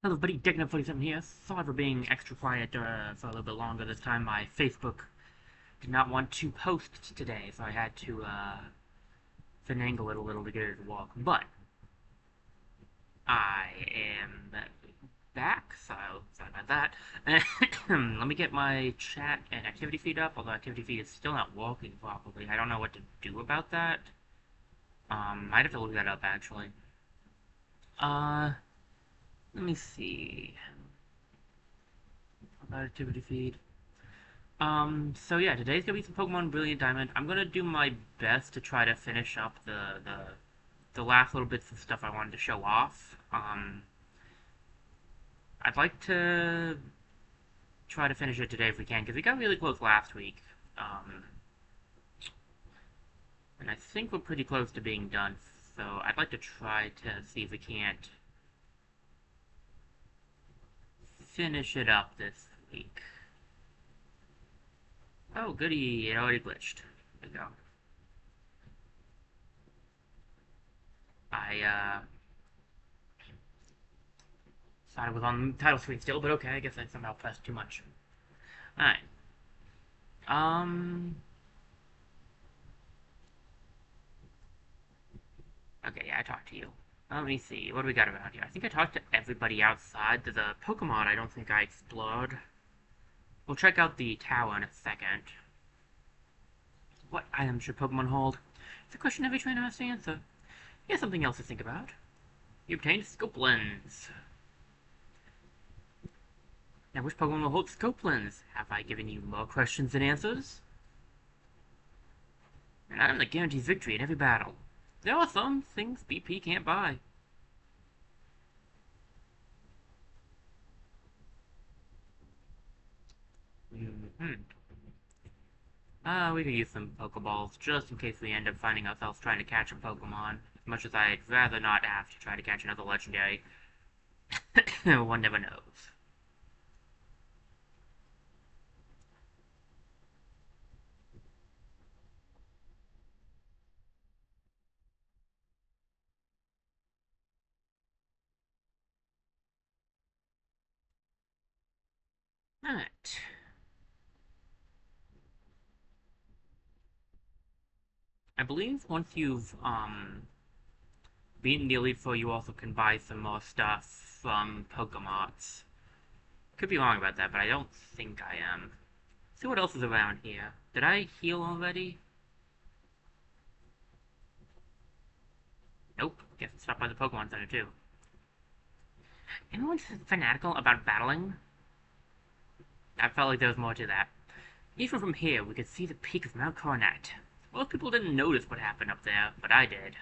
Hello, buddy. Dickno47 here. Sorry for being extra quiet for a little bit longer this time. My Facebook did not want to post today, so I had to finagle it a little to get it to walk. But I am back, so sorry about that. Let me get my chat and activity feed up, although activity feed is still not working properly. I don't know what to do about that. Might have to look that up, actually. Uh, Let me see. About activity feed. So yeah, today's gonna be some Pokemon Brilliant Diamond. I'm gonna do my best to try to finish up the last little bits of stuff I wanted to show off. I'd like to try to finish it today if we can, because we got really close last week. Um, and I think we're pretty close to being done, so I'd like to try to see if we can't finish it up this week. Oh, goody, it already glitched. There we go. I thought it was on the title screen still, but okay, I guess I somehow pressed too much. Alright. Um... Okay, yeah, I talked to you. Let me see, what do we got around here? I think I talked to everybody outside. There's a Pokemon I don't think I explored. We'll check out the tower in a second. What items should Pokemon hold? It's a question every trainer has to answer. Here's something else to think about. You obtained a Scope Lens. Now, which Pokemon will hold Scope Lens? Have I given you more questions than answers? An item that guarantees victory in every battle. There are some things BP can't buy. We could use some Pokeballs, just in case we end up finding ourselves trying to catch a Pokemon. As much as I'd rather not have to try to catch another Legendary. One never knows. Alright. I believe once you've, beaten the Elite Four, you also can buy some more stuff from Pokemots. Could be wrong about that, but I don't think I am. Let's see what else is around here. Did I heal already? Nope. Guess it's stopped by the Pokemon Center, too. Anyone fanatical about battling? I felt like there was more to that. Even from here, we could see the peak of Mount Coronet. Most people didn't notice what happened up there, but I did.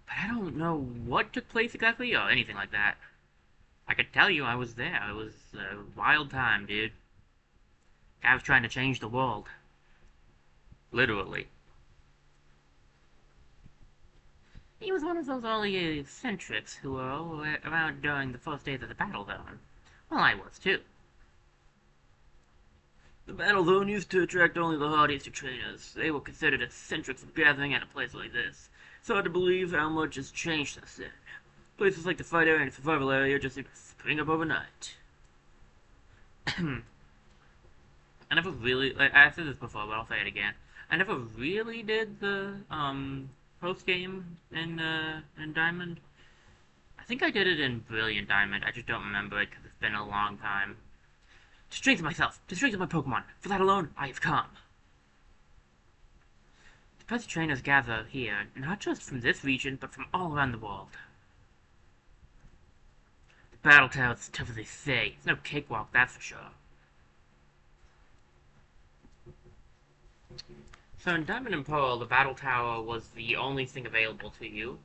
But I don't know what took place exactly, or anything like that. I could tell you I was there. It was a wild time, dude. I was trying to change the world. Literally. He was one of those early eccentrics who were around during the first days of the battle zone. Well, I was too. The battle zone used to attract only the hardiest of trainers. They were considered eccentrics for gathering at a place like this. It's hard to believe how much has changed since then. Places like the fight area and survival area just seem to spring up overnight. I never really, like, I said this before, but I'll say it again. I never really did the, post game in Diamond. I think I did it in Brilliant Diamond, I just don't remember it because it's been a long time. To strengthen myself, to strengthen my Pokemon. For that alone, I have come. The best trainers gather here, not just from this region, but from all around the world. The battle tower is as tough as they say. It's no cakewalk, that's for sure. So in Diamond and Pearl, the battle tower was the only thing available to you.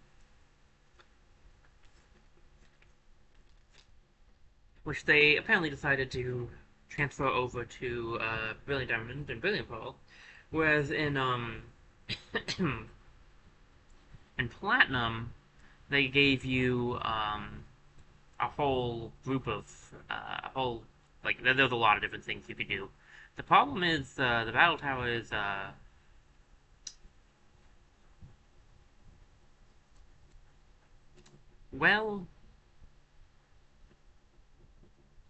Which they apparently decided to transfer over to Brilliant Diamond and Brilliant Pearl. Whereas in in Platinum, they gave you a whole group of a whole like there's a lot of different things you could do. The problem is the battle tower is well,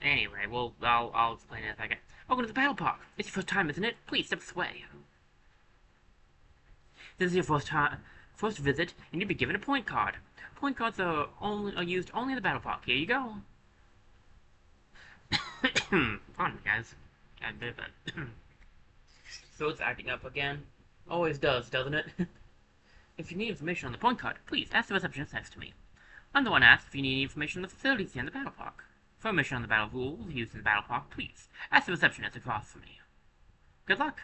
Anyway, well, I'll explain it if I can. Welcome to the Battle Park. It's your first time, isn't it? Please step this way. This is your first visit, and you'll be given a point card. Point cards are used only in the Battle Park. Here you go. Pardon me, guys. So it's acting up again. Always does, doesn't it? If you need information on the point card, please ask the receptionist next to me. I'm the one asked if you need information on the facilities here in the Battle Park. For information on the battle rules used in the Battle Park, please ask the receptionist across from me. Good luck.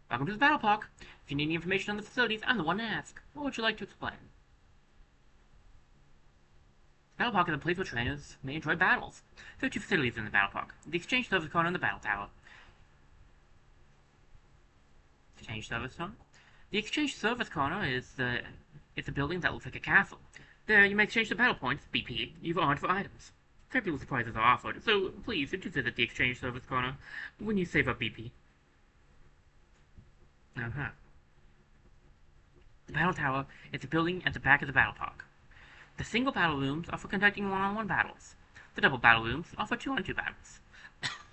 Welcome to the Battle Park. If you need any information on the facilities, I'm the one to ask. What would you like to explain? The Battle Park is a place where trainers may enjoy battles. There are two facilities in the Battle Park: the Exchange Service Corner and the Battle Tower. Exchange Service Corner? The Exchange Service Corner is it's a building that looks like a castle. There you may exchange the battle points, BP, you've earned for items. Fabulous prizes are offered, so please do visit the Exchange Service Corner when you save up BP. The Battle Tower is a building at the back of the Battle Park. The single battle rooms are for conducting one-on-one battles. The double battle rooms are for two-on-two battles.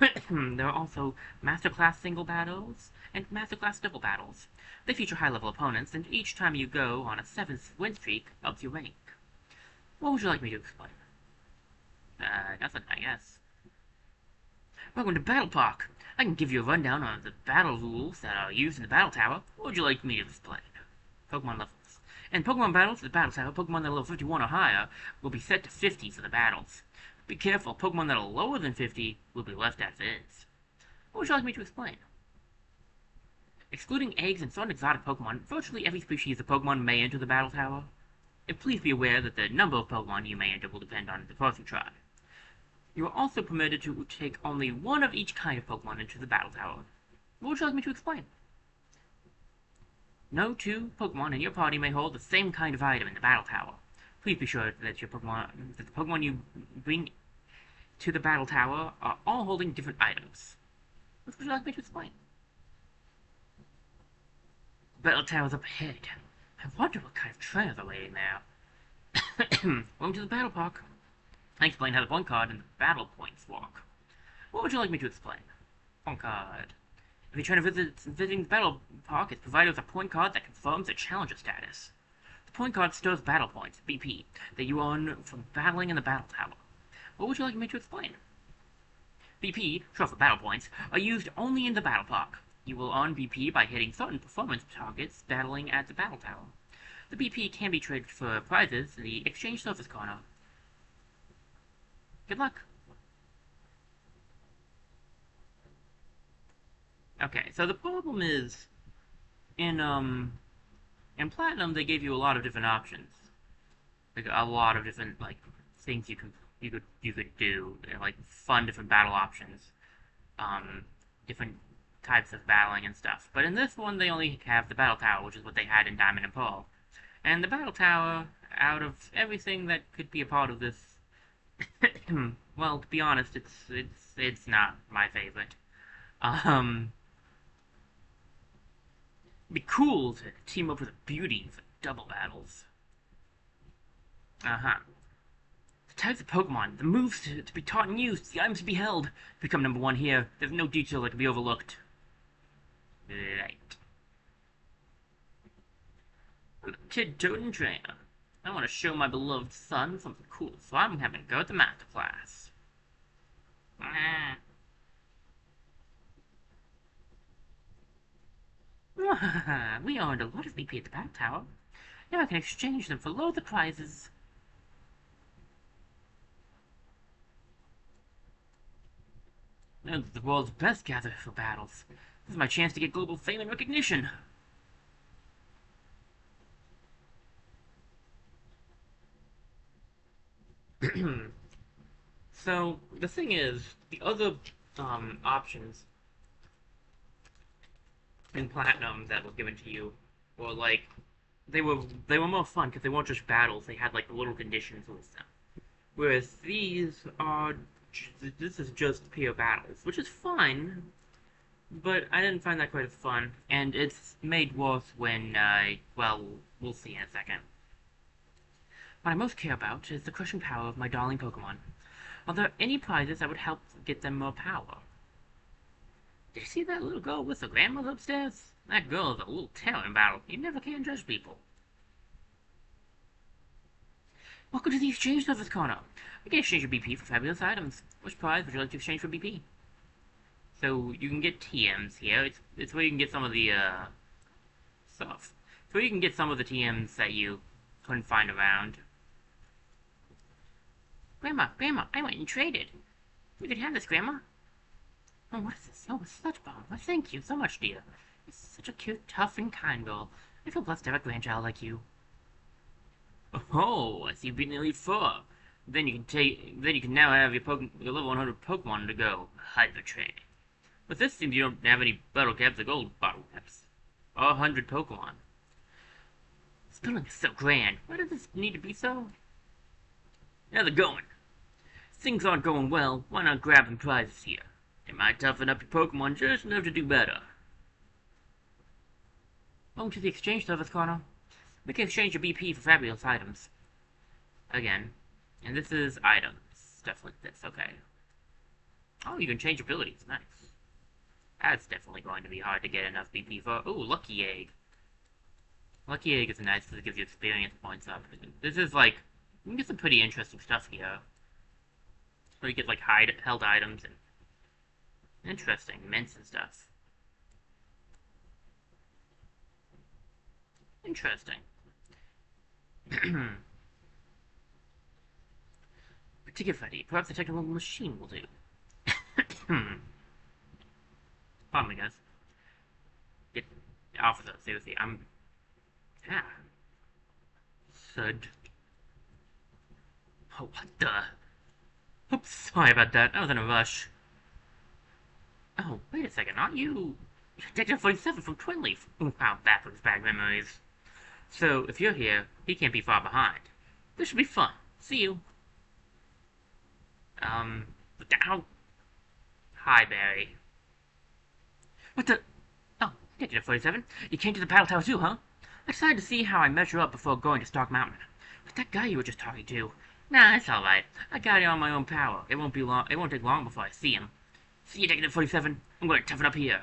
There are also Masterclass single battles and Masterclass double battles. They feature high-level opponents, and each time you go on a 7th win streak ups your rank. What would you like me to explain? Nothing, I guess. Welcome to Battle Park. I can give you a rundown on the battle rules that are used in the Battle Tower. What would you like me to explain? Pokemon levels. In Pokemon battles, the Battle Tower, Pokemon that are level 51 or higher will be set to 50 for the battles. Be careful, Pokemon that are lower than 50 will be left as is. What would you like me to explain? Excluding eggs and certain exotic Pokemon, virtually every species of Pokemon may enter the Battle Tower. And please be aware that the number of Pokemon you may enter will depend on the person you try. You are also permitted to take only one of each kind of Pokemon into the Battle Tower. What would you like me to explain? No two Pokemon in your party may hold the same kind of item in the Battle Tower. Please be sure that the Pokemon you bring to the Battle Tower are all holding different items. What would you like me to explain? Battle Tower's up ahead. I wonder what kind of trainers are waiting there. Welcome to the Battle Park. I explained how the point card and the battle points work. What would you like me to explain? Point card. If you're trying to visiting the Battle Park, it's provided with a point card that confirms a challenger status. The point card stores battle points, BP, that you earn from battling in the Battle Tower. What would you like me to explain? BP, short for battle points, are used only in the Battle Park. You will earn BP by hitting certain performance targets battling at the Battle Tower. The BP can be traded for prizes in the Exchange Service Corner. Good luck! Okay, so the problem is, in Platinum they gave you a lot of different options. Like, a lot of different, like, things you could do, like, fun different battle options. Different types of battling and stuff. But in this one, they only have the Battle Tower, which is what they had in Diamond and Pearl. And the Battle Tower, out of everything that could be a part of this, well, to be honest, it's not my favorite. It'd be cool to team up with a beauty for double battles. The types of Pokemon, the moves to be taught and used, the items to be held. To become number one here, there's no detail that can be overlooked. Right. I'm a Kid Totem Trainer. I want to show my beloved son something cool, so I'm having to go to master class. We earned a lot of BP at the Battle Tower. Now I can exchange them for loads of prizes. Now the world's best gather for battles. This is my chance to get global fame and recognition. So, the thing is, the other options in Platinum that were given to you were like, they were more fun because they weren't just battles, they had like little conditions with them. Whereas these are, this is just pure battles, which is fine, but I didn't find that quite as fun, and it's made worse when, well, we'll see in a second. What I most care about is the crushing power of my darling Pokemon. Are there any prizes that would help get them more power? Did you see that little girl with the grandmother upstairs? That girl is a little terror in battle. You never can judge people. Welcome to the exchange service corner. We can exchange your BP for fabulous items. Which prize would you like to exchange for BP? So you can get TMs here. It's where you can get some of the stuff. It's where you can get some of the TMs that you couldn't find around. Grandma, I went and traded. You could have this, Grandma. Oh, what is this? Oh, a sludge bomb. Well, thank you so much, dear. You're such a cute, tough, and kind girl. I feel blessed to have a grandchild like you. Oh, I see you've beaten Elite Four. Then you can now have your level 100 Pokemon to go. Hyper Train. But this seems you don't have any battle caps or gold bottle caps. Or 100 Pokemon. This building is so grand. Why does this need to be so? How's it going? Things aren't going well. Why not grab some prizes here? It might toughen up your Pokemon just enough to do better. Welcome to the exchange service corner. We can exchange your BP for fabulous items. Again. And this is items. Stuff like this, okay. Oh, you can change abilities. Nice. That's definitely going to be hard to get enough BP for. Ooh, Lucky Egg. Lucky Egg is nice because it gives you experience points up. This is like, you can get some pretty interesting stuff here. Where you get like held items and interesting mints and stuff. Interesting. Ticket ready. Perhaps a technical machine will do. Pardon me, guys. Get off of that. Seriously, yeah. Sud. Oh, what the? Oops, sorry about that. I was in a rush. Oh, wait a second. Aren't you Detective 47 from Twin Leaf? Wow, that brings back memories. So, if you're here, he can't be far behind. This should be fun. See you. Down. Hi, Barry. What the? Oh, Detective 47. You came to the battle tower too, huh? I decided to see how I measure up before going to Stark Mountain. But that guy you were just talking to. Nah, it's alright. I got it on my own power. It won't take long before I see him. See you, Detective 47. I'm going to toughen up here.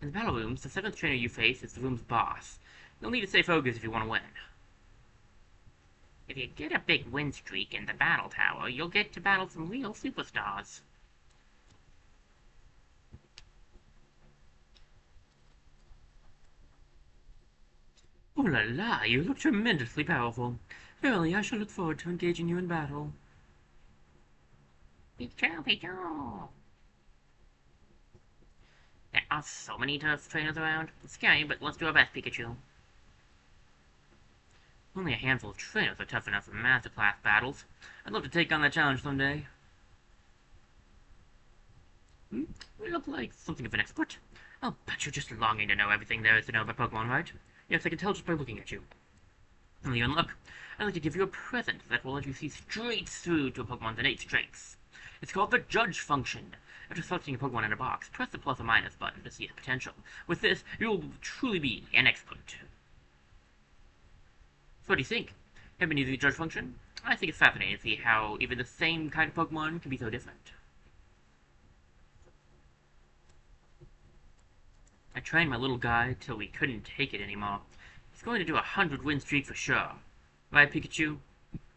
In the battle rooms, the 7th trainer you face is the room's boss. You'll need to stay focused if you want to win. If you get a big win streak in the battle tower, you'll get to battle some real superstars. Oh la la, you look tremendously powerful. Verily, I shall look forward to engaging you in battle. Pikachu! There are so many tough trainers around. It's scary, but let's do our best, Pikachu. Only a handful of trainers are tough enough for masterclass battles. I'd love to take on that challenge someday. You look like something of an expert. I'll bet you're just longing to know everything there is to know about Pokemon, right? Yes, I can tell just by looking at you. And even look, I'd like to give you a present that will let you see straight through to a Pokemon's innate strengths. It's called the Judge function. After selecting a Pokemon in a box, press the plus or minus button to see its potential. With this, you will truly be an expert. So what do you think? Have you been using the Judge function? I think it's fascinating to see how even the same kind of Pokemon can be so different. I trained my little guy till we couldn't take it anymore. He's going to do 100 win streak for sure. Right, Pikachu?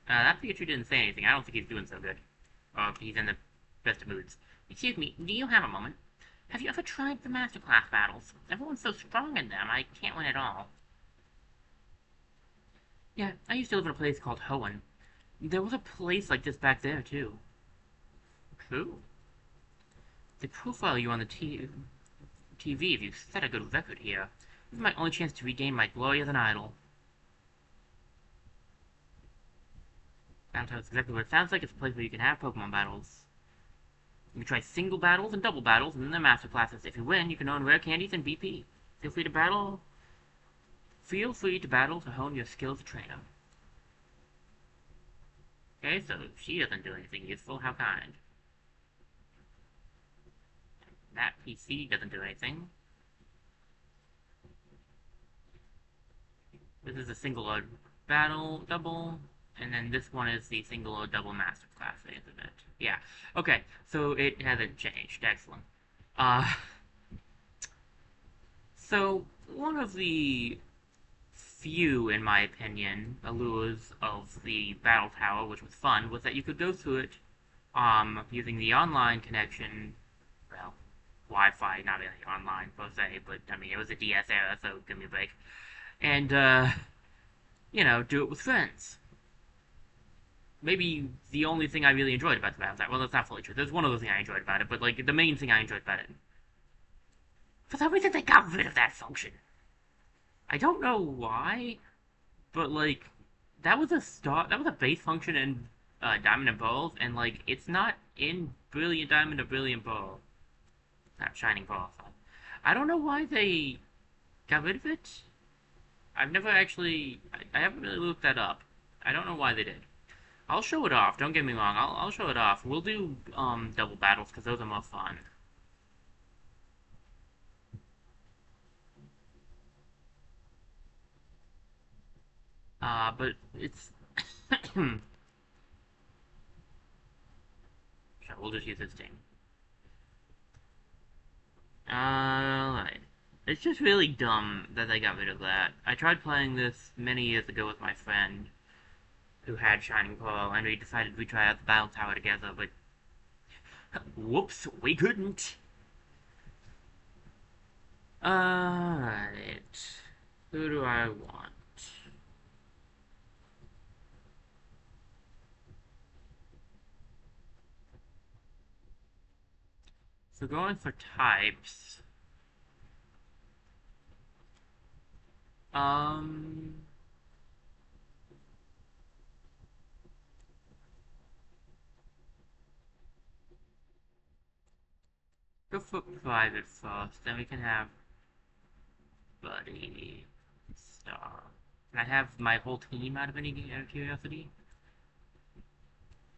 That Pikachu didn't say anything. I don't think he's doing so good. Or he's in the best of moods. Excuse me, do you have a moment? Have you ever tried the Masterclass battles? Everyone's so strong in them, I can't win at all. Yeah, I used to live in a place called Hoenn. There was a place like this back there, too. Cool. They profile you on the TV if you set a good record here. This is my only chance to regain my glory as an idol. That's exactly what it sounds like. It's a place where you can have Pokemon battles. You can try single battles and double battles, and then the master classes. If you win, you can earn rare candies and BP. Feel free to battle to hone your skill as a trainer. Okay, so she doesn't do anything useful. How kind. That PC doesn't do anything. This is a single or battle double, and then this one is the single or double master class, isn't it? Yeah. Okay, so it hasn't changed. Excellent. Uh, so one of the few, in my opinion, allures of the battle tower, which was fun, was that you could go to it, using the online connection, well, Wi-Fi, not really online per se, but I mean, it was a DS era, so give me a break. And, do it with friends. Maybe the only thing I really enjoyed about the battle tower, well, that's not fully true. There's one other thing I enjoyed about it, but, like, the main thing I enjoyed about it. For some reason, they got rid of that function. I don't know why, but, like, that was a base function in Diamond and Pearls, and, like, it's not in Brilliant Diamond or Brilliant Pearl. Not Shining Pearl. I don't know why they got rid of it. I've never actually, I haven't really looked that up. I don't know why they did. I'll show it off, don't get me wrong, I'll show it off. We'll do, double battles, because those are more fun. But it's, sure, we'll just use this team. Alright. It's just really dumb that they got rid of that. I tried playing this many years ago with my friend who had Shining Pearl, and we decided we'd try out the Battle Tower together, but whoops, we couldn't. Alright. Who do I want? So going for types. Um, go for private first, then we can have Buddy, Star. Can I have my whole team out of any curiosity?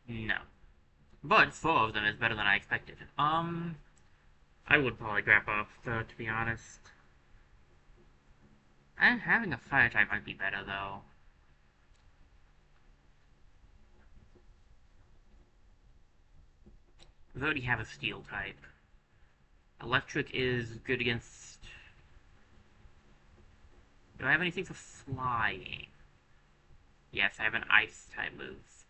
No. But 4 of them is better than I expected. I would probably grab off, though, to be honest. And having a fire type might be better, though. We already have a steel type. Electric is good against... Do I have anything for flying? Yes, I have an ice type move.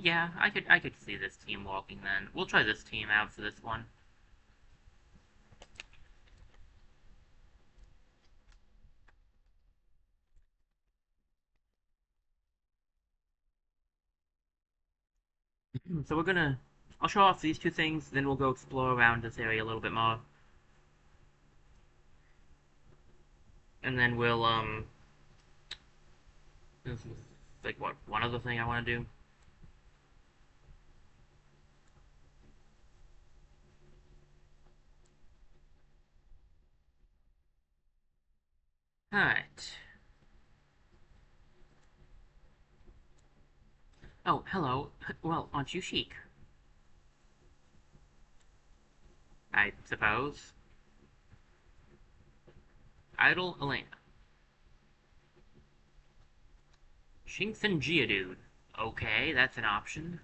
Yeah, I could see this team walking then. We'll try this team out for this one. So I'll show off these two things, then we'll go explore around this area a little bit more. And then we'll, this is, like, what, one other thing I want to do? Alright. Oh, hello. Well, aren't you chic? I suppose. Idle Elena. Shinx and Geodude. Okay, that's an option.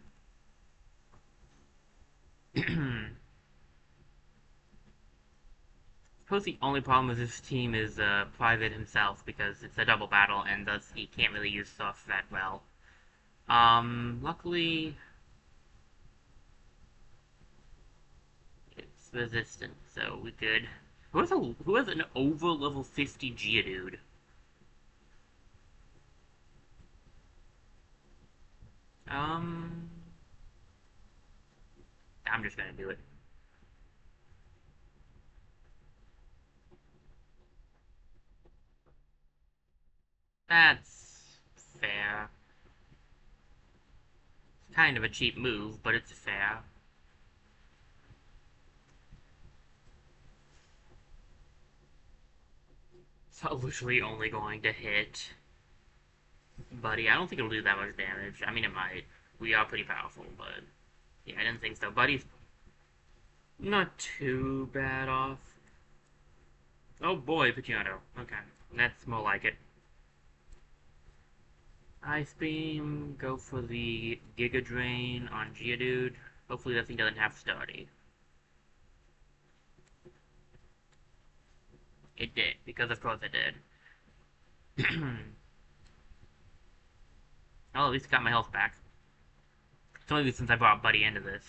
Suppose the only problem with this team is Private himself, because it's a double battle, and thus he can't really use stuff that well. Luckily, it's resistant, so we could. Who has an over level 50 Geodude? Um, I'm just gonna do it. That's fair. It's kind of a cheap move, but it's fair. So literally only going to hit Buddy. I don't think it'll do that much damage. I mean, it might. We are pretty powerful, but yeah, I didn't think so. Buddy's not too bad off. Oh boy, Pachinko. Okay, that's more like it. Ice Beam, go for the Giga Drain on Geodude. Hopefully that thing doesn't have Stardy. It did, because of course it did. Oh, at least I got my health back. It's only since I brought Buddy into this.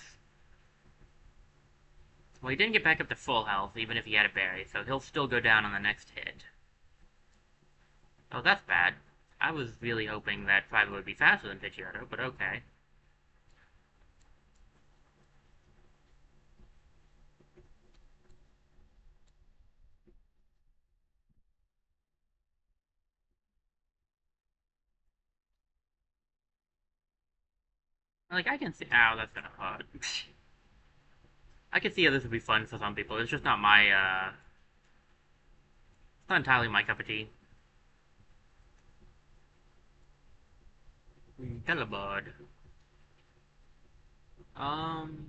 Well, he didn't get back up to full health, even if he had a berry, so he'll still go down on the next hit. Oh, that's bad. I was really hoping that Fiverr would be faster than Pidgeotto, but okay. Like, I can see— ow, that's gonna hurt. I can see how this would be fun for some people. It's just not my, it's not entirely my cup of tea. Telebud. Um...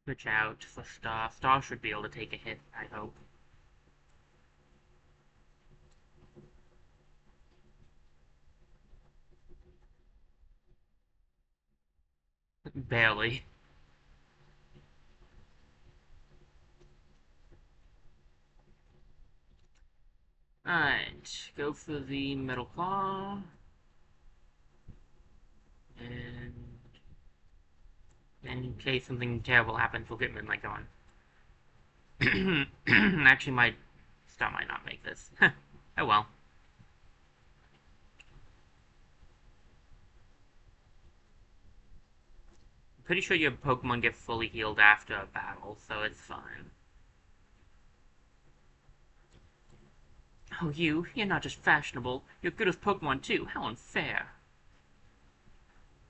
Switch out for Star. Star should be able to take a hit, I hope. Barely. Alright, go for the Metal Claw. And in case something terrible happens, we'll get Midnight going. Actually, my Star might not make this. Oh well. I'm pretty sure your Pokemon get fully healed after a battle, so it's fine. Oh, you're not just fashionable, you're good with Pokemon too, how unfair.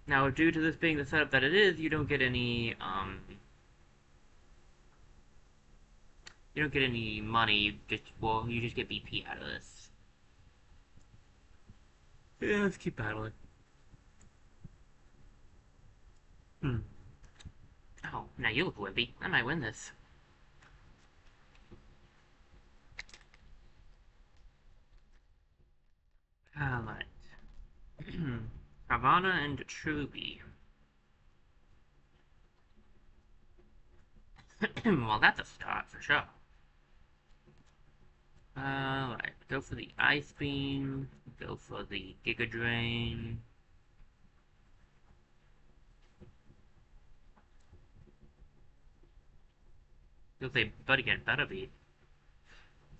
Now, due to this being the setup that it is, you don't get any, you don't get any money, well, you just get BP out of this. Yeah, let's keep battling. Oh, now you look wimpy. I might win this. Alright. Carvana and Truby. Well, that's a start for sure. Alright, go for the Ice Beam. Go for the Giga Drain. You'll say Buddy better be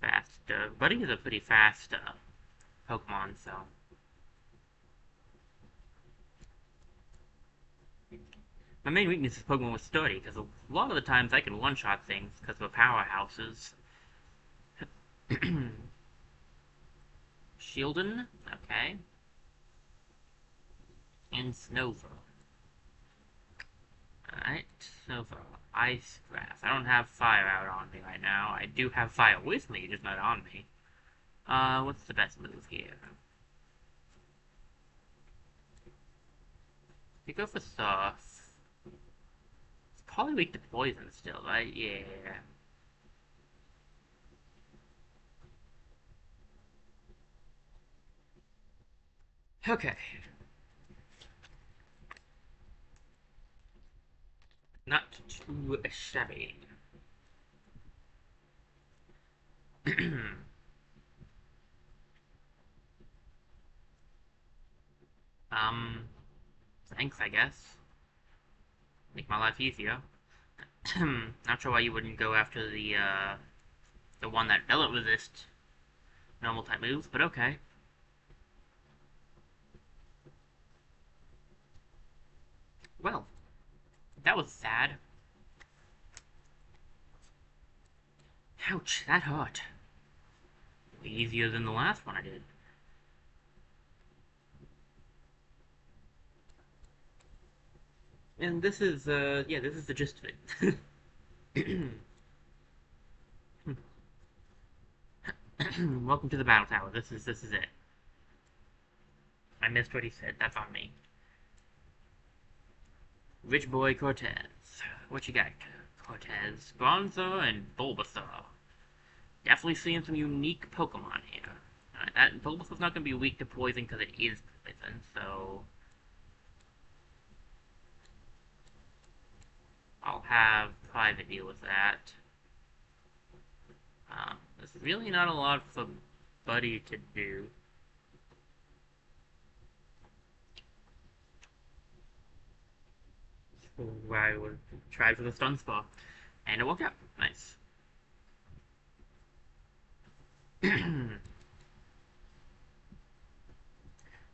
fast. Buddy is a pretty fast Pokemon, so. My main weakness is Pokemon with Sturdy, because a lot of the times I can one-shot things because of powerhouses. Shieldon, okay. And Snover. Alright, Snover. Ice Grass. I don't have fire out on me right now. I do have fire with me, just not on me. What's the best move here? You go for Surf. It's probably weak to poison still, right? Yeah. Okay. Not too shabby. Thanks, I guess. Make my life easier. Not sure why you wouldn't go after the one that doesn't resist normal type moves, but okay. Well, that was sad. Ouch, that hurt. Easier than the last one I did. And this is, yeah, this is the gist of it. Welcome to the Battle Tower. This is it. I missed what he said. That's on me. Rich Boy Cortez. What you got? Cortez, Bronzor, and Bulbasaur. Definitely seeing some unique Pokemon here. That Bulbasaur's not going to be weak to poison because it is poison, so I'll have Private deal with that. There's really not a lot for Buddy to do. So I would try for the Stun Spore. And it worked out. Nice. Neither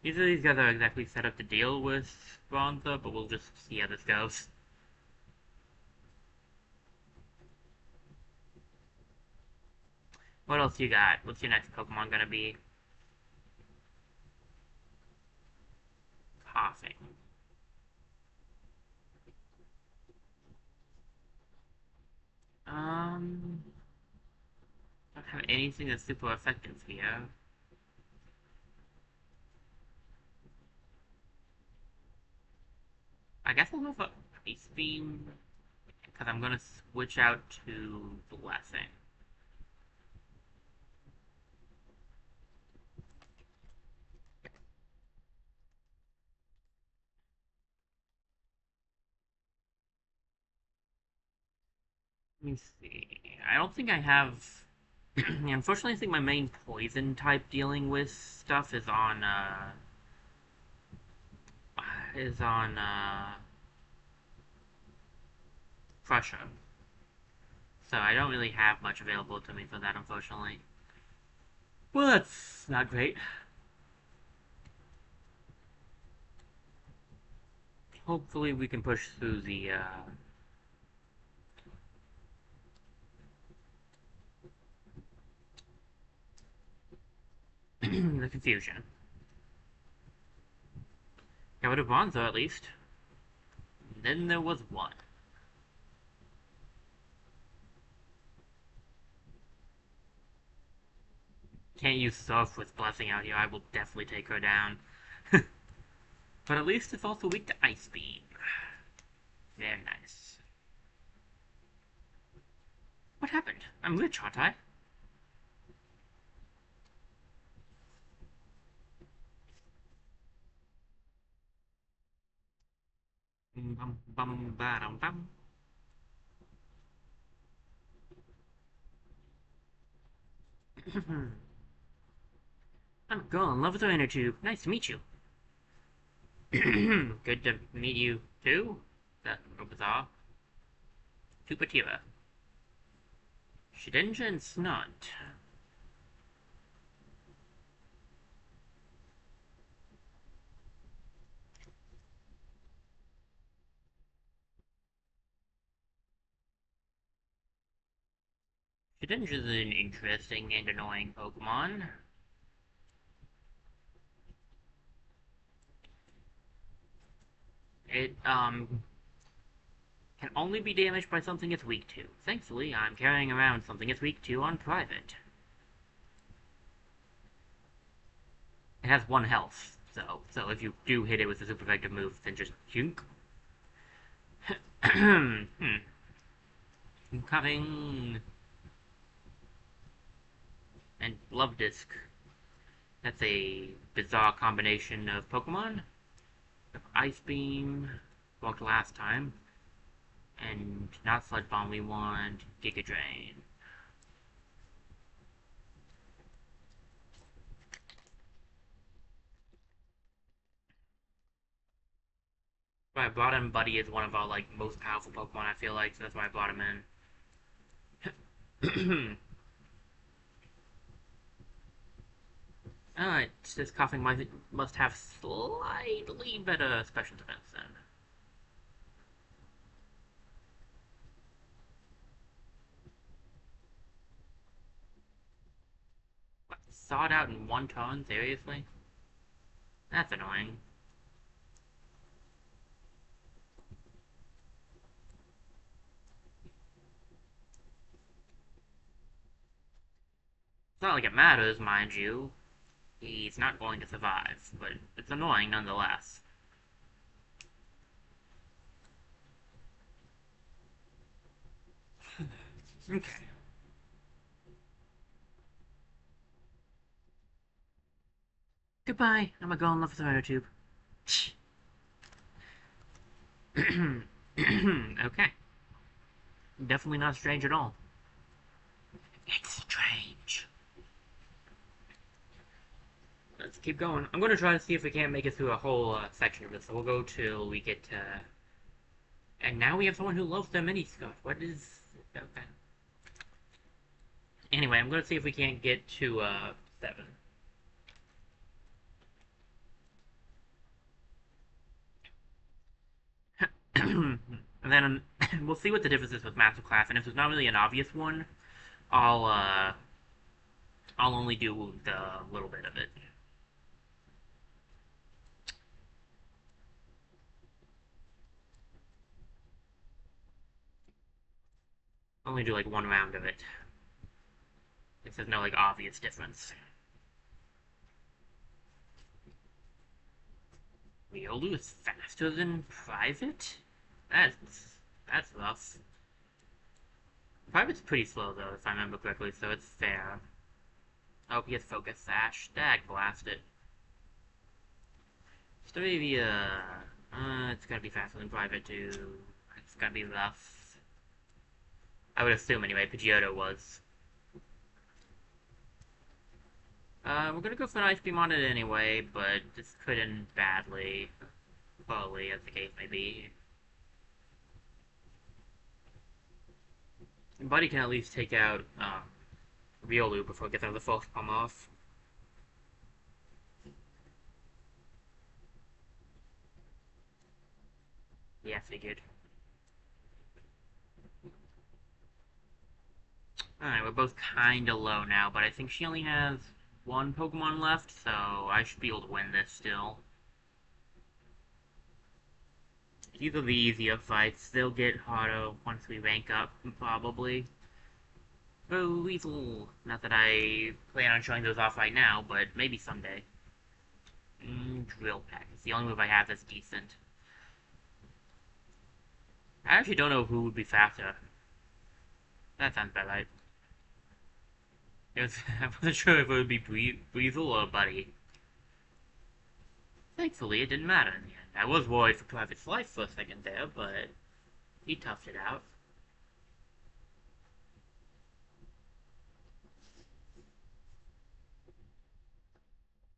of these guys are exactly set up to deal with Bronzer, but we'll just see how this goes. What else you got? What's your next Pokemon gonna be? Coughing. Don't have anything that's super effective here. I guess I'll go for Ice Beam, because I'm gonna switch out to Blessing. Let me see. I don't think I have. Unfortunately, I think my main poison type dealing with stuff is on Crusher. So I don't really have much available to me for that, unfortunately. Well, that's not great. Hopefully we can push through the the confusion. Got rid of Bonzo, at least. Then there was one. Can't use Surf with Blessing out here. I will definitely take her down. But at least it's also weak to Ice Beam. Very nice. What happened? I'm rich, aren't I? Bum, bum, ba, bum. I'm a girl in love with her inner tube. Nice to meet you. Good to meet you, too? That's bizarre. Tupatira. Shedinja and Snot. Shedinja is an interesting and annoying Pokemon. It, can only be damaged by something it's weak to. Thankfully, I'm carrying around something it's weak to on private. It has 1 health, so if you do hit it with a super effective move, then just junk. I'm coming. And Love Disc. That's a bizarre combination of Pokemon. Ice Beam worked last time. And not Sludge Bomb, we want Giga Drain. My brought in Buddy is one of our like most powerful Pokemon, I feel like, so that's why I brought him in. This coughing must have slightly better special defense then. What, thawed out in 1 turn? Seriously? That's annoying. It's not like it matters, mind you. He's not going to survive, but it's annoying nonetheless. Okay. Goodbye. I'm a girl in love with a rototube. Okay. Definitely not strange at all. It's strange. Let's keep going. I'm going to try to see if we can't make it through a whole section of this. So we'll go till we get to... And now we have someone who loves their mini skirt. What is... Okay. Anyway, I'm going to see if we can't get to 7. And then we'll see what the difference is with Masterclass, and if there's not really an obvious one, I'll uh, I'll only do the little bit of it. Only do like one round of it, if there's no like obvious difference. Riolu is faster than Private? That's rough. Private's pretty slow though, if I remember correctly, so it's fair. Oh, he has Focus Sash. Dag blast it. Staravia. It's gonna be faster than Private too. It's gonna be rough. I would assume anyway, Pidgeotto was. We're gonna go for an Ice Beam on it anyway, but this could end badly. Slowly, as the case may be. Buddy can at least take out, Riolu before it gets another false palm off. Yeah, figured. Alright, we're both kinda low now, but I think she only has one Pokemon left, so I should be able to win this still. These are the easier fights. They'll get harder once we rank up, probably. Oh, Weasel. Not that I plan on showing those off right now, but maybe someday. Drill Peck. It's the only move I have that's decent. I actually don't know who would be faster. That sounds about right. I wasn't sure if it would be Weasel or Buddy. Thankfully, it didn't matter in the end. I was worried for Private's life for a second there, but he toughed it out.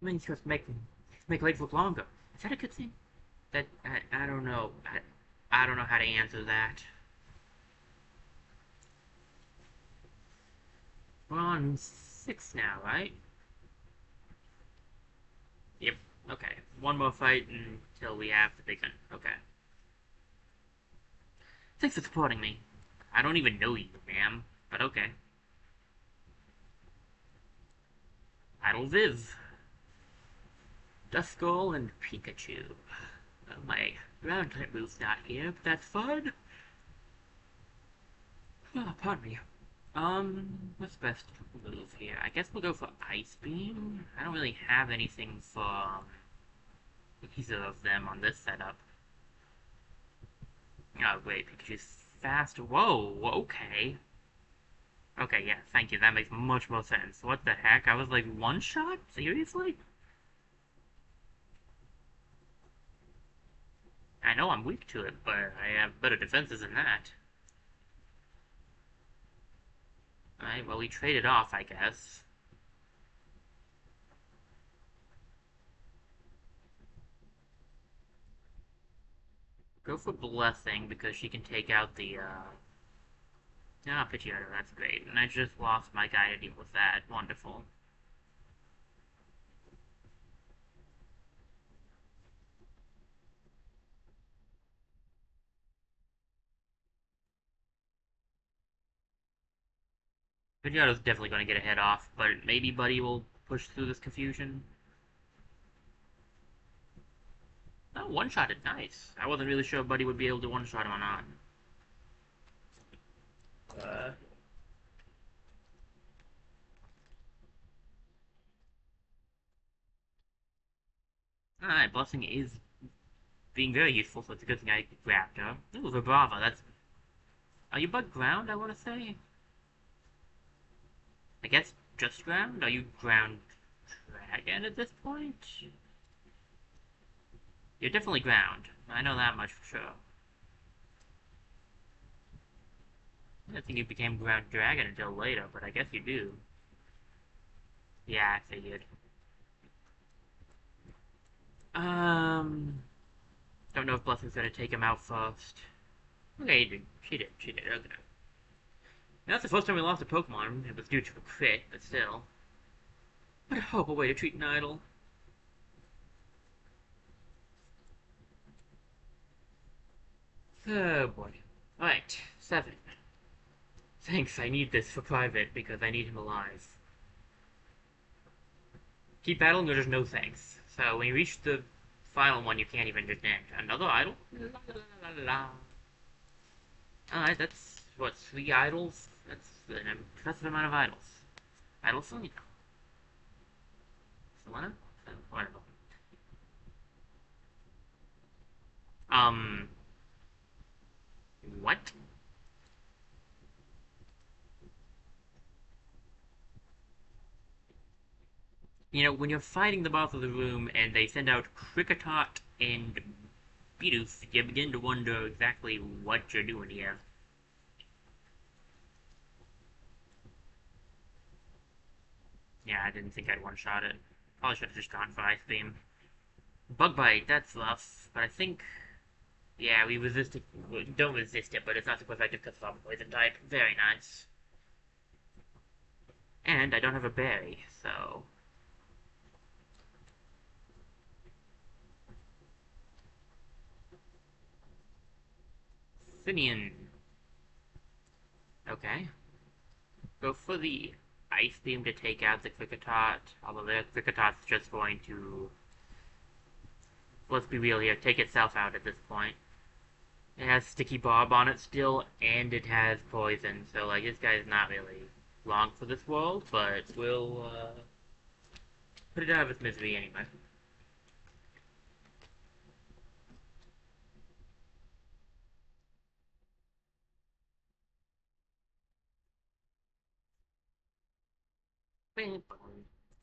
Many skirts make legs look longer. Is that a good thing? That I don't know. I don't know how to answer that. We're on 6 now, right? Yep. Okay. One more fight until we have the big one. Okay. Thanks for supporting me. I don't even know you, ma'am. But okay. Idle Viv. Duskull and Pikachu. My ground type move's not here, but that's fun. Oh, pardon me. What's the best move here? I guess we'll go for Ice Beam. I don't really have anything for either of them on this setup. Oh, wait, Pikachu's fast. Whoa, okay. Okay, yeah, thank you. That makes much more sense. What the heck? I was like, one shot? Seriously? I know I'm weak to it, but I have better defenses than that. Alright, well, we traded off, I guess. Go for Blessing, because she can take out the, Ah, Pidgeotto, that's great. And I just lost my guy to deal with that. Wonderful. Pidgeotto's definitely going to get a head off, but maybe Buddy will push through this confusion. Oh, one-shotted, nice. I wasn't really sure if Buddy would be able to one-shot him or not. Uh, Alright, Blessing is being very useful, so it's a good thing I grabbed her. Ooh, Vibrava, that's... Are you bug ground, I want to say? I guess just ground? Are you ground dragon at this point? You're definitely ground. I know that much for sure. I don't think you became ground dragon until later, but I guess you do. Yeah, I figured. Don't know if Blessing's gonna take him out first. Okay, he did. She did, okay. Now, that's the first time we lost a Pokemon. It was due to a crit, but still. What a horrible way to treat an idol. Oh boy. Alright, 7. Thanks, I need this for private because I need him alive. Keep battling or just no thanks. So when you reach the final one, you can't even just end. Another idol? La, la, la, la. Alright, that's, what, 3 idols? That's an impressive amount of idols. Idol Selena. Selena? Whatever. Um... What? You know, when you're fighting the boss of the room and they send out Kricketot and Bidoof, you begin to wonder exactly what you're doing here. Yeah, I didn't think I'd one-shot it. Probably should have just gone for Ice Beam. Bug Bite, that's rough, but I think... Yeah, we resist it. We don't resist it, but it's not super effective because of our poison type. Very nice. And I don't have a berry, so... Finian. Okay. Go for the Ice Beam to take out the Kricketot, although the Cricketot's just going to... Let's be real here, take itself out at this point. It has Sticky Bob on it still, and it has poison, so, like, this guy's not really long for this world, but we'll, put it out of its misery anyway.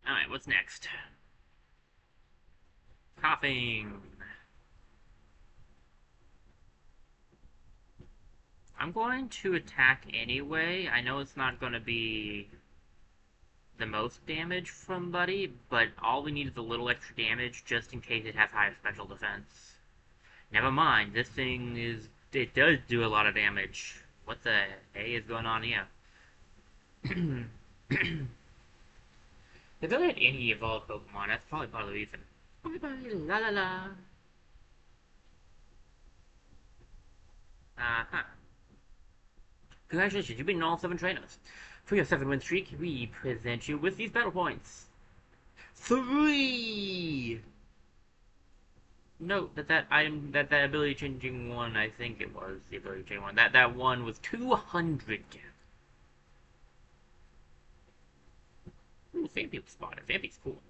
Alright, what's next? Coughing. I'm going to attack anyway. I know it's not going to be the most damage from Buddy, but all we need is a little extra damage just in case it has higher special defense. Never mind, this thing is... It does do a lot of damage. What the A is going on here? They really had any evolved Pokemon, that's probably part of the reason. Bye bye, la la la. Uh-huh. Congratulations, you've beaten all 7 trainers. For your 7-win streak, we present you with these battle points. 3! Note that item, that ability changing one, I think it was the ability changing one, that one was 200. Ooh, Vampy was spotted. Vampy's cool.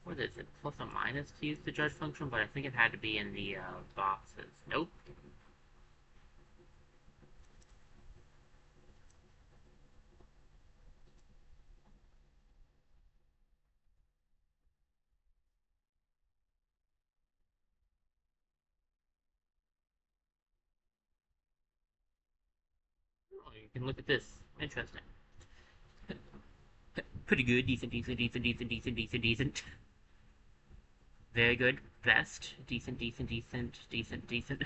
What is it? Plus or minus to use the judge function, but I think it had to be in the boxes. Nope. Oh, you can look at this. Interesting. Pretty good. Decent, decent, decent, decent, decent, decent, decent. Very good. Best. Decent, decent, decent, decent, decent.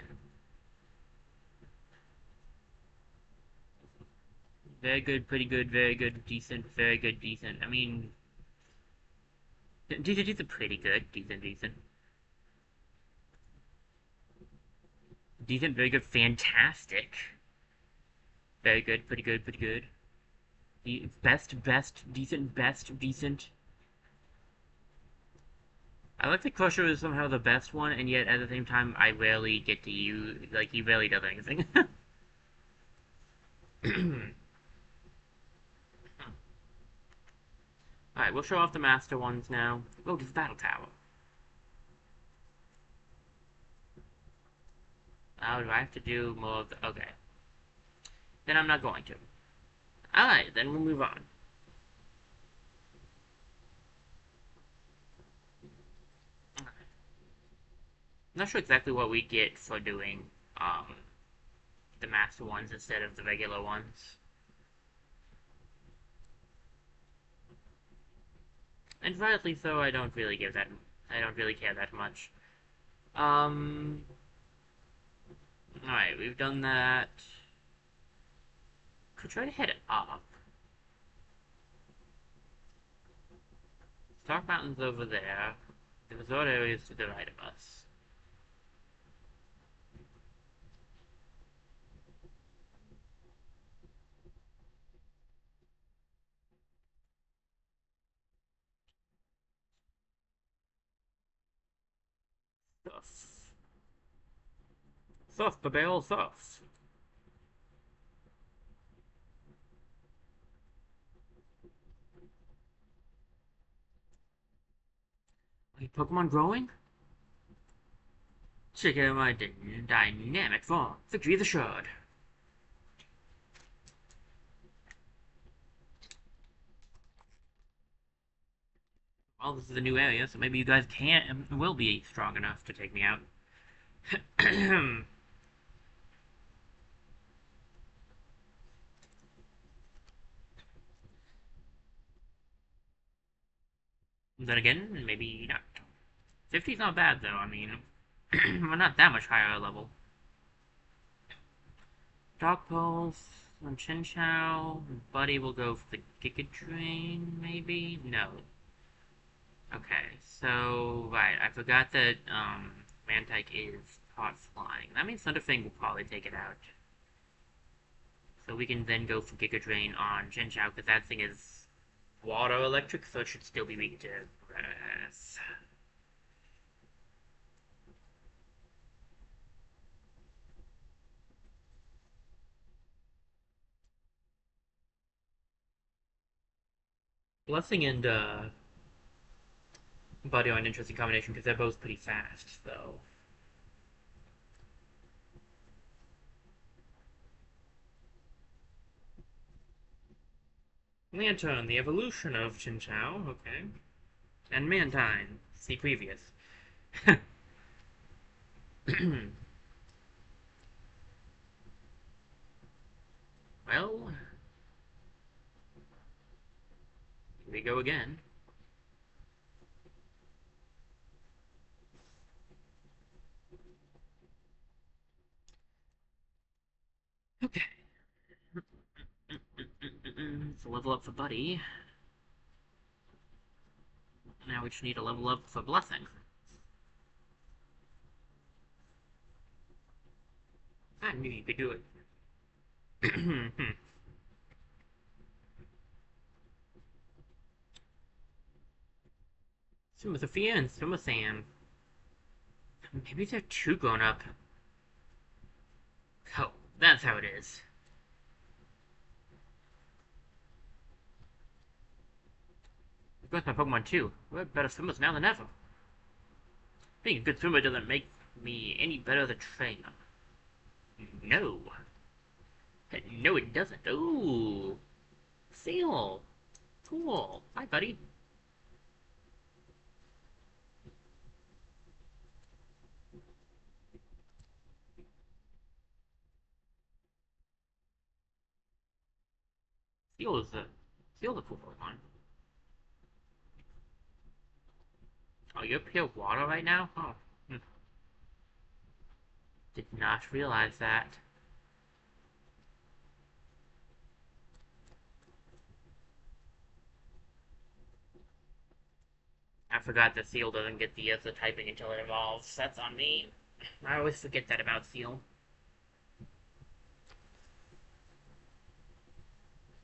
Very good, pretty good, very good, decent, very good, decent. I mean... Decent, decent, pretty good. Decent, decent. Decent, very good, fantastic. Very good, pretty good, pretty good. Best, best, decent, best, decent. I like that Crusher is somehow the best one, and yet at the same time, I rarely get to use, like, he rarely does anything. Alright, Alright, we'll show off the master ones now. Oh, this battle tower. Oh, do I have to do more of the... Okay. Then I'm not going to. Alright, then we'll move on. I'm not sure exactly what we get for doing, the master ones instead of the regular ones. And rightly so, I don't really care that much. Um... Alright, we've done that. Could try to head up. Stark Mountain's over there. The resort area is to the right of us. Stuff. Stuff, Babel, stuff. Wait, Pokemon growing? Check out my dynamic form. Victory is assured. Well, this is a new area, so maybe you guys can't and will be strong enough to take me out. Then again, maybe not. 50's not bad, though. I mean, we're not that much higher level. Dog Pulse on Chinchou. Buddy will go for the Giga Drain, maybe? No. Okay, so, right, I forgot that, Mantike is caught flying. That means Thunderfang will probably take it out. So we can then go for Giga Drain on Chinchou, because that thing is water electric, so it should still be weak to grass. Blessing and, Buddy are an interesting combination, because they're both pretty fast, though. Lantern, the evolution of Chinchou, okay. And Mantine, see previous. Well, here we go again. Okay. So level up for Buddy. Now we just need to level up for Blessing. I knew you could do it. Suma Sophia and Suma Sam. Maybe they're too grown up. Oh, that's how it is. I've got my Pokemon too. We're better swimmers now than ever. Being a good swimmer doesn't make me any better as a trainer. No. No, it doesn't. Ooh. Seal. Cool. Hi, buddy. Seal is a cool Pokemon. Oh, you're pure water right now? Oh. Did not realize that. I forgot that Seal doesn't get the other typing until it evolves. That's on me. I always forget that about Seal.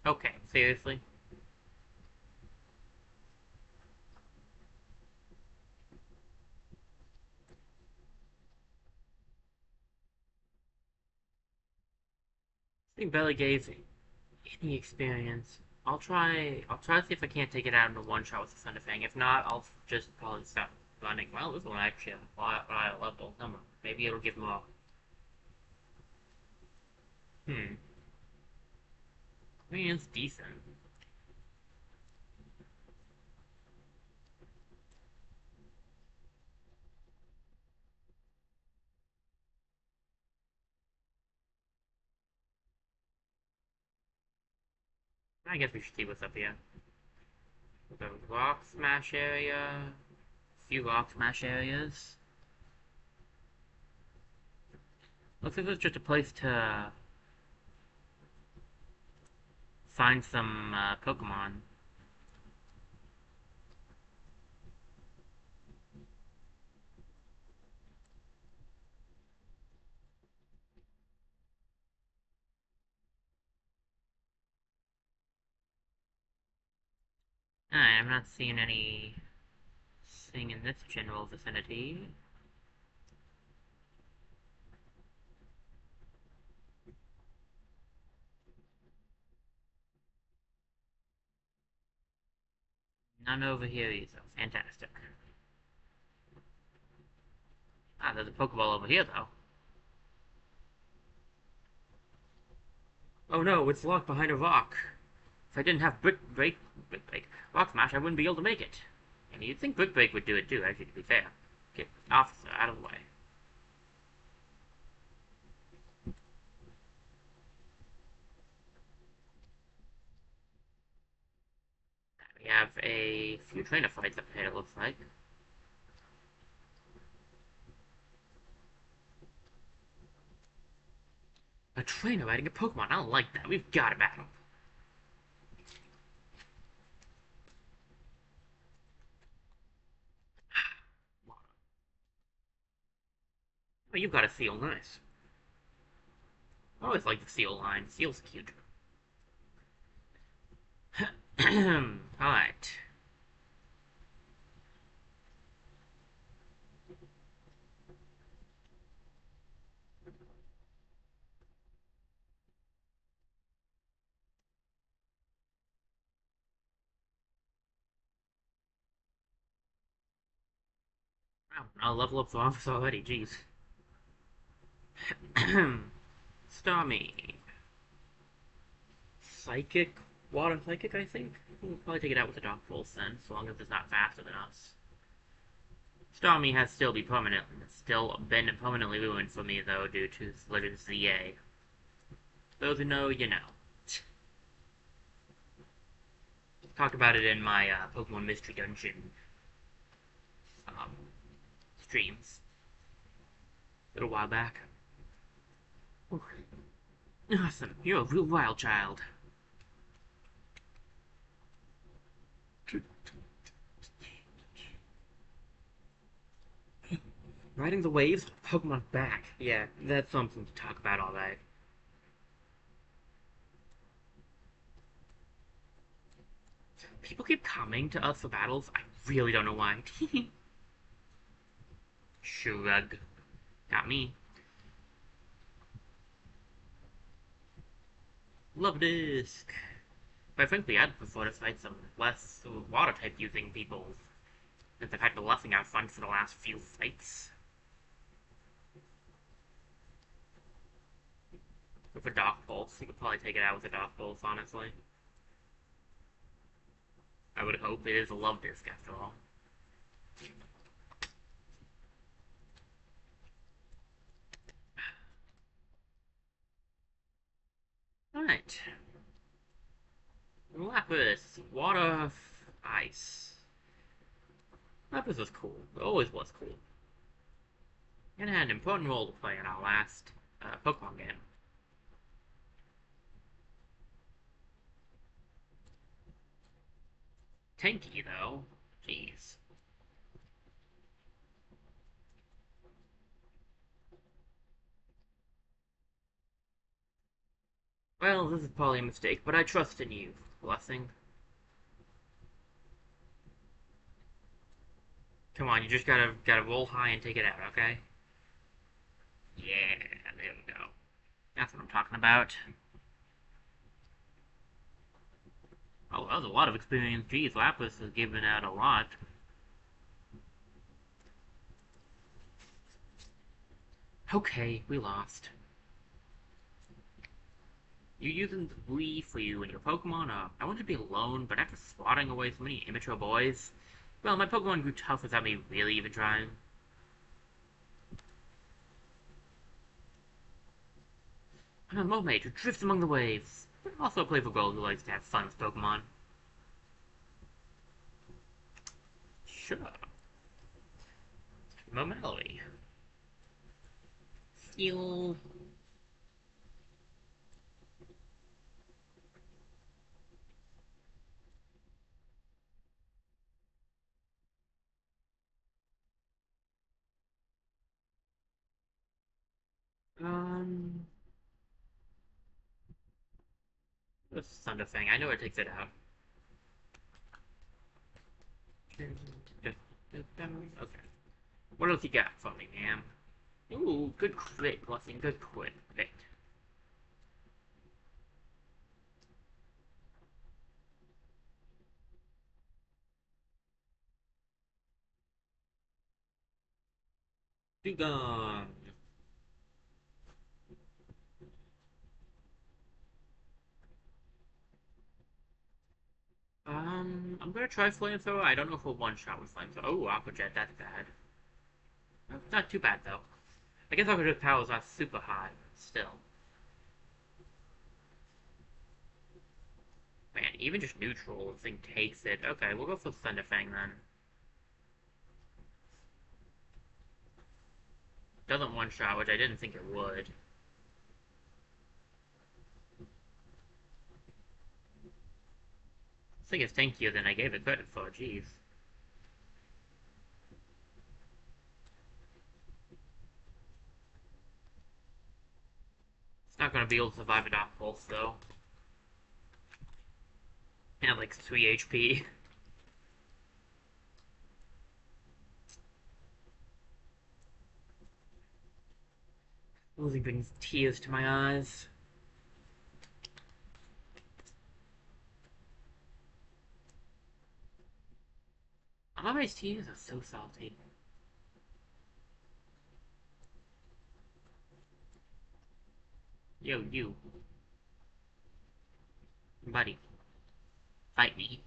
Okay, seriously? I think Bella gave any experience. I'll try to see if I can't take it out in one shot with the Thunder Fang. If not, I'll just probably stop running. Well, this one actually has a high level number. Maybe it'll give more. Hmm. I mean, it's decent. I guess we should see what's up here. The rock smash area. A few rock smash areas. Looks like it's just a place to find some Pokemon. I'm not seeing anything in this general vicinity. None over here either. Fantastic. Ah, there's a Pokeball over here, though. Oh no, it's locked behind a rock. If I didn't have Rock Smash, I wouldn't be able to make it. And you'd think Brick Break would do it too, actually, to be fair. Get Officer out of the way. We have a few trainer fights up ahead, it looks like. A trainer riding a Pokemon, I don't like that. We've got to battle. Oh, you've got a Seal, nice. I always like the Seal line. Seal's cute. Alright. Wow, I'll level up the office already, jeez. Starmie. Psychic? Water Psychic, I think? We'll probably take it out with a Dark Pulse then, so long as it's not faster than us. Starmie has still been permanently ruined for me, though, due to Legend ZA. Those who know, you know. Talked about it in my Pokemon Mystery Dungeon um, streams a little while back. Ooh. Awesome, you're a real wild child. Riding the waves, Pokemon's back. Yeah, that's something to talk about all right. People keep coming to us for battles. I really don't know why. Shrug. Got me. Love Disc. But frankly, I'd prefer to fight some less water type using people, since I've had the blessing out front for the last few fights. With a Dark Pulse, you could probably take it out with a Dark Pulse, honestly. I would hope. It is a love disc, after all. Alright. Lapis. Water. Ice. Lapis was cool. It always was cool. And had an important role to play in our last Pokemon game. Tanky, though. Jeez. Well, this is probably a mistake, but I trust in you. Blessing. Come on, you just gotta roll high and take it out, okay? Yeah, there we go. That's what I'm talking about. Oh, that was a lot of experience. Geez, Lapis has given out a lot. Okay, we lost. You using the Wii for you and your Pokemon? I wanted to be alone, but after swatting away so many immature boys, well, my Pokemon grew tough without me really even trying. I'm a mermaid who drifts among the waves, but also a playful girl who likes to have fun with Pokemon. Sure. Momeli. Steel. Um, the Thunder Fang. I know it takes it out. Okay. What else you got for me, ma'am? Ooh, good crit, Blessing. Good crit. Dugong. I'm gonna try Flamethrower. I don't know if we'll one-shot with Flamethrower. Oh, Aqua Jet, that's bad. Not too bad, though. I guess Aqua Jet power's not super high, but still. Man, even just neutral, the thing takes it. Okay, we'll go for Thunderfang then. Doesn't one-shot, which I didn't think it would. This thing is tankier than I gave it credit for, jeez. It's not gonna be able to survive a Dark Pulse, though. And like 3 HP. Losing brings tears to my eyes. Amari's tears are so salty. Yo, you. Buddy. Fight me.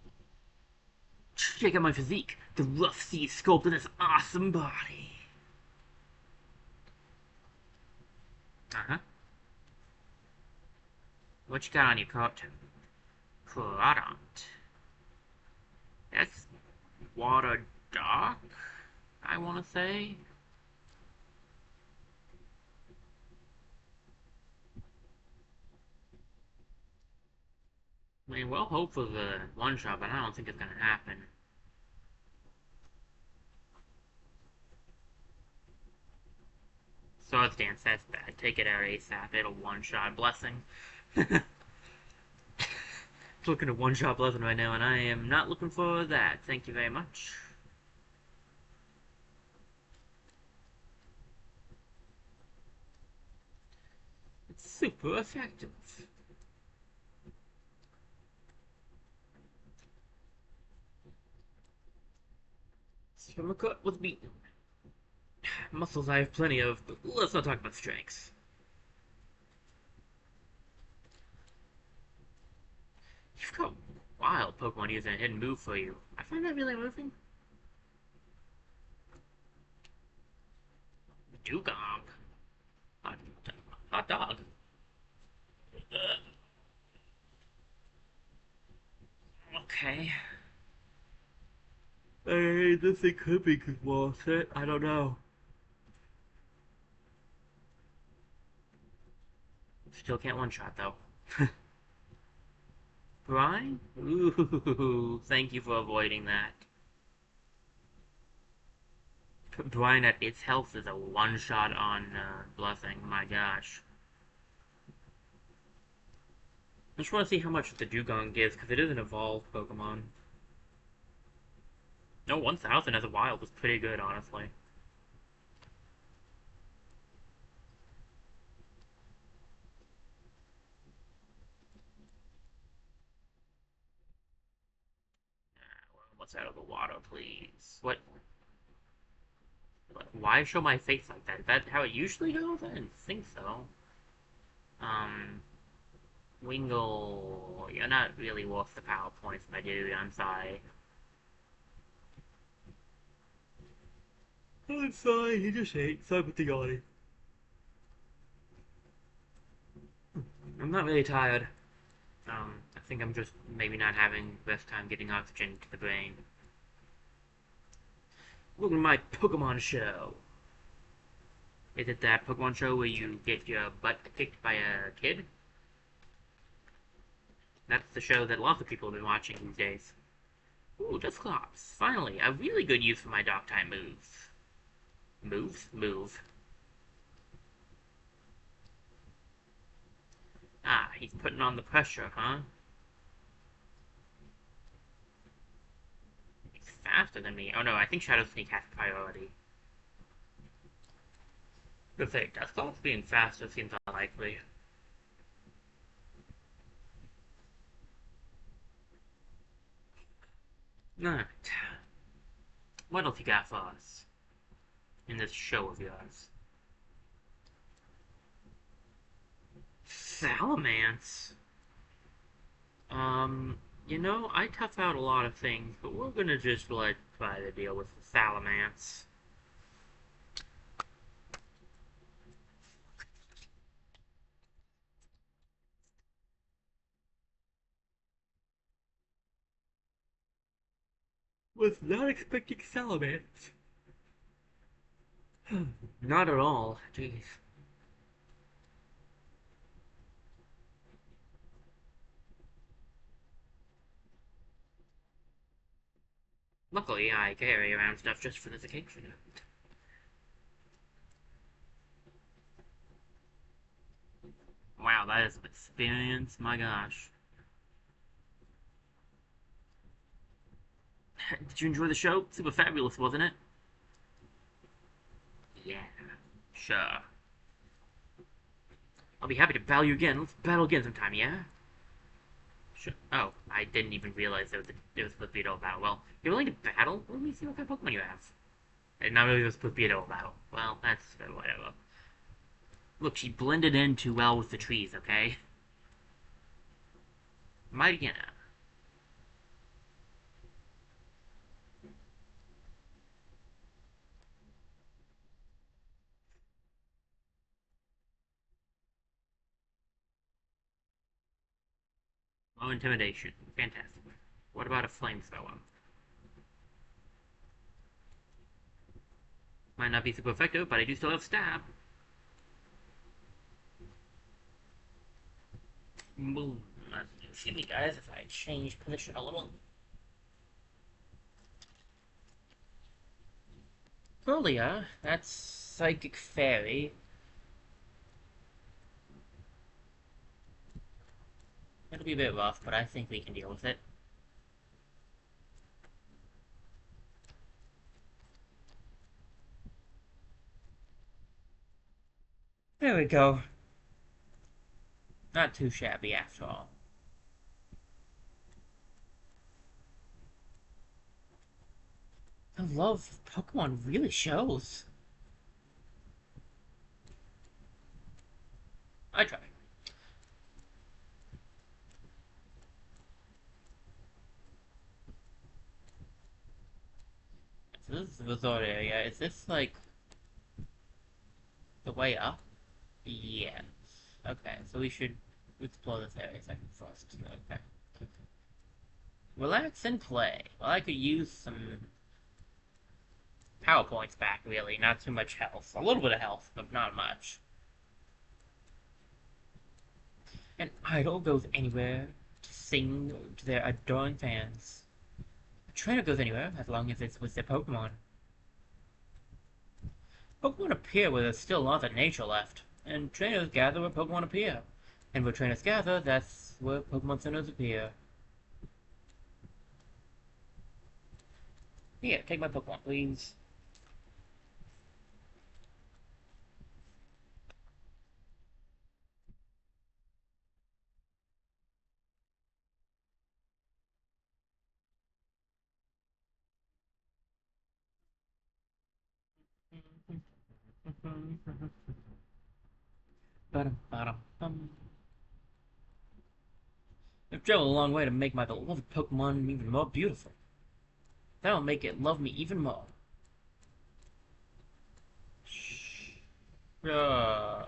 Check out my physique. The rough sea sculpt of this awesome body. Uh-huh. What you got on your coat? Product. That's water dark, I want to say. I mean, we'll hope for the one-shot, but I don't think it's gonna happen. Swords Dance, that's bad. Take it out ASAP. It'll one-shot. Blessing. Looking at one-shot Blessing right now, and I am not looking for that. Thank you very much. It's super effective. Cut with meat. Muscles I have plenty of, but let's not talk about strengths. You've got wild Pokemon using a hidden move for you. I find that really moving. Dugong. Hot, hot dog. Okay. Hey, this thing could be worth it. I don't know. Still can't one-shot, though. Brian? Ooh, thank you for avoiding that. Brian at its health is a one-shot on Blessing. My gosh. I just want to see how much the Dugong gives, because it is an evolved Pokemon. No, 1000 as a wild was pretty good, honestly. Salamence out of the water, please. What? Why show my face like that? Is that how it usually goes? I didn't think so. Um, Wingle, you're not really worth the power points, my dude. I'm sorry. I'm sorry, he just ate. Sorry with the yawning. I'm not really tired. I think I'm just maybe not having the best time getting oxygen to the brain. Welcome to my Pokemon show. Is it that Pokemon show where you get your butt kicked by a kid? That's the show that lots of people have been watching these days. Ooh, Dusclops. Finally, a really good use for my Dark-type moves. Moves? Move. Ah, he's putting on the pressure, huh? He's faster than me. Oh no, I think Shadow Sneak has priority. The thing, Dusclops being faster seems unlikely. Alright. What else you got for us in this show of yours? Salamence? Um, I tough out a lot of things, but we're gonna just try to deal with the Salamence. Was not expecting Salamence. Not at all. Jeez. Luckily, I carry around stuff just for this occasion. Wow, that is an experience. My gosh. Did you enjoy the show? Super fabulous, wasn't it? Yeah. Sure. I'll be happy to battle you again. Let's battle again sometime, yeah? Sure. Oh, I didn't even realize there was supposed to be a double battle. Well, you're willing to battle? Let me see what kind of Pokemon you have. And not really there was supposed to be a double battle. Well, that's whatever. Look, she blended in too well with the trees, okay? Mightyena. Oh, intimidation. Fantastic. What about a flamethrower? Might not be super effective, but I do still have stab. Boom. Excuse me, guys, if I change position a little. Earlier, that's Psychic Fairy. It'll be a bit rough, but I think we can deal with it. There we go. Not too shabby after all. The love of Pokemon really shows. I try. So this is the resort area. Is this like the way up? Yes. Okay, so we should explore this area second first. Okay. Relax and play. Well, I could use some power points back, really. Not too much health. A little bit of health, but not much. An idol goes anywhere to sing to their adoring fans. A trainer goes anywhere as long as it's with their Pokemon. Pokemon appear where there's still lots of nature left, and trainers gather where Pokemon appear. And where trainers gather, that's where Pokemon centers appear. Here, take my Pokemon, please. I've traveled a long way to make my beloved Pokemon even more beautiful. That'll make it love me even more. Uh,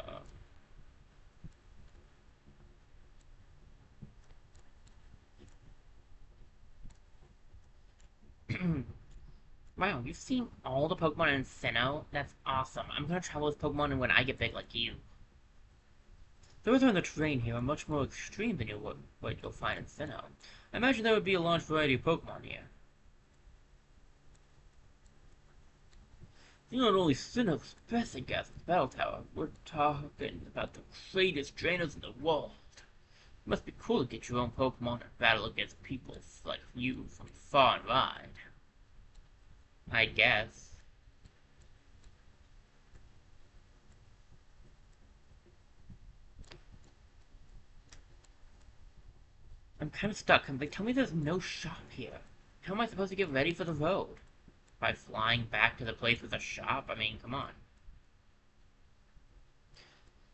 wow, you've seen all the Pokemon in Sinnoh? That's awesome. I'm gonna travel with Pokemon when I get big like you. The weather and the terrain here are much more extreme than what you'll find in Sinnoh. I imagine there would be a large variety of Pokemon here. You not only Sinnoh's best at Gas's Battle Tower, we're talking about the greatest trainers in the world. It must be cool to get your own Pokemon and battle against people like you from far and wide. I guess. I'm kind of stuck. They tell me there's no shop here. How am I supposed to get ready for the road? By flying back to the place with a shop? I mean, come on.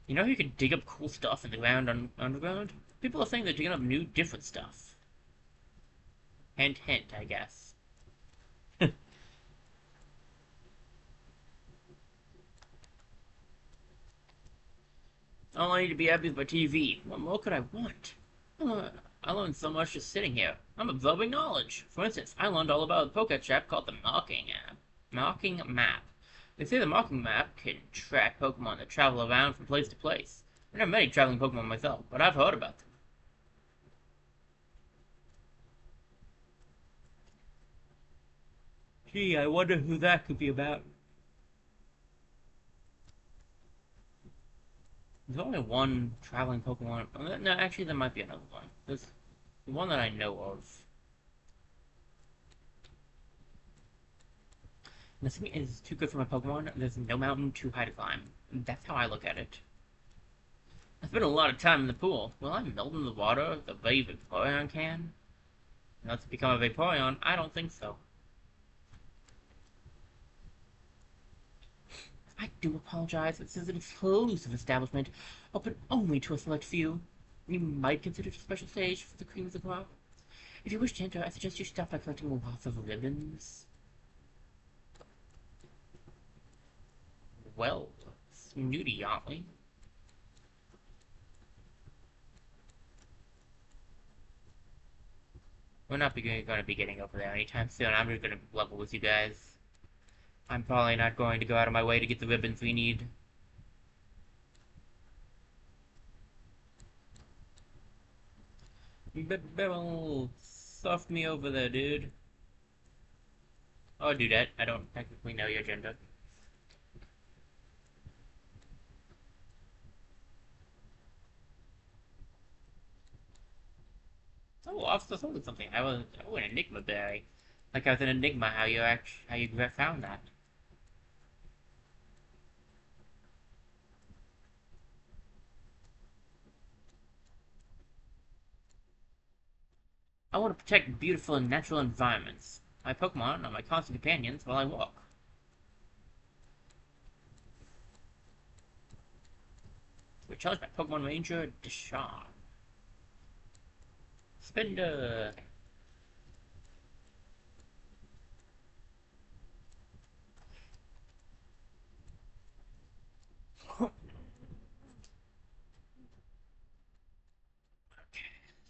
You know how you can dig up cool stuff in the ground underground? People are saying they're digging up new, different stuff. Hint, hint, I guess. All I need to be happy is my TV. What more could I want? I learned so much just sitting here. I'm absorbing knowledge. For instance, I learned all about a Poké app called the Marking app. Marking Map. They say the Marking Map can track Pokemon that travel around from place to place. There are many traveling Pokemon myself, but I've heard about them. Gee, I wonder who that could be about. There's only one traveling Pokemon. No, actually, there might be another one. There's the one that I know of. Nothing is too good for my Pokemon. There's no mountain too high to climb. That's how I look at it. I spent a lot of time in the pool. Will I melt in the water the way Vaporeon can? Not to become a Vaporeon, I don't think so. I do apologize. This is an exclusive establishment, open only to a select few. You might consider it a special stage for the cream of the crop. If you wish to enter, I suggest you start by collecting lots of ribbons. Well, snooty, aren't we? We're not going to be getting over there anytime soon. I'm just going to level with you guys. I'm probably not going to go out of my way to get the ribbons we need. Beryl, soft me over there, dude. I'll do that. I don't technically know your gender. Oh, Officer sold something. I was an Enigma berry. Like I was an Enigma. How you found that? I want to protect beautiful and natural environments. My Pokemon are my constant companions while I walk. We challenge my Pokemon Ranger, Deshawn. Spinda.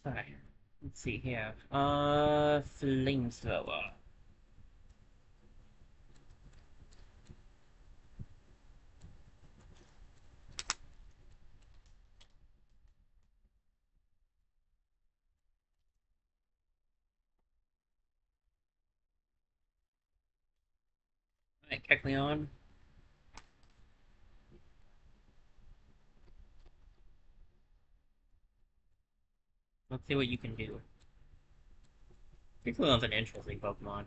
Sorry. Let's see here. Flamethrower. Alright, Kecleon. Let's see what you can do. Kecleon's an interesting Pokemon.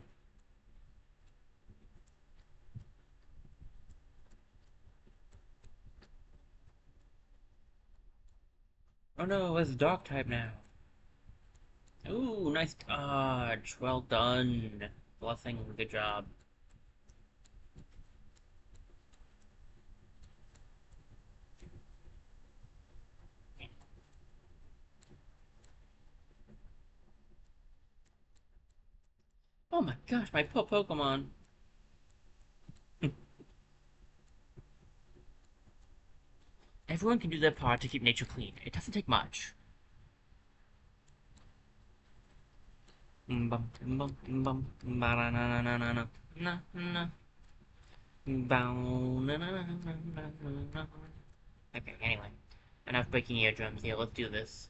Oh no, it's Dark type now. Ooh, nice dodge. Well done. Blessing, good job. Oh my gosh, my poor Pokemon. Everyone can do their part to keep nature clean. It doesn't take much. Bum, bum, bum, ba na na na na na na na. Bow, na, na, na, na, na, na. Okay, anyway. Enough breaking eardrums here, let's do this.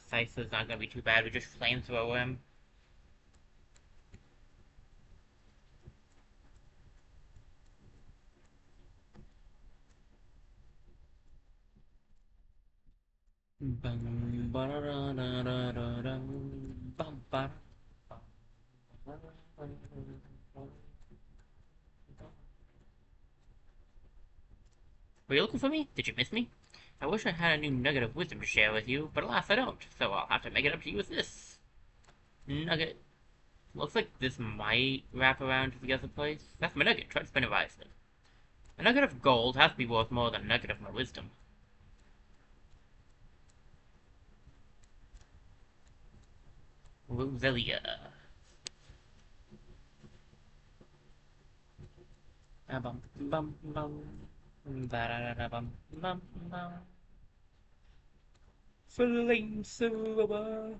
Scythe is not gonna be too bad, we just flamethrower him. Bum, ba, da, da, da, da, da, bum, ba, were you looking for me? Did you miss me? I wish I had a new nugget of wisdom to share with you, but alas I don't, so I'll have to make it up to you with this. Nugget. Looks like this might wrap around to the other place. That's my nugget, try to spin it wisely. A nugget of gold has to be worth more than a nugget of my wisdom. Roselia. Bum bum bum. Ba da da bum bum bum. Flame silver.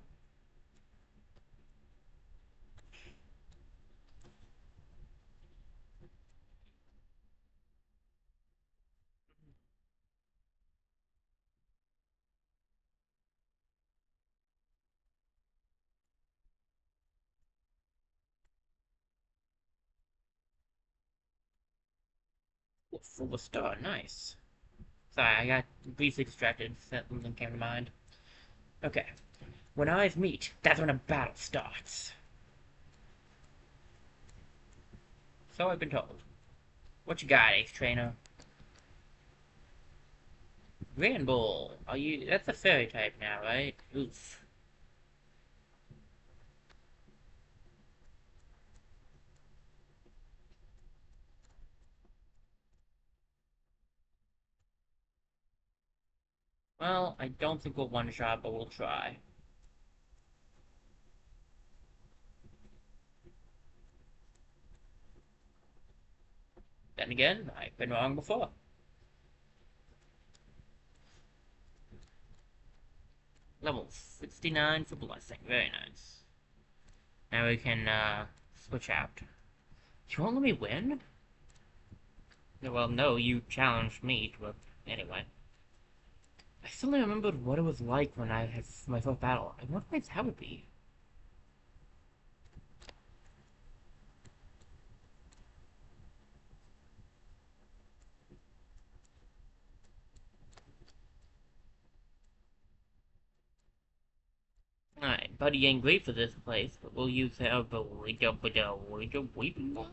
Full star, nice. Sorry, I got briefly distracted. Something came to mind. Okay. When eyes meet, that's when a battle starts. So I've been told. What you got, Ace Trainer? Grand Bull. Are you? That's a fairy type now, right? Oof. Well, I don't think we'll one-shot, but we'll try. Then again, I've been wrong before. Level 69 for Blessing. Very nice. Now we can, switch out. You won't let me win? Well, no, you challenged me to a... Anyway. I still remembered what it was like when I had my first battle. I wonder what that would be. Alright, Buddy ain't great for this place, but we'll use our weeping ball?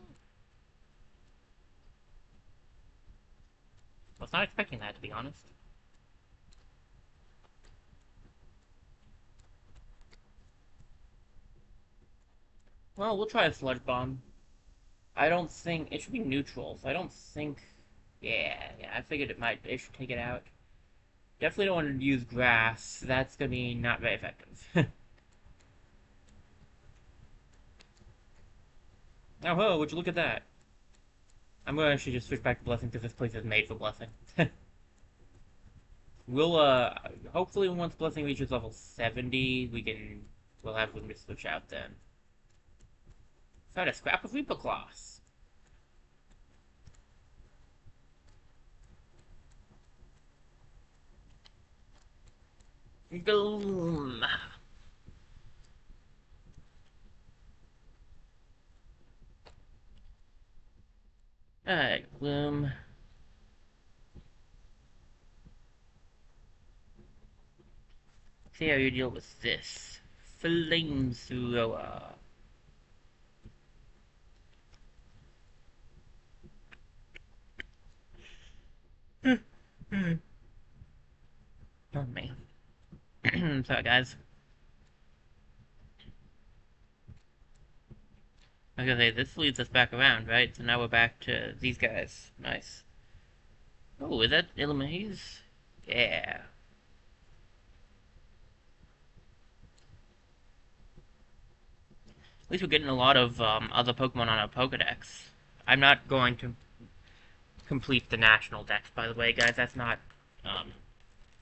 I was not expecting that, to be honest. Well, we'll try a Sludge Bomb. I don't think... It should be neutral, so I don't think... Yeah, I figured it should take it out. Definitely don't want to use grass. That's gonna be not very effective. Oh, ho, would you look at that? I'm gonna actually just switch back to Blessing because this place is made for Blessing. We'll, hopefully once Blessing reaches level 70, we'll have room to switch out then. Found a scrap of Reaper Claws. Gloom. Alright, Gloom. See how you deal with this. Flamethrower. Pardon me. Sorry, guys. I was gonna say, this leads us back around, right? So now we're back to these guys. Nice. Oh, is that Illuminates? Yeah. least we're getting a lot of other Pokemon on our Pokedex. I'm not going to complete the National Dex, by the way, guys. That's not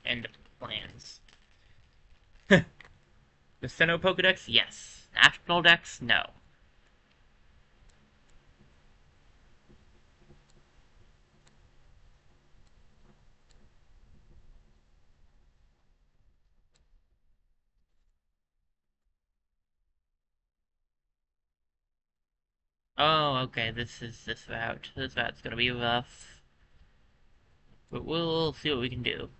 end of plans. The Sinnoh Pokedex, yes. National Dex, no. Oh, okay, this is this route. This route's gonna be rough. But we'll see what we can do.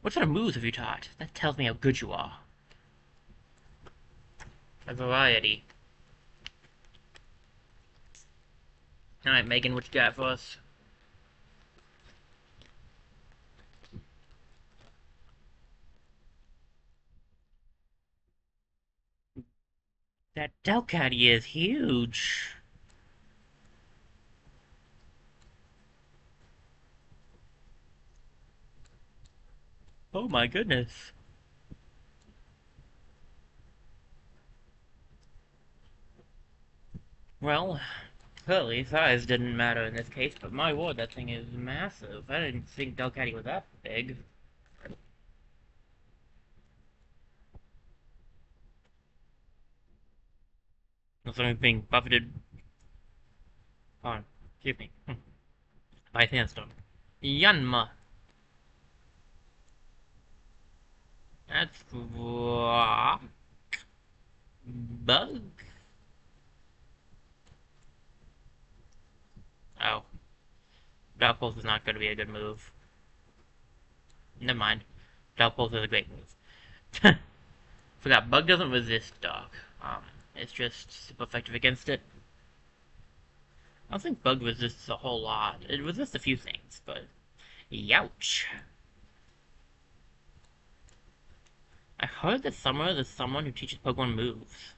What sort of moves have you taught? That tells me how good you are. A variety. Alright, Megan, what you got for us? That Delcatty is huge. Oh my goodness. Well, clearly size didn't matter in this case, but my word, that thing is massive. I didn't think Delcatty was that big. Something being buffeted on, excuse me, by Sandstorm. Yanma. That's bug. Oh, Dark Pulse is not going to be a good move. Never mind. Dark Pulse is a great move. Forgot, Bug doesn't resist Dark. It's just super effective against it. I don't think Bug resists a whole lot. It resists a few things, but youch. I heard that Summer is someone who teaches Pokemon moves.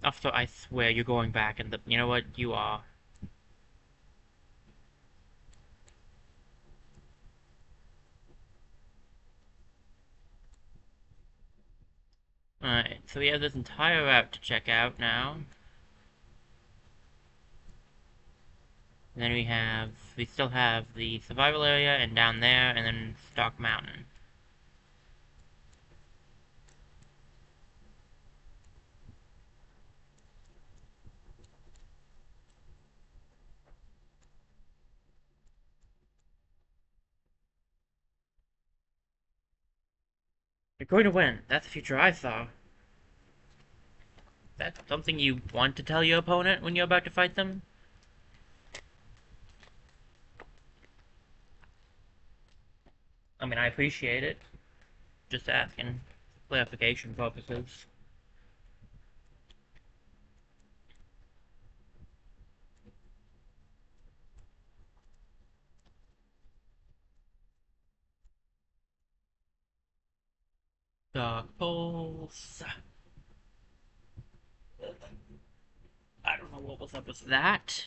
After I swear you're going back and you know what? You are. Alright, so we have this entire route to check out now. And then we still have the survival area and down there and then Stark Mountain. You're going to win. That's the future I saw. That's something you want to tell your opponent when you're about to fight them? I mean, I appreciate it. Just asking. Clarification purposes. Dark Pulse. I don't know what was up with that.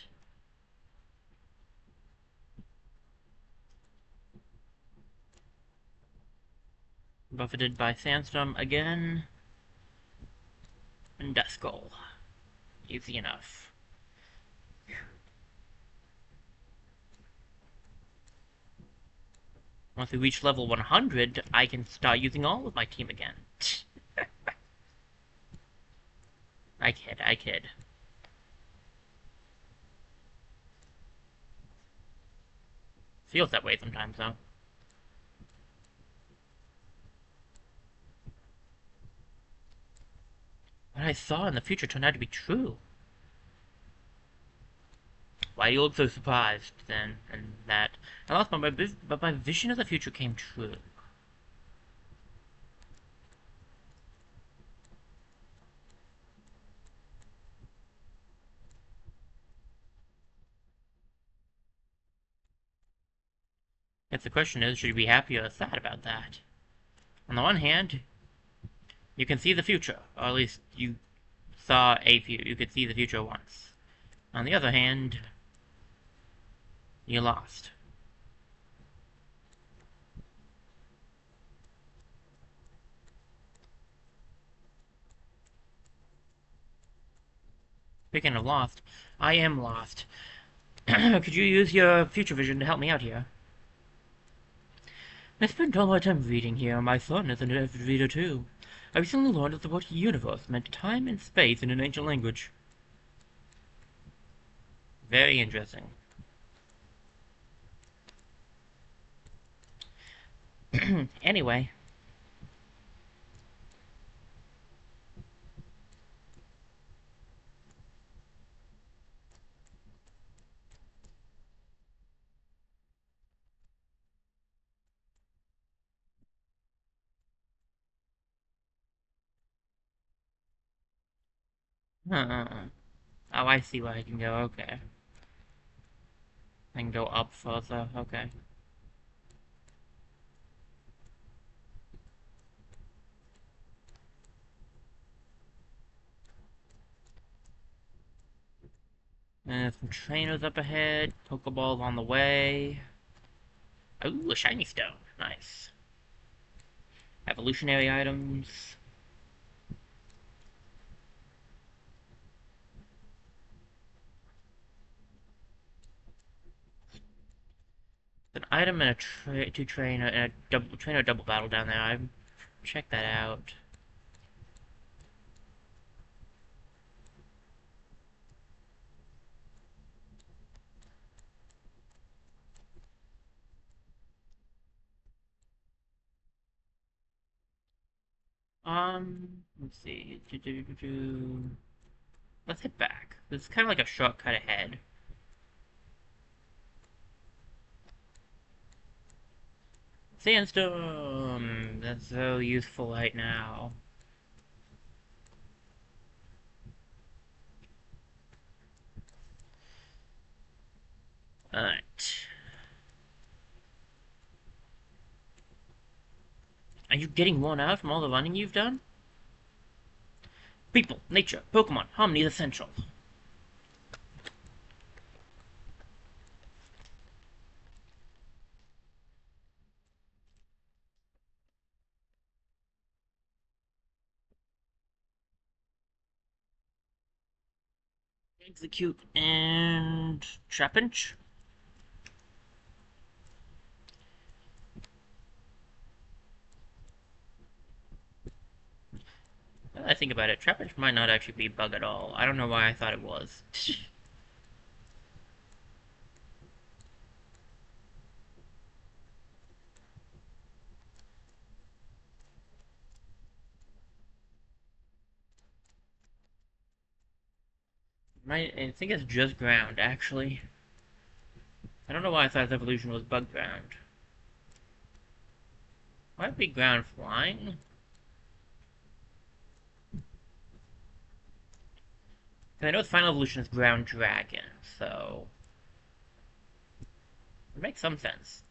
Buffeted by Sandstorm again. And Duskull. Easy enough. Once we reach level 100, I can start using all of my team again. I kid, I kid. Feels that way sometimes, though. What I saw in the future turned out to be true. Why do you look so surprised, then, and that? I lost but my vision of the future came true. If the question is, should you be happy or sad about that? On the one hand, you can see the future, or at least you saw you could see the future once. On the other hand, you lost. Speaking of lost, I am lost. Could you use your future vision to help me out here? I spent all my time reading here. My son is an avid reader too. I recently learned that the word universe meant time and space in an ancient language. Very interesting. Anyway. Oh, I see where I can go. Okay. I can go up further. Okay. And some trainers up ahead. Pokeballs on the way. Ooh, a shiny stone. Nice. Evolutionary items. An item and two trainer and a double battle down there. I check that out. Let's see. Let's head back. It's kind of like a shortcut ahead. Sandstorm! That's so useful right now. Alright. Are you getting worn out from all the running you've done? People, nature, Pokemon, harmony is essential. Execute and Trapinch. Now that I think about it, Trapinch might not actually be bug at all. I don't know why I thought it was. I think it's just ground, actually. I don't know why I thought its evolution was bug ground. Might be ground flying? I know its final evolution is ground dragon, so it makes some sense.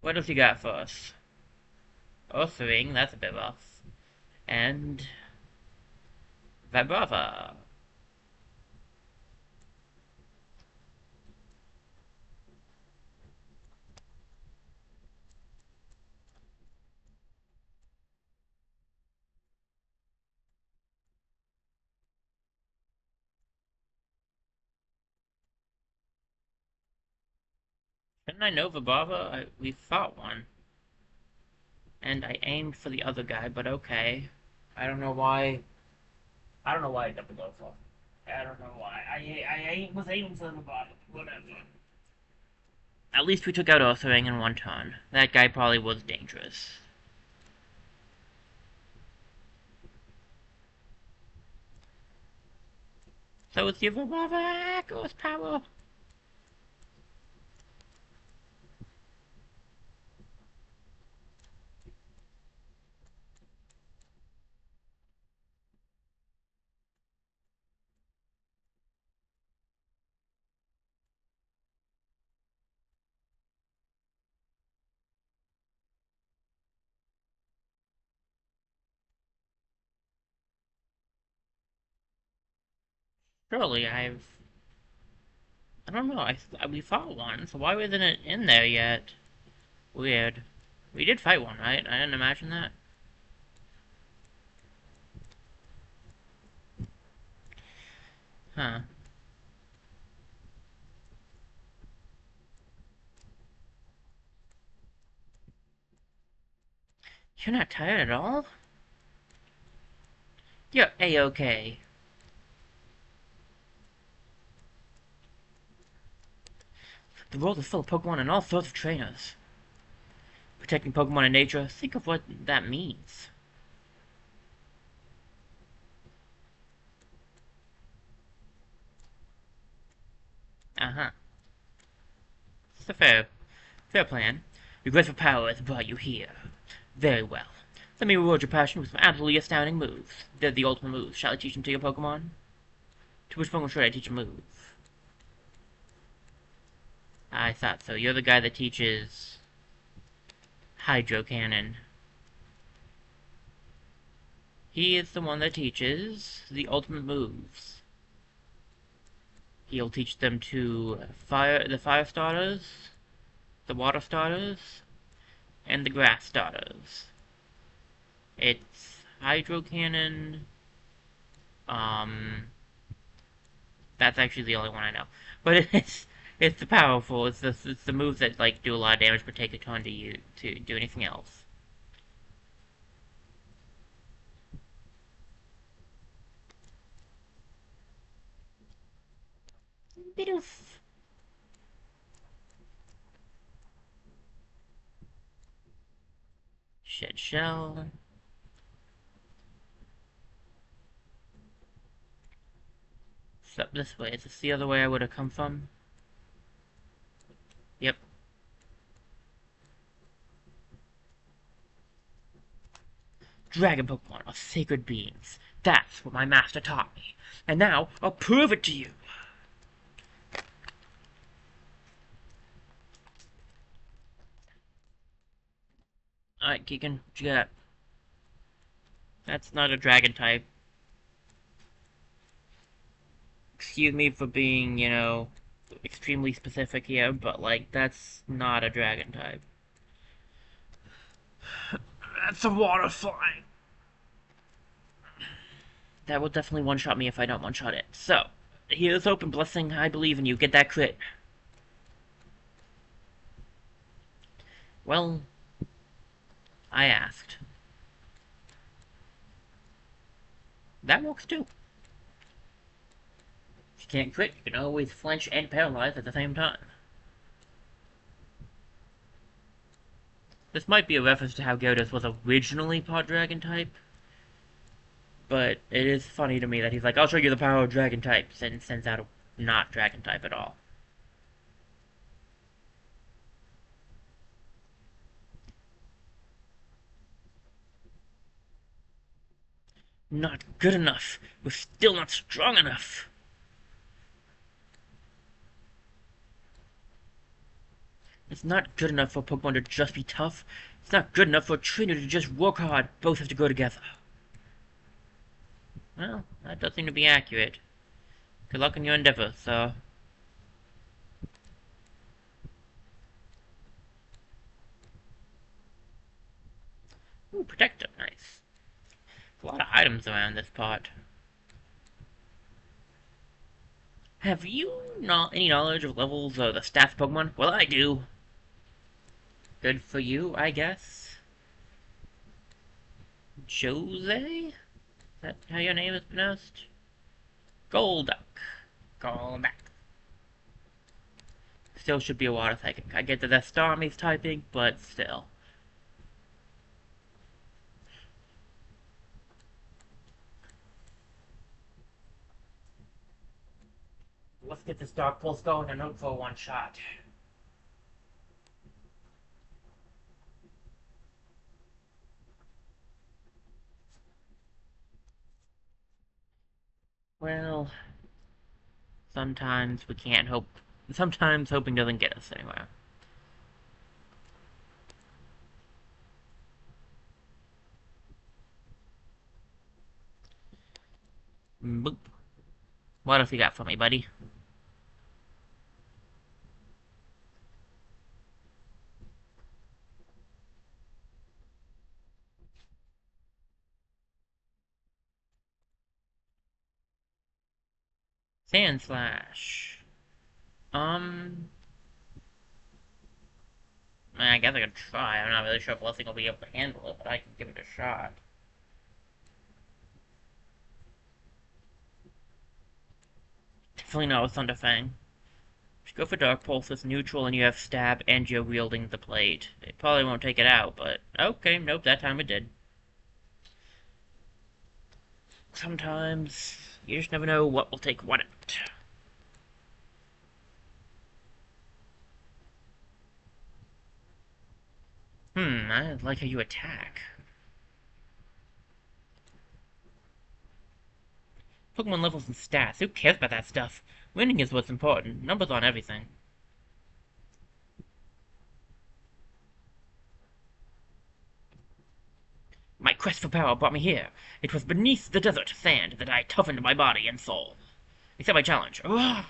What else you got for us? Oathring, that's a bit rough. And Vibrava. Didn't I know Vibrava? We fought one. And I aimed for the other guy, but okay. I don't know why. I don't know why I doubled over. I don't know why. I was aiming for the bottom. Whatever. At least we took out Oathring in one turn. That guy probably was dangerous. So it's your Vibrava Ghost Power. Surely I don't know, we fought one, so why wasn't it in there yet? Weird. We did fight one, right? I didn't imagine that. Huh. You're not tired at all? You're A-okay. The world is full of Pokemon and all sorts of trainers. Protecting Pokemon in nature, think of what that means. Uh-huh. It's a fair plan. Your grateful power has brought you here. Very well. Let me reward your passion with some absolutely astounding moves. They're the ultimate moves. Shall I teach them to your Pokemon? To which Pokemon should I teach a move? I thought so. You're the guy that teaches Hydro Cannon. He is the one that teaches the ultimate moves. He'll teach them to the fire starters, the water starters, and the grass starters. It's Hydro Cannon. Um, that's actually the only one I know. But it's the powerful. It's the moves that like do a lot of damage but take a ton to do anything else. Bidoof. Shed shell. It's up this way. Is this the other way I would have come from? Yep. Dragon Pokemon are sacred beings. That's what my master taught me. And now, I'll prove it to you. Alright, Keegan, what you got? That's not a dragon type. Excuse me for being, extremely specific here, but, like, that's not a dragon type. That's a water slide. That will definitely one-shot me if I don't one-shot it. So, here's Open Blessing. I believe in you. Get that crit. Well, I asked. That works too. If you can't crit, you can always flinch and paralyze at the same time. This might be a reference to how Gyarados was originally part Dragon type, but it is funny to me that he's like, I'll show you the power of Dragon types, and sends out a not Dragon type at all. Not good enough. We're still not strong enough. It's not good enough for Pokemon to just be tough. It's not good enough for a trainer to just work hard. Both have to go together. Well, that does seem to be accurate. Good luck in your endeavor, sir. Ooh, Protector, nice. A lot of items around this part. Have you not any knowledge of levels of the stats Pokemon? Well, I do. Good for you, I guess. Jose? Is that how your name is pronounced? Golduck. Golduck. Still should be a water psychic. I get that that's Starmie's typing, but still. Let's get this Dark Pulse going and hope for a one-shot. Well, sometimes we can't hope. Sometimes hoping doesn't get us anywhere. Boop. What else you got for me, buddy? Sand Slash. Um, I guess I can try. I'm not really sure if Blessing will be able to handle it, but I can give it a shot. Definitely not with Thunderfang. If you go for Dark Pulse, it's neutral and you have Stab and you're wielding the plate. It probably won't take it out, but okay, nope, that time it did. Sometimes you just never know what will take what out. I like how you attack. Pokemon levels and stats, who cares about that stuff? Winning is what's important, numbers on everything. My quest for power brought me here. It was beneath the desert sand that I toughened my body and soul. Accept my challenge. Ugh.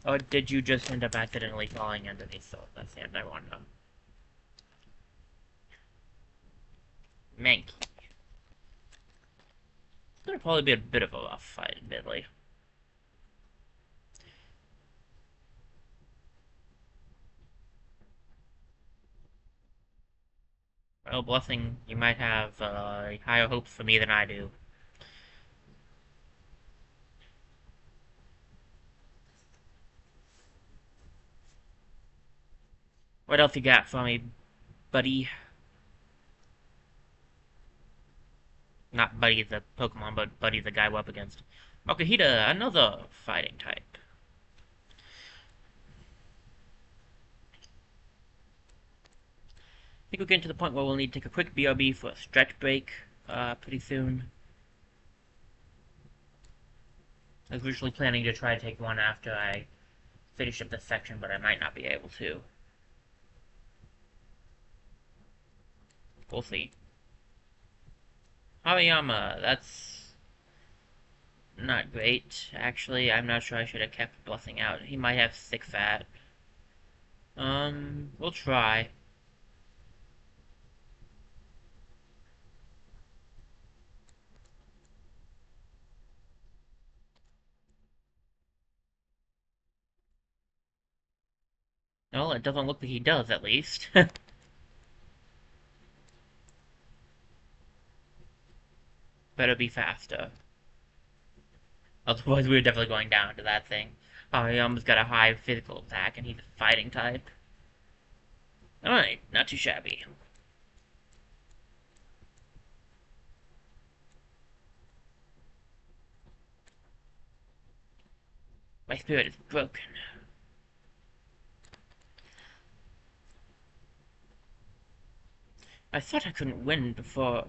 Or did you just end up accidentally falling underneath that sand, I wonder? Mankey. It's gonna probably be a bit of a rough fight, admittedly. Well, Blessing, you might have higher hopes for me than I do. What else you got for me, buddy? Not Buddy the Pokemon, but Buddy the guy we're up against. Okahita, another fighting type. I think we're getting to the point where we'll need to take a quick BRB for a stretch break pretty soon. I was originally planning to try to take one after I finish up this section, but I might not be able to. We'll see. Hariyama, that's not great, actually. I'm not sure I should have kept Blessing out. He might have sick fat. We'll try. Well, it doesn't look like he does, at least. Better be faster. Otherwise, we're definitely going down to that thing. Hariyama's got a high physical attack, and he's a fighting type. Alright, not too shabby. My spirit is broken. I thought I couldn't win before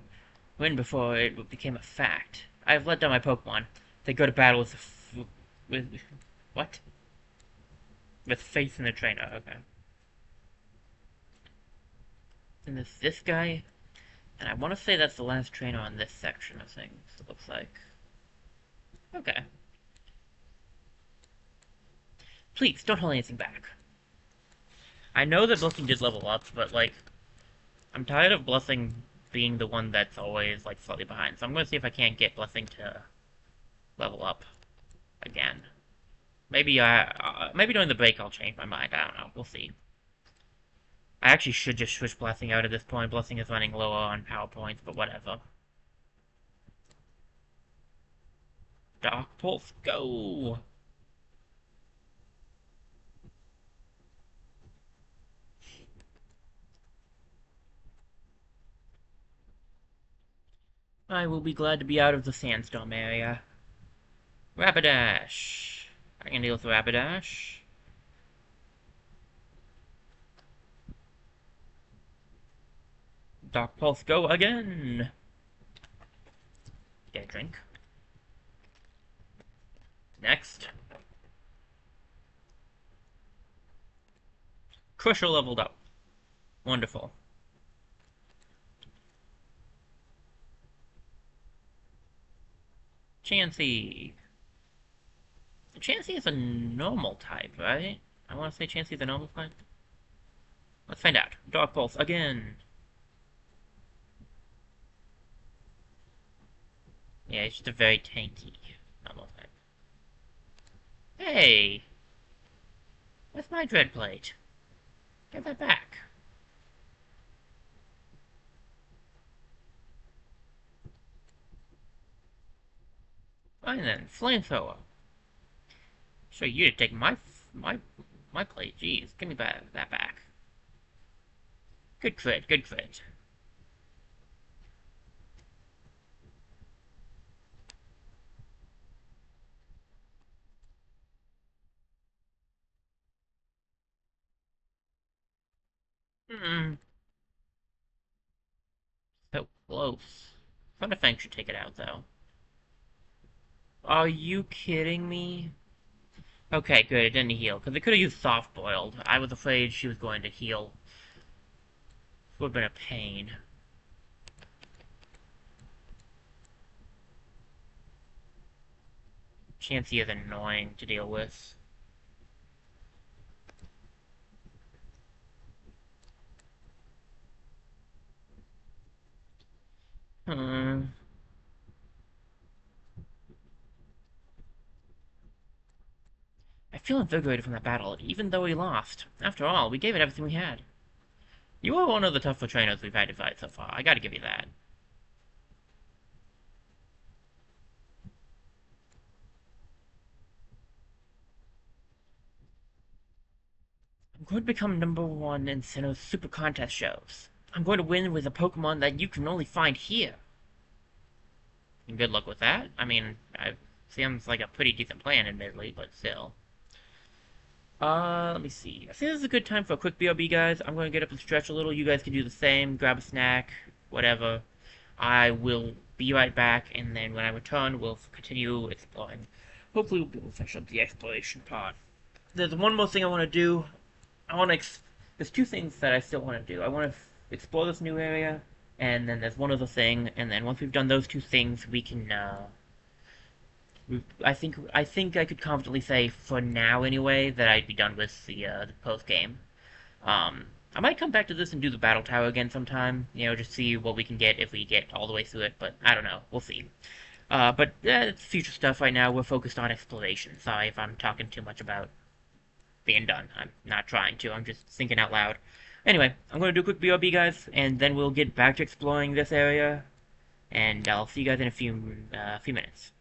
it became a fact. I've let down my Pokemon. They go to battle with what? With faith in the trainer. Okay. And this guy, and I want to say that's the last trainer on this section of things. It looks like. Okay. Please don't hold anything back. I know that Blessing did level up, but like, I'm tired of Blessing being the one that's always like slightly behind. So I'm going to see if I can't get Blessing to level up again. Maybe maybe during the break I'll change my mind. I don't know. We'll see. I actually should just switch Blessing out at this point. Blessing is running lower on power points, but whatever. Dark Pulse, go! I will be glad to be out of the sandstorm area. Rapidash. I can deal with Rapidash. Dark Pulse, go again! Get a drink. Next. Crusher leveled up. Wonderful. Chansey. Chansey is a normal type, right? I want to say Chansey is a normal type. Let's find out. Dark Pulse again. Yeah, it's just a very tanky normal type. Hey! Where's my dread plate? Get that back. Fine then, flamethrower. Sure, you to take my my plate. Jeez, give me that back. Good crit, good crit. Hmm, so close. Thunderfang should take it out though. Are you kidding me? Okay, good, it didn't heal, because it could have used soft boiled. I was afraid she was going to heal. It would have been a pain. Chansey is annoying to deal with. Hmm. I feel invigorated from that battle, even though we lost. After all, we gave it everything we had. You are one of the tougher trainers we've had to fight so far. I gotta give you that. I'm going to become #1 in Sinnoh's Super Contest shows. I'm going to win with a Pokemon that you can only find here. And good luck with that. I mean, it seems like a pretty decent plan, admittedly, but still. Let me see. I think this is a good time for a quick BRB, guys. I'm going to get up and stretch a little. You guys can do the same. Grab a snack, whatever. I will be right back, and then when I return, we'll continue exploring. Hopefully, we'll be able to finish up the exploration part. There's one more thing I want to do. I want to. There's two things that I still want to do. I want to explore this new area, and then there's one other thing. And then once we've done those two things, we can. I think I could confidently say, for now anyway, that I'd be done with the post game. I might come back to this and do the battle tower again sometime. Just see what we can get if we get all the way through it. But I don't know. We'll see. But it's future stuff right now. We're focused on exploration. Sorry if I'm talking too much about being done. I'm not trying to. I'm just thinking out loud. Anyway, I'm going to do a quick BRB, guys, and then we'll get back to exploring this area. And I'll see you guys in a few minutes.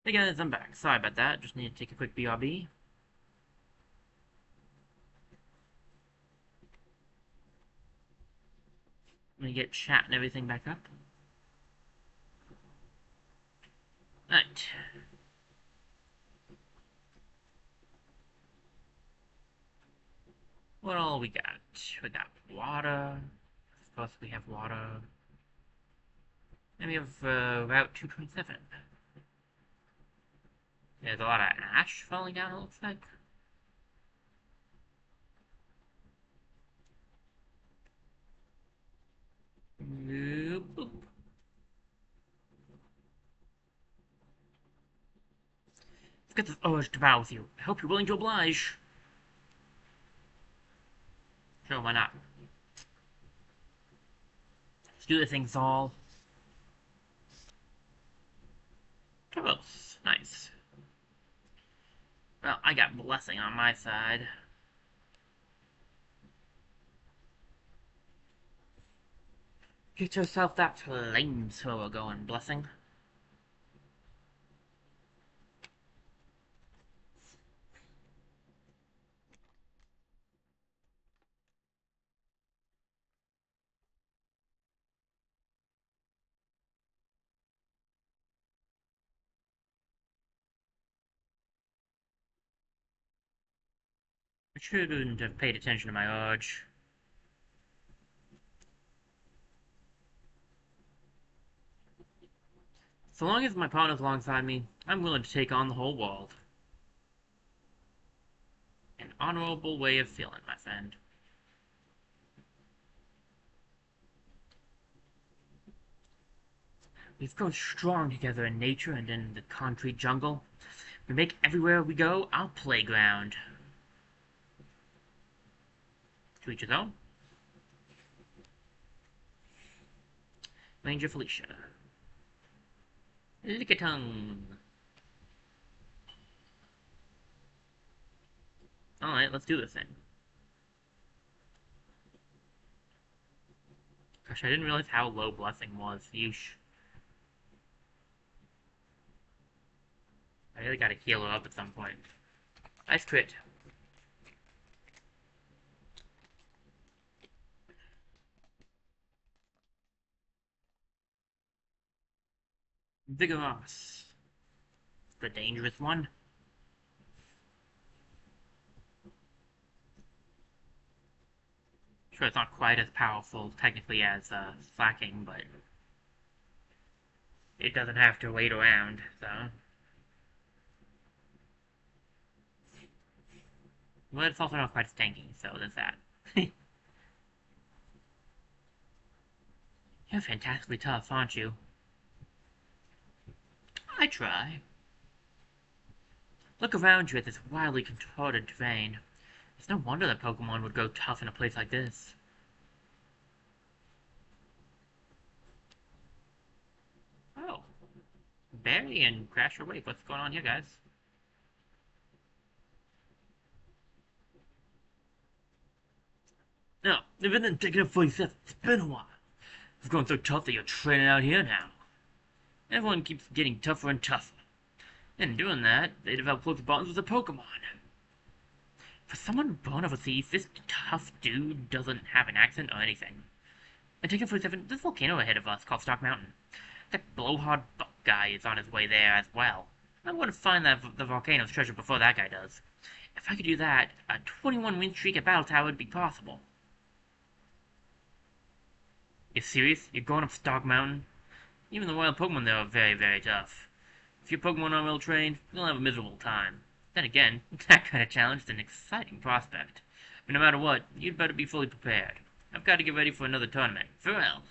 Hey guys, I'm back. Sorry about that. Just need to take a quick BRB. Let me get chat and everything back up. Alright. What all we got? We got water. Of course we have water. And we have Route 227. There's a lot of ash falling down, it looks like. Boop. Let's get this urge to battle with you. I hope you're willing to oblige. Sure, why not? Let's do the thing, Saul. Close. Nice. Well, I got blessing on my side. Get yourself that flamethrower going, blessing. I shouldn't have paid attention to my urge. So long as my partner's alongside me, I'm willing to take on the whole world. An honorable way of feeling, my friend. We've grown strong together in nature and in the concrete jungle. We make everywhere we go our playground. To each his own. Ranger Felicia. Lickitung. Alright, let's do this thing. Gosh, I didn't realize how low Blessing was. Yeesh. I really gotta heal her up at some point. Nice crit. Vigorous. The dangerous one. Sure, it's not quite as powerful technically as slacking, but it doesn't have to wait around, so. Well, it's also not quite stinky, so there's that. You're fantastically tough, aren't you? I try. Look around you at this wildly contorted terrain. It's no wonder that Pokémon would go tough in a place like this. Oh. Barry and Crasher Wave, what's going on here, guys? No, they've been indicative 47. It's been a while. You've grown so tough that you're training out here now. Everyone keeps getting tougher and tougher. And in doing that, they develop close bonds with the Pokemon. For someone born overseas, this tough dude doesn't have an accent or anything. And take 47, there's a volcano ahead of us called Stock Mountain. That blowhard buck guy is on his way there as well. I want to find the volcano's treasure before that guy does. If I could do that, a 21 win streak at Battle Tower would be possible. You serious? You're going up Stock Mountain? Even the wild Pokemon there are very, very tough. If your Pokemon aren't well trained, you'll have a miserable time. Then again, that kind of challenge is an exciting prospect. But no matter what, you'd better be fully prepared. I've got to get ready for another tournament. Farewell.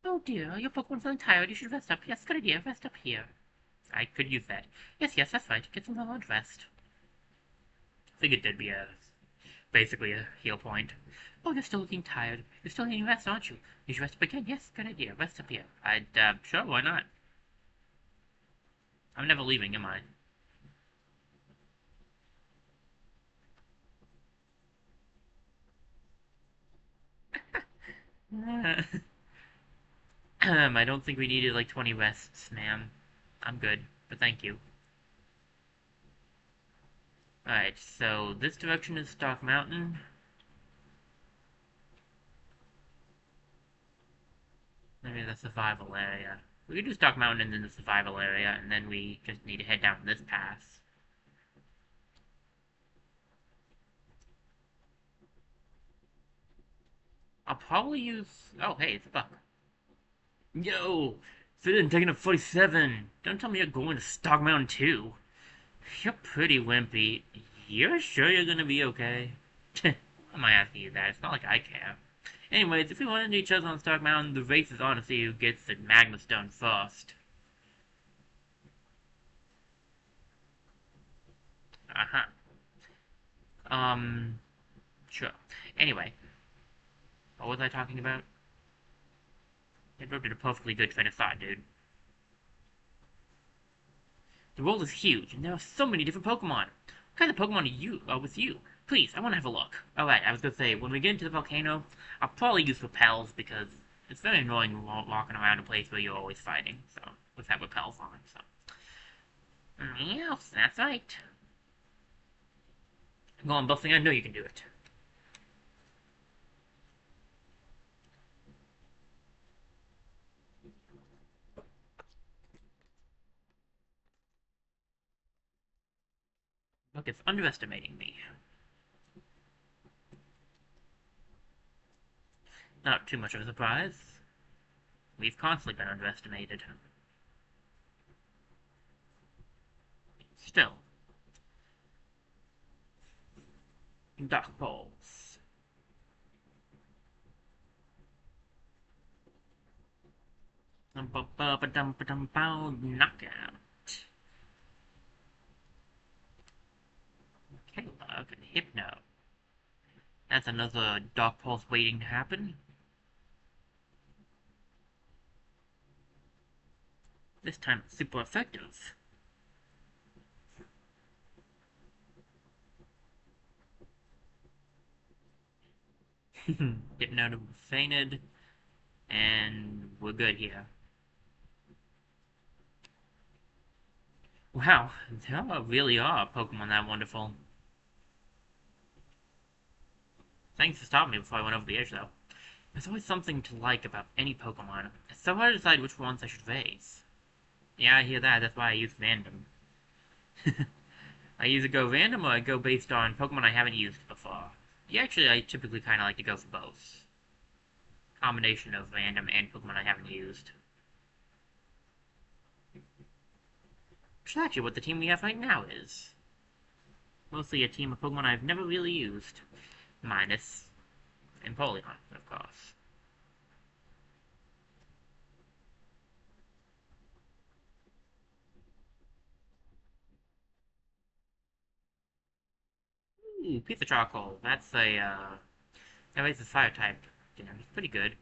Oh dear, your Pokemon's feeling tired. You should rest up. Yes, good idea. Rest up here. I could use that. Yes, that's right. Get some large rest. Figured there'd be basically a heal point. Oh, you're still looking tired. You're still needing rest, aren't you? You should rest up again. Yes, good idea. Rest up here. Sure, why not? I'm never leaving, am I? I don't think we needed like 20 rests, ma'am. I'm good, but thank you. Alright, so this direction is Stock Mountain. Maybe the survival area. We could do Stock Mountain and then the survival area, and then we just need to head down this pass. I'll probably use... Oh, hey, it's a buck. Yo! Fit in taking a 47. Don't tell me you're going to Stock Mountain too. You're pretty wimpy. You're sure you're gonna be okay? Why am I asking you that? It's not like I care. Anyways, if we run into each other on Stock Mountain, the race is on to see who gets the Magma Stone first. Uh-huh. Um, sure. Anyway, what was I talking about? I interrupted a perfectly good train of thought, dude. The world is huge, and there are so many different Pokemon. What kind of Pokemon are with you? Please, I want to have a look. Alright, I was gonna say, when we get into the volcano, I'll probably use Repels, because it's very annoying walking around a place where you're always fighting, so, let's have Repels on, so. Yes, that's right. Go on, Buffing, I know you can do it. Look, it's underestimating me. Not too much of a surprise. We've constantly been underestimated. Still. Dark Balls. Knockout. Caleb and Hypno. That's another Dark Pulse waiting to happen. This time it's super effective. Hypno fainted, and we're good here. Wow, there really are Pokemon that wonderful. Thanks for stopping me before I went over the edge, though. There's always something to like about any Pokemon. It's so hard to decide which ones I should raise. Yeah, I hear that. That's why I use random. I either go random or I go based on Pokemon I haven't used before. Yeah, actually, I typically kind of like to go for both. Combination of random and Pokemon I haven't used. Which is actually what the team we have right now is. Mostly a team of Pokemon I've never really used. Minus Empoleon, of course. Ooh, Piece of Charcoal. That's a, that raises fire type. Damn, it's pretty good.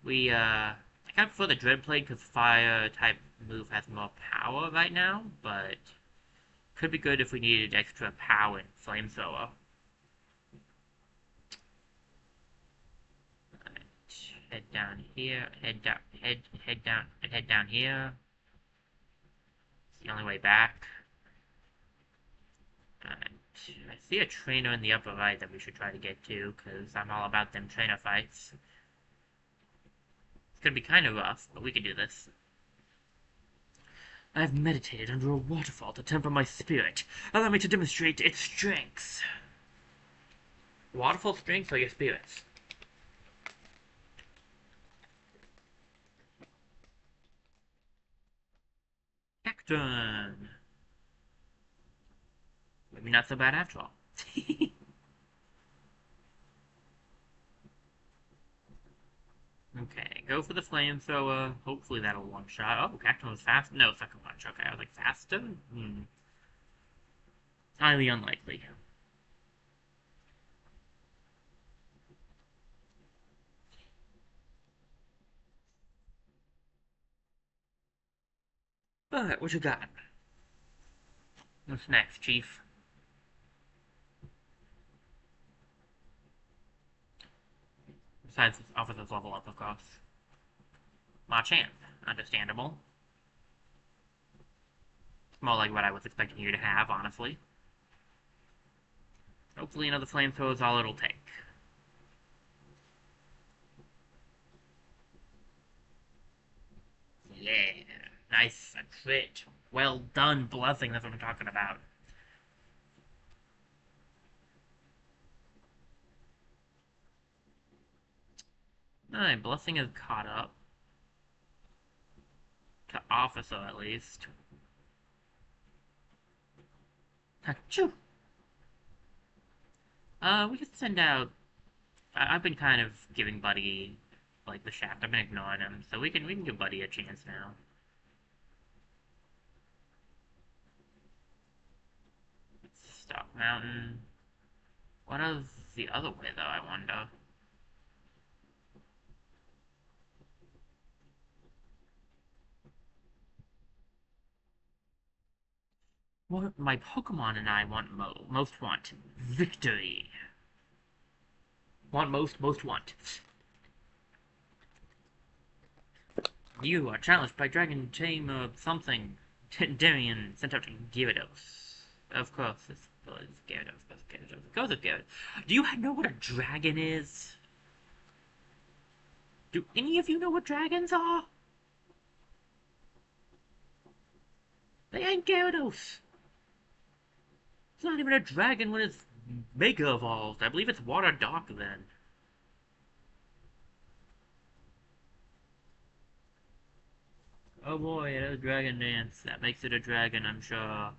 I kind of prefer the Dreadblade because fire type move has more power right now, but could be good if we needed extra power in Flamethrower. Head down here, head down here. It's the only way back. Alright. I see a trainer in the upper right that we should try to get to, because I'm all about them trainer fights. It's gonna be kind of rough, but we can do this. I have meditated under a waterfall to temper my spirit. Allow me to demonstrate its strengths. Waterfall strengths or your spirits? Cacturn. Maybe not so bad after all. Okay, go for the flamethrower. Hopefully that'll one-shot. Oh, Cacturn was fast. No, second punch. Okay, I was like, faster? Hmm. Highly unlikely. Alright, what you got? What's next, Chief? Besides officers level up, of course. Marchand. Understandable. It's more like what I was expecting you to have, honestly. Hopefully another flamethrower is all it'll take. Yeah. Nice. A crit. Well done, Blessing. That's what I'm talking about. Alright, Blessing is caught up. To Officer, at least. Achoo! We could send out... I've been kind of giving Buddy, like, the shaft. I've been ignoring him, so we can give Buddy a chance now. Stop Mountain. What is the other way, though, I wonder? What my Pokemon and I want most want. Victory. Want most want. You are challenged by Dragon Tame or something. Darian sent out to Gyarados. Of course, this is Gyarados. Of course it's Gyarados. Do you know what a dragon is? Do any of you know what dragons are? They ain't Gyarados. It's not even a dragon when it's Mega Evolved. I believe it's Water Dark then. Oh boy, it is Dragon Dance. That makes it a dragon, I'm sure.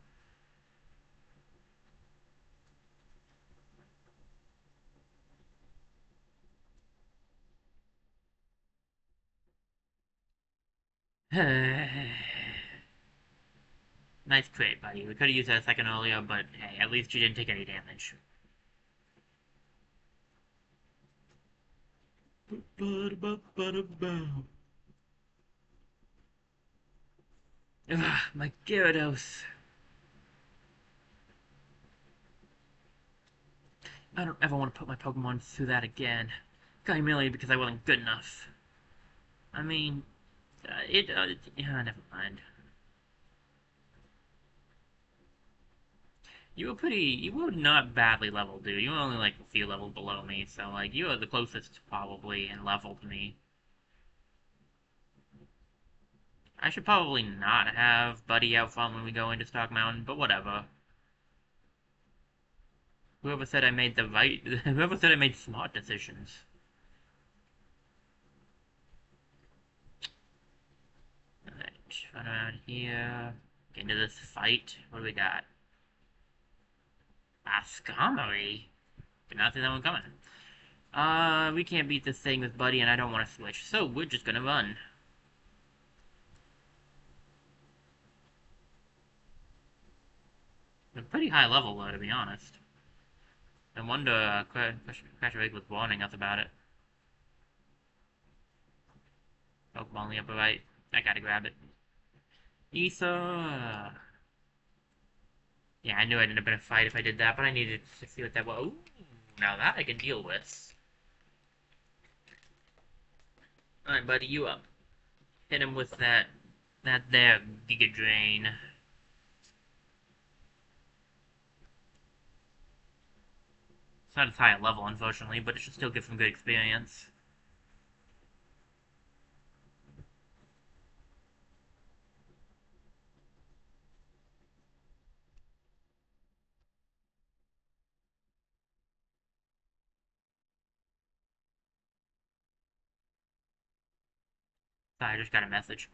Nice crit, buddy. We could have used that a second earlier, but hey, at least you didn't take any damage. Ugh, my Gyarados. I don't ever want to put my Pokemon through that again. Merely because I wasn't good enough. I mean, yeah, never mind. You were not badly leveled, dude. You were only like a few levels below me, so like you were the closest probably in level to me. I should probably not have Buddy out front when we go into Stock Mountain, but whatever. Whoever said I made the right, whoever said I made smart decisions. Alright, run around here. Get into this fight. What do we got? Ascamari? Did not see that one coming. We can't beat this thing with Buddy, and I don't want to switch, so we're just gonna run. A pretty high level, though, to be honest. No wonder Crash Wig was warning us about it. Pokeball on the upper right. I gotta grab it. Ether! Yeah, I knew I'd end up in a fight if I did that, but I needed to see what that was. Ooh, now that I can deal with. Alright, buddy, you up. Hit him with that there Giga Drain. It's not as high a level, unfortunately, but it should still give some good experience. Sorry, I just got a message.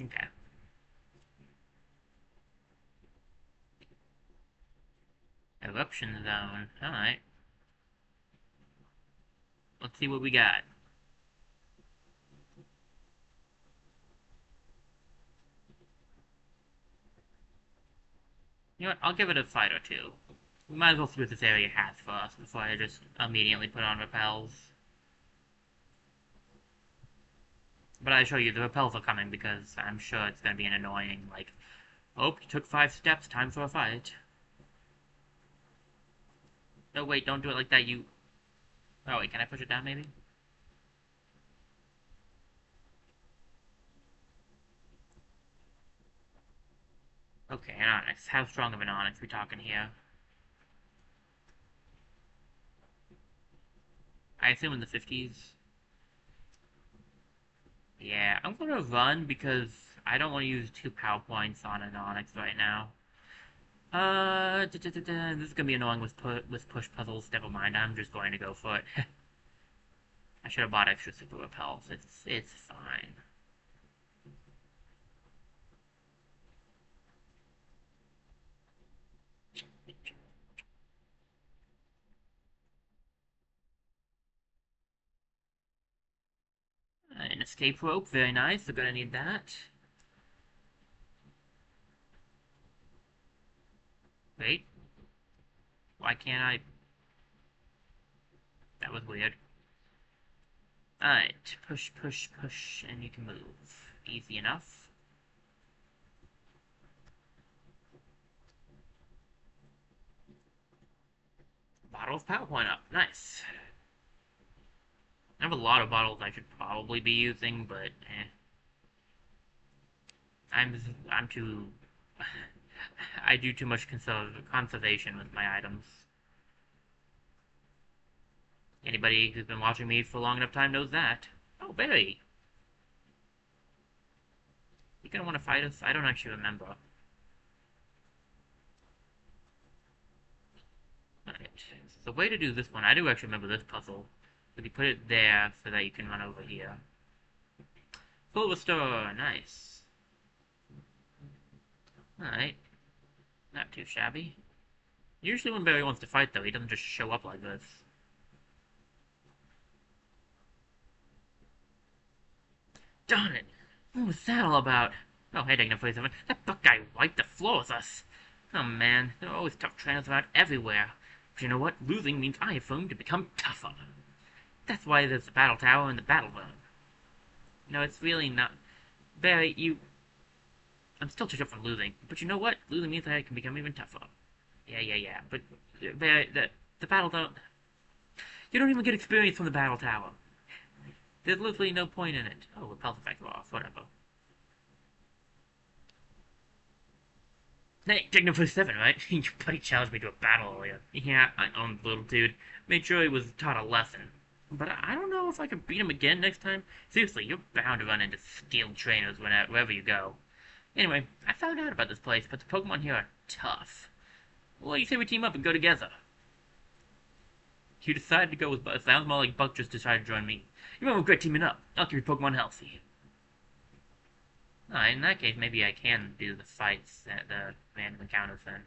Okay. Eruption Zone. Alright. Let's see what we got. You know what? I'll give it a fight or two. We might as well see what this area has for us before I just immediately put on repels. But I assure you, the repels are coming because I'm sure it's going to be an annoying, like, oh, you took 5 steps, time for a fight. No, wait, don't do it like that, you... Oh wait, can I push it down maybe? Okay, an Onyx. How strong of an Onyx we talking here? I assume in the 50s. Yeah, I'm gonna run because I don't want to use 2 power points on an Onyx right now. This is gonna be annoying with push puzzles. Never mind, I'm just going to go for it. I should have bought extra super repels. It's fine. An escape rope, very nice. We're gonna need that. Wait, why can't I? That was weird. Alright, push, push, push, and you can move. Easy enough. Bottle of PowerPoint up. Nice. I have a lot of bottles I should probably be using, but I'm too. I do too much conservation with my items. Anybody who's been watching me for a long enough time knows that. Oh, Barry! You gonna want to fight us? I don't actually remember. Alright, so the way to do this one, I do actually remember this puzzle. If you put it there so that you can run over here. Silver Star, nice. Alright, not too shabby. Usually when Barry wants to fight, though, he doesn't just show up like this. Darn it! What was that all about? Oh, hey, Dignified 7. That buck guy wiped the floor with us. Oh, man, there are always tough trainers around everywhere. But you know what? Losing means I have room to become tougher. That's why there's the battle tower and the battle room. No, it's really not... Barry, you... I'm still too tough for losing. But you know what? Losing means I can become even tougher. Yeah. But, Barry, the battle don't... You don't even get experience from the battle tower. There's literally no point in it. Oh, repulse effect off. Whatever. Hey, Dignified 7, right? Your buddy challenged me to a battle earlier. Yeah, I own the little dude. Made sure he was taught a lesson. But I don't know if I can beat him again next time. Seriously, you're bound to run into skilled trainers wherever you go. Anyway, I found out about this place, but the Pokemon here are tough. Well, you say we team up and go together. You decided to go with Buck. Sounds more like Buck just decided to join me. You won't regret teaming up. I'll keep your Pokemon healthy. In that case, maybe I can do the fights at the random encounters then.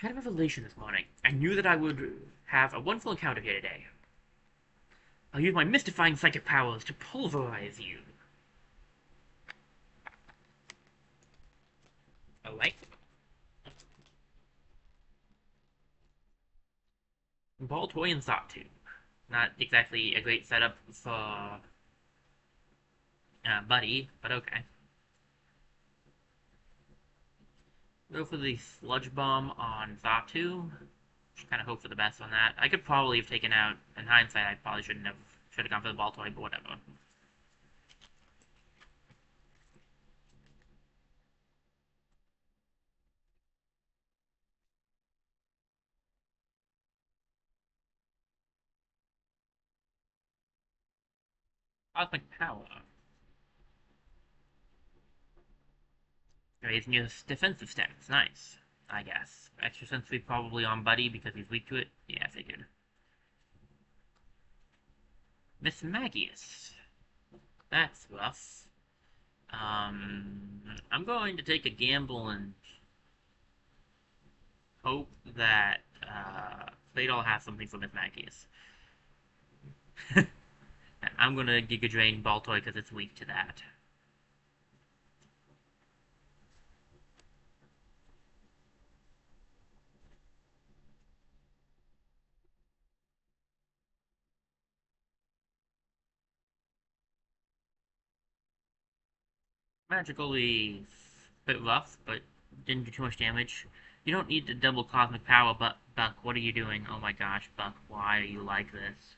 I had a revelation this morning. I knew that I would have a wonderful encounter here today. I'll use my mystifying psychic powers to pulverize you. Alright. Baltoy and Zaptoo. Not exactly a great setup for Buddy, but okay. Go for the Sludge Bomb on Zaptoo. Just kind of hope for the best on that. I could probably have taken out, in hindsight, I probably shouldn't have. Should have gone for the Baltoy, but whatever. Cosmic Power. Raising his defensive stats. Nice. I guess. Extra sensory probably on Buddy because he's weak to it. Yeah, I figured. Miss Magius. That's rough. I'm going to take a gamble and hope that Fatal has something for Miss Magius. I'm gonna Giga Drain Baltoy because it's weak to that. magically a bit rough, but didn't do too much damage. You don't need the double cosmic power, but Buck, what are you doing? Oh my gosh, Buck, why are you like this?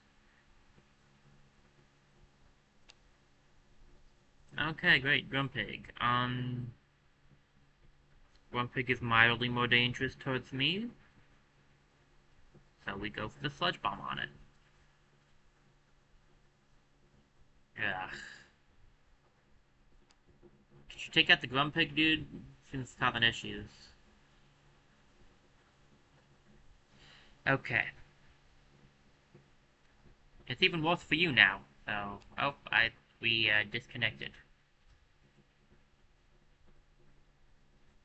Okay, great, Grumpig. Grumpig is mildly more dangerous towards me, so we go for the Sludge Bomb on it. Yeah. Could you take out the Grumpig, dude? Seems causing issues. Okay. It's even worse for you now. So, oh, we disconnected.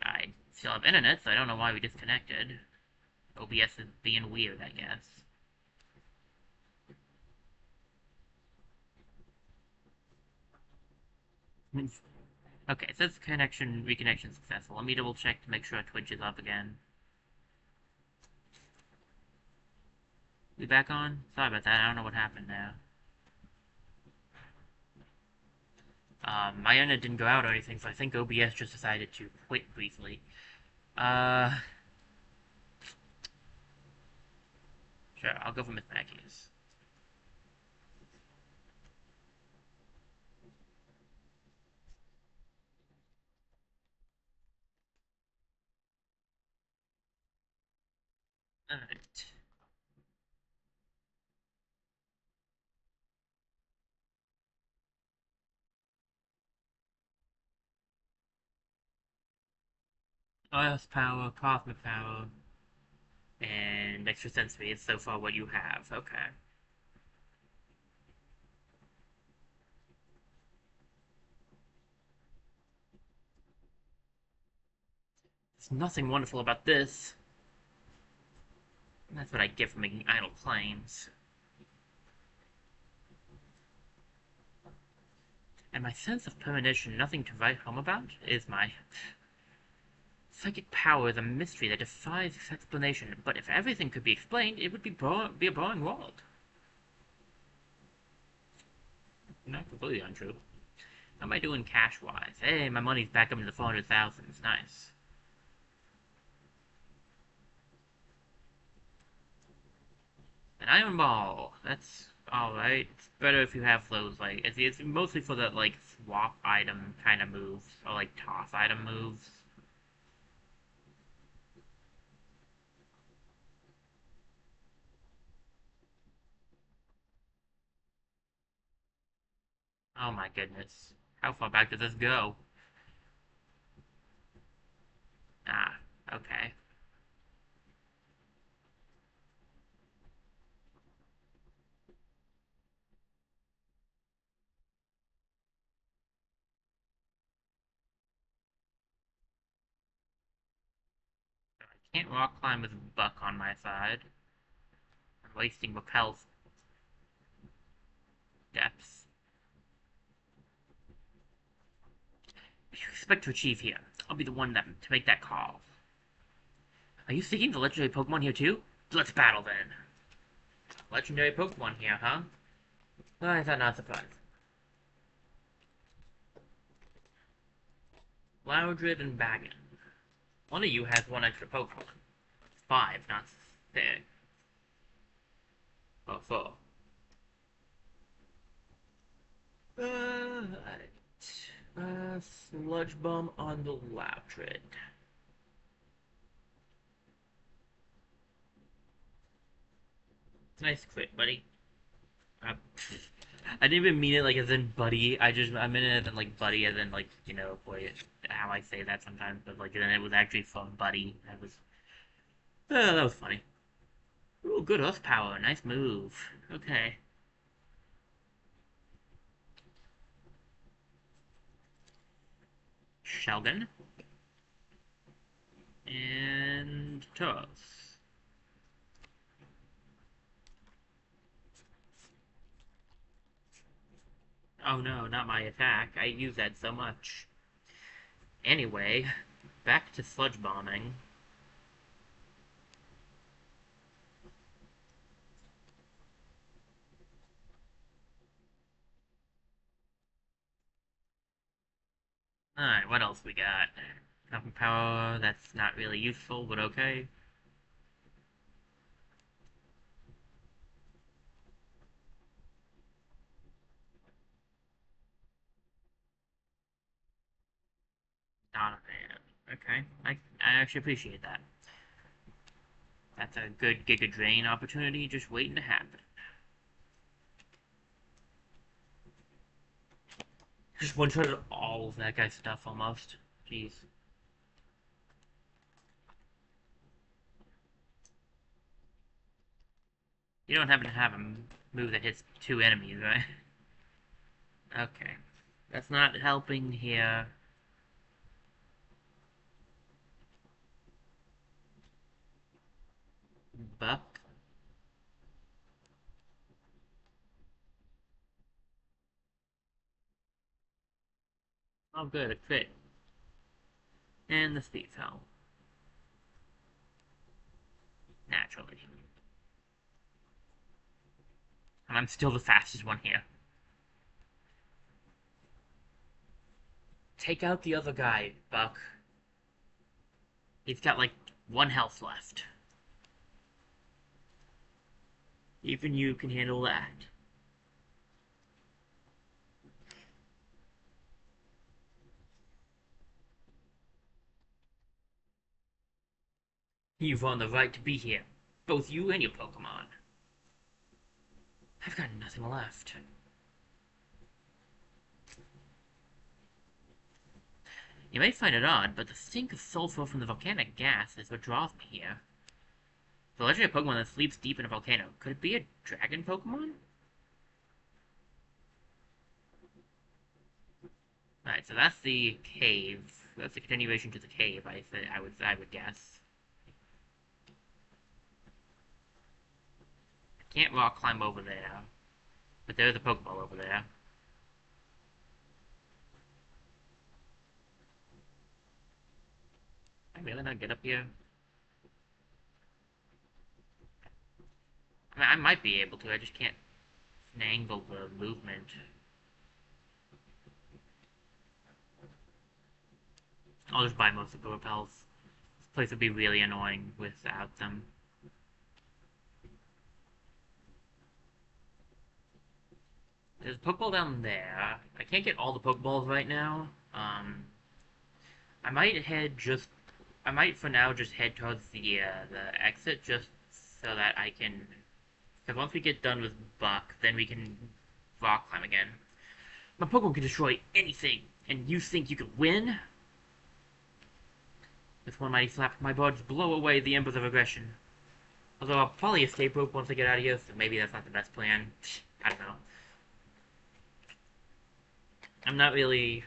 I still have internet, so I don't know why we disconnected. OBS is being weird, I guess. Okay, it says reconnection successful. Let me double check to make sure Twitch is up again. We back on? Sorry about that, I don't know what happened there. My internet didn't go out or anything, so I think OBS just decided to quit briefly. Sure, I'll go for Miss Mackey's. Alright. Earth power, cosmic power, and extra sensory is so far what you have. Okay. There's nothing wonderful about this. That's what I get for making idle claims. And my sense of premonition, nothing to write home about, is my psychic power is a mystery that defies explanation. But if everything could be explained, it would be a boring world. Not completely untrue. How am I doing cash-wise? Hey, my money's back up into the 400,000. It's nice. An iron ball. That's alright. It's better if you have those, like, it's mostly for the, like, swap item kind of moves, or, like, toss item moves. Oh my goodness. How far back does this go? Ah, okay. I can't rock climb with Buck on my side. I'm wasting repel depths. What do you expect to achieve here? I'll be the one to make that call. Are you seeking the legendary Pokemon here too? Let's battle then. Legendary Pokemon here, huh? Well, I thought not surprised. Loudred and Baggin. One of you has one extra Pokemon. 5, not 6. Or 4. Right. Sludge Bomb on the Loudred. Nice crit, buddy. Uh, I didn't even mean it like as in buddy. I meant it as in like buddy, as in like boy, how I say that sometimes. But like then it was actually fun, buddy. That was funny. Ooh, good horsepower. Nice move. Okay. Shelgon and Tauros. Oh no, not my attack. I use that so much. Anyway, back to sludge bombing. Alright, what else we got? Cosmic power, that's not really useful, but okay. Donovan. Okay, I actually appreciate that. That's a good Giga Drain opportunity just waiting to happen. Just one-shotted all of that guy's stuff almost. Jeez. You don't happen to have a move that hits two enemies, right? Okay. That's not helping here. Buck. Oh good, a crit. And the speed fell. Naturally. And I'm still the fastest one here. Take out the other guy, Buck. He's got like one health left. Even you can handle that. You've earned the right to be here. Both you and your Pokemon. I've got nothing left. You may find it odd, but the stink of sulfur from the volcanic gas is what draws me here. The legendary Pokemon that sleeps deep in a volcano. Could it be a dragon Pokemon? Alright, so that's the cave. That's the continuation to the cave, I would guess. I can't rock climb over there. But there's a Pokeball over there. Can I really not get up here? I mean, I might be able to, I just can't angle the movement. I'll just buy most of the repels. This place would be really annoying without them. There's a Pokeball down there. I can't get all the Pokeballs right now. I might I might for now just head towards the exit just so that I can. Because once we get done with Buck, then we can rock climb again. My Pokemon can destroy anything, and you think you could win? With one mighty slap, my buds blow away the embers of aggression. Although I'll probably escape rope once I get out of here, so maybe that's not the best plan. I don't know. I'm not really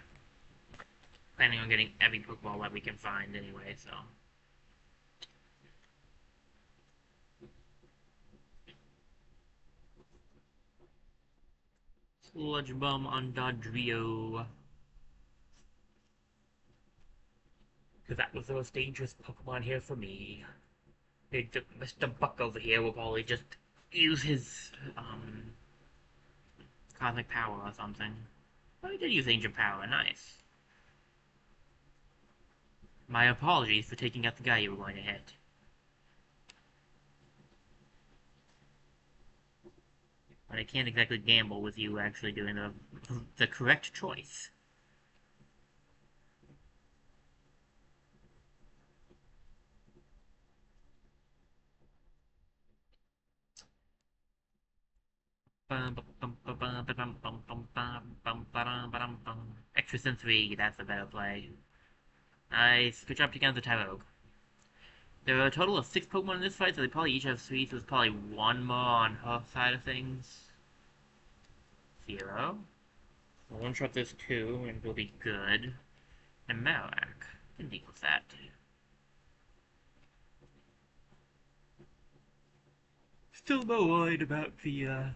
planning on getting every Pokeball that we can find anyway, so. Sludge Bomb on Dodrio. Because that was the most dangerous Pokemon here for me. Mr. Buck over here will probably just use his, Cosmic Power or something. Oh, he did use Ancient Power, nice. My apologies for taking out the guy you were going to hit. But I can't exactly gamble with you actually doing the correct choice. Extra Sensory, that's a better play. Nice. Good job taking out the Tyrogue. There are a total of 6 Pokemon in this fight, so they probably each have 3, so there's probably one more on her side of things. 0. One shot this 2, and we'll be good. And Marowak can deal with that. Still more worried about the,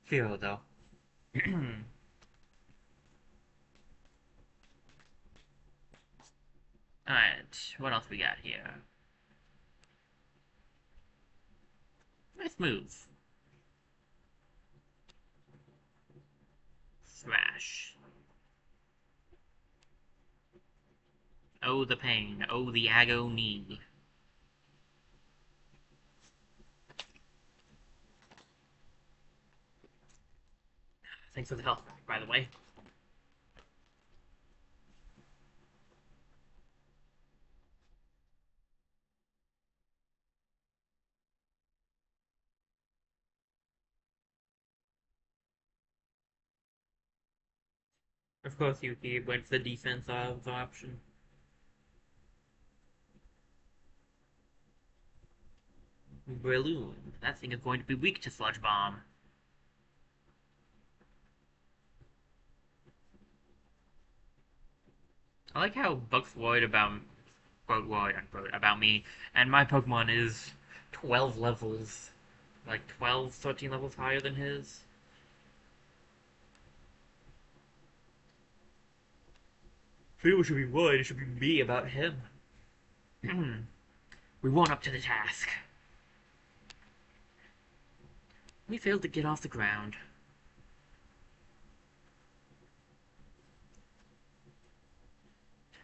0, though. Alright, what else we got here? Nice move. Smash. Oh, the pain. Oh, the agony. Thanks for the health, by the way. Of course, Yuki went for the defense option. Balloon. That thing is going to be weak to Sludge Bomb. I like how Buck's worried about, quote, worried, unquote, about me, and my Pokemon is 12 levels, like 12, 13 levels higher than his. People should be worried, it should be me about him. We weren't up to the task. We failed to get off the ground.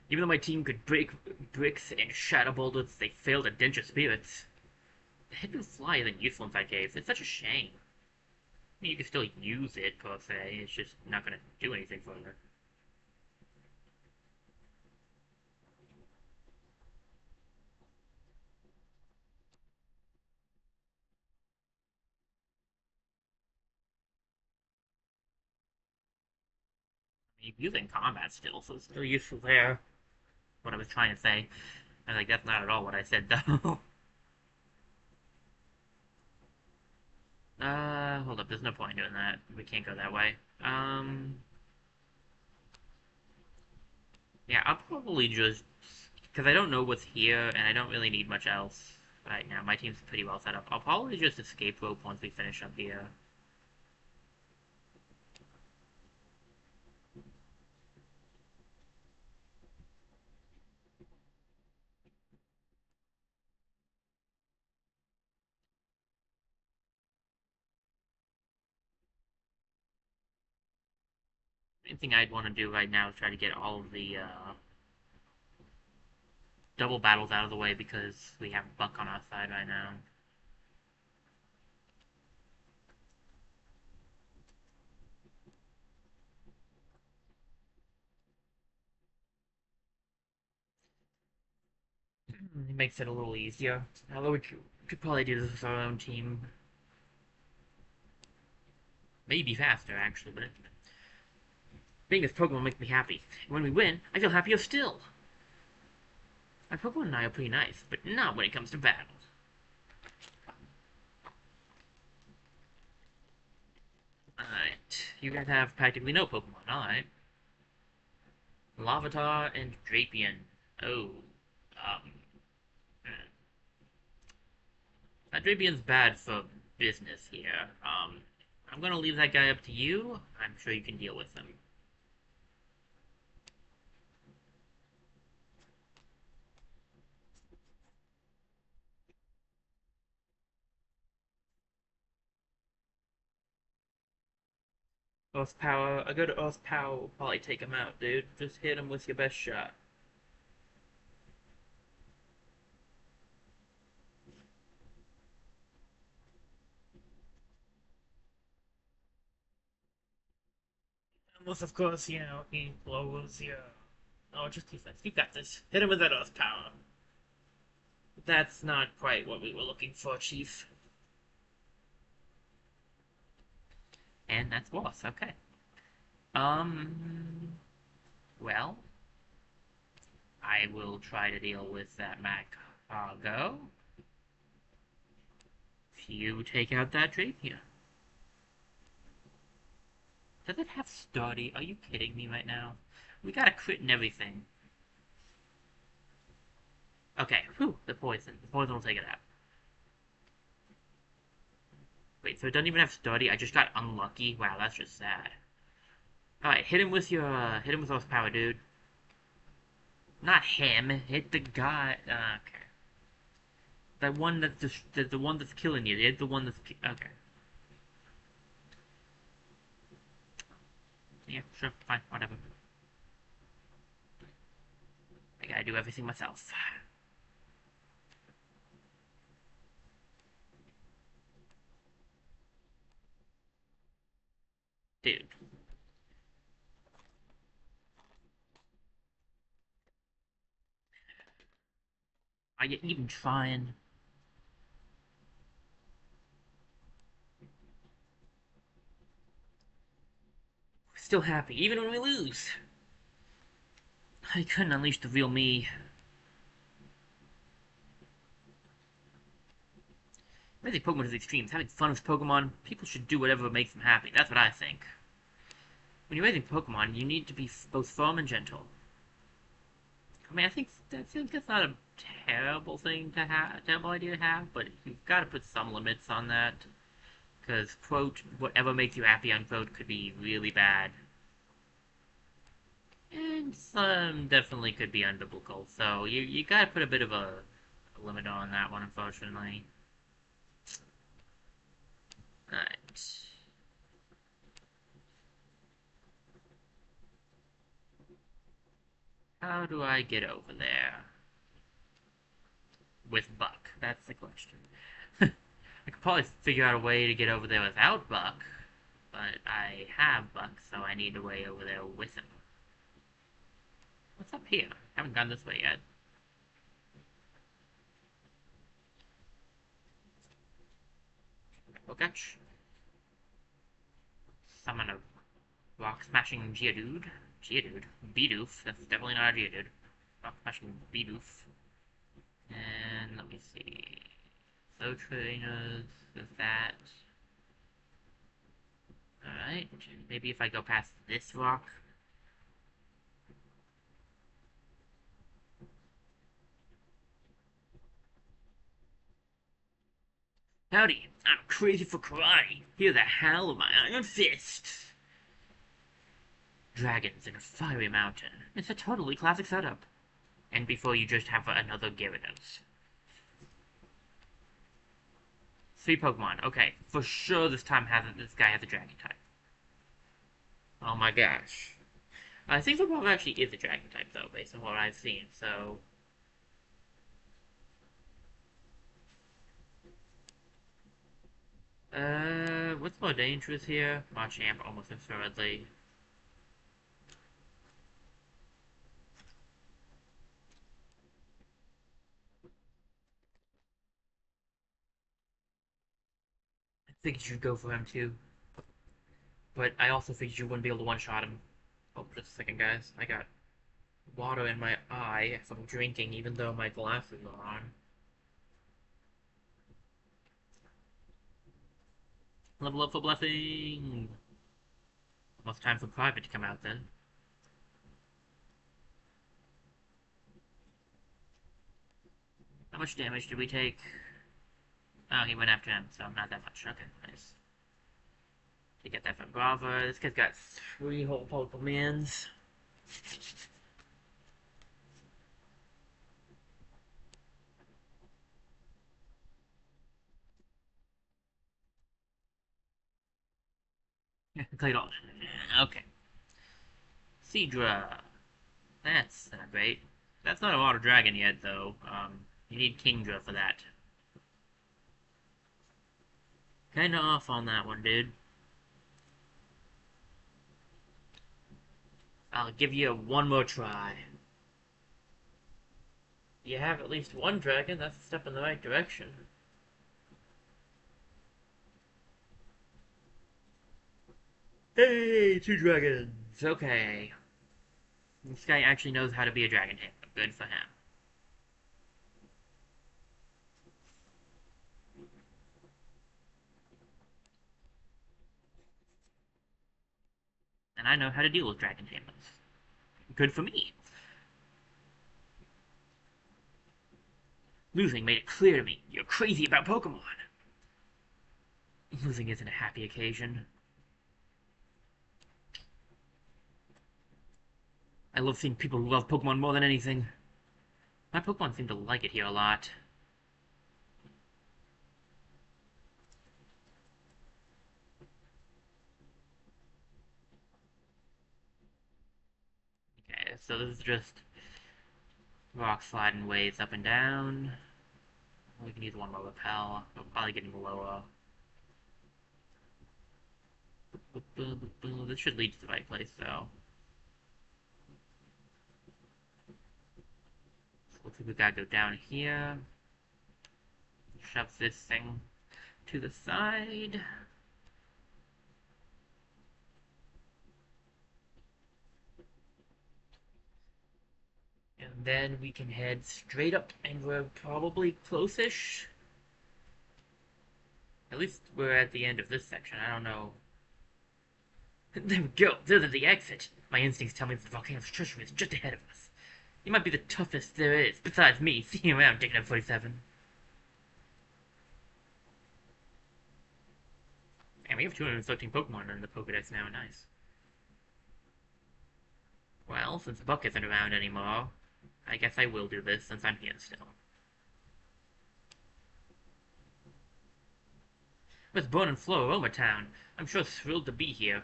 Even though my team could break bricks and shatter boulders, they failed at Danger Spirits. The head will fly isn't useful inside caves. It's such a shame. I mean, you can still use it, per se. It's just not going to do anything for you. I mean, using combat still, so it's still useful there. What I was trying to say. I like, that's not at all what I said, though. Hold up. There's no point in doing that. We can't go that way. Yeah, I'll probably just... Because I don't know what's here, and I don't really need much else right now. My team's pretty well set up. I'll probably just escape rope once we finish up here. Main thing I'd want to do right now is try to get all of the double battles out of the way because we have Buck on our side right now. It makes it a little easier. Although we could probably do this with our own team. Maybe faster, actually, but being this Pokemon makes me happy. And when we win, I feel happier still. My Pokemon and I are pretty nice, but not when it comes to battles. Alright, you guys have practically no Pokemon, alright. Lavatar and Drapion. Oh, um, Drapion's bad for business here. I'm gonna leave that guy up to you. I'm sure you can deal with him. Earth Power, a good Earth Power will probably take him out, dude. Just hit him with your best shot. Unless, of course, he blows your... Oh, just defense. You got this. Hit him with that Earth Power. That's not quite what we were looking for, Chief. And that's loss, okay. Um... Well... I will try to deal with that Mac Cargo. If you take out that Drapion. Does it have sturdy? Are you kidding me right now? We got a crit and everything. Okay, whew, the poison. The poison will take it out. Wait, so it doesn't even have sturdy? I just got unlucky? Wow, that's just sad. Alright, hit him with your, hit him with those power, dude. Not him, hit the guy, okay. The one that's just, the one that's killing you, hit the one that's, okay. Yeah, sure, fine, whatever. That guy I do everything myself. Dude. Are you even trying? Still happy, even when we lose. I couldn't unleash the real me. Raising Pokemon to the extremes, having fun with Pokemon, people should do whatever makes them happy. That's what I think. When you're raising Pokemon, you need to be both firm and gentle. I mean, I think that's not a terrible thing to have, terrible idea to have, but you've got to put some limits on that. Because, quote, whatever makes you happy, unquote, could be really bad. And some definitely could be unbiblical. So you gotta put a bit of a limit on that one, unfortunately. Alright. How do I get over there? With Buck? That's the question. I could probably figure out a way to get over there without Buck, but I have Buck, so I need a way over there with him. What's up here? Haven't gone this way yet. Okay. Summon a rock smashing Geodude. Geodude? Bidoof. That's definitely not a Geodude. Rock smashing Bidoof. And let me see. So trainers with that. Alright. Maybe if I go past this rock. Howdy, I'm crazy for karate. Hear the howl of my iron fist. Dragons in a fiery mountain. It's a totally classic setup. And before you just have another Gyarados. 3 Pokemon. Okay, for sure this guy has a dragon type. Oh my gosh. I think the Pokemon actually is a dragon type though, based on what I've seen, so what's more dangerous here? Machamp almost assuredly. I think you should go for him too. But I also figured you wouldn't be able to one-shot him. Oh, just a second, guys. I got water in my eye from drinking, even though my glasses are on. Level up for blessing! Almost time for private to come out then. How much damage did we take? Oh, he went after him, so not that much. Okay, nice. You get that from Brava. This kid's got 3 whole Pokemons. Claydol. Okay. Seadra. That's not great. That's not a water dragon yet, though. You need Kingdra for that. Kinda off on that one, dude. I'll give you one more try. You have at least one dragon, that's a step in the right direction. Hey, 2 dragons! Okay. This guy actually knows how to be a dragon tamer. Good for him. And I know how to deal with dragon tamers. Good for me. Losing made it clear to me you're crazy about Pokemon. Losing isn't a happy occasion. I love seeing people who love Pokemon more than anything. My Pokemon seem to like it here a lot. Okay, so this is just rock sliding ways up and down. We can use one more repel. We're probably getting lower. This should lead to the right place, though. Looks like we gotta go down here. Shove this thing to the side. And then we can head straight up, and we're probably close-ish. At least we're at the end of this section. I don't know. There we go. There's the exit. My instincts tell me that the volcano's treasure is just ahead of us. You might be the toughest there is, besides me. See you around, Dick 47. And we have 213 Pokemon in the Pokedex now. Nice. Well, since Buck isn't around anymore, I guess I will do this since I'm here still. With Bone and Floroma Town, I'm sure thrilled to be here.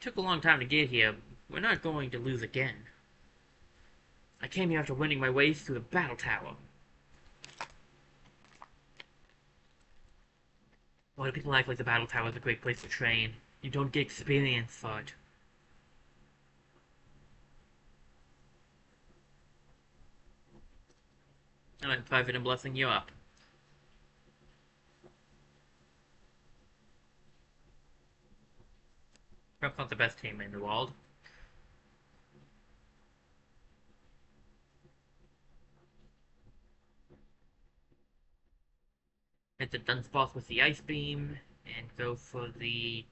Took a long time to get here. We're not going to lose again. I came here after winning my way through the Battle Tower. Why do people act like the Battle Tower is a great place to train? You don't get experience for it. Alright, Private and Blessing, you up. Perhaps not the best team in the world. Hit the Dunsparce with the Ice Beam, and go for the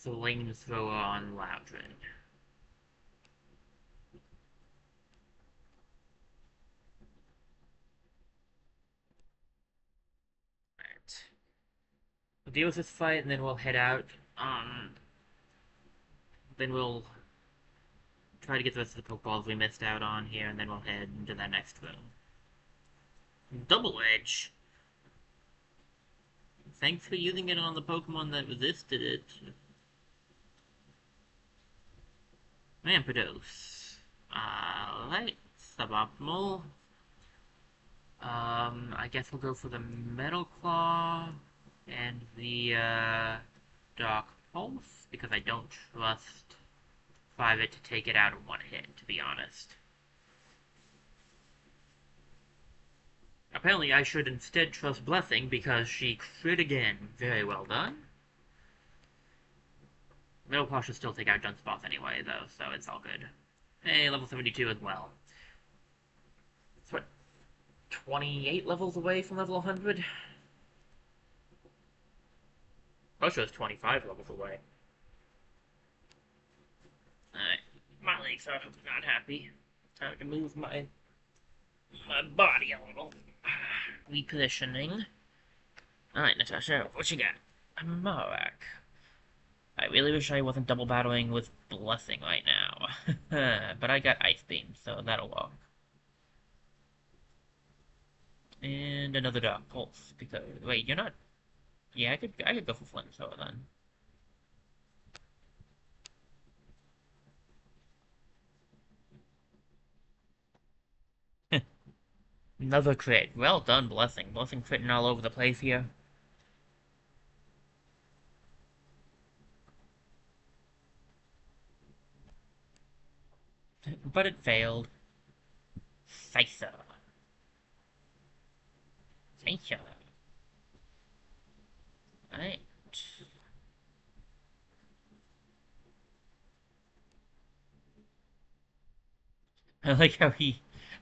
Flamethrower on Loudred. Alright. We'll deal with this fight, and then we'll head out. Then we'll try to get the rest of the Pokeballs we missed out on here, and then we'll head into that next room. Double Edge! Thanks for using it on the Pokemon that resisted it. Rampardos. Alright, suboptimal. I guess we'll go for the Metal Claw and the, Dark Pulse, because I don't trust Private to take it out in one hit, to be honest. Apparently I should instead trust Blessing, because she crit again. Very well done. Metal Claw should still take out Dunsparce anyway, though, so it's all good. Hey, level 72 as well. It's what, 28 levels away from level 100? Russia is 25 levels away. Alright, my legs are not happy. Time to move my body a little. Repositioning. Alright, Natasha, what you got? A Marowak. I really wish I wasn't double battling with Blessing right now. But I got Ice Beam, so that'll work. And another Dark Pulse, because... Wait, you're not... Yeah, I could go for Flamethrower then. Another crit. Well done, Blessing. Blessing critting all over the place here. But it failed. Scyther. Scyther. Alright. I like how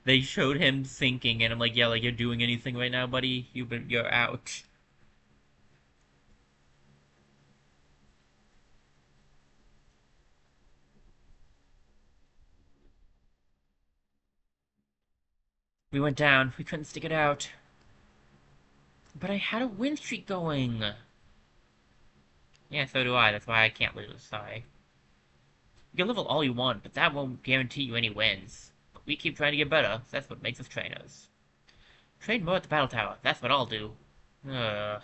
they showed him sinking, and I'm like, yeah, like, you're doing anything right now, buddy? You're out. We went down. We couldn't stick it out. But I had a win streak going. Yeah, so do I. That's why I can't lose. Sorry. You can level all you want, but that won't guarantee you any wins. But we keep trying to get better. That's what makes us trainers. Train more at the Battle Tower. That's what I'll do. Ugh.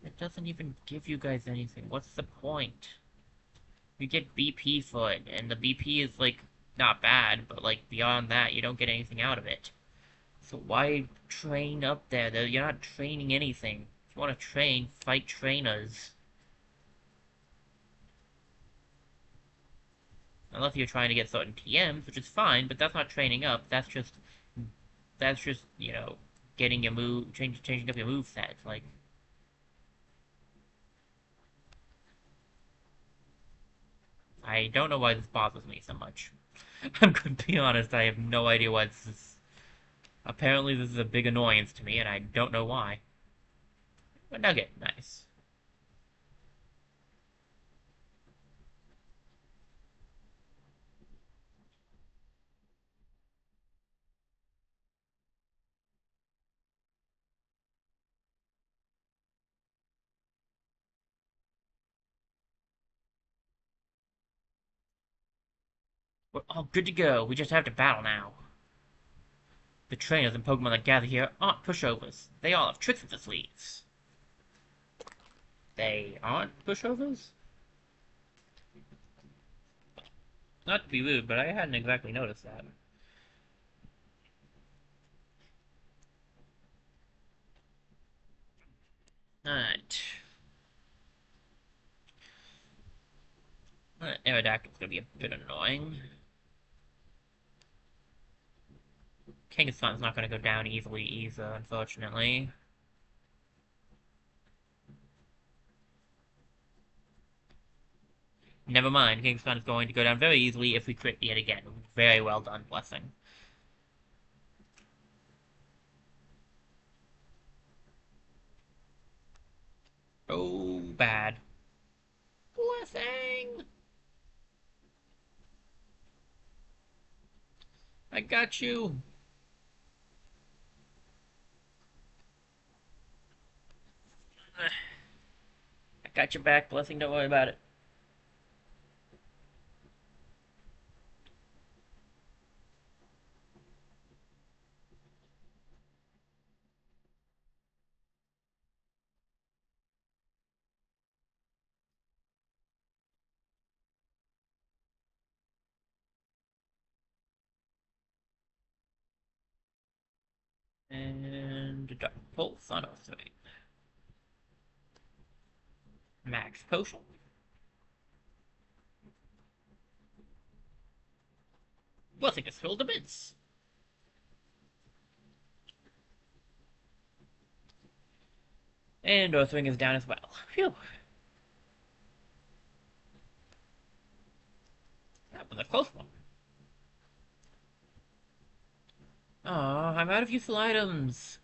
It doesn't even give you guys anything. What's the point? You get BP for it, and the BP is, like, not bad, but, like, beyond that, you don't get anything out of it. So why train up there, though? You're not training anything. If you want to train, fight trainers. Unless you're trying to get certain TMs, which is fine, but that's not training up. That's just, getting your move, changing up your move set. Like, I don't know why this bothers me so much. I'm going to be honest, I have no idea why this is. Apparently, this is a big annoyance to me, and I don't know why. But Nugget, nice. We're all good to go. We just have to battle now. The trainers and Pokemon that gather here aren't pushovers. They all have tricks up their sleeves. They aren't pushovers? Not to be rude, but I hadn't exactly noticed that. Alright. Aerodactyl's gonna be a bit annoying. Kangaskhan's not gonna go down easily either, unfortunately. Never mind, Kangaskhan is going to go down very easily if we crit yet again. Very well done, Blessing. Oh, bad. Blessing! I got you! I got your back, Blessing, don't worry about it. And Dark Pulse on Oathwing. Max Potion. Blessing is filled to bits. And Earthwing is down as well. Phew. That was a close one. Aw, I'm out of useful items.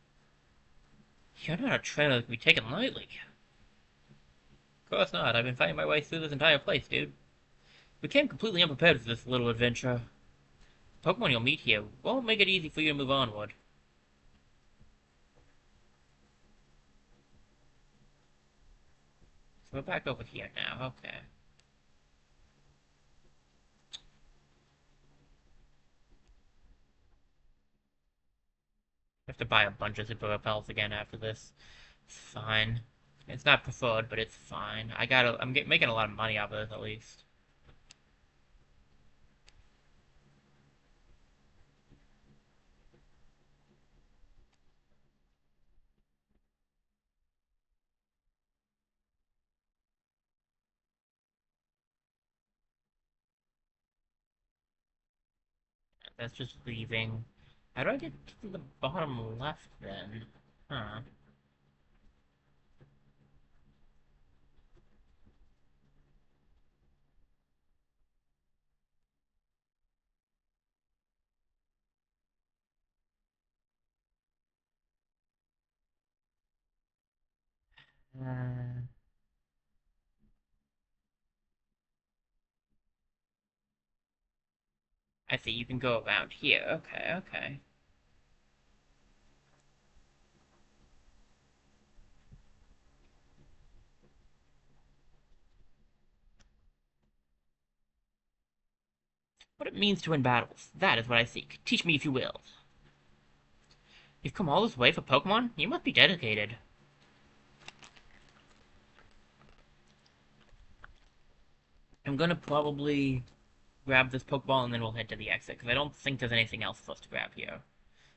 You're not a trainer that can be taken lightly. Of course not. I've been fighting my way through this entire place, dude. We came completely unprepared for this little adventure. Pokemon you'll meet here won't make it easy for you to move onward. So we're back over here now, okay. I have to buy a bunch of super repels again after this. It's fine. It's not preferred, but it's fine. I'm making a lot of money off of this at least. That's just leaving. How do I get to the bottom left then? Huh. Uh, I see, you can go around here. Okay, okay. What it means to win battles. That is what I seek. Teach me if you will. You've come all this way for Pokemon? You must be dedicated. I'm gonna probably grab this Pokeball and then we'll head to the exit, because I don't think there's anything else for us to grab here.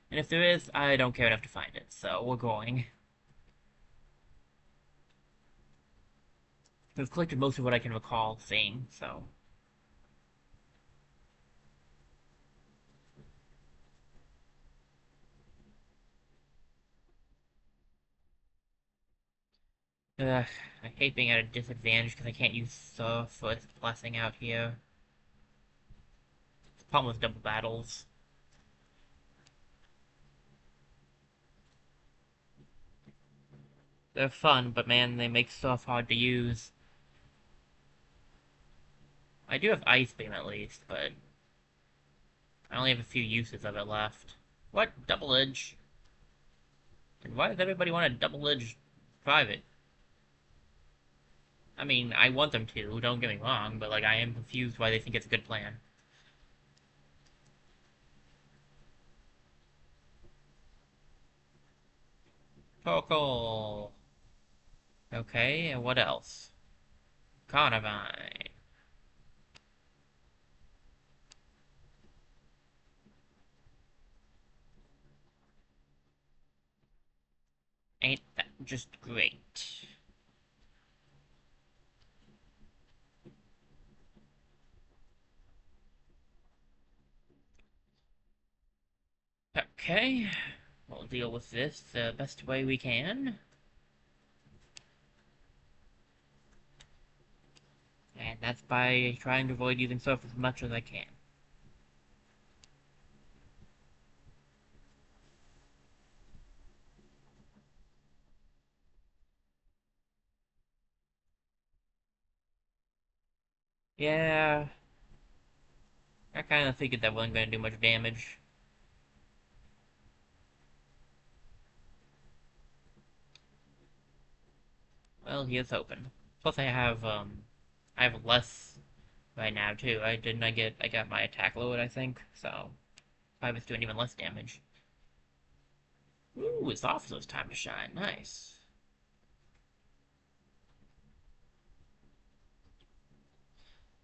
And if there is, I don't care enough to find it, so we're going. We've collected most of what I can recall seeing, so... Ugh, I hate being at a disadvantage because I can't use Surf for Blessing out here. It's the problem with double battles. They're fun, but man, they make Surf hard to use. I do have Ice Beam at least, but I only have a few uses of it left. What? Double Edge? And why does everybody want a double edge private? I mean, I want them to, don't get me wrong, but like I am confused why they think it's a good plan. Pokel. Okay, and what else? Carnivine. Ain't that just great? Okay, we'll deal with this the best way we can. And that's by trying to avoid using Surf as much as I can. Yeah, I kinda figured that wasn't gonna do much damage. Well, here's hoping. Plus I have less right now too. I got my attack lowered, I think, so I was doing even less damage. Ooh, it's Officer's time to shine. Nice.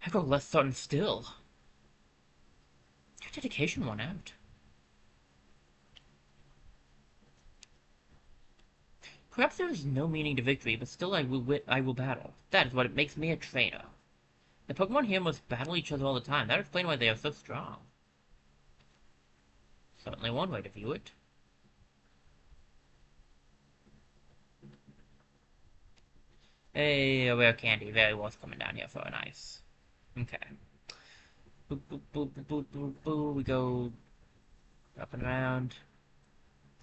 I go less certain still. Your dedication won out. Perhaps there is no meaning to victory, but still I will battle. That is what makes me a trainer. The Pokemon here must battle each other all the time. That explains why they are so strong. Certainly one way to view it. Hey, a rare candy. Very worth coming down here for an ice. Okay. Boop, boop, boop, boop, boop, boop, boop. We go up and around.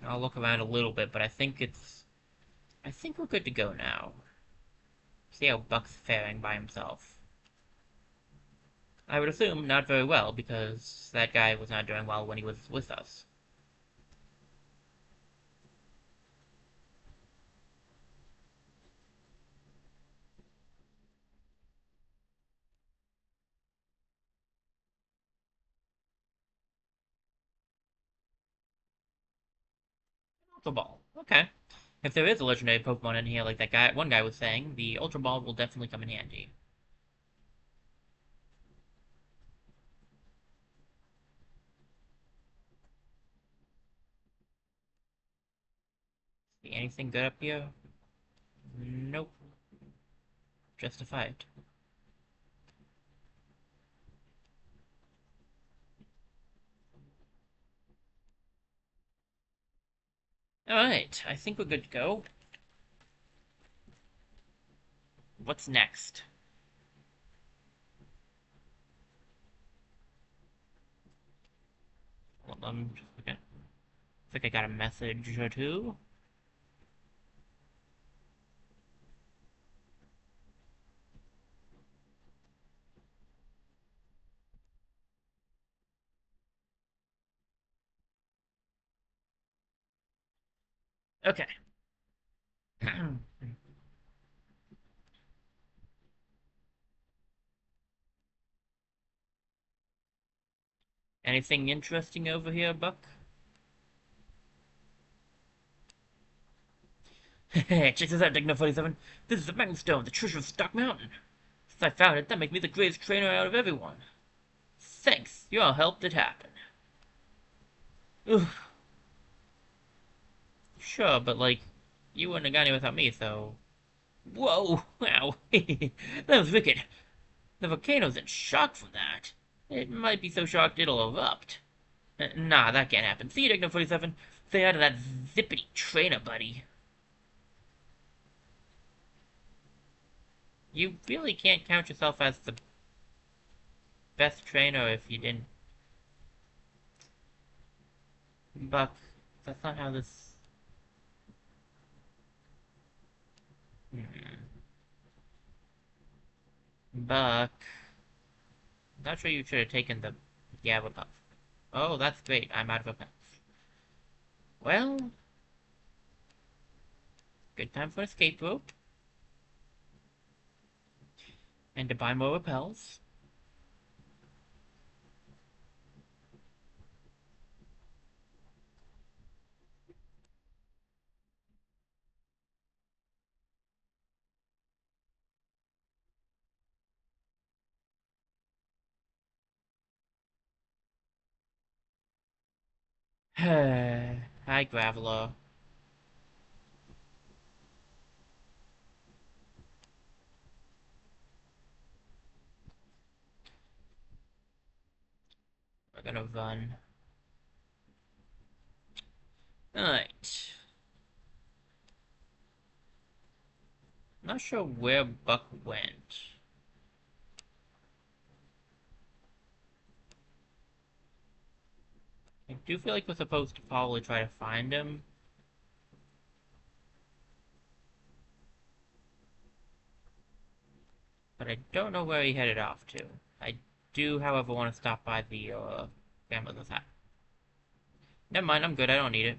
I'll look around a little bit, but I think we're good to go now. See how Buck's faring by himself. I would assume not very well, because that guy was not doing well when he was with us. Ultra Ball. Okay. If there is a legendary Pokemon in here, like one guy was saying, the Ultra Ball will definitely come in handy. See anything good up here? Nope. Just a fight. Alright, I think we're good to go. What's next? Hold on, just a second. I think I got a message or two. Okay. Anything interesting over here, Buck? Check this out, Digno 47. This is the Mountain Stone, the treasure of Stock Mountain. I found it, that makes me the greatest trainer out of everyone. Thanks, your help did happen. Ugh, sure, but like, you wouldn't have got it without me, so... Whoa, wow, that was wicked. The volcano's in shock from that. It might be so shocked it'll erupt. Nah, that can't happen. See you, Digno 47. Say hi to that zippity trainer, buddy. You really can't count yourself as the best trainer if you didn't. Buck, that's not how this. Hmm. Buck, not sure you should have taken the Gabba Puff. Oh, that's great. I'm out of a puff. Well, good time for an escape rope. And to buy more repels. Hi, Graveler. We're gonna run. Alright. Not sure where Buck went. I do feel like we're supposed to probably try to find him. But I don't know where he headed off to. I do, however, want to stop by the grandmother's hat. Never mind, I'm good. I don't need it.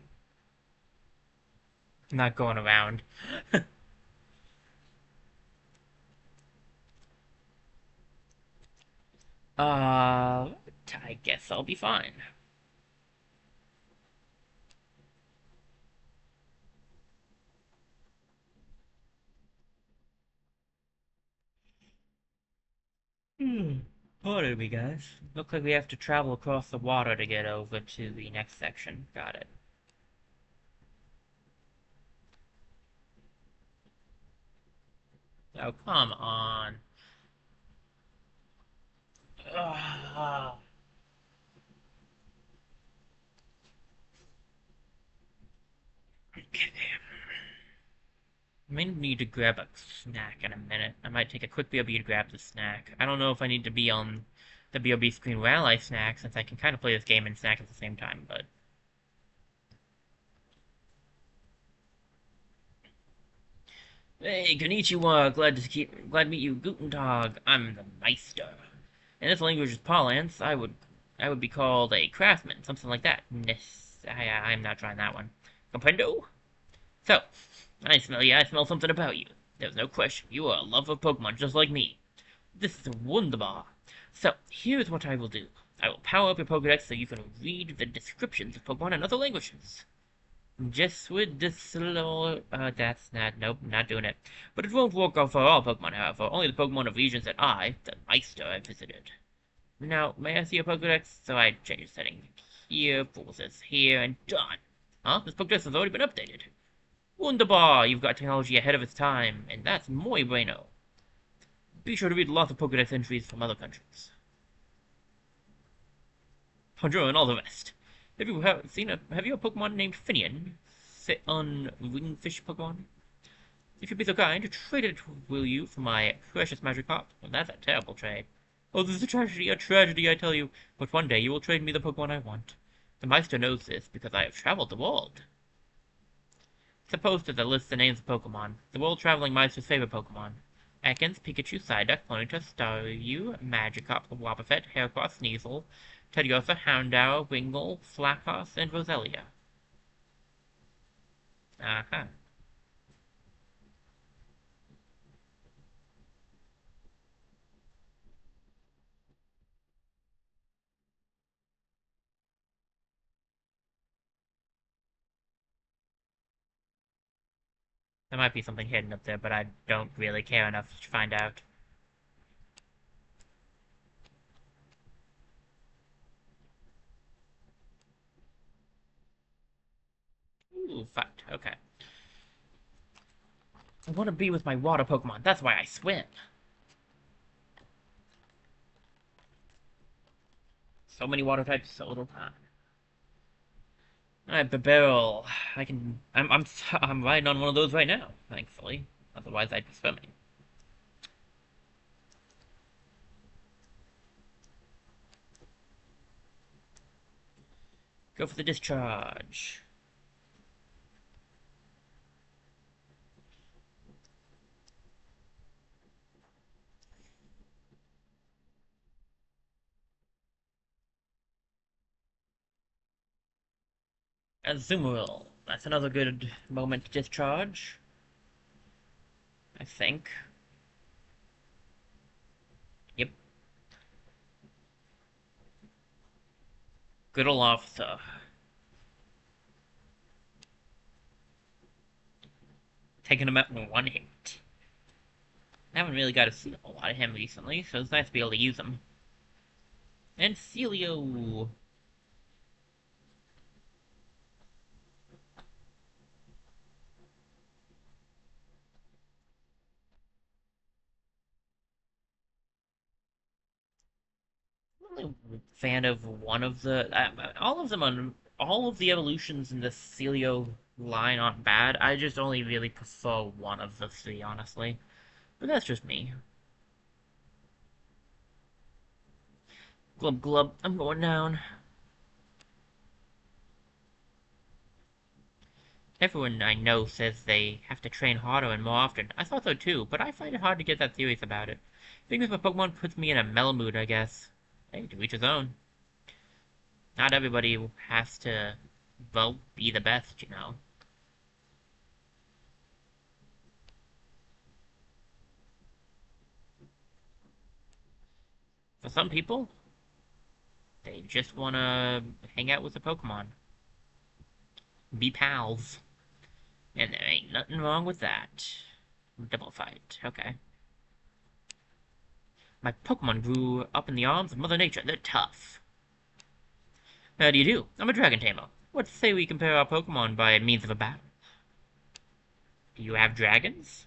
I'm not going around. I guess I'll be fine. Pardon me, guys. Looks like we have to travel across the water to get over to the next section. Got it. Oh, come on. Ugh. Okay. I may need to grab a snack in a minute. I might take a quick BRB to grab the snack. I don't know if I need to be on the BRB screen while I snack, since I can kind of play this game and snack at the same time, but... Hey, konnichiwa, glad to meet you, Guten Tag. I'm the Meister. In this language is parlance, I would be called a craftsman, something like that. I'm not trying that one. Comprendo? So, I smell something about you. There's no question, you are a lover of Pokemon just like me. This is wunderbar. So, here's what I will do. I will power up your Pokedex so you can read the descriptions of Pokemon in other languages. Just with this little, that's not, nope, not doing it. But it won't work for all Pokemon, however, only the Pokemon of regions that I, the Meister, have visited. Now, may I see your Pokedex? So I change the setting here, pull this here, and done. Huh? This Pokedex has already been updated. Wunderbar! You've got technology ahead of its time, and that's muy bueno. Be sure to read lots of Pokedex entries from other countries. Bonjour and all the rest. Have you have you a Pokemon named Finian? Sit on Wingfish Pokemon? If you'd be so kind, trade it, will you, for my precious Magikarp? Well, that's a terrible trade. Oh, this is a tragedy, I tell you. But one day you will trade me the Pokemon I want. The Meister knows this, because I have traveled the world. Suppose that lists the names of Pokemon. The world-traveling Meister's favorite Pokemon. Ekans, Pikachu, Psyduck, Ponyta, Staryu, Magikarp, Wobbuffet, Heracross, Sneasel, Teddiursa, Houndour, Wingull, Flaaffy, and Roselia. Uh-huh. There might be something hidden up there, but I don't really care enough to find out. Ooh, fight. Okay. I want to be with my water Pokemon. That's why I swim. So many water types, so little time. Alright, Barrel. I'm riding on one of those right now, thankfully. Otherwise, I'd be swimming. Go for the discharge. Azumarill. That's another good moment to discharge. I think. Yep. Good ol' officer. Taking him out in one hit. I haven't really got to see a lot of him recently, so it's nice to be able to use him. And Celio. I'm only a fan of one of the. All of them on. All of the evolutions in the Celio line aren't bad. I just only really prefer one of the three, honestly. But that's just me. Glub glub, I'm going down. Everyone I know says they have to train harder and more often. I thought so too, but I find it hard to get that serious about it. Being with my Pokemon puts me in a mellow mood, I guess. Hey, to each his own. Not everybody has to, well, be the best, you know. For some people, they just want to hang out with the Pokemon. Be pals. And there ain't nothing wrong with that. Double fight, okay. My Pokemon grew up in the arms of Mother Nature. They're tough. How do you do? I'm a Dragon Tamer. What say we compare our Pokemon by means of a battle? Do you have dragons?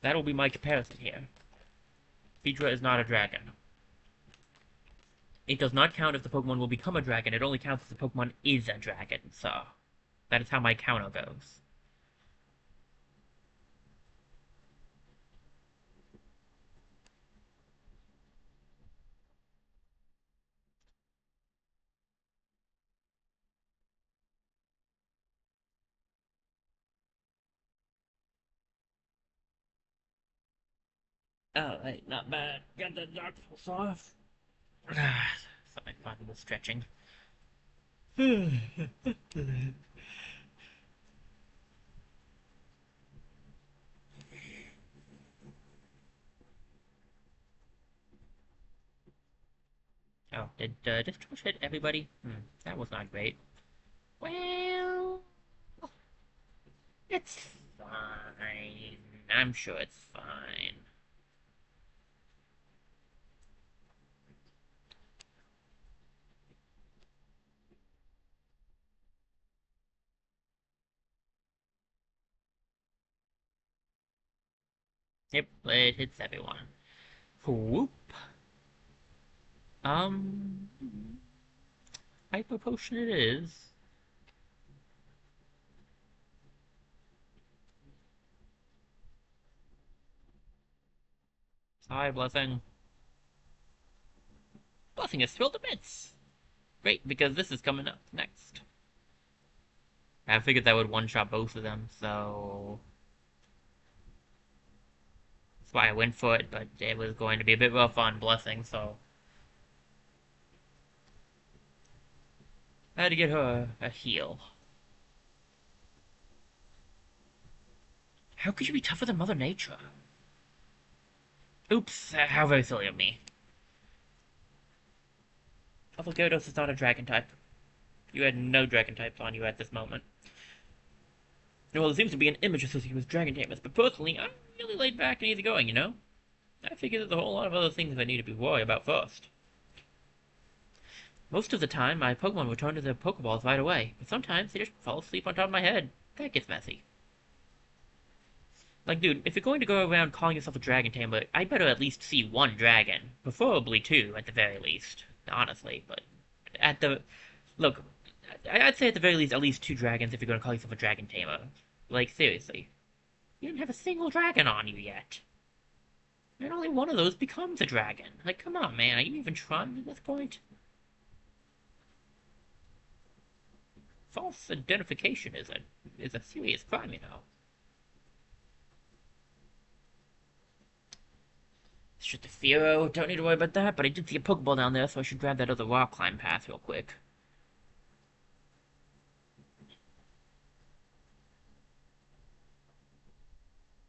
That'll be my comparison here. Pheedra is not a dragon. It does not count if the Pokemon will become a dragon. It only counts if the Pokemon is a dragon, so that is how my counter goes. Alright, not bad. Got the dark pulse off. Something fun with stretching. Oh, did discharge hit everybody? That was not great. Well, it's fine. I'm sure it's fine. Yep, it hits everyone. Whoop. Um, Hyper Potion it is. Sorry, Blessing. Blessing is thrilled to bits. Great, because this is coming up next. I figured that would one-shot both of them, so that's why I went for it, but it was going to be a bit rough on Blessing, so I had to get her a heal. How could you be tougher than Mother Nature? Oops, how very silly of me. Although Gyarados is not a dragon type. You had no dragon types on you at this moment. Well, there seems to be an image associated with dragon tamers, but personally, I'm really laid back and easygoing, you know? I figure there's a whole lot of other things I need to be worried about first. Most of the time, my Pokemon return to their Pokeballs right away, but sometimes they just fall asleep on top of my head. That gets messy. Like, dude, if you're going to go around calling yourself a dragon tamer, I better at least see one dragon. Preferably two, at the very least. Honestly, but at the... Look, I'd say at least two dragons if you're going to call yourself a dragon tamer. Like, seriously. You didn't have a single dragon on you yet. And only one of those becomes a dragon. Like, come on, man. Are you even trying at this point? False identification is a serious crime, you know. It's just a Fearow. Don't need to worry about that, but I did see a Pokeball down there, so I should grab that other rock climb path real quick.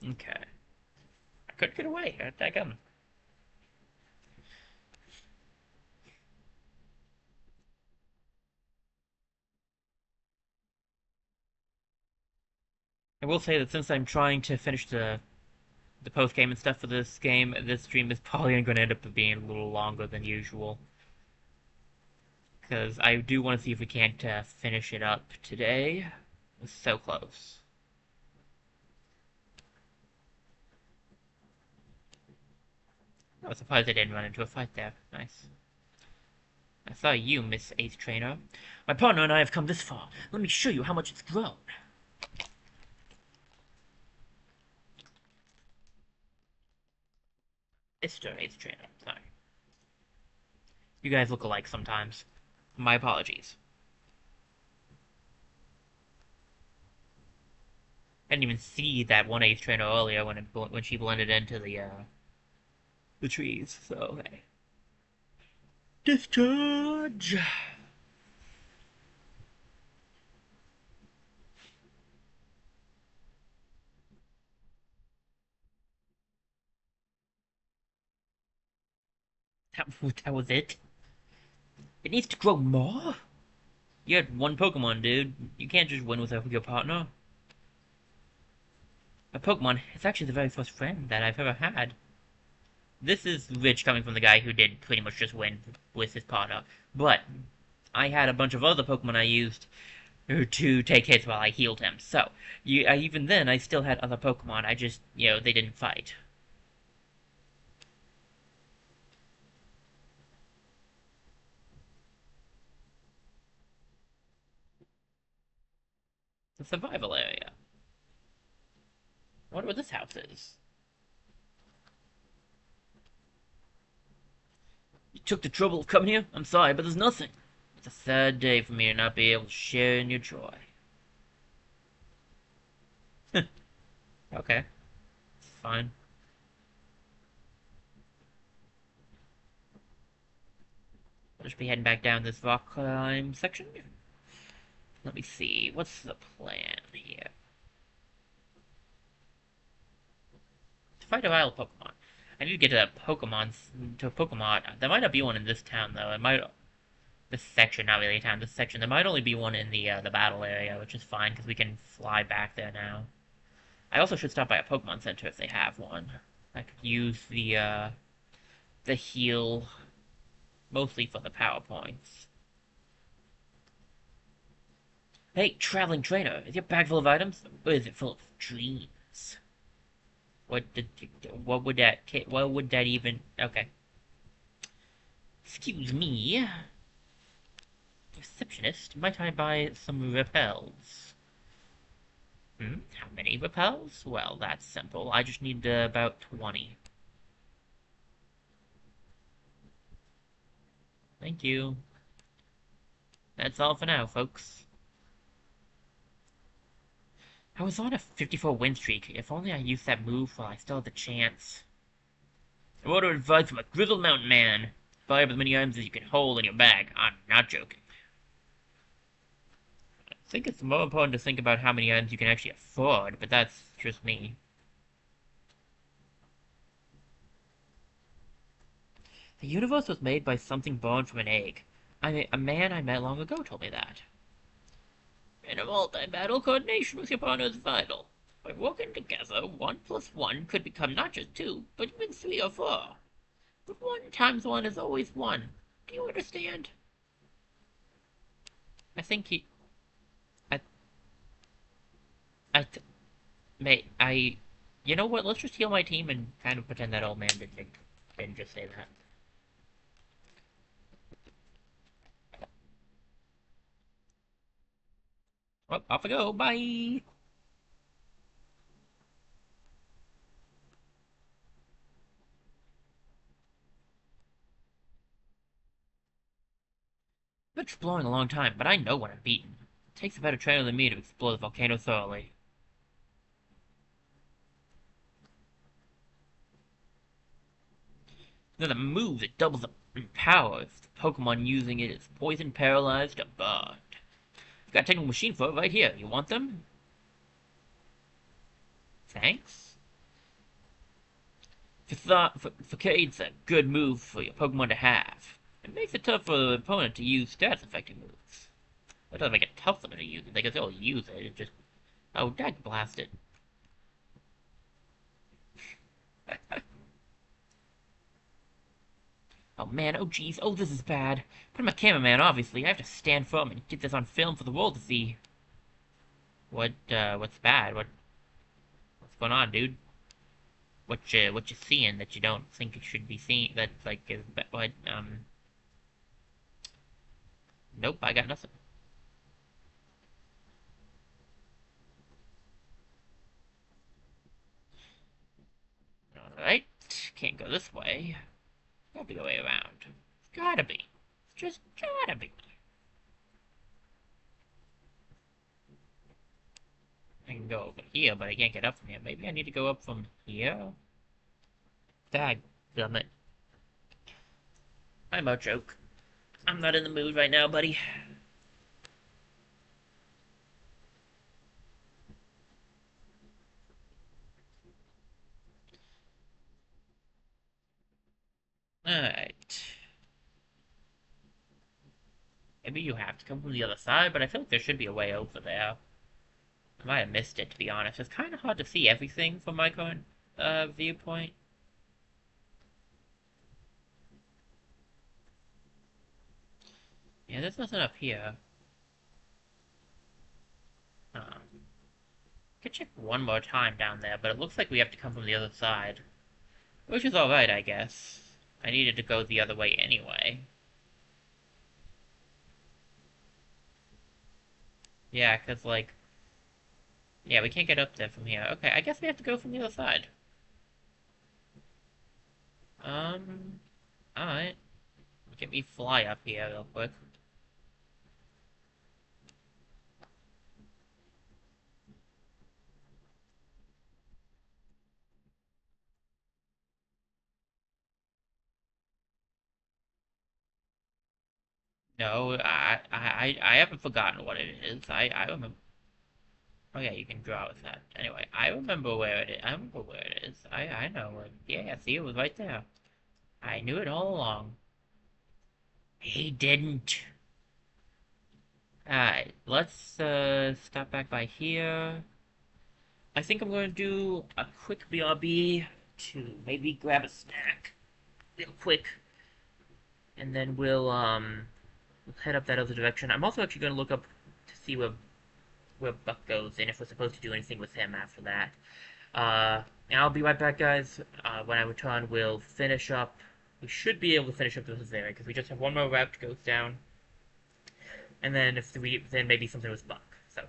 Okay. I couldn't get away. How'd that come? I will say that since I'm trying to finish the post game and stuff for this game, this stream is probably going to end up being a little longer than usual. Because I do want to see if we can't finish it up today. It's so close. I was surprised I didn't run into a fight there. Nice. I saw you, Miss Eighth Trainer. My partner and I have come this far. Let me show you how much it's grown. Mr. Eighth Trainer. Sorry. You guys look alike sometimes. My apologies. I didn't even see that one Eighth Trainer earlier when she blended into the trees. So hey. Discharge. That was it. It needs to grow more. You had one Pokemon, dude. You can't just win with your partner. A Pokemon is actually the very first friend that I've ever had. This is rich coming from the guy who did pretty much just win with his partner. But I had a bunch of other Pokemon I used to take hits while I healed him. So, even then, I still had other Pokemon. I just, they didn't fight. The survival area. I wonder what this house is. You took the trouble of coming here? I'm sorry, but there's nothing. It's a sad day for me to not be able to share in your joy. Okay. Fine. I'll just be heading back down this rock climb section. Let me see. What's the plan here? To fight a wild Pokemon. I need to get to a Pokemon. There might not be one in this town, though. It might... This section, not really a town. This section, there might only be one in the battle area, which is fine, because we can fly back there now. I also should stop by a Pokemon Center if they have one. I could use the heal, mostly for the power points. Hey, traveling trainer, is your bag full of items, or is it full of dreams? What would that even... Okay. Excuse me. Receptionist, might I buy some repels? How many repels? Well, that's simple. I just need about 20. Thank you. That's all for now, folks. I was on a 54 win streak. If only I used that move while I still had the chance. A word of advice from a grizzled mountain man. Buy up as many items as you can hold in your bag. I'm not joking. I think it's more important to think about how many items you can actually afford, but that's just me. The universe was made by something born from an egg. A man I met long ago told me that. In a multi-battle, coordination with your partner is vital. By working together, 1 plus 1 could become not just 2, but even 3 or 4. But 1 times 1 is always 1. Do you understand? I think he. I. I. Mate, I. You know what? Let's just heal my team and kind of pretend that old man didn't just say that. Well, off I go. Bye. I've been exploring a long time, but I know when I'm beaten. It takes a better trainer than me to explore the volcano thoroughly. Then a move that doubles up in power if the Pokemon using it is poison, paralyzed, or burned. I've got a technical machine for it right here. You want them? Thanks. Facade's a good move for your Pokemon to have. It makes it tough for the opponent to use stats affecting moves. That doesn't make it tough for them to use it. They can still use it. It just. Oh, Dag blast it. Oh man, oh jeez, oh this is bad. But I'm a cameraman, obviously. I have to stand firm and get this on film for the world to see. What's bad? What's going on, dude? What you seeing that you don't think it should be seen? That like is what? Nope, I got nothing. All right, can't go this way. Got to go way around. It's gotta be. It's just gotta be. I can go over here, but I can't get up from here. Maybe I need to go up from here. Dag, damn it. I'm a joke. I'm not in the mood right now, buddy. Alright. Maybe you have to come from the other side, but I feel like there should be a way over there. I might have missed it, to be honest. It's kind of hard to see everything from my current viewpoint. Yeah, there's nothing up here. Could check one more time down there, but it looks like we have to come from the other side. Which is alright, I guess. I needed to go the other way anyway. Yeah, because, like... Yeah, we can't get up there from here. Okay, I guess we have to go from the other side. Um... Alright. Get me fly up here real quick. No, I haven't forgotten what it is. I remember. Oh yeah, you can draw with that. Anyway, I remember where it is. I remember where it is. I know it. Yeah, see, it was right there. I knew it all along. He didn't. Alright, let's stop back by here. I think I'm going to do a quick BRB to maybe grab a snack real quick, and then we'll head up that other direction. I'm also actually going to look up to see where Buck goes and if we're supposed to do anything with him after that. And I'll be right back, guys. When I return, we'll finish up. We should be able to finish up this area because we just have one more route to go down, and then then maybe something with Buck. So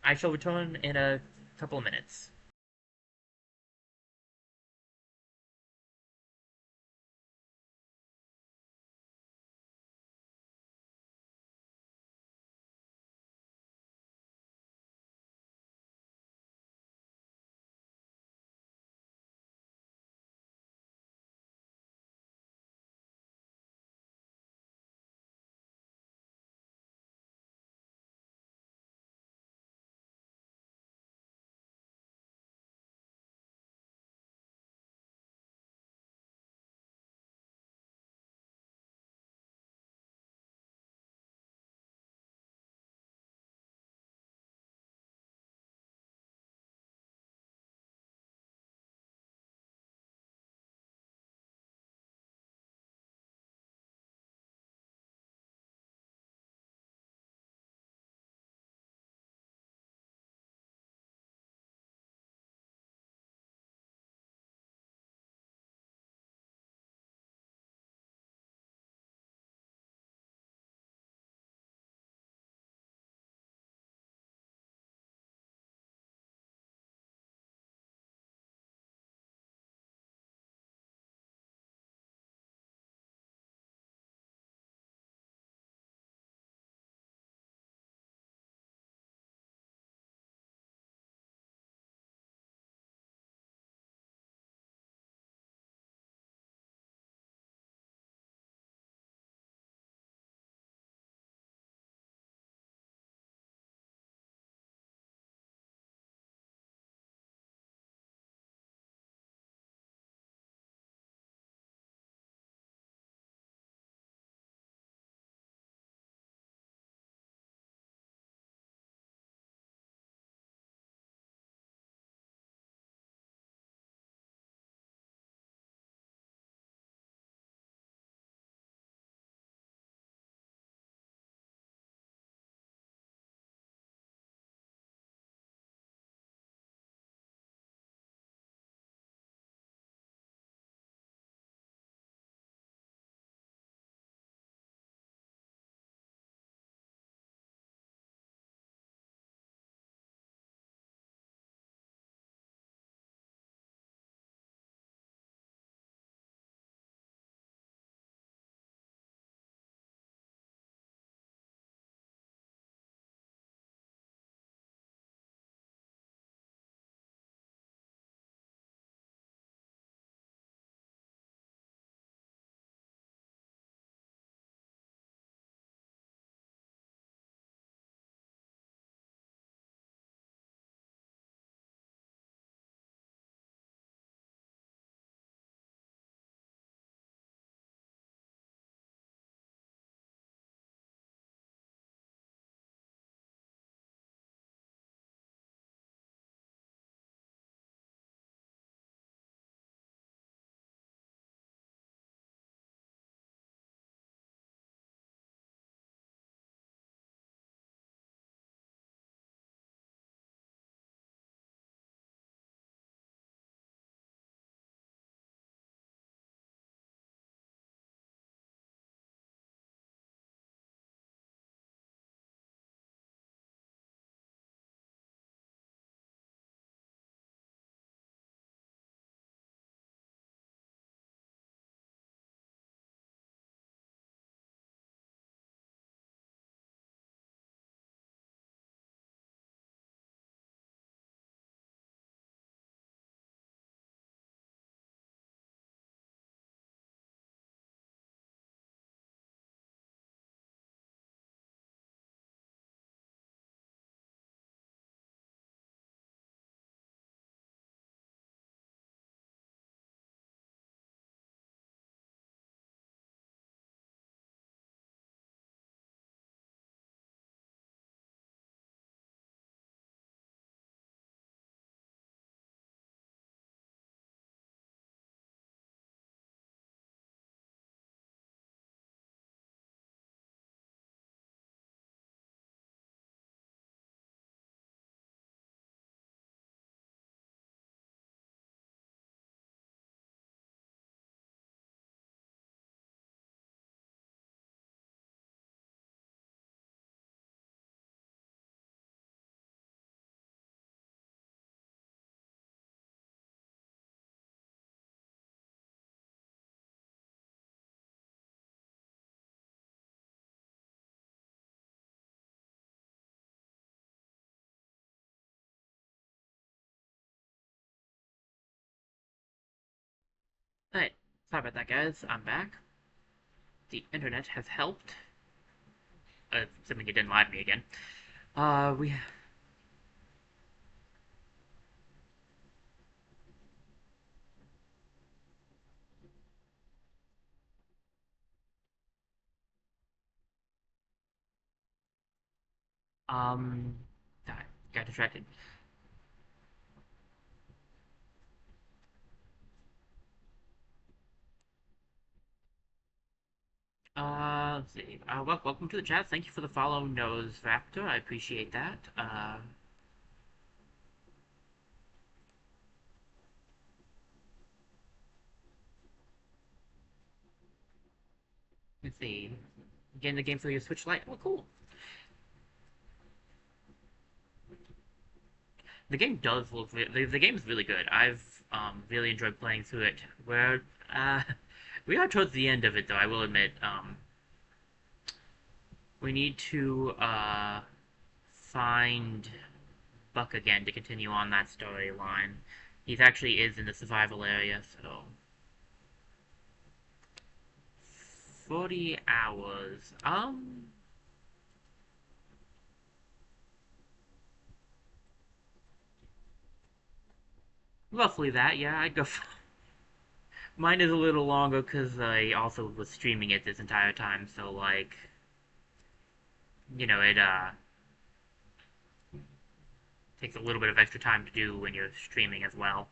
I shall return in a couple of minutes. Sorry about that, guys. I'm back. The internet has helped. Assuming it didn't lie to me again. We um, got distracted. Let's see. Welcome to the chat. Thank you for the follow, Nose Raptor. I appreciate that. Let's see. Getting the game for your Switch Lite. Well, cool. The game does look. The game is really good. I've really enjoyed playing through it. Where we are towards the end of it, though. I will admit. We need to find Buck again to continue on that storyline. He actually is in the survival area, so 40 hours. Roughly that. Yeah, I'd go. Mine is a little longer because I also was streaming it this entire time, so like, it takes a little bit of extra time to do when you're streaming as well.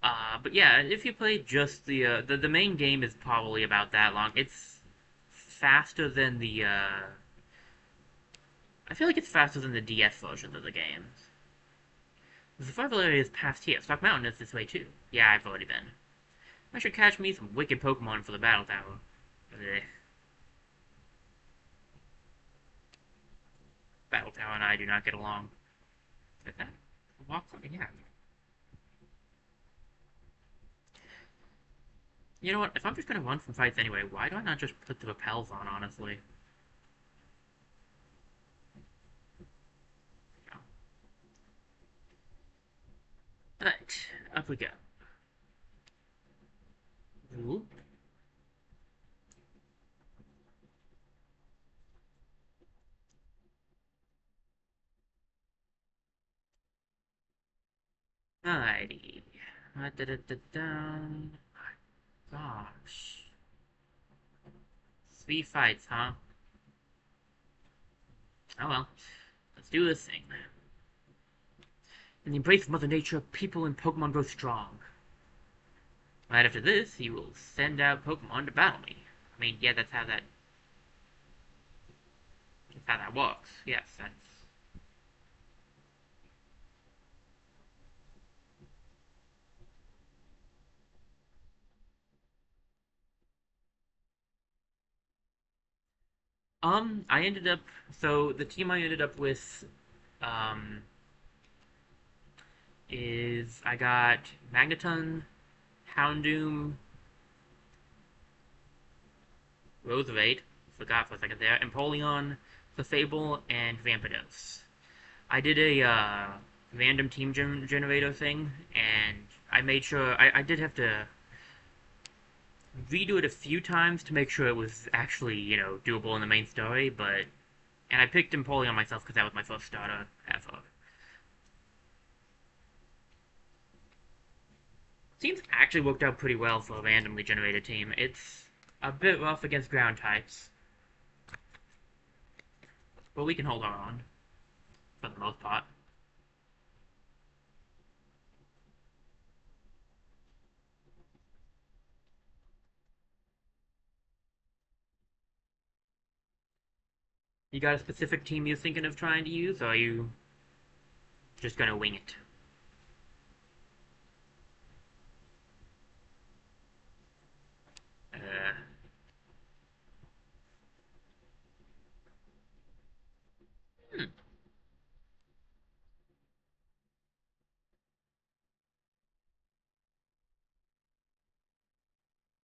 But yeah, if you play just the main game is probably about that long. It's faster than I feel like it's faster than the DS versions of the games. The survival area is past here. Stock Mountain is this way too. Yeah, I've already been. I should catch me some wicked Pokemon for the Battle Tower. Ugh. Battle Tower and I do not get along. Is that walk? Yeah. You know what? If I'm just gonna run from fights anyway, why do I not just put the repels on, honestly? Alright, up we go. Ooh. Alrighty. Da da da da. Gosh. 3 fights, huh? Oh well. Let's do this thing. In the embrace of Mother Nature, people and Pokemon grow strong. Right after this, he will send out Pokemon to battle me. I mean, yeah, that's how that works. Yes, that's. I ended up. So the team I ended up with, um, is I got Magneton, Houndoom, Roserade, forgot for a second there, Empoleon, Clefable, and Rampardos. I did a random team generator thing, and I made sure I did have to redo it a few times to make sure it was actually doable in the main story. But and I picked Empoleon myself because that was my first starter ever. Seems actually worked out pretty well for a randomly generated team. It's a bit rough against ground types, but we can hold our own for the most part. You got a specific team you're thinking of trying to use, or are you just gonna wing it? Uh, hmm.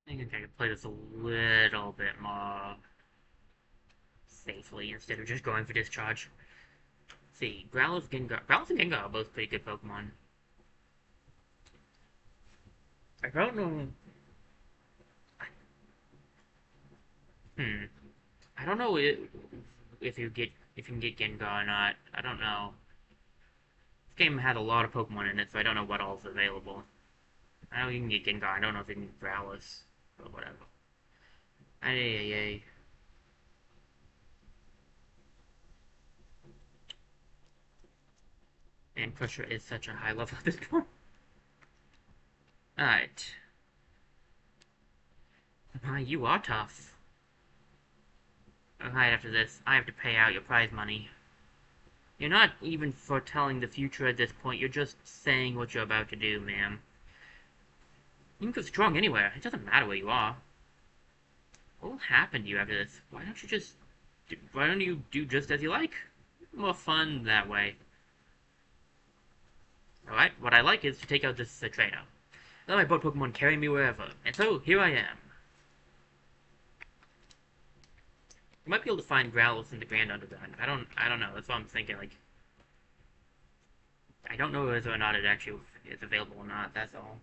I think I could play this a little bit more safely instead of just going for discharge. Let's see, Growlithe and Gengar are both pretty good Pokemon. I don't know. Hmm. I don't know if you can get Gengar or not. I don't know. This game had a lot of Pokemon in it, so I don't know what all is available. I know you can get Gengar. I don't know if you can get Growlithe, but whatever. Ay, ay, ay. And Crusher is such a high level at this point. Alright. You are tough. Alright, after this, I have to pay out your prize money. You're not even foretelling the future at this point, you're just saying what you're about to do, ma'am. You can go strong anywhere, it doesn't matter where you are. What will happen to you after this? Why don't you do just as you like? More fun that way. Alright, what I like is to take out this trainer. Let my boat Pokemon carry me wherever, and so, here I am. You might be able to find Growlithe in the Grand Underground. I don't know, that's what I'm thinking, like... I don't know whether or not it actually is available or not, that's all.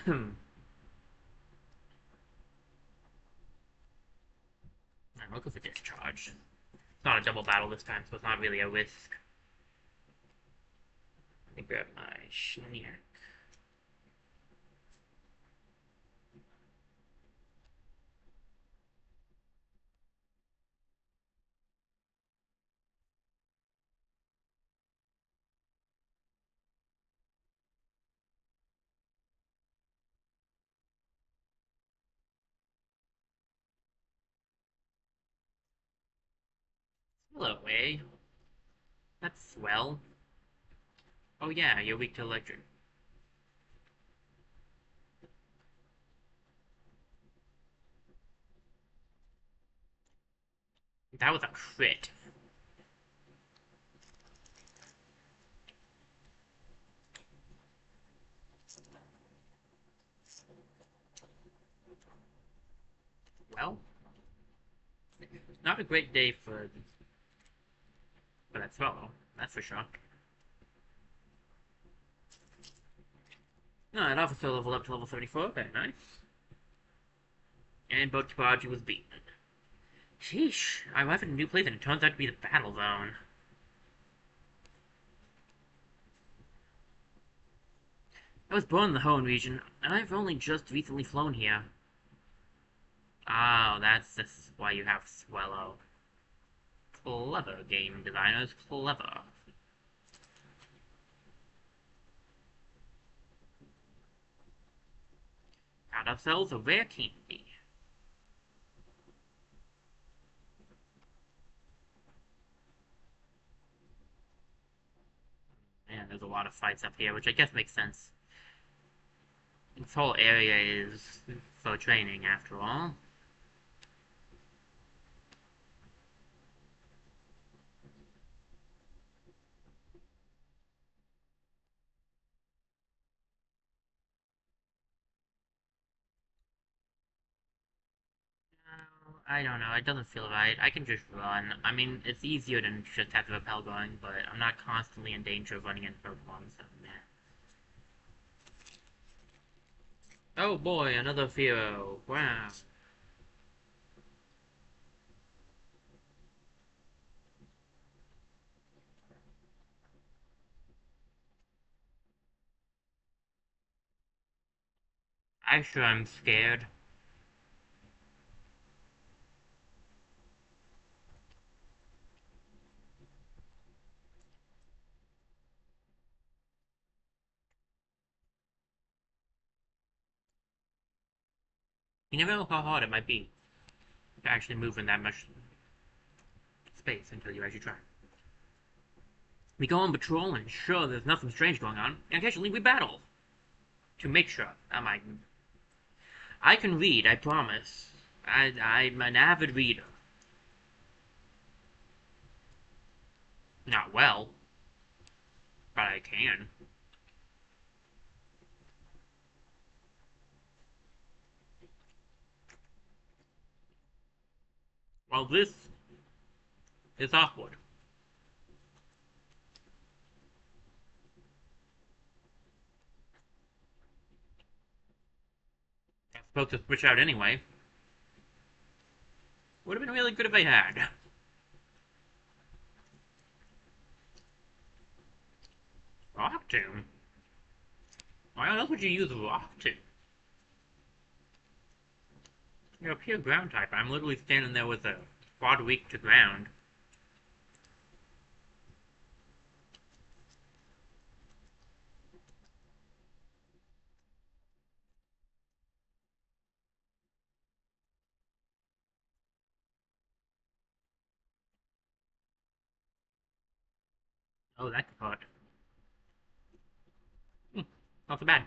I'm looking for Discharge. It's not a double battle this time, so it's not really a risk. Let me grab my Shiniac. Hello, eh? That's swell. Oh yeah, you're weak to electric. That was a crit. Well, not a great day for that swallow, that's for sure. No, that officer leveled up to level 74, very nice. And both Kibaji was beaten. Sheesh, I arrived at a new place and it turns out to be the battle zone. I was born in the Hoenn region, and I've only just recently flown here. Oh, that's why you have Swellow. Clever, game designers, clever. Found ourselves a rare candy. Man, there's a lot of fights up here, which I guess makes sense. This whole area is for training, after all. I don't know, it doesn't feel right. I can just run. I mean, it's easier than just have the rappel going, but I'm not constantly in danger of running into Pokemon, so meh. Oh boy, another Fearow. Wow. I'm sure I'm scared. You never know how hard it might be to actually move in that much space until you actually try. We go on patrol and sure there's nothing strange going on, and occasionally we battle. To make sure. I can read, I promise. I'm an avid reader. Not well, but I can. Well, this is awkward. supposed to switch out anyway. Would have been really good if I had. Rock Tomb? Why on earth would you use Rock Tomb? You're a pure ground type. I'm literally standing there with a quad weak to ground. Oh, that's hot. Hmm, not so bad.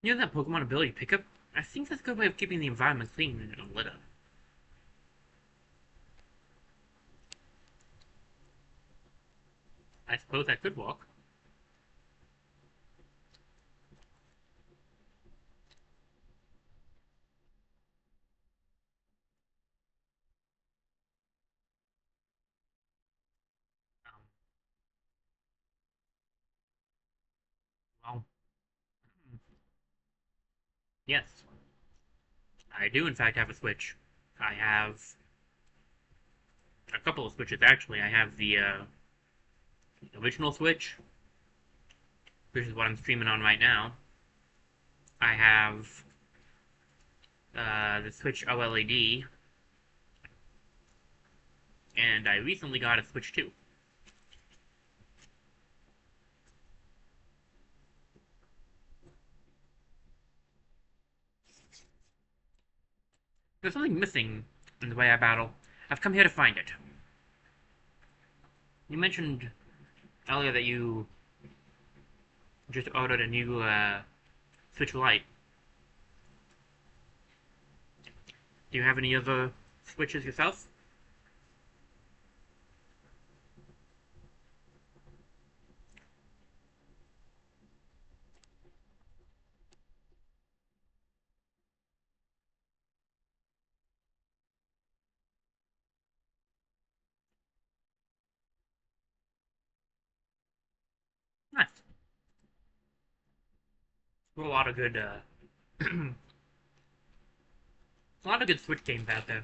You know that Pokemon ability pickup? I think that's a good way of keeping the environment clean and lit up. I suppose I could walk. Um, well, yes. I do in fact have a Switch. I have a couple of Switches actually. I have the original Switch, which is what I'm streaming on right now. I have the Switch OLED, and I recently got a Switch 2. There's something missing in the way I battle. I've come here to find it. You mentioned earlier that you just ordered a new Switch Lite. Do you have any other Switches yourself? Nice. There's a lot of good, a lot of good Switch games out there.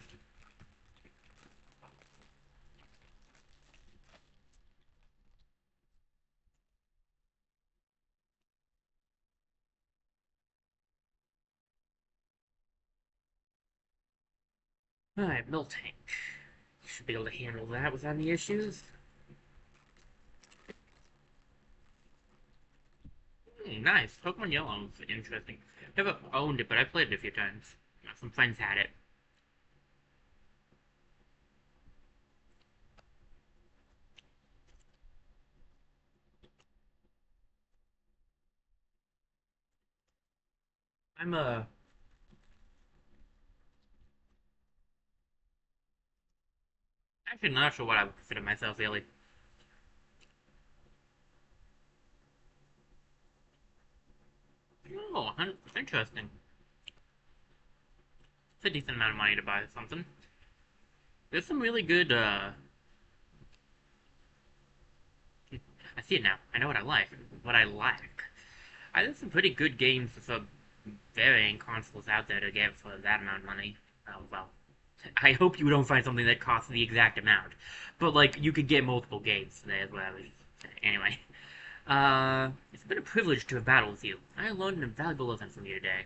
Alright, Miltank. Should be able to handle that without any issues. Nice. Pokemon Yellow is interesting. Never owned it, but I played it a few times. Some friends had it. I'm actually not sure what I would consider myself really. Oh, interesting. It's a decent amount of money to buy something. There's some really good, I see it now. I know what I like. What I lack. There's some pretty good games for varying consoles out there to get for that amount of money. Well, I hope you don't find something that costs the exact amount. But, like, you could get multiple games there as well. Anyway. It's been a privilege to have battled with you. I learned an invaluable lesson from you today.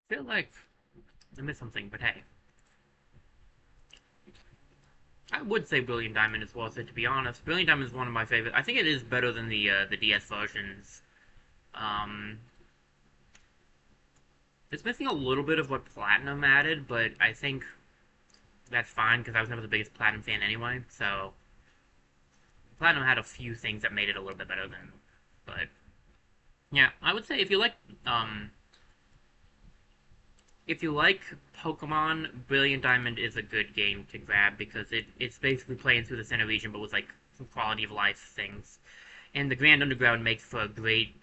Feel like I missed something, but hey. I would say Brilliant Diamond is worth it, to be honest. Brilliant Diamond is one of my favorite. I think it is better than the DS versions. Um, it's missing a little bit of what Platinum added, but I think that's fine because I was never the biggest Platinum fan anyway. So Platinum had a few things that made it a little bit better than. But yeah, I would say um if you like Pokemon, Brilliant Diamond is a good game to grab because it's basically playing through the center region but with like some quality of life things. And the Grand Underground makes for a great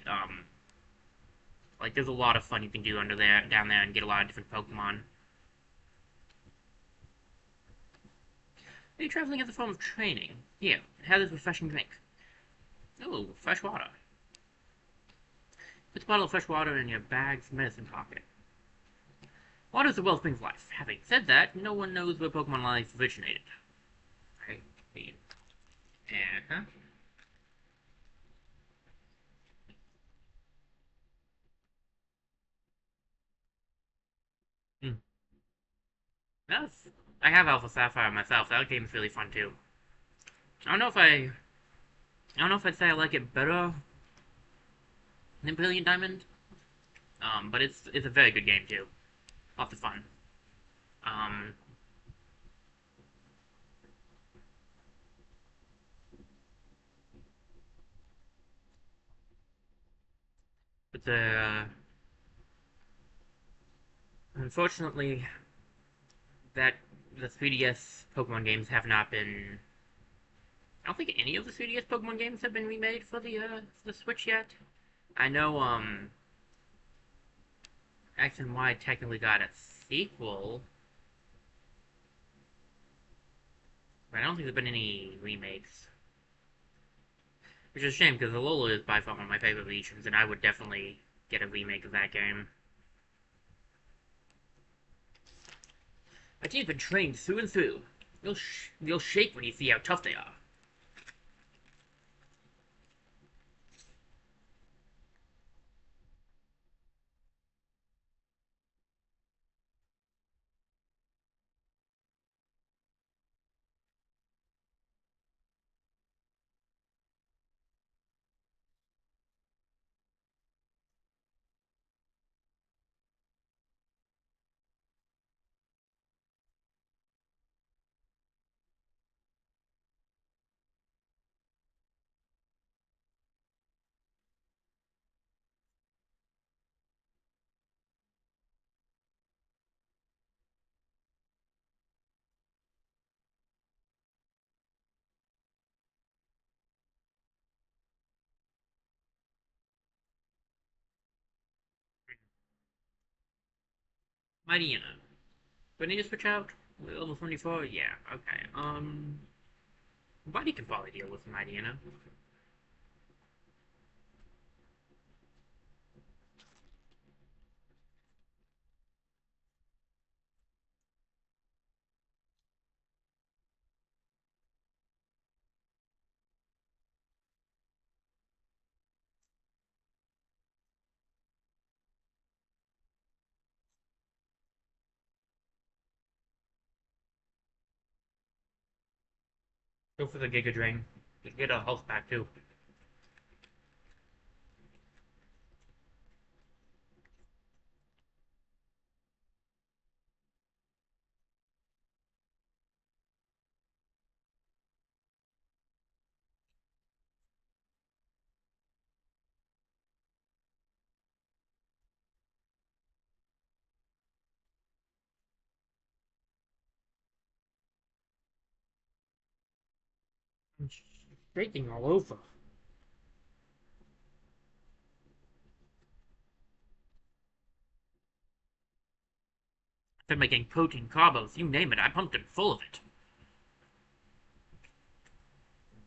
like there's a lot of fun you can do under there down there and get a lot of different Pokemon. Are you traveling as a form of training? Here, have this refreshing drink. Oh, fresh water. Put a bottle of fresh water in your bag's medicine pocket. Water is the wellspring of life. Having said that, no one knows where Pokemon life originated. Right? Uh-huh. Hmm. That's, I have Alpha Sapphire myself. That game's really fun too. I don't know if I, I don't know if I'd say I like it better than Brilliant Diamond. But it's a very good game too. Lots of fun. Um, but unfortunately, that the 3DS Pokemon games have not been. I don't think any of the 3DS Pokemon games have been remade for the Switch yet. I know X and Y technically got a sequel, but I don't think there've been any remakes. Which is a shame because Alola is by far one of my favorite regions, and I would definitely get a remake of that game. My team's been trained through and through. You'll shake when you see how tough they are. Mightyena. Do I need to switch out? Level 24? Yeah, okay. Buddy can probably deal with Mightyena. Go for the Giga Drain. Get a health back too. I'm shaking all over. Been making protein, carbos, you name it, I pumped it full of it.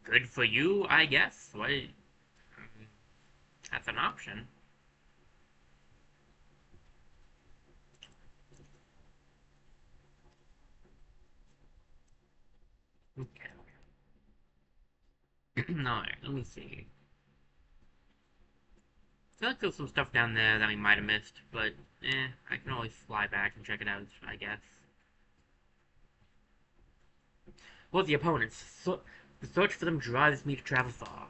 Good for you, I guess. What? That's an option. Okay. Alright, let me see. feel like there's some stuff down there that we might have missed, but I can always fly back and check it out, I guess. Well, the opponents. So, the search for them drives me to travel far.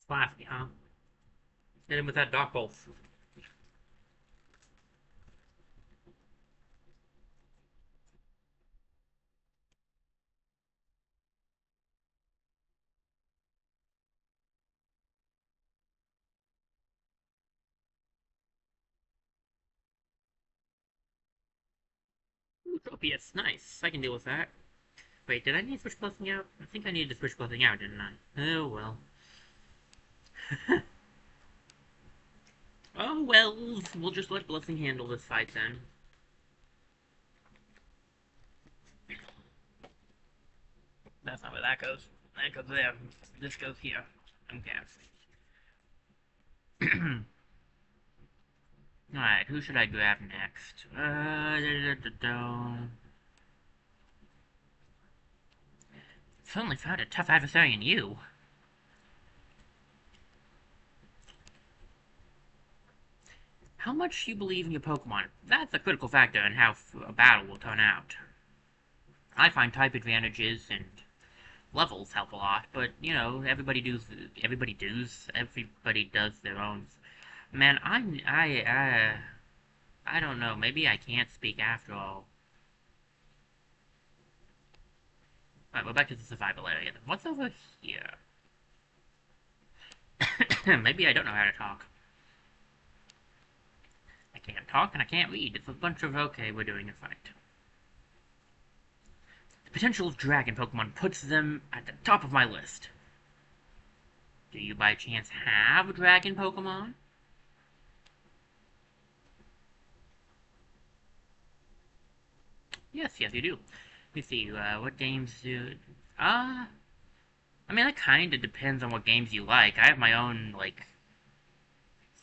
Lastly, huh? Hit him with that Dark Bolt. Tropius, nice. I can deal with that. Wait, did I need to switch blessing out? I think I needed to switch blessing out, didn't I? Oh well. Oh well, we'll just let blessing handle this fight then. That's not where that goes. That goes there. This goes here. Okay. Alright, who should I grab next? Suddenly found a tough adversary in you. How much you believe in your Pokemon? That's a critical factor in how a battle will turn out. I find type advantages and levels help a lot, but you know, everybody does their own. Man, I don't know. Maybe I can't speak after all. Alright, we're back to the survival area. What's over here? Maybe I don't know how to talk. I can't talk and I can't read. It's a bunch of okay, we're doing a fight. The potential of dragon Pokemon puts them at the top of my list. Do you by chance have dragon Pokemon? Yes, you do. Let me see, what games do... I mean, that kinda depends on what games you like. I have my own, like,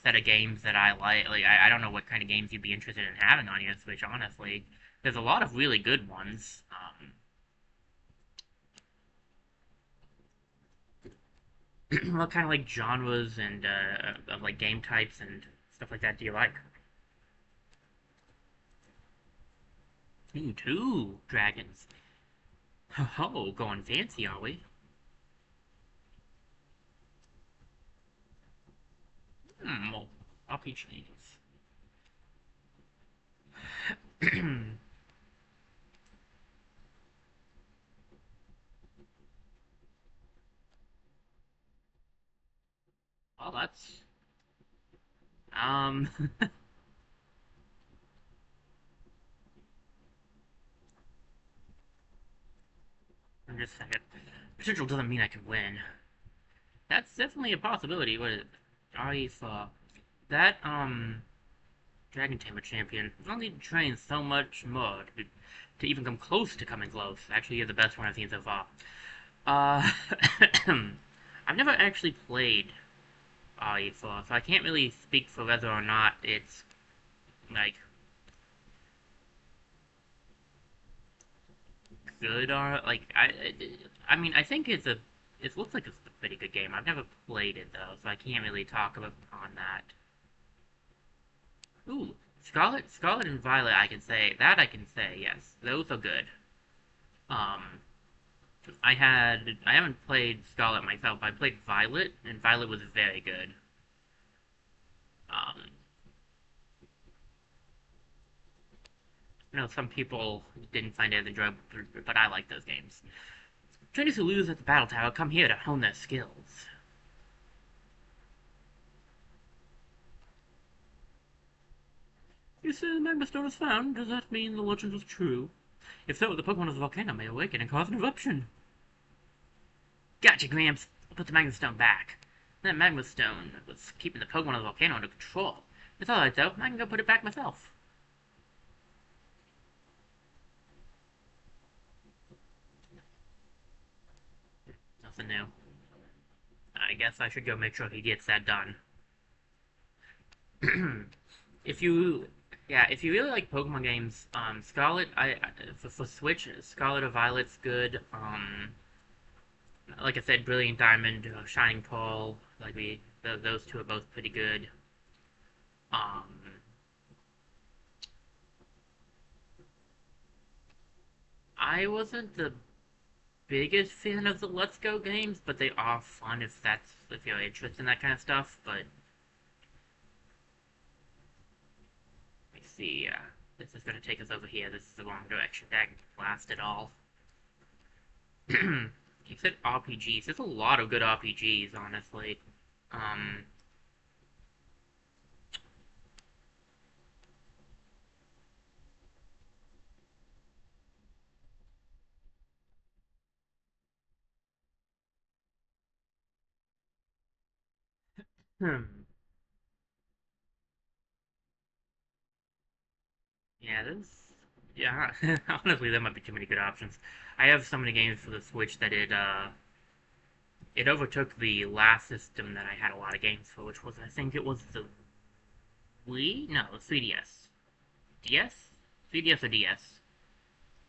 set of games that I like. Like, I don't know what kind of games you'd be interested in having on your Switch, honestly. There's a lot of really good ones. What kind of, like, genres and, of, like, game types and stuff like that do you like? Ooh, two dragons. Oh, going fancy, are we? Well, I'll be Chinese. Well, that's... Um... just a second. Potential doesn't mean I can win. That's definitely a possibility, but if, that, Dragon Tamer champion will need to train so much more to even come close to coming close. Actually, you're the best one I've seen so far. Uh, I've never actually played RE4, so I can't really speak for whether or not it's, like, good or, like, I mean, I think it looks like it's a pretty good game. I've never played it, though, so I can't really talk about on that. Ooh, Scarlet and Violet, I can say, yes. Those are good. Um, I haven't played Scarlet myself, I played Violet, and Violet was very good. Um, you know, some people didn't find it enjoyable, but I like those games. Trainers who lose at the battle tower come here to hone their skills. You say the Magma Stone is found, does that mean the legend was true? If so, the Pokemon of the volcano may awaken and cause an eruption. Gotcha, Gramps. I'll put the Magma Stone back. That Magma Stone was keeping the Pokemon of the volcano under control. It's alright though, I can go put it back myself. something new. I guess I should go make sure he gets that done. if you, yeah, if you really like Pokemon games, Scarlet, for Switch, Scarlet or Violet's good. Like I said, Brilliant Diamond, Shining Pearl, those two are both pretty good. Um, I wasn't the biggest fan of the Let's Go games, but they are fun if you're interested in that kind of stuff. But let me see. This is going to take us over here. This is the wrong direction. That blast it all. You said RPGs. There's a lot of good RPGs, honestly. Um, hmm. Yeah, this. Yeah, honestly, there might be too many good options. I have so many games for the Switch that it overtook the last system that I had a lot of games for, which was I think it was the Wii? No, the 3DS. DS? 3DS or DS?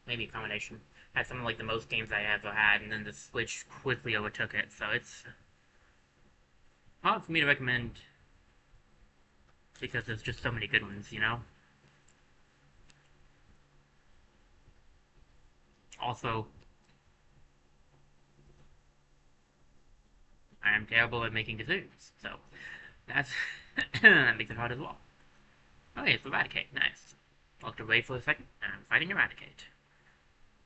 Maybe a combination. Had something like the most games I ever had, and then the Switch quickly overtook it, so it's hard for me to recommend because there's just so many good ones, you know? Also, I am terrible at making decisions, so that's that makes it hard as well. Okay, it's Eradicate. Nice. Walked away for a second, and I'm fighting Eradicate.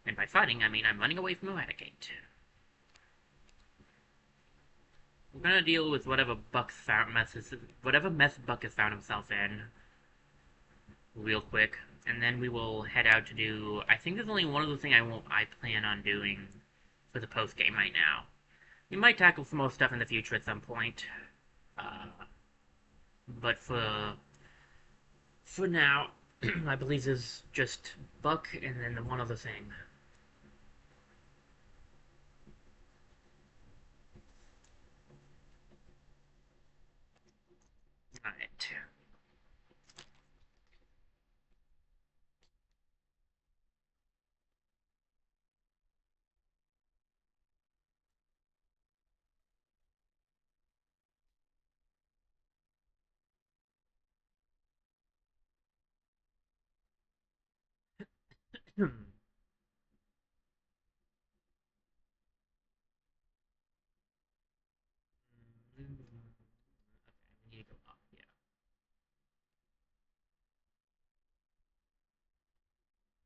And by fighting, I mean I'm running away from Eradicate. We're gonna deal with whatever whatever mess Buck has found himself in, real quick, and then we will head out to do. I think there's only one other thing I plan on doing for the post game right now. We might tackle some more stuff in the future at some point, uh, but for now, I believe there's just Buck and then the one other thing. Alright. Hmm. Okay, we need to go up.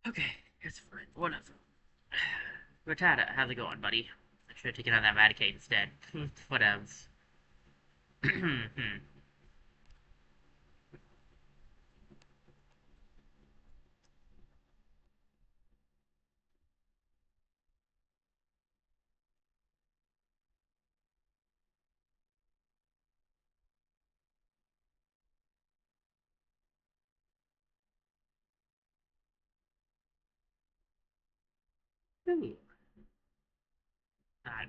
Yeah. Okay, it's fine. Whatever. Rattata, how's it going, buddy? I should have taken out that Raticate instead. What else? Ooh. Uh,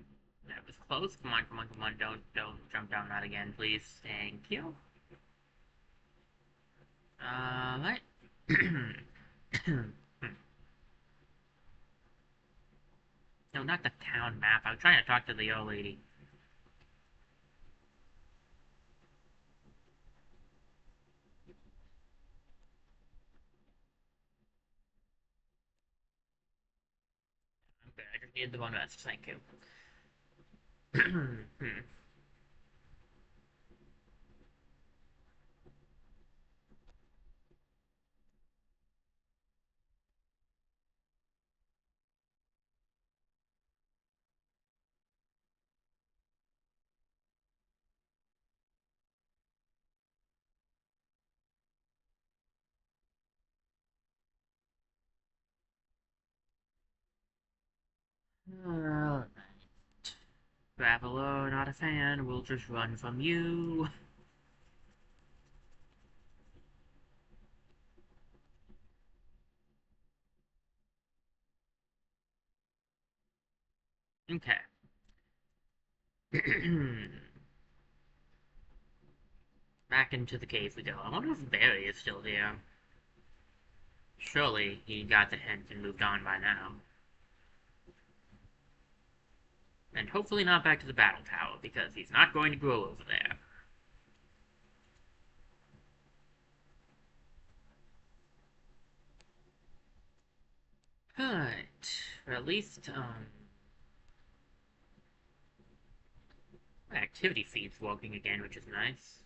that was close. Come on, come on, come on. Don't jump down that again, please. Thank you. Right. No, not the town map. I was trying to talk to the old lady. Okay, I just needed the one rest. Thank you. Alright. Traveler, not a fan. We'll just run from you. Okay. Back into the cave we go. I wonder if Barry is still here. Surely he got the hint and moved on by now. And hopefully not back to the battle tower, because he's not going to grow over there. Alright. Or at least, my activity feed's working again, which is nice.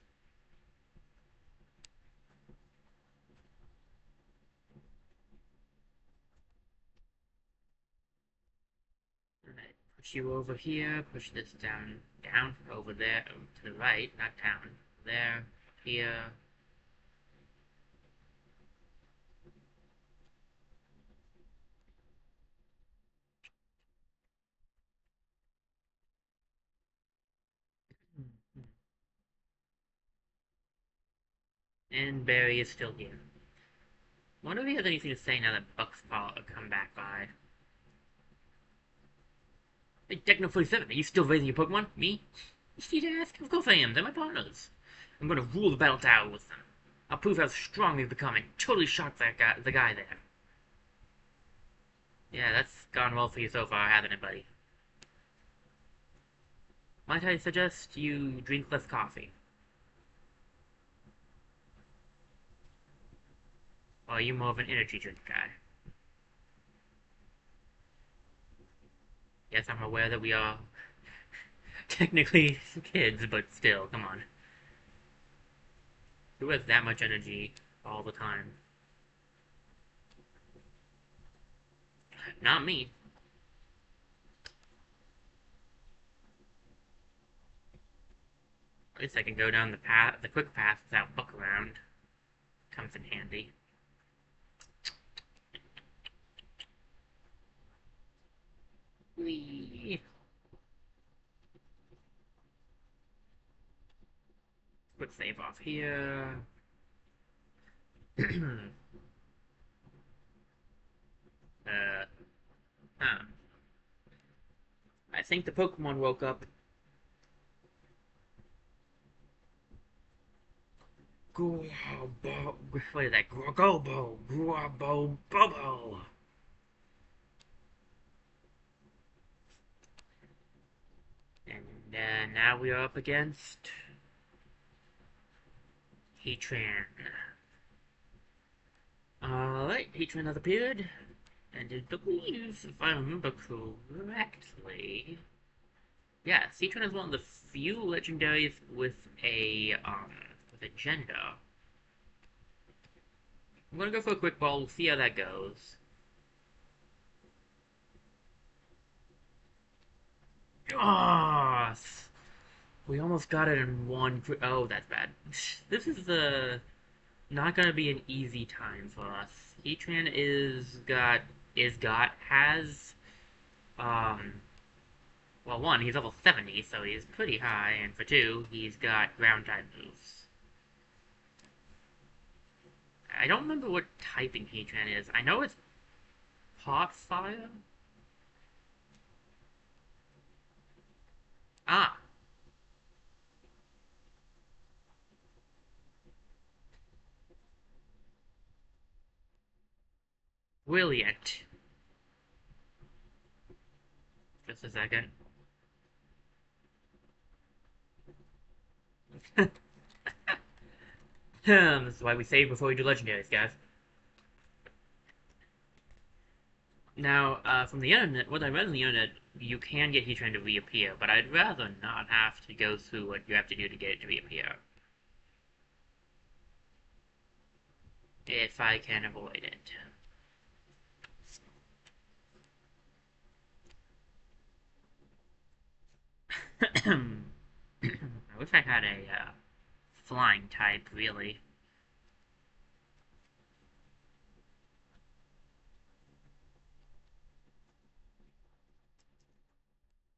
Alright, push you over here, push this down, over there, to the right, not down, there, here. And Barry is still here. Wonder if he has anything to say now that Buck's paw come back by. Hey, Techno47, are you still raising your Pokemon? Me? You need to ask? Of course I am, they're my partners. I'm gonna rule the battle tower with them. I'll prove how strong we've become and totally shock the guy there. Yeah, that's gone well for you so far, hasn't it, buddy? Might I suggest you drink less coffee? Or are you more of an energy drink guy? Yes, I'm aware that we are technically kids, but still, come on. Who has that much energy all the time? Not me. At least I can go down the quick path without Buck around. Comes in handy. Whee! Quick save off here. Huh. I think the Pokemon woke up. What is that? Gobo, Guabo, Bobo. And now we are up against Heatran. Alright, Heatran has appeared. And it believes, if I remember correctly, yeah, Heatran is one of the few legendaries with a gender. I'm gonna go for a quick ball, we'll see how that goes. Oh, we almost got it in one. Oh, that's bad. This is not gonna be an easy time for us. Heatran has um well, one, he's level 70, so he's pretty high, and for two, he's got ground type moves. I don't remember what typing Heatran is. I know it's Hot Fire. Ah, brilliant. Just a second. This is why we save before we do legendaries, guys. Now, from the internet, what I read on the internet, you can get Heatran to reappear, but I'd rather not have to go through what you have to do to get it to reappear. If I can avoid it. I wish I had a flying type, really.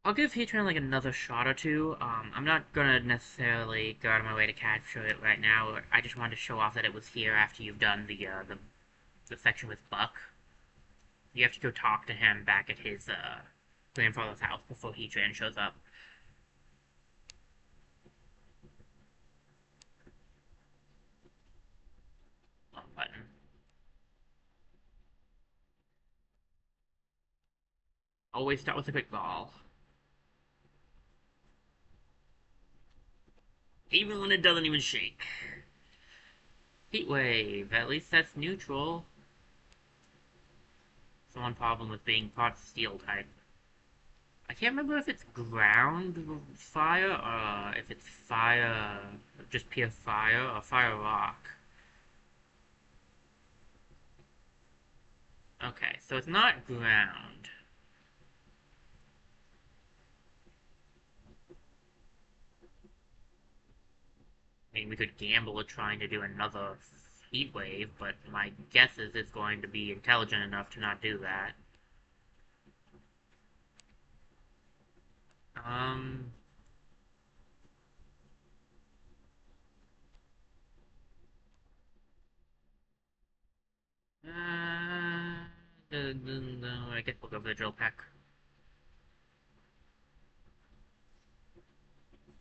I'll give Heatran like another shot or two. I'm not gonna necessarily go out of my way to capture it right now. I just wanted to show off that it was here after you've done the section with Buck. You have to go talk to him back at his grandfather's house before Heatran shows up. Always start with a quick ball. Even when it doesn't even shake. Heat wave. At least that's neutral. It's one problem with being part steel type. I can't remember if it's ground fire or if it's fire, just pure fire or fire rock. Okay, so it's not ground. I mean, we could gamble at trying to do another heat wave, but my guess is it's going to be intelligent enough to not do that. Um, I guess we'll go for the drill peck.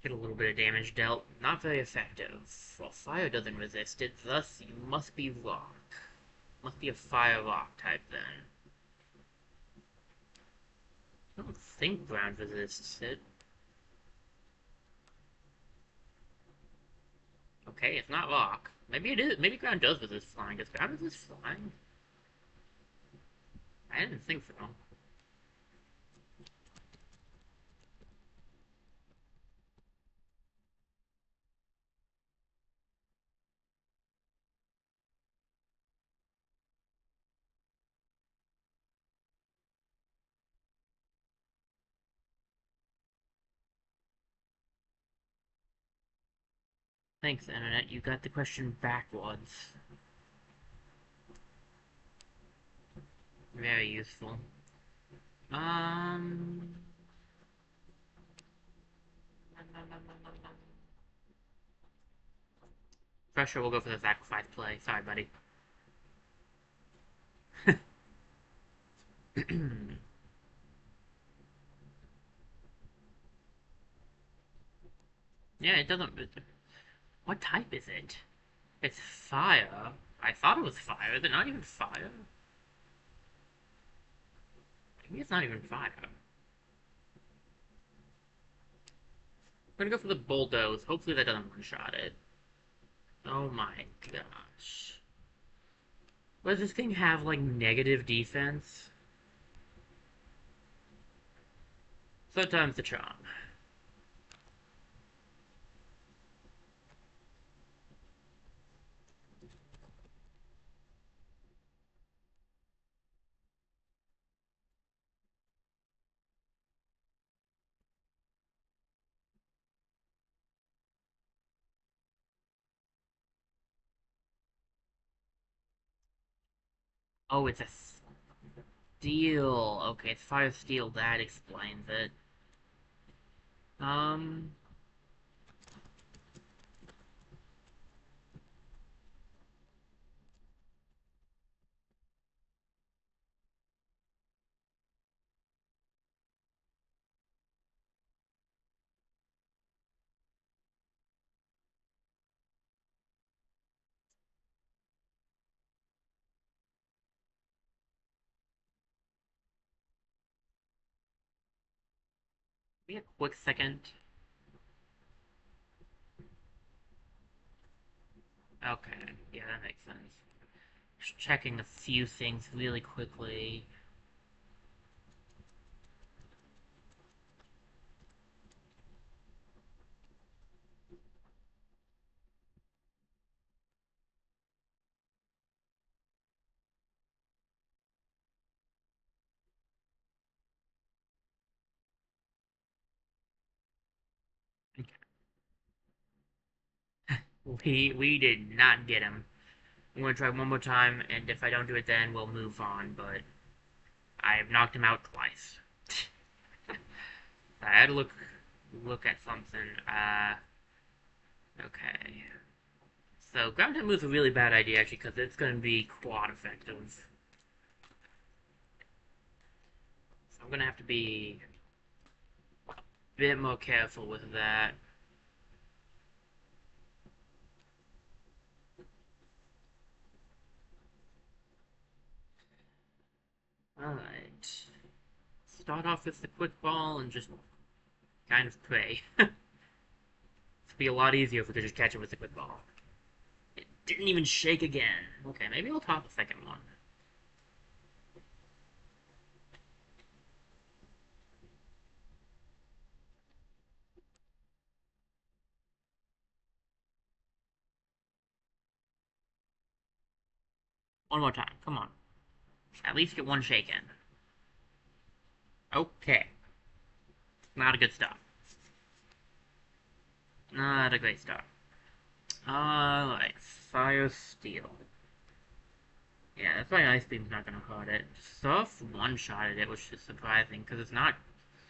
Get a little bit of damage dealt. Not very effective. Well, fire doesn't resist it, thus you must be rock. Must be a fire rock type then. I don't think ground resists it. Okay, it's not rock. Maybe it is. Maybe ground does resist flying. Does ground resist flying? I didn't think so. Thanks, Internet. You got the question backwards. Very useful. Um. For sure, we'll go for the sacrifice play. Sorry, buddy. Yeah, it doesn't. What type is it? It's fire. I thought it was fire. Is it not even fire? Maybe it's not even fire. I'm gonna go for the bulldoze. Hopefully that doesn't one-shot it. Oh my gosh. Does this thing have, like, negative defense? Sometimes the charm. Oh, it's a steel. Okay, it's fire steel. That explains it. Um... Give me a quick second. Okay, yeah, that makes sense. Just checking a few things really quickly. We did not get him. I'm gonna try one more time, and if I don't do it then, we'll move on, but I've knocked him out twice. I had to look at something. Okay. So ground hit move's a really bad idea, actually, because it's gonna be quad effective. So I'm gonna have to be a bit more careful with that. Alright. start off with the quick ball and just kind of pray. It'd be a lot easier if we could just catch it with the quick ball. It didn't even shake again. Okay, maybe I'll top the second one. One more time, come on. At least get one shake in. Okay. Not a good start. Not a great start. Alright, Fire Steel. Yeah, that's why Ice Beam's not gonna hurt it. Surf one-shotted it, which is surprising, because it's not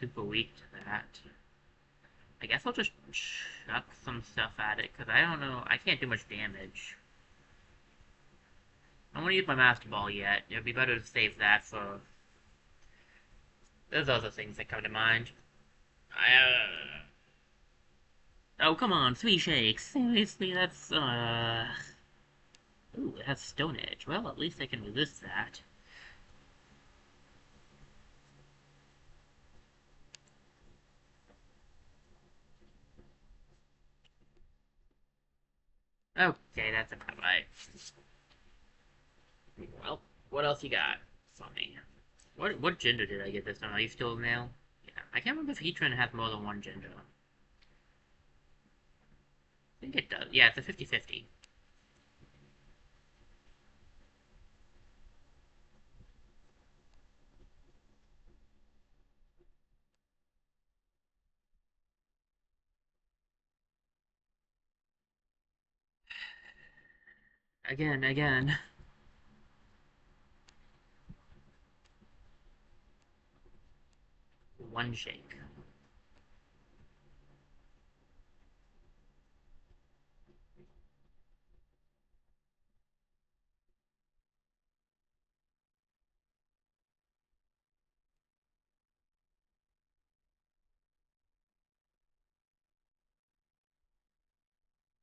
super weak to that. I guess I'll just chuck some stuff at it, because I don't know, I can't do much damage. I don't want to use my Master Ball yet. It would be better to save that for... There's other things that come to mind. Oh, come on, 3 shakes. Seriously, that's, Ooh, it has Stone Edge. Well, at least I can resist that. Okay, that's about right. Well, what else you got for me? What gender did I get this time? Are you still a male? Yeah, I can't remember if Heatran has more than one gender. I think it does. Yeah, it's a 50-50. Again. One shake.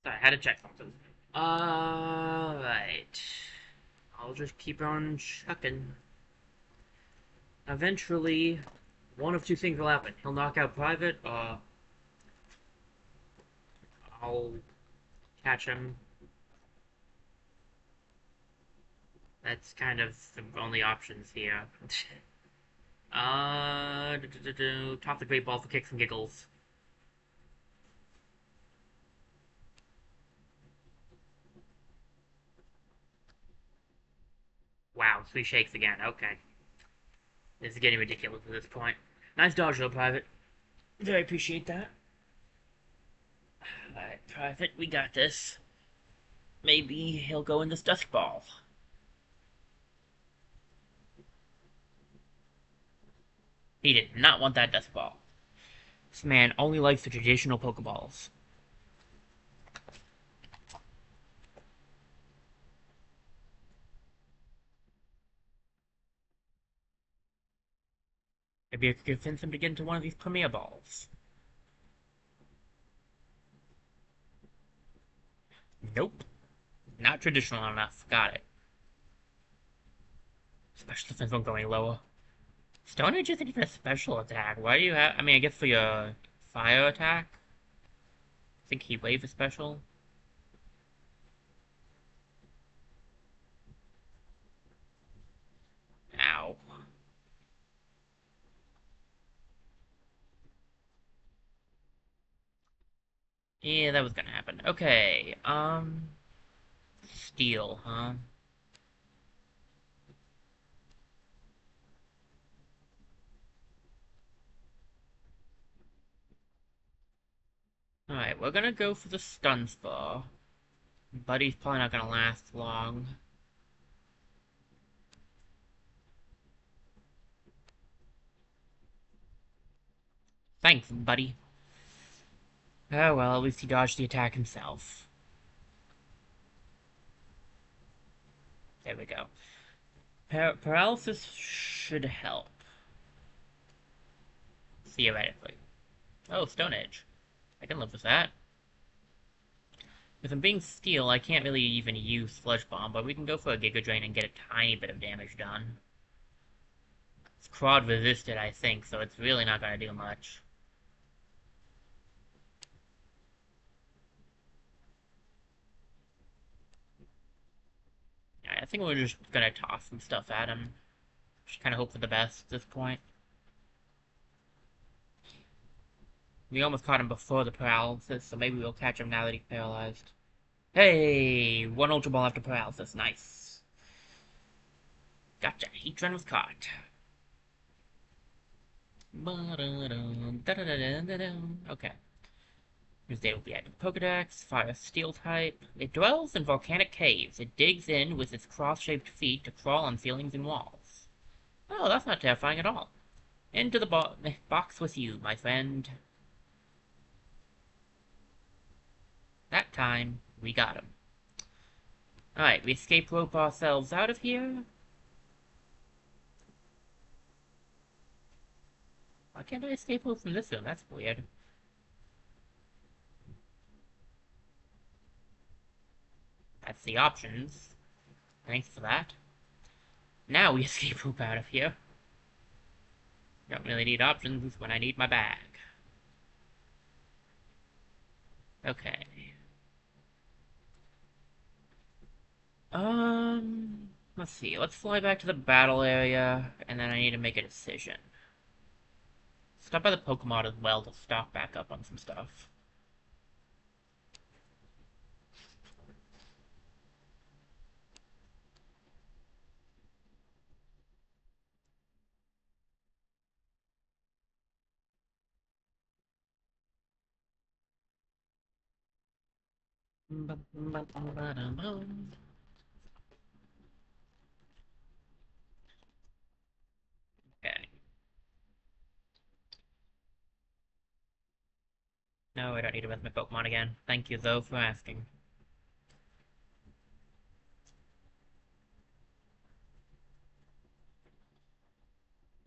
Sorry, I had to check something. Alright. I'll just keep on chucking. Eventually, one of two things will happen. He'll knock out Private, or I'll catch him. That's kind of the only options here. Top the Great Ball for kicks and giggles. Wow, 3 shakes again. Okay. This is getting ridiculous at this point. Nice dodge though, Private. Very appreciate that. Alright, Private, we got this. Maybe he'll go in this Dusk Ball. He did not want that Dusk Ball. This man only likes the traditional Pokeballs. Maybe I could convince him to get into one of these Premier Balls. Nope. Not traditional enough. Got it. Special defense won't go any lower. Stone Age isn't even a special attack. Why do you have... I mean, I guess for your fire attack? I think Heat Wave is special. Ow. Yeah, that was gonna happen. Okay, Steel, huh? Alright, we're gonna go for the Stun Spore. Buddy's probably not gonna last long. Thanks, buddy. Oh well, at least he dodged the attack himself. There we go. Paralysis should help. Theoretically. Oh, Stone Edge. I can live with that. With him being Steel, I can't really even use Sludge Bomb, but we can go for a Giga Drain and get a tiny bit of damage done. It's crowd resisted, I think, so it's really not gonna do much. Yeah, I think we're just gonna toss some stuff at him. Just kind of hope for the best at this point. We almost caught him before the paralysis, so maybe we'll catch him now that he's paralyzed. Hey! One Ultra Ball after paralysis. Nice. Gotcha. Heat Trend was caught. Okay. Tuesday will be active Pokedex, Fire Steel type. It dwells in volcanic caves. It digs in with its cross-shaped feet to crawl on ceilings and walls. Oh, that's not terrifying at all. Into the box with you, my friend. That time, we got him. Alright, we escape rope ourselves out of here. Why can't I escape rope from this room? That's weird. That's the options. Thanks for that. Now we escape rope out of here. Don't really need options when I need my bag. Okay. Let's see. Let's fly back to the battle area, and then I need to make a decision. Stop by the Pokemon as well to stock back up on some stuff. Okay. No, I don't need to rest my Pokemon again. Thank you, though, for asking.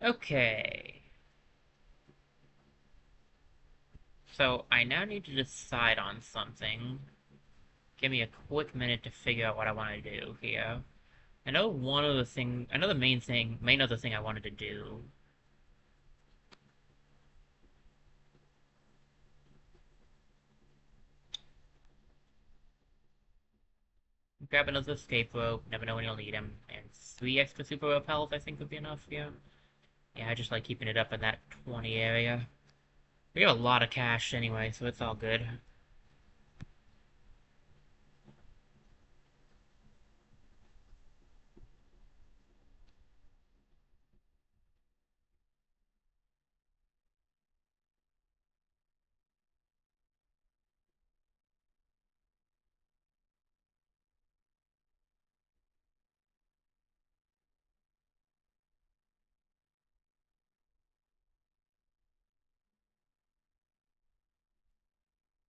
Okay. So, I now need to decide on something. Give me a quick minute to figure out what I want to do here. I know the main other thing I wanted to do. Grab another escape rope, never know when you'll need him, and 3 extra super repels I think would be enough here. Yeah, I just like keeping it up in that 20 area. We have a lot of cash anyway, so it's all good.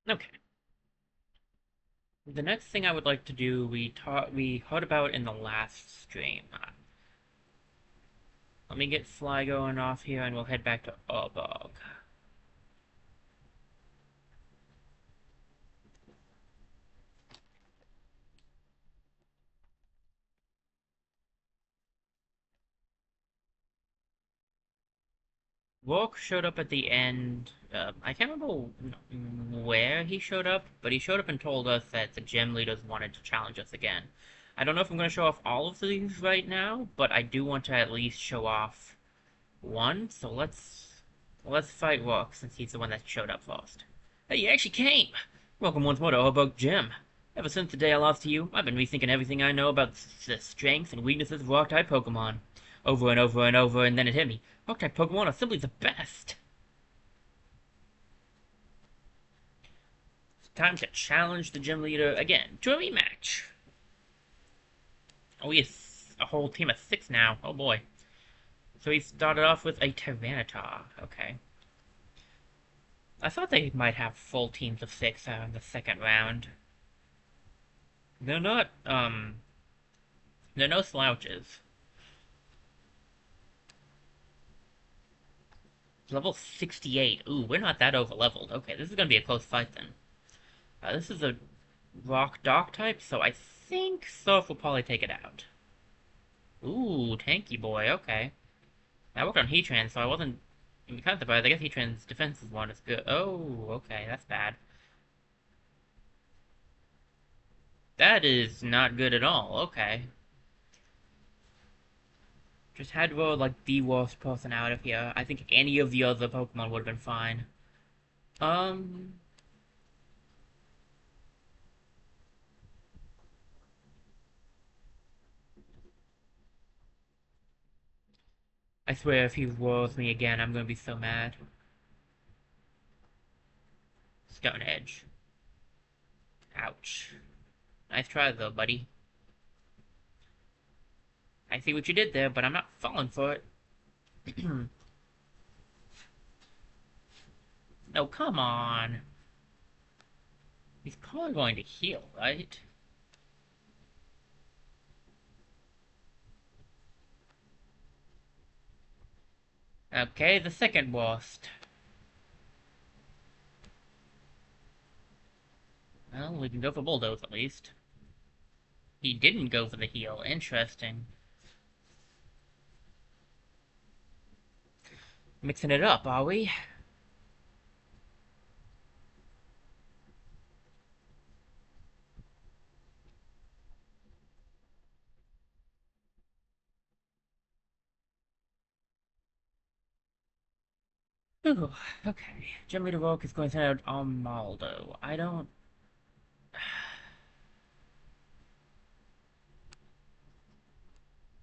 Okay. The next thing I would like to do, we heard about in the last stream. Let me get Fly going off here, and we'll head back to Urbog. Rourke showed up at the end. I can't remember where he showed up, but he showed up and told us that the gym leaders wanted to challenge us again. I don't know if I'm going to show off all of these right now, but I do want to at least show off one. So let's fight Rourke since he's the one that showed up first. Hey, you actually came! Welcome once more to Orbog Gym. Ever since the day I lost to you, I've been rethinking everything I know about the strengths and weaknesses of Rock-type Pokemon. Over and over and over, and then it hit me. Rock-type Pokemon are simply the best! It's time to challenge the gym leader again to a rematch. Oh, we have a whole team of 6 now. Oh boy. So he started off with a Tyranitar. Okay. I thought they might have full teams of 6 in the second round. They're not, they're no slouches. Level 68. Ooh, we're not that over-leveled. Okay, this is gonna be a close fight then. This is a rock dog type, so I think Surf will probably take it out. Ooh, tanky boy, okay. I worked on Heatran, so I wasn't kind of surprised. I guess Heatran's defense is one as good. Oh, okay, that's bad. That is not good at all. Okay. Just had to roll like the worst person out of here. I think any of the other Pokemon would have been fine. Um, I swear if he rolls me again, I'm gonna be so mad. Stone Edge. Ouch. Nice try though, buddy. I see what you did there, but I'm not falling for it. No, come on. He's probably going to heal, right? Okay, the second worst. Well, we can go for Bulldoze at least. He didn't go for the heal. Interesting. Mixing it up, are we? Ooh, okay. Gem Leader Rogue is going to send out Armaldo. I don't...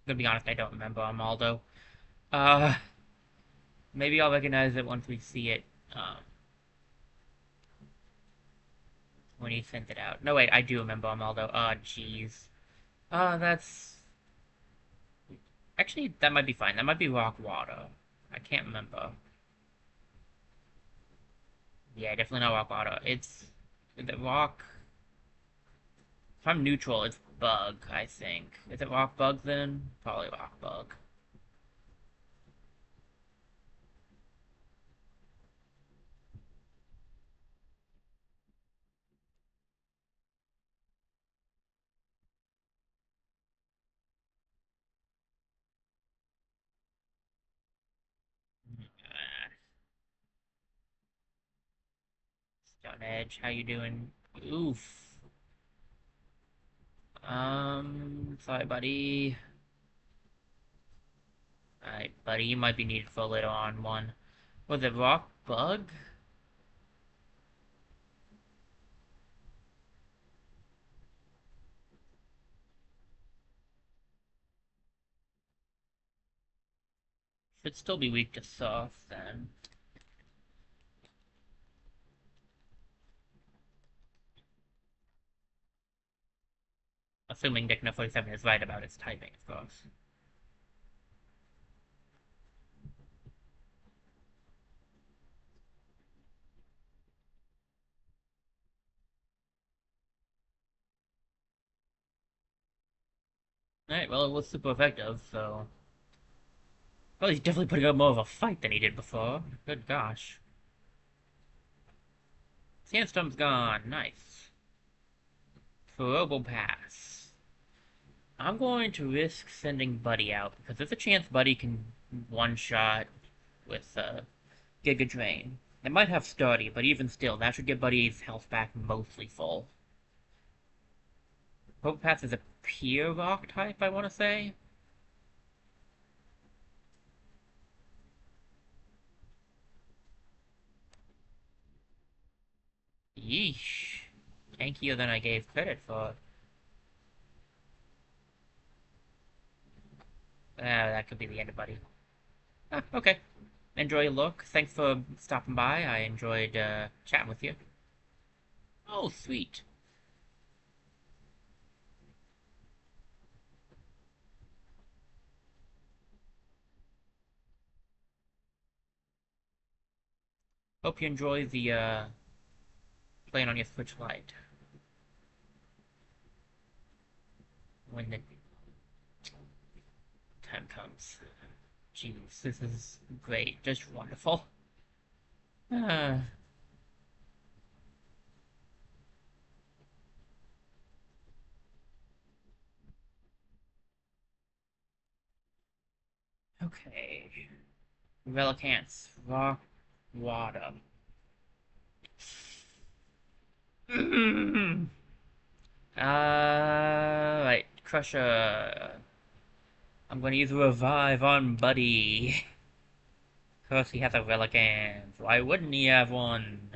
To be honest, I don't remember Armaldo. Uh, maybe I'll recognize it once we see it. When he sent it out. No, wait, I do remember Armaldo. Oh, jeez. That's... Actually, that might be fine. That might be Rock Water. I can't remember. Yeah, definitely not Rock Water. It's... The Rock... If I'm neutral, it's Bug, I think. Is it Rock Bug, then? Probably Rock Bug. Uh, Stone Edge, how you doing? Oof. Sorry, buddy. Alright, buddy, you might be needed for a later on one. Was it Rock Bug? Should still be weak to Soft, then. Assuming Dick 47 is right about its typing, of course. Alright, well, it was super effective, so... Well, he's definitely putting up more of a fight than he did before. Good gosh. Sandstorm's gone. Nice. Pass. I'm going to risk sending Buddy out, because there's a chance Buddy can one-shot with, Giga Drain. It might have Sturdy, but even still, that should get Buddy's health back mostly full. Pass is a pure rock type, I want to say. Yeesh. Tankier than I gave credit for. That could be the end of Buddy. Ah, okay. Enjoy your look. Thanks for stopping by. I enjoyed, chatting with you. Oh, sweet. Hope you enjoy the, playing on your Switch Lite. When the time comes. Jeez, this is great. Just wonderful. Uh, okay. Relicants. Rock. Water. Right. Crusher. I'm gonna use Revive on Buddy. Of course he has a Relicant. Why wouldn't he have one?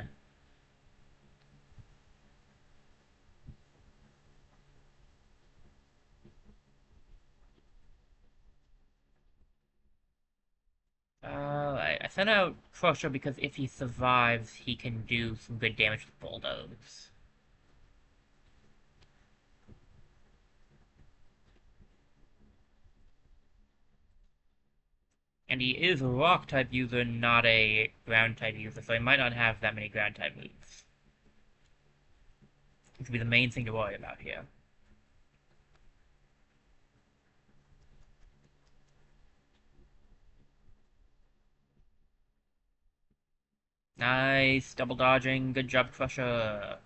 I sent out Crusher because if he survives, he can do some good damage with Bulldoze. And he is a Rock-type user, not a Ground-type user, so he might not have that many Ground-type moves. Which would be the main thing to worry about here. Nice, double dodging, good job, Crusher.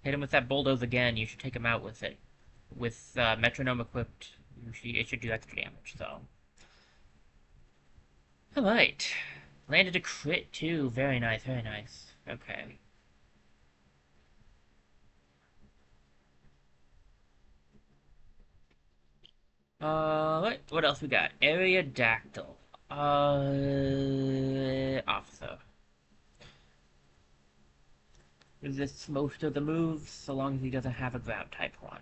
Hit him with that Bulldoze again, you should take him out with it. With Metronome equipped, it should do extra damage, so. Alright. Landed a crit too, very nice, very nice. Okay. What else we got? Area Dactyl. Officer. Resists most of the moves, so long as he doesn't have a ground type one.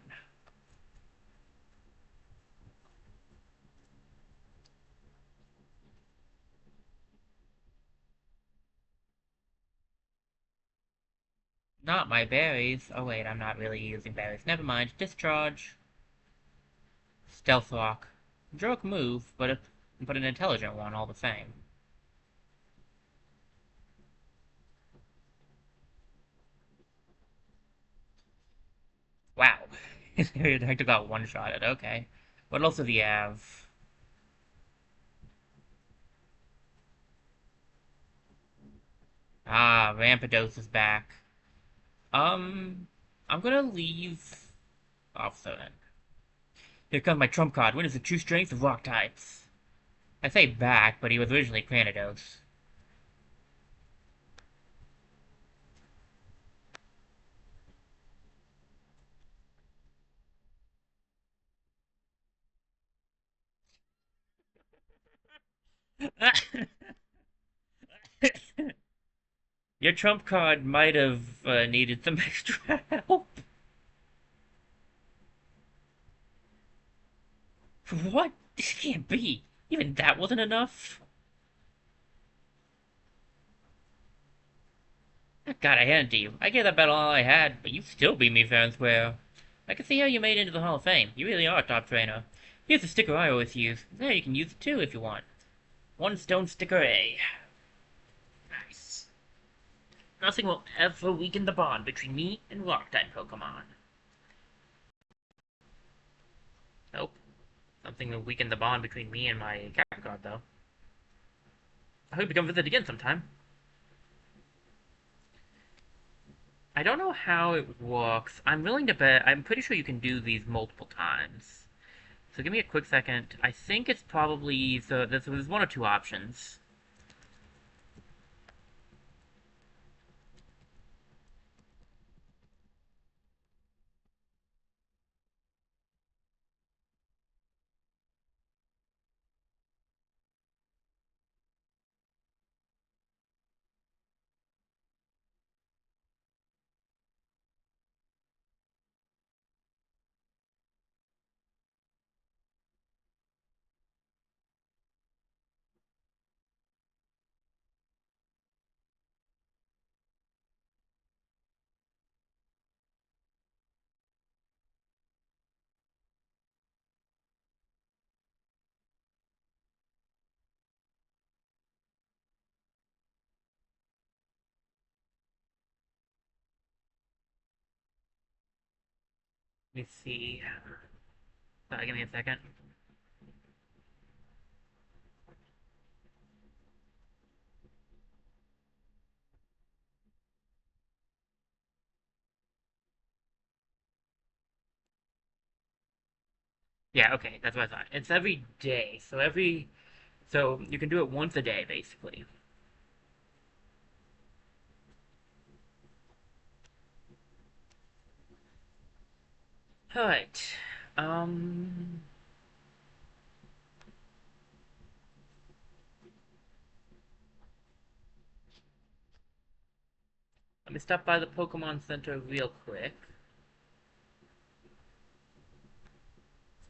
Not my berries. Oh wait, I'm not really using berries. Never mind. Discharge. Stealth Rock. Jerk move, but an intelligent one all the same. Wow. His area detector got one-shotted. Okay. What else does he have? Ah, Rampidos is back. I'm gonna leave off so then. Here comes my trump card. What is the true strength of rock types? I say back, but he was originally Cranidos. Your trump card might have needed some extra help. What? This can't be. Even that wasn't enough? God, I handed to you. I gave that battle all I had, but you still beat me fair and square. I can see how you made it into the Hall of Fame. You really are a top trainer. Here's the sticker I always use. There, you can use it too if you want. One stone sticker A. Nice. Nothing will ever weaken the bond between me and rock-type Pokemon. Nope. Something will weaken the bond between me and my cat card, though. I hope you come visit again sometime. I don't know how it works. I'm willing to bet. I'm pretty sure you can do these multiple times. So give me a quick second. I think it's probably... So there's one or two options. Let me see. Sorry, give me a second. Yeah, okay, that's what I thought. It's every day. So every So you can do it once a day, basically. Alright. Um... Let me stop by the Pokemon Center real quick.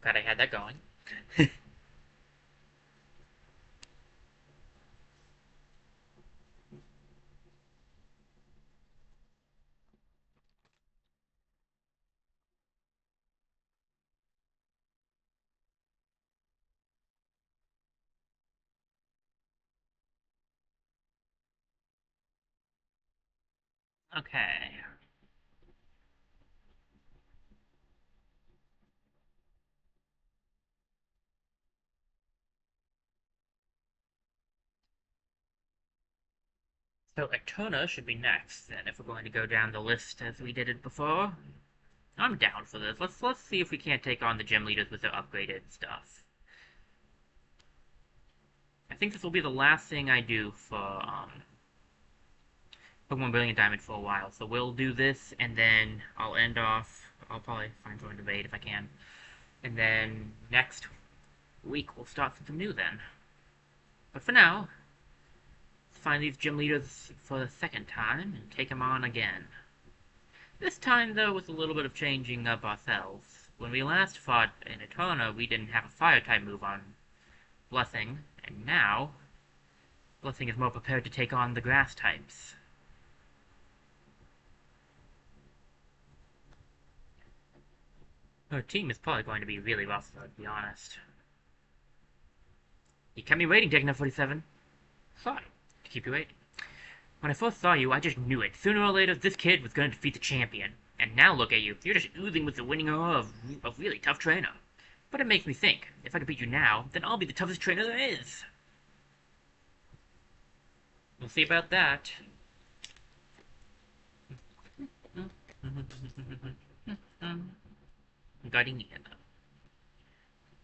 Glad I had that going. Okay. So Ectona should be next, then, if we're going to go down the list as we did it before. I'm down for this. Let's see if we can't take on the gym leaders with their upgraded stuff. I think this will be the last thing I do for Pokemon Brilliant Diamond for a while. So we'll do this, and then I'll end off. I'll probably find someone to debate if I can. And then next week we'll start something new then. But for now, let's find these gym leaders for the second time and take them on again. This time, though, with a little bit of changing up ourselves. When we last fought in Etona, we didn't have a Fire-type move on Blessing, and now, Blessing is more prepared to take on the Grass types. Her team is probably going to be really rough, though, to be honest. You kept me waiting, Digna 47. Sorry to keep you waiting. When I first saw you, I just knew it. Sooner or later, this kid was going to defeat the champion. And now look at you. You're just oozing with the winning aura of a really tough trainer. But it makes me think, if I can beat you now, then I'll be the toughest trainer there is. We'll see about that. Gardenia.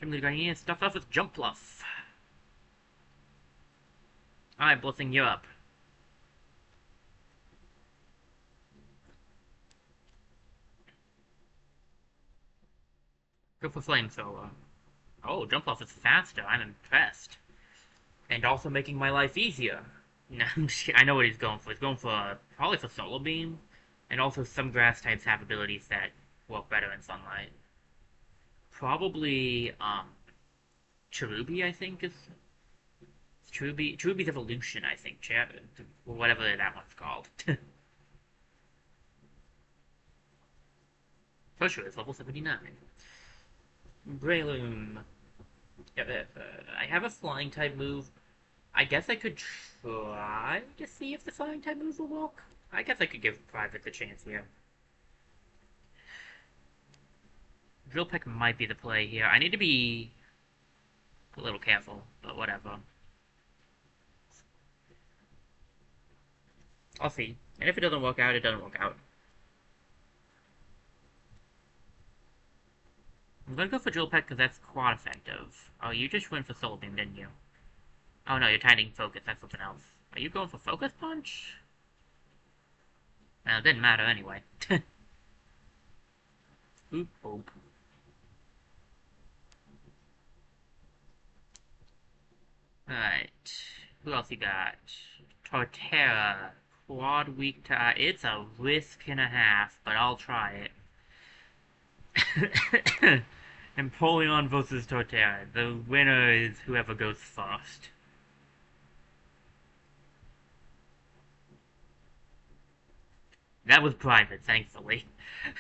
Gardenia stuffed off with Jump Plus. Alright, Blessing, you up. Go for Flamethrower. Oh, Jump Off is faster. I'm impressed. And also making my life easier. No, I know what he's going for. He's going for, probably for Solar Beam. And also some grass types have abilities that work better in sunlight. Probably, Cherubi, I think, is... Cherubi's Evolution, I think. Whatever that one's called. For sure, it's level 79. Breloom. I have a flying type move. I guess I could try to see if the flying type moves will work. I guess I could give Private the chance here. Drill Peck might be the play here. I need to be a little careful, but whatever. I'll see. And if it doesn't work out, it doesn't work out. I'm gonna go for Drill Peck because that's quad effective. Oh, you just went for Soul Beam, didn't you? Oh no, you're timing Focus, that's something else. Are you going for Focus Punch? Well, it didn't matter anyway. Oop, oop. Alright. Who else you got? Torterra. Quad weak to... It's a risk and a half, but I'll try it. Empoleon versus Torterra. The winner is whoever goes first. That was private, thankfully.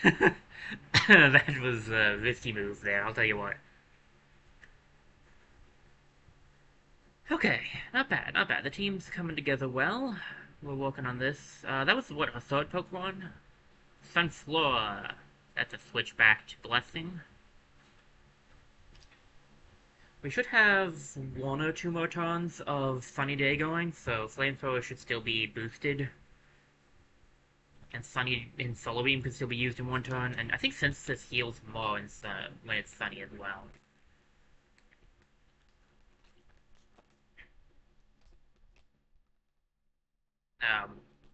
That was a risky move there, I'll tell you what. Okay, not bad, not bad. The team's coming together well. We're working on this. That was, what, a third Pokemon? Sunflora. That's a switch back to Blessing. We should have one or two more turns of Sunny Day going, so Flamethrower should still be boosted. And Sunny and Solar Beam can still be used in one turn, and I think Synthesis heals more when it's sunny as well.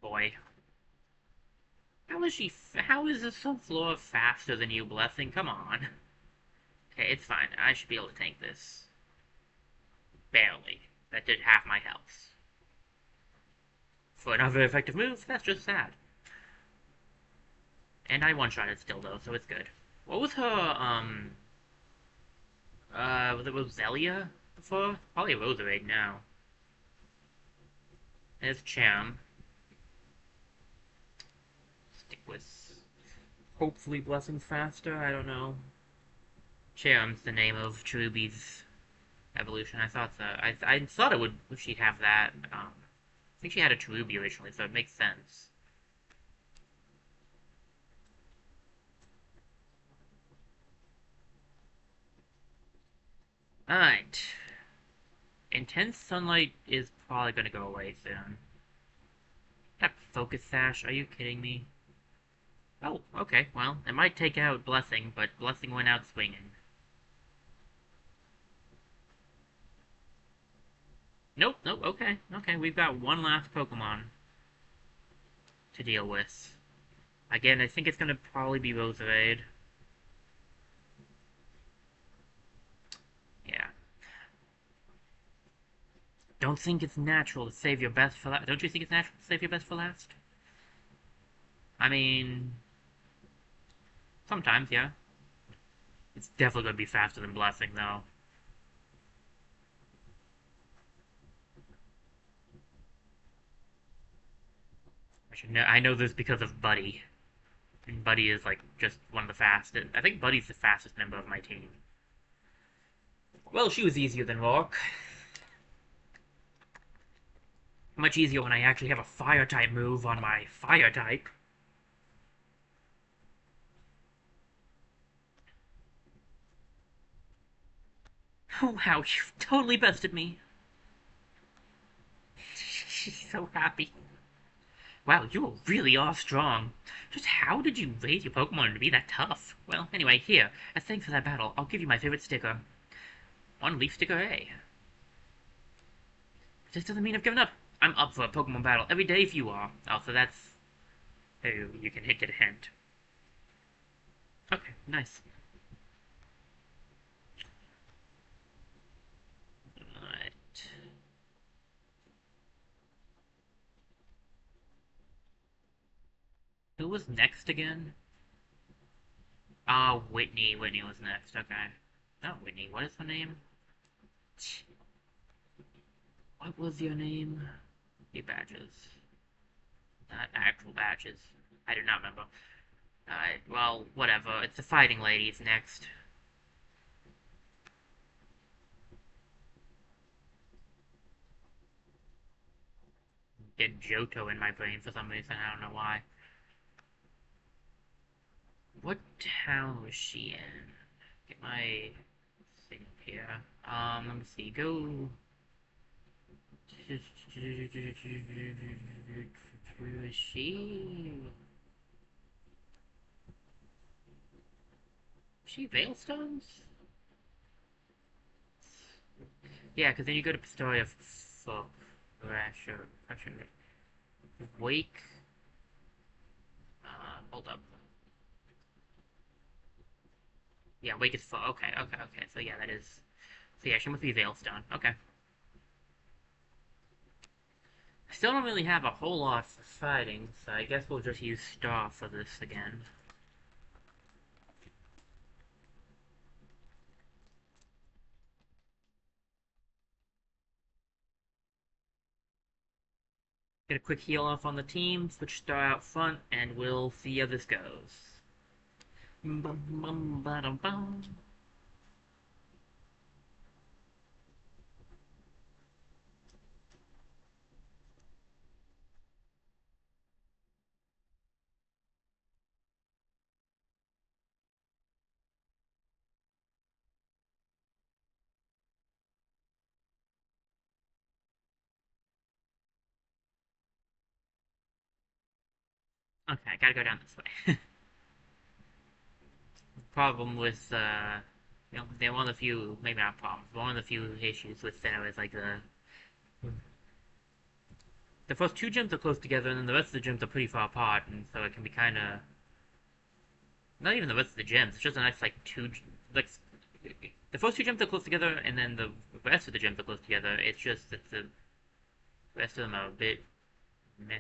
Boy. How is this floor faster than you, Blessing? Come on. Okay, it's fine. I should be able to tank this. Barely. That did half my health. For another effective move, that's just sad. And I one-shotted still, though, so it's good. What was was it Roselia before? Probably a Roserade now. There's Cham. Stick with hopefully Blessing's faster, I don't know. Cham's the name of Cherubi's evolution. I thought so. I thought it would she'd have that. I think she had a Cherubi originally, so it makes sense. Alright. Intense sunlight is probably gonna go away soon. That focus sash, are you kidding me? Oh, okay, well, it might take out Blessing, but Blessing went out swinging. Nope, nope, okay, okay, we've got one last Pokemon to deal with. Again, I think it's gonna probably be Roserade. Yeah. Don't think it's natural to save your best for last. Don't you think it's natural to save your best for last? I mean, sometimes, yeah. It's definitely gonna be faster than Blessing, though. I know this because of Buddy. And Buddy is, like, just one of the fastest. I think Buddy's the fastest member of my team. Well, she was easier than Rock. Much easier when I actually have a Fire-type move on my Fire-type. Oh, wow, you totally bested me. She's so happy. Wow, you really are strong. Just how did you raise your Pokemon to be that tough? Well, anyway, here, as thanks for that battle, I'll give you my favorite sticker. One Leaf Sticker A. This doesn't mean I've given up. I'm up for a Pokemon battle every day if you are. Oh, so that's... Oh, you can get a hint. Okay, nice. Alright. Who was next again? Ah, Whitney. Whitney was next, okay. Not Whitney, what is her name? What was your name? The badges. Not actual badges. I do not remember. Alright, well, whatever. It's the fighting ladies next. Get Johto in my brain for some reason, I don't know why. What town was she in? Get my thing up here. Let me see. Go. Where is she? Is she Veilstones? Yeah, because then you go to Pistoria for Pressure. Wake. Hold up. Yeah, Wake is full. Okay, okay, okay. So yeah, that is. So yeah, she must be Veilstone. Okay. I still don't really have a whole lot for fighting, so I guess we'll just use Star for this again. Get a quick heal off on the team, switch Star out front, and we'll see how this goes. Okay, I gotta go down this way. Problem with, they're one of the few, maybe not problems, one of the few issues with Sinnoh is like the the first two gyms are close together, and then the rest of the gyms are pretty far apart, and so it can be kind of not even the rest of the gyms. It's just a nice like like the first two gyms are close together, and then the rest of the gyms are close together. It's just that the rest of them are a bit meh.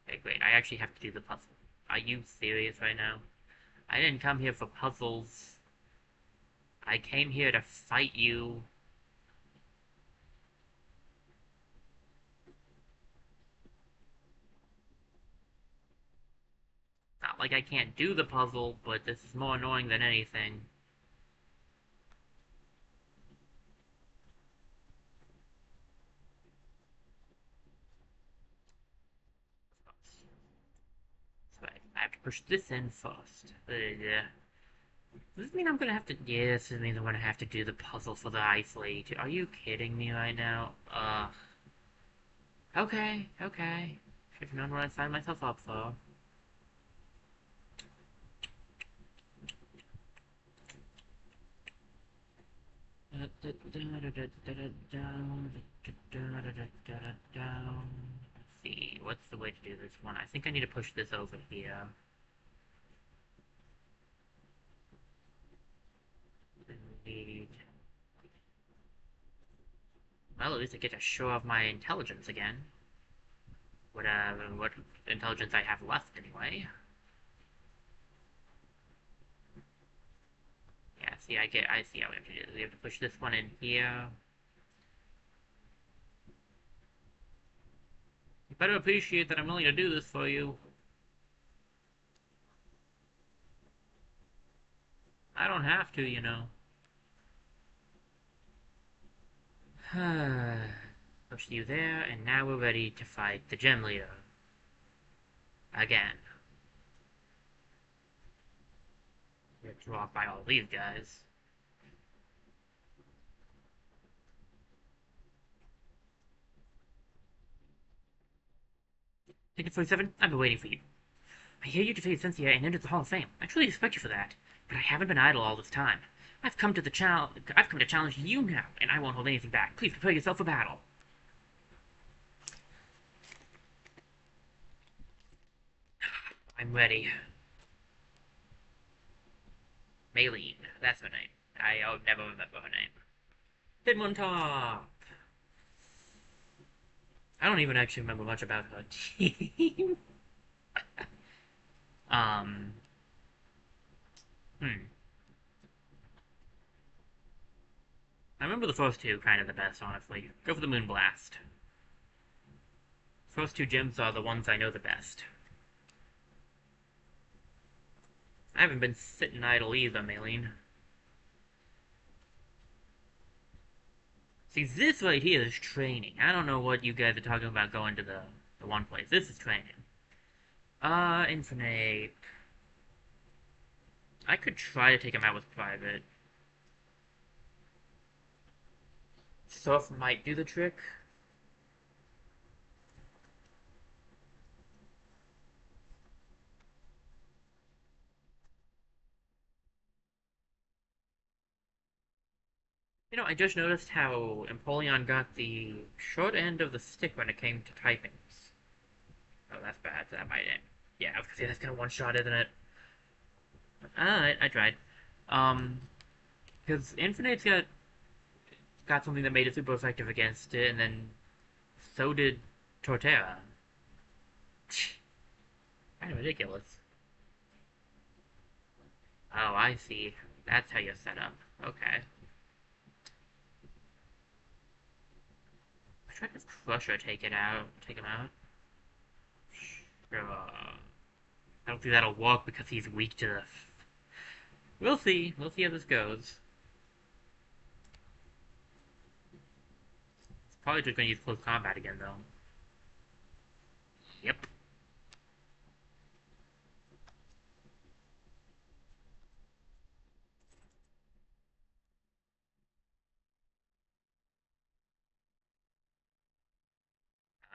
Okay, great. I actually have to do the puzzle. Are you serious right now? I didn't come here for puzzles. I came here to fight you. Not like I can't do the puzzle, but this is more annoying than anything. So I have to push this in first. Does this mean I'm gonna have to... Yes, it means I'm gonna have to do the puzzle for the ice lady too. Are you kidding me right now? Ugh. Okay, okay. Should've known what I signed myself up for. Let's see, what's the way to do this one? I think I need to push this over here. Need... Well, at least I get to show off my intelligence again. Whatever, what intelligence I have left, anyway. Yeah, see, I see how we have to do this. We have to push this one in here. You better appreciate that I'm willing to do this for you. I don't have to, you know. Push you there, and now we're ready to fight the gym leader. Again. We have to walk by all these guys. Ticket 47, I've been waiting for you. I hear you defeated Cynthia and entered the Hall of Fame. I truly respect you for that, but I haven't been idle all this time. I've come to challenge you now, and I won't hold anything back. Please prepare yourself for battle. I'm ready. Maylene, that's her name. I'll never remember her name. Tidmontop! I don't even actually remember much about her team. um. Hmm. I remember the first two kind of the best, honestly. Go for the Moonblast. First two gyms are the ones I know the best. I haven't been sitting idle either, Maylene. See, this right here is training. I don't know what you guys are talking about going to the one place. This is training. Infinite. I could try to take him out with private. Surf might do the trick. You know, I just noticed how Empoleon got the short end of the stick when it came to typings. Oh, that's bad. That might end. Yeah, I was gonna say that's gonna one-shot, isn't it? Alright, I tried. Because Infinite's got something that made it super effective against it, and then so did Torterra. Kind of ridiculous. Oh, I see. That's how you're set up. Okay. I tried to Crusher take him out. Sure. I don't think that'll work because he's weak to the... We'll see. We'll see how this goes. It's probably just gonna use close combat again, though. Yep.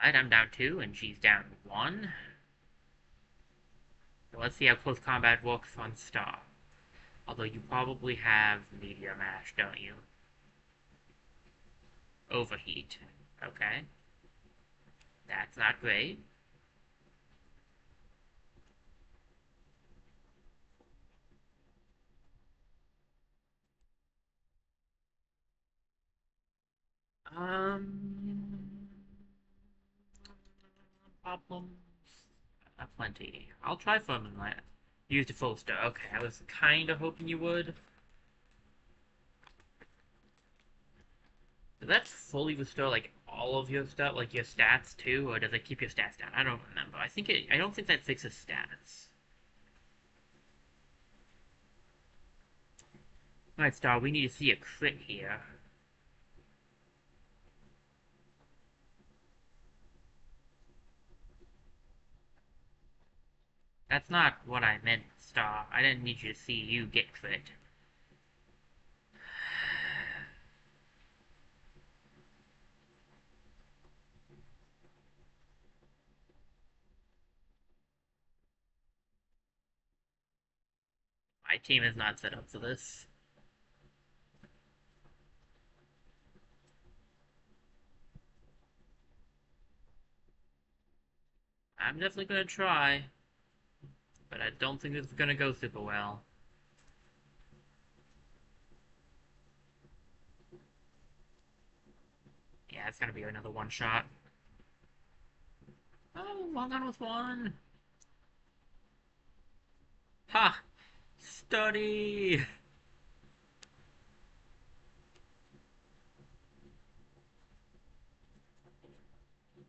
Alright, I'm down 2, and she's down 1. So let's see how close combat works on Star. Although you probably have Meteor Mash, don't you? Overheat. Okay. That's not great. Um, Problems. Plenty. I'll try filming that. Use the full star. Okay, I was kind of hoping you would. Does that fully restore like all of your stuff, like your stats too, or does it keep your stats down? I don't remember. I think it. I don't think that fixes stats. All right, Star. We need to see a crit here. That's not what I meant, Star. I didn't need you to see you get crit. My team is not set up for this. I'm definitely gonna try, but I don't think it's gonna go super well. Yeah, it's gonna be another one shot. Oh, long on with one. Ha! Study!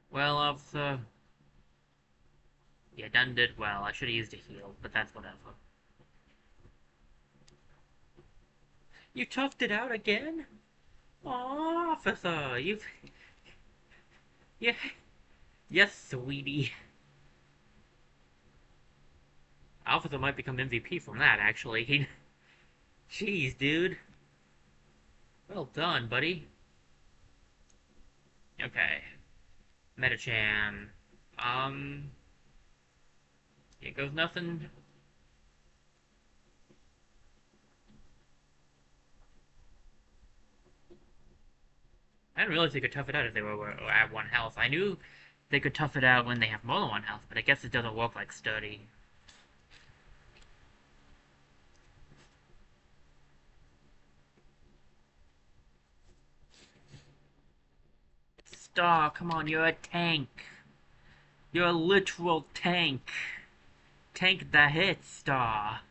Well, officer. Yeah, Dunn did well. I should have used a heal, but that's whatever. You toughed it out again? Aw, officer, you've... Yeah, yes, sweetie. Officer might become MVP from that, actually. Jeez, dude. Well done, buddy. Okay. Metachan. Um... Here goes nothing. I didn't realize they could tough it out if they were at one health. I knew they could tough it out when they have more than one health, but I guess it doesn't work like Sturdy. Star, come on, you're a tank. You're a literal tank. Tank the hit, Star.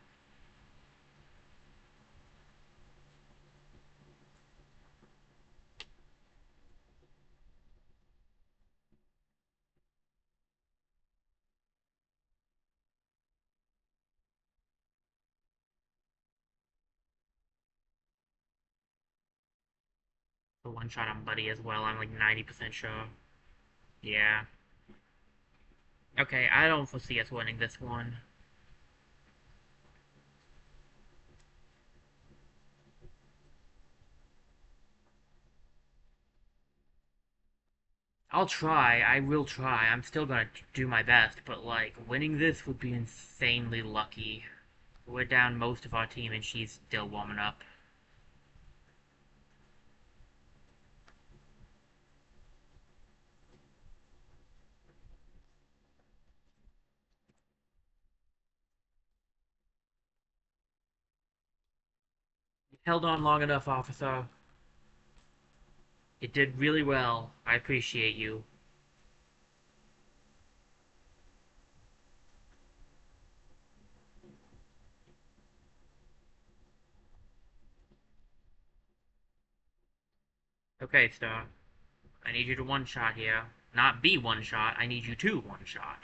The one shot on Buddy as well, I'm like 90% sure. Yeah. Okay, I don't foresee us winning this one. I'll try, I will try. I'm still gonna do my best, but like, winning this would be insanely lucky. We're down most of our team and she's still warming up. Held on long enough, officer. It did really well. I appreciate you. Okay, Star. I need you to one-shot here. Not be one-shot, I need you to one-shot.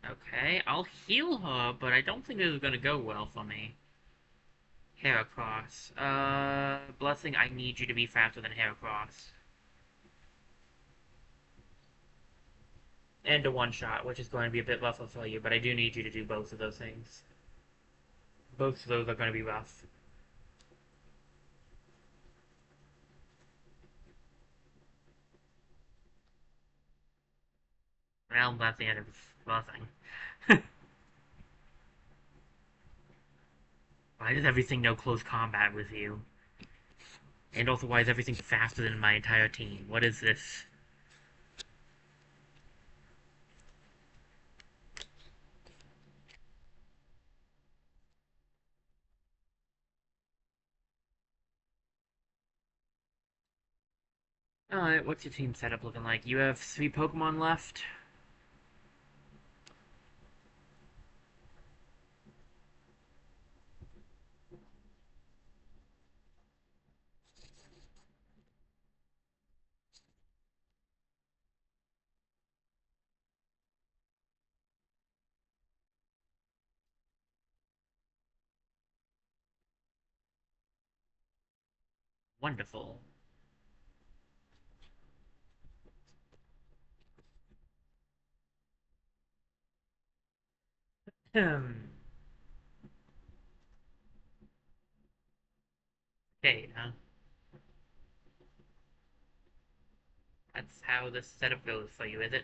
Okay, I'll heal her, but I don't think this is gonna go well for me. Heracross. Blessing, I need you to be faster than Heracross. And a one-shot, which is going to be a bit rougher for you, but I do need you to do both of those things. Both of those are going to be rough. Well, that's the end of nothing. Why does everything know close combat with you? And also, why is everything faster than my entire team? What is this? Alright, what's your team setup looking like? You have 3 Pokemon left? Wonderful. Hmm. Okay, that's how this setup goes for you, is it?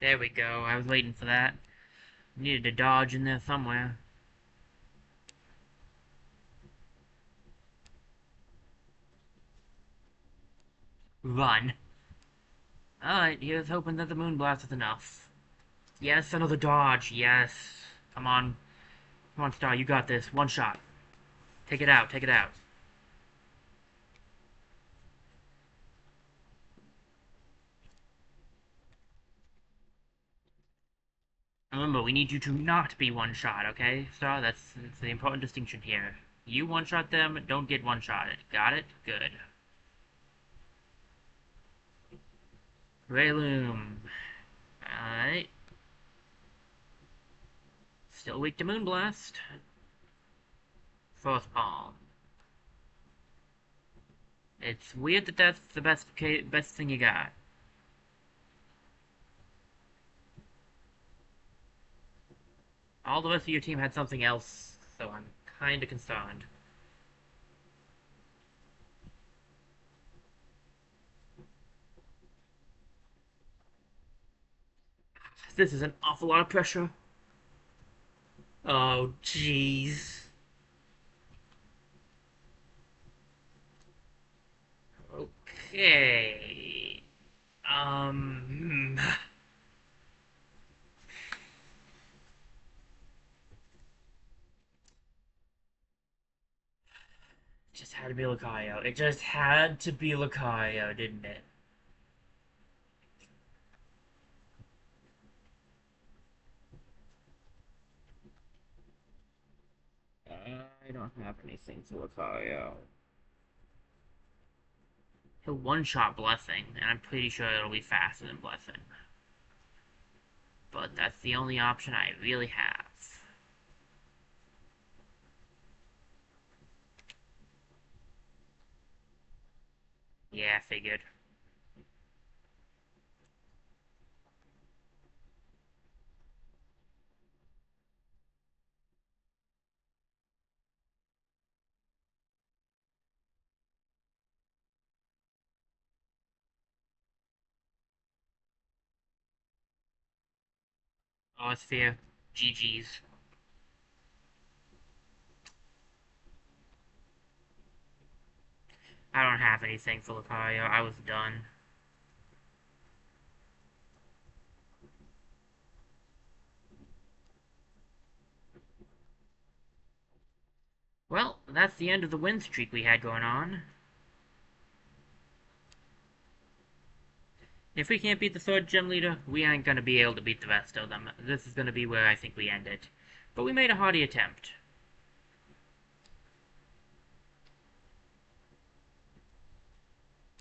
There we go. I was waiting for that. Needed a dodge in there somewhere. Run. Alright, here's hoping that the Moonblast is enough. Yes, another dodge. Yes. Come on. Come on, Star. You got this. One shot. Take it out. Take it out. Remember, we need you to not be one-shot, okay? Star, that's the important distinction here. You one-shot them, don't get one-shotted. Got it? Good. Rayloom. Alright. Still weak to Moonblast. Fourth Palm. It's weird that that's the best thing you got. All the rest of your team had something else, so I'm kinda concerned. This is an awful lot of pressure. Oh, jeez. Okay. Hmm. Just had to be Lucario. It just had to be Lucario, didn't it? I don't have anything for Lucario. He'll one-shot Blessing, and I'm pretty sure it'll be faster than Blessing. But that's the only option I really have. Yeah, I figured. Oh, it's fair. GG's. I don't have anything for Lucario. I was done. Well, that's the end of the win streak we had going on. If we can't beat the third gym leader, we ain't gonna be able to beat the rest of them. This is gonna be where I think we end it. But we made a hearty attempt.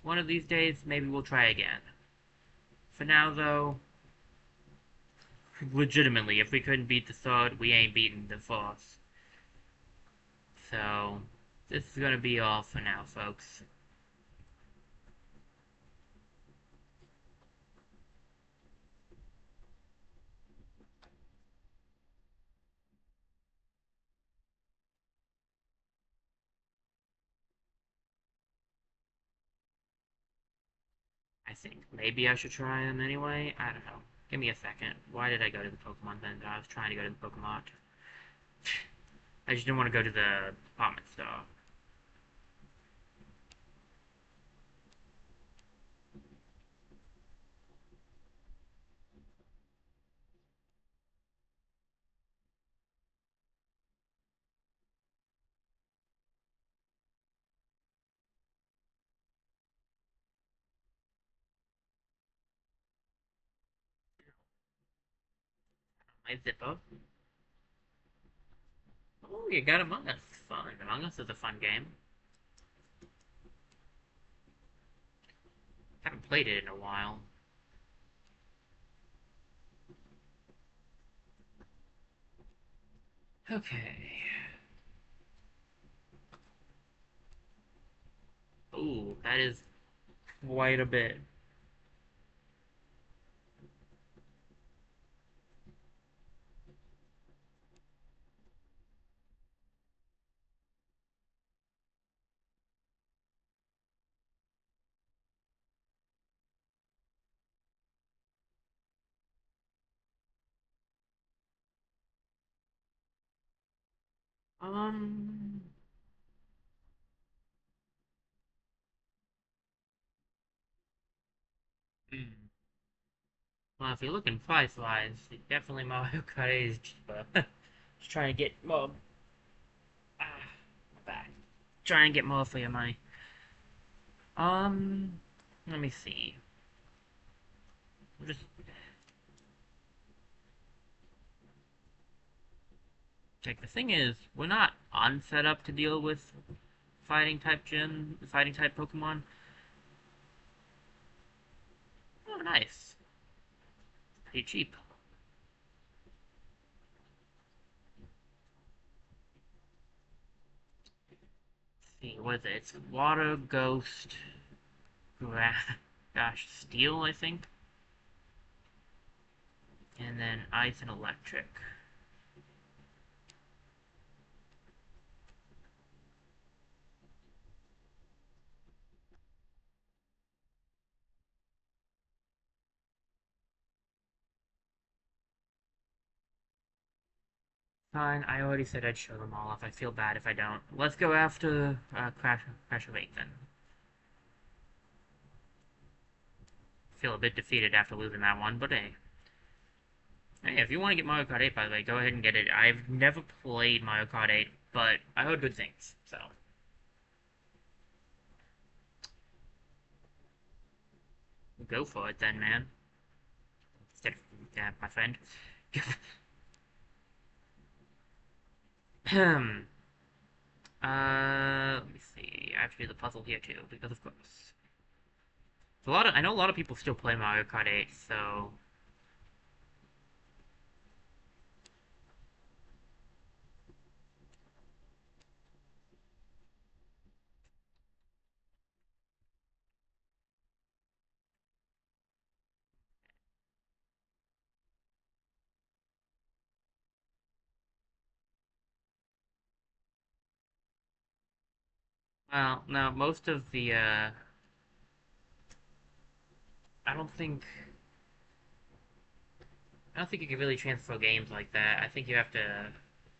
One of these days, maybe we'll try again. For now, though, legitimately, if we couldn't beat the third, we ain't beating the fourth. So, this is gonna be all for now, folks. I think maybe I should try them anyway. I don't know. Give me a second. Why did I go to the Pokemon Center? I was trying to go to the Pokemon. I just didn't want to go to the department store. My Zippo. Oh, you got Among Us. Fun. Among Us is a fun game. Haven't played it in a while. Okay. Ooh, that is quite a bit. Um. hmm. Well, if you're looking price-wise, definitely Mario Kart 8 is cheaper. Just trying to get more. My back. Trying to get more for your money. Um. Let me see. Just check. The thing is, we're not on set up to deal with fighting type Pokemon. Oh, nice. Pretty cheap. Let's see, what is it? It's Water, Ghost, gosh, Steel, I think, and then Ice and Electric. Fine, I already said I'd show them all off. I feel bad if I don't. Let's go after Crash of 8 then. Feel a bit defeated after losing that one, but hey. Hey, if you want to get Mario Kart 8, by the way, go ahead and get it. I've never played Mario Kart 8, but I heard good things, so. Go for it then, man. Instead of, yeah, my friend. Let me see. I have to do the puzzle here too, because of course. I know a lot of people still play Mario Kart 8, so well, no, most of the I don't think you can really transfer games like that. I think you have to.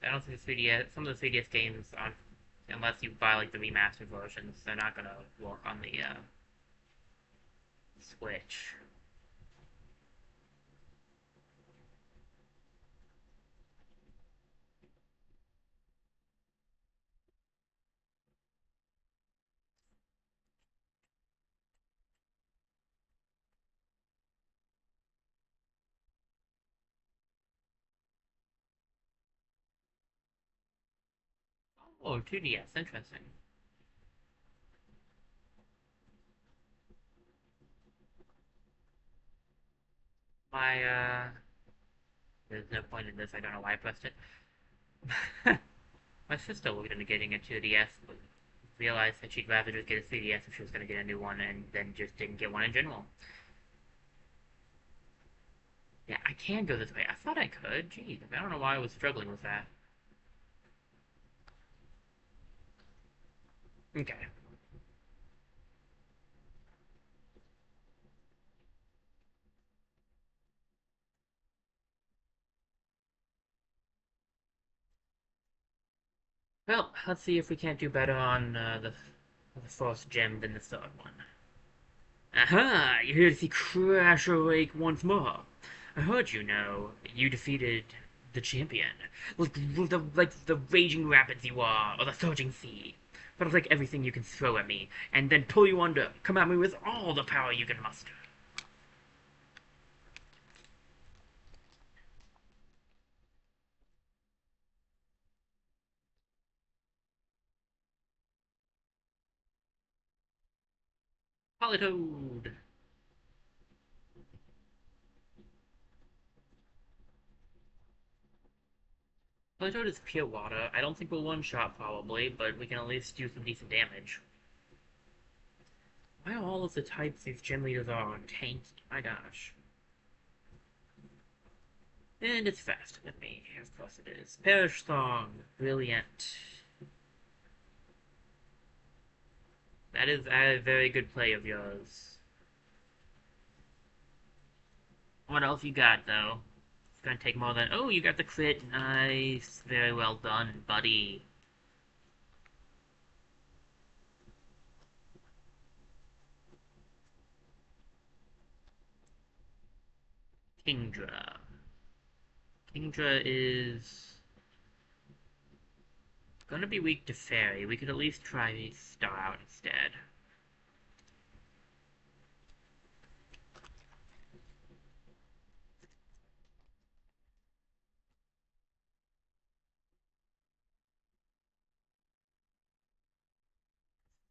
I don't think the 3DS, some of the 3DS games on, unless you buy like the remastered versions, they're not gonna work on the Switch. Oh, 2DS, interesting. My there's no point in this. I don't know why I pressed it. My sister looked into getting a 2DS, but realized that she'd rather just get a 3DS if she was going to get a new one, and then just didn't get one in general. Yeah, I can go this way. I thought I could. Jeez, I don't know why I was struggling with that. Okay. Well, let's see if we can't do better on the fourth gem than the third one. Aha! You're here to see Crasher Lake once more. I heard you defeated the champion. Like the raging rapids you are, or the surging sea. But I'll take everything you can throw at me, and then pull you under. Come at me with all the power you can muster. Politoed! Politoed is pure water. I don't think we'll one-shot probably, but we can at least do some decent damage. Why are all of the types these gym leaders are tanked? My gosh. And it's faster than me. Of course it is. Perish Song. Brilliant. That is a very good play of yours. What else you got, though? It's gonna take more than... Oh, you got the crit. Nice. Very well done, buddy. Kingdra. Kingdra is... gonna be weak to Fairy. We could at least try Star out instead.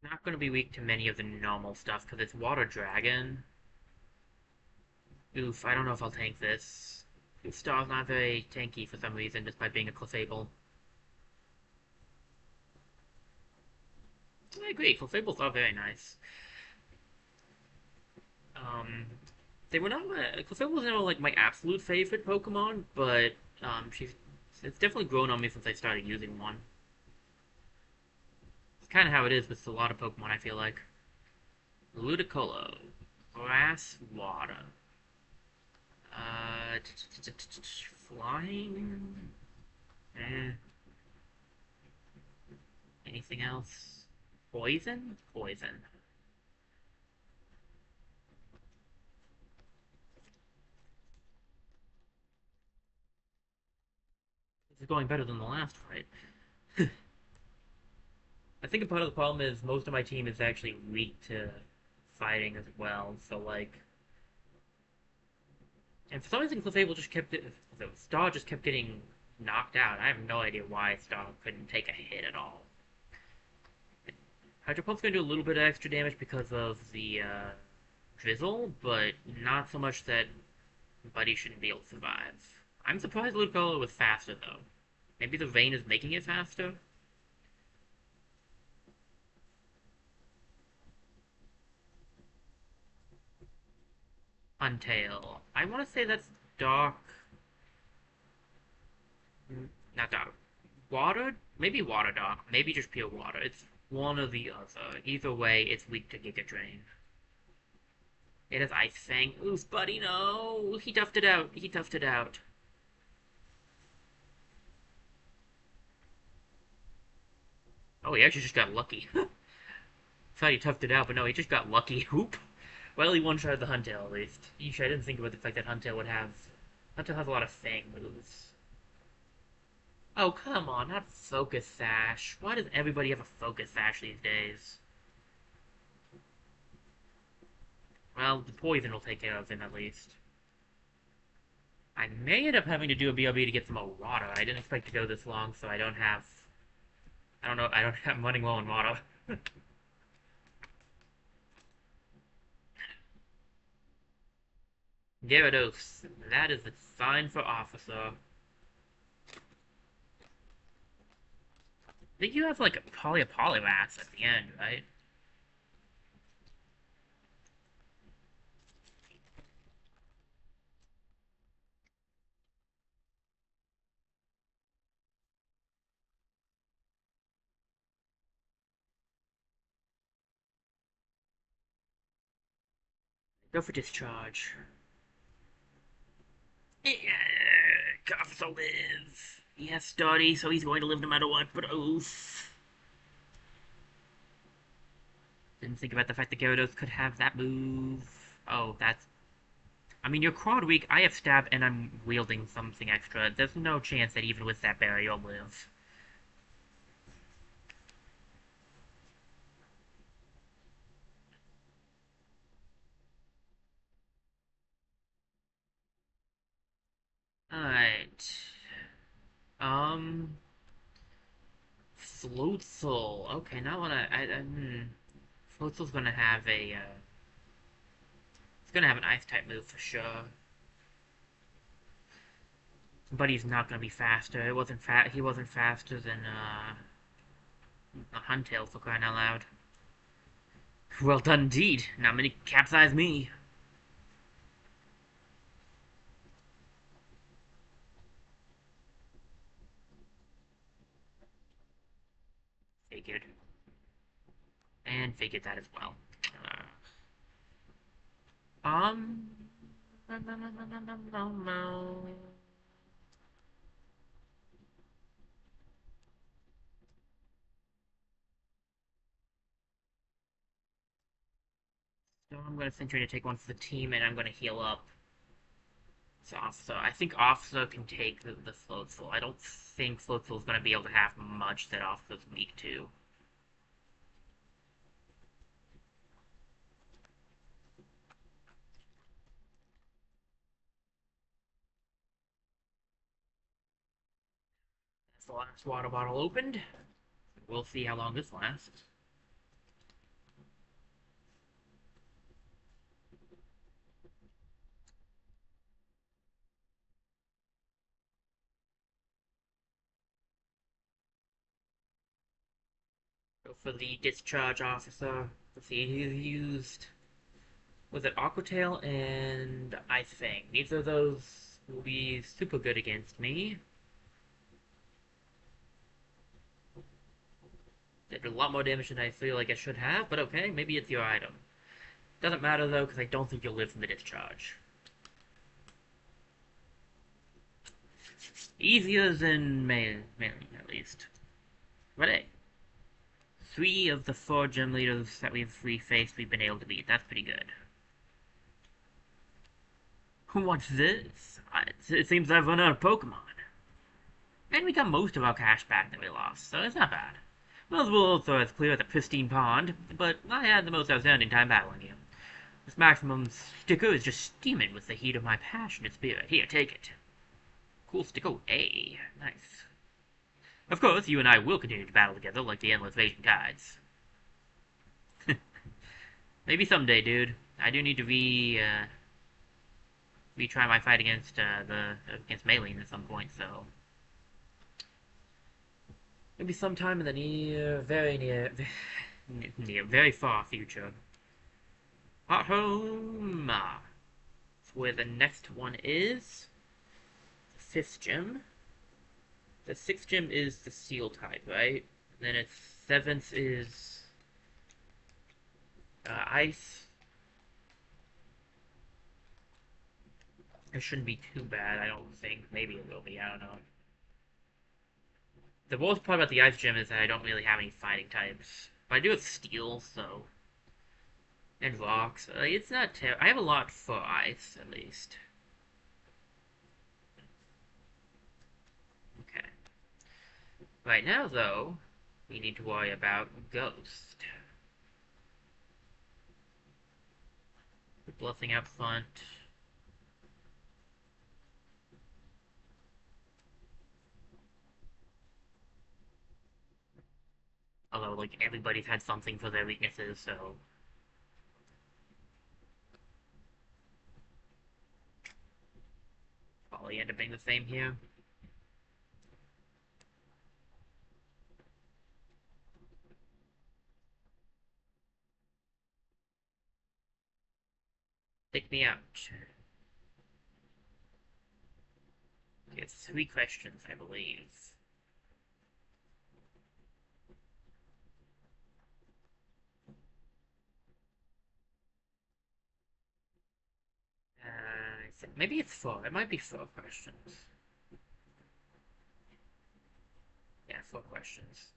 Not gonna be weak to many of the normal stuff, because it's Water Dragon. Oof, I don't know if I'll tank this. Star's not very tanky for some reason, despite being a Clefable. I agree, Clefables are very nice. Um, they were not Clefable was never like my absolute favorite Pokemon, but it's definitely grown on me since I started using one. It's kind of how it is with a lot of Pokemon, I feel like. Ludicolo, Grass, Water. Flying. Eh. Anything else? Poison? Poison. This is going better than the last fight. I think a part of the problem is most of my team is actually weak to fighting as well, so like... And for some reason Clefable just kept it... Star just kept getting knocked out. I have no idea why Star couldn't take a hit at all. Hydro Pump's gonna do a little bit of extra damage because of the, Drizzle, but not so much that Buddy shouldn't be able to survive. I'm surprised Ludicolo was faster, though. Maybe the rain is making it faster? Untail. I want to say that's dark... Not dark. Water? Maybe water dark. Maybe just pure water. It's one or the other. Either way, it's weak to Giga Drain. It has Ice Fang. Oof, buddy, no! He toughed it out. He toughed it out. Oh, he actually just got lucky. Thought he toughed it out, but no, he just got lucky. Oop. Well, he one-shotted the Huntail, at least. Eesh, I didn't think about the fact that Huntail would have... Huntail has a lot of Fang moves. Oh, come on, not Focus Sash. Why does everybody have a Focus Sash these days? Well, the poison will take care of him, at least. I may end up having to do a BRB to get some more water. I didn't expect to go this long, so I don't have... I don't know, I don't have running low on water. Gyarados. That is the sign for officer. I think you have like a Poliwrath at the end, right? Go for discharge. Yeah, officer live. Yes, Dottie, so he's going to live no matter what, but oof. Didn't think about the fact that Gyarados could have that move. Oh, that's... I mean, you're Quad weak, I have Stab, and I'm wielding something extra. There's no chance that even with that berry you'll live. Alright. Um... Floatzel. Okay, now what Floatzel's gonna have a, It's gonna have an Ice-type move for sure. But he's not gonna be faster. He wasn't faster than, a Huntail, for crying out loud. Well done indeed. Not many capsize me. Figured. And figured that as well. Um... No, no, no, no, no, no, no. So I'm gonna send you to take one for the team, and I'm gonna heal up. So I think Offso can take the Floatzel. I don't think Floatzel's gonna be able to have much that Offso's weak to. That's the last water bottle opened. We'll see how long this lasts. Go for the discharge officer. Let's see, he used... Was it Aqua Tail and Ice Fang? Neither of those will be super good against me. They did a lot more damage than I feel like I should have, but okay, maybe it's your item. Doesn't matter though, because I don't think you'll live from the discharge. Easier than mainly, at least. But hey, 3 of the 4 gym leaders that we've faced, we've been able to beat. That's pretty good. What's this? It seems I've run out of Pokemon. And we got most of our cash back that we lost, so it's not bad. Most worlds are as clear as a pristine pond, but I had the most outstanding time battling you. This maximum sticker is just steaming with the heat of my passionate spirit. Here, take it. Cool sticker A. Nice. Of course, you and I will continue to battle together like the endless raging tides. Maybe someday, dude. I do need to retry my fight against against Maylene at some point, so maybe sometime in the very far future. Hot home. That's where the next one is. The 5th gym. The 6th gym is the Steel type, right? And then its 7th is Ice. It shouldn't be too bad, I don't think. Maybe it will be, I don't know. The worst part about the Ice Gym is that I don't really have any fighting types. But I do have Steel, so... And Rocks. It's not terrible. I have a lot for Ice, at least. Okay. Right now, though, we need to worry about Ghost. Bluffing up front. Although, like, everybody's had something for their weaknesses, so... Probably end up being the same here. Take me out. It's 3 questions, I believe. Maybe it's 4. It might be 4 questions. 4 questions.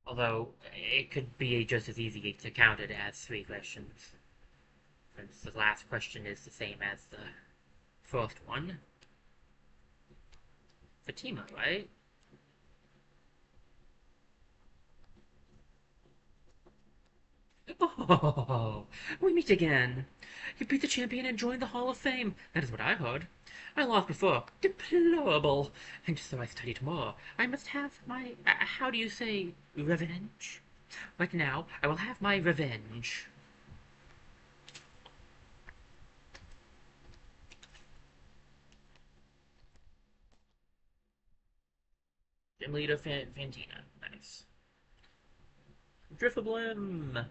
Although, it could be just as easy to count it as 3 questions. Since the last question is the same as the first one. Fatima, right? Oh, we meet again. You beat the champion and joined the Hall of Fame. That is what I heard. I lost before. Deplorable. And so I studied more. I must have my, how do you say, revenge? Right now, I will have my revenge. Gym leader Fantina. Nice. Driftablim.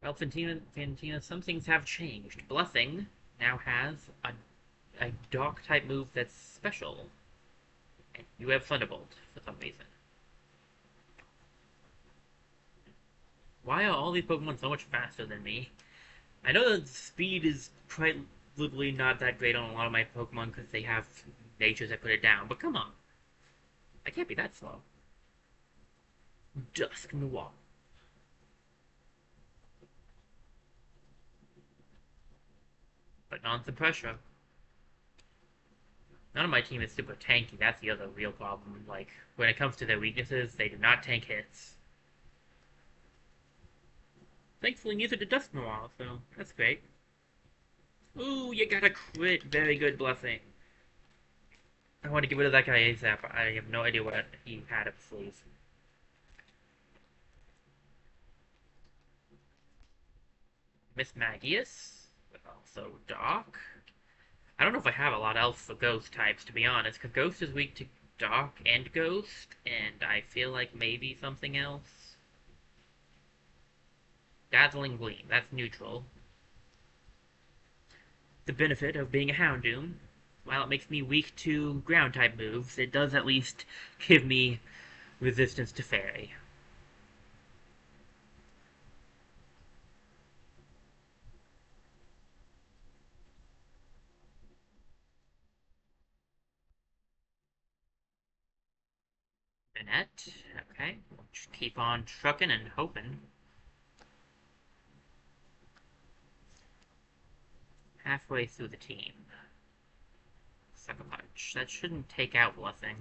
Well, Fantina, some things have changed. Bluffing now has a dark type move that's special. And you have Thunderbolt for some reason. Why are all these Pokemon so much faster than me? I know that speed is quite literally not that great on a lot of my Pokemon because they have natures that put it down, but come on. I can't be that slow. Dusk Noir. But not the pressure. None of my team is super tanky, that's the other real problem. Like, when it comes to their weaknesses, they do not tank hits. Thankfully, neither did Dusk Noir, so that's great. Ooh, you got a crit. Very good Bluffing. I want to get rid of that guy ASAP. I have no idea what he had up his sleeve. Miss Magius, also Dark. I don't know if I have a lot else for Ghost types, to be honest, because Ghost is weak to Dark and Ghost, and I feel like maybe something else. Dazzling Gleam, that's neutral. The benefit of being a Houndoom, while it makes me weak to ground type moves, it does at least give me resistance to Fairy. Annette, okay. We'll just keep on trucking and hoping. Halfway through the team. Sucker Punch. That shouldn't take out Bluffing.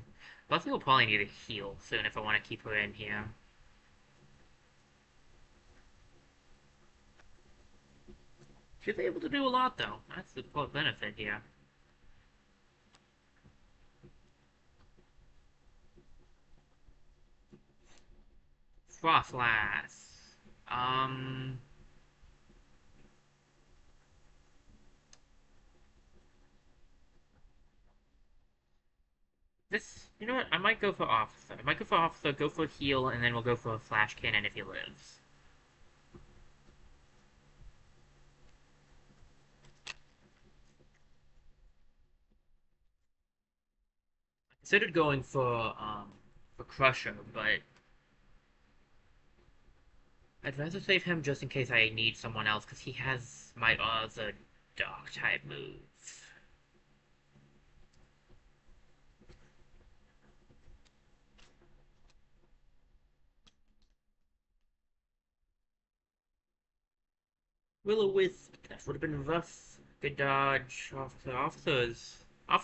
Bluffing will probably need a heal soon if I want to keep her in here. She's able to do a lot, though. That's the benefit here. Frostlass. You know what? I might go for Officer. I might go for Officer, go for heal, and then we'll go for a Flash Cannon if he lives. I considered going for Crusher, but I'd rather save him just in case I need someone else, because he has my other Dark-type moves. Will-O-Wisp, that would have been rough. Good dodge. Officer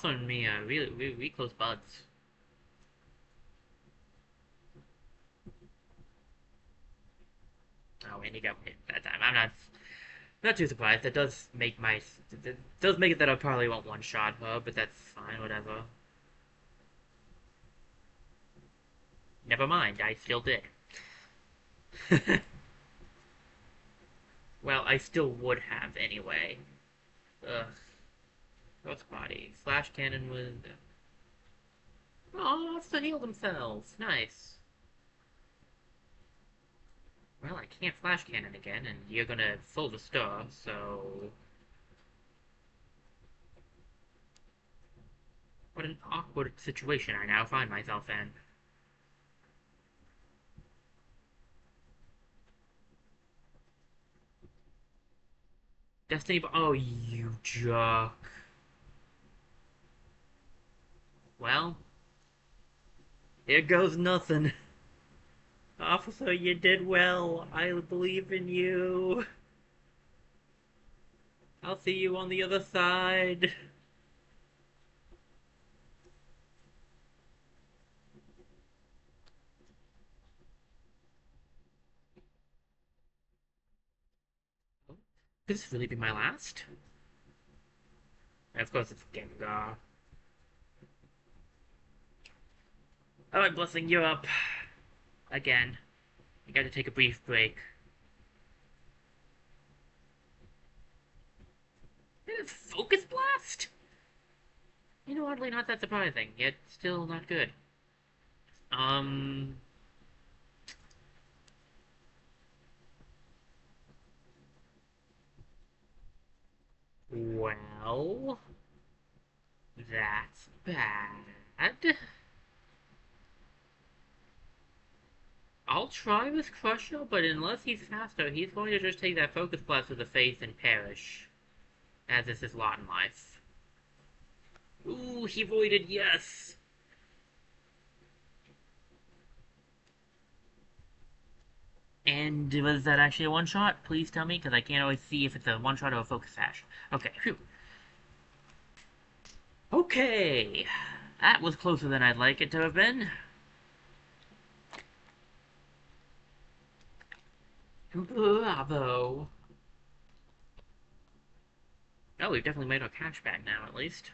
and me are really close buds. Oh, and he got hit that time. I'm not too surprised. That does make it that I probably won't one-shot her, but that's fine, whatever. Never mind, I still did. Well, I still would have anyway. Ugh. Ghost Body. Flash Cannon with... Oh, it's to heal themselves. Nice. Well, I can't Flash Cannon again, and you're gonna full restore, so... What an awkward situation I now find myself in. Destiny. Oh, you jerk. Well, here goes nothing. Officer, you did well. I believe in you. I'll see you on the other side. Could this really be my last? And of course, it's Gengar. Alright, Blessing, you're up. Again. You got to take a brief break. Focus Blast? You know, oddly not that surprising, yet still not good. Um... Well... That's bad. I'll try with Crusher, but unless he's faster, he's going to just take that Focus Blast with the face and perish. As is his lot in life. Ooh, he voided, yes! And was that actually a one-shot? Please tell me, because I can't always see if it's a one-shot or a focus sash. Okay, phew. Okay! That was closer than I'd like it to have been. Bravo! Oh, we've definitely made our cash back now, at least.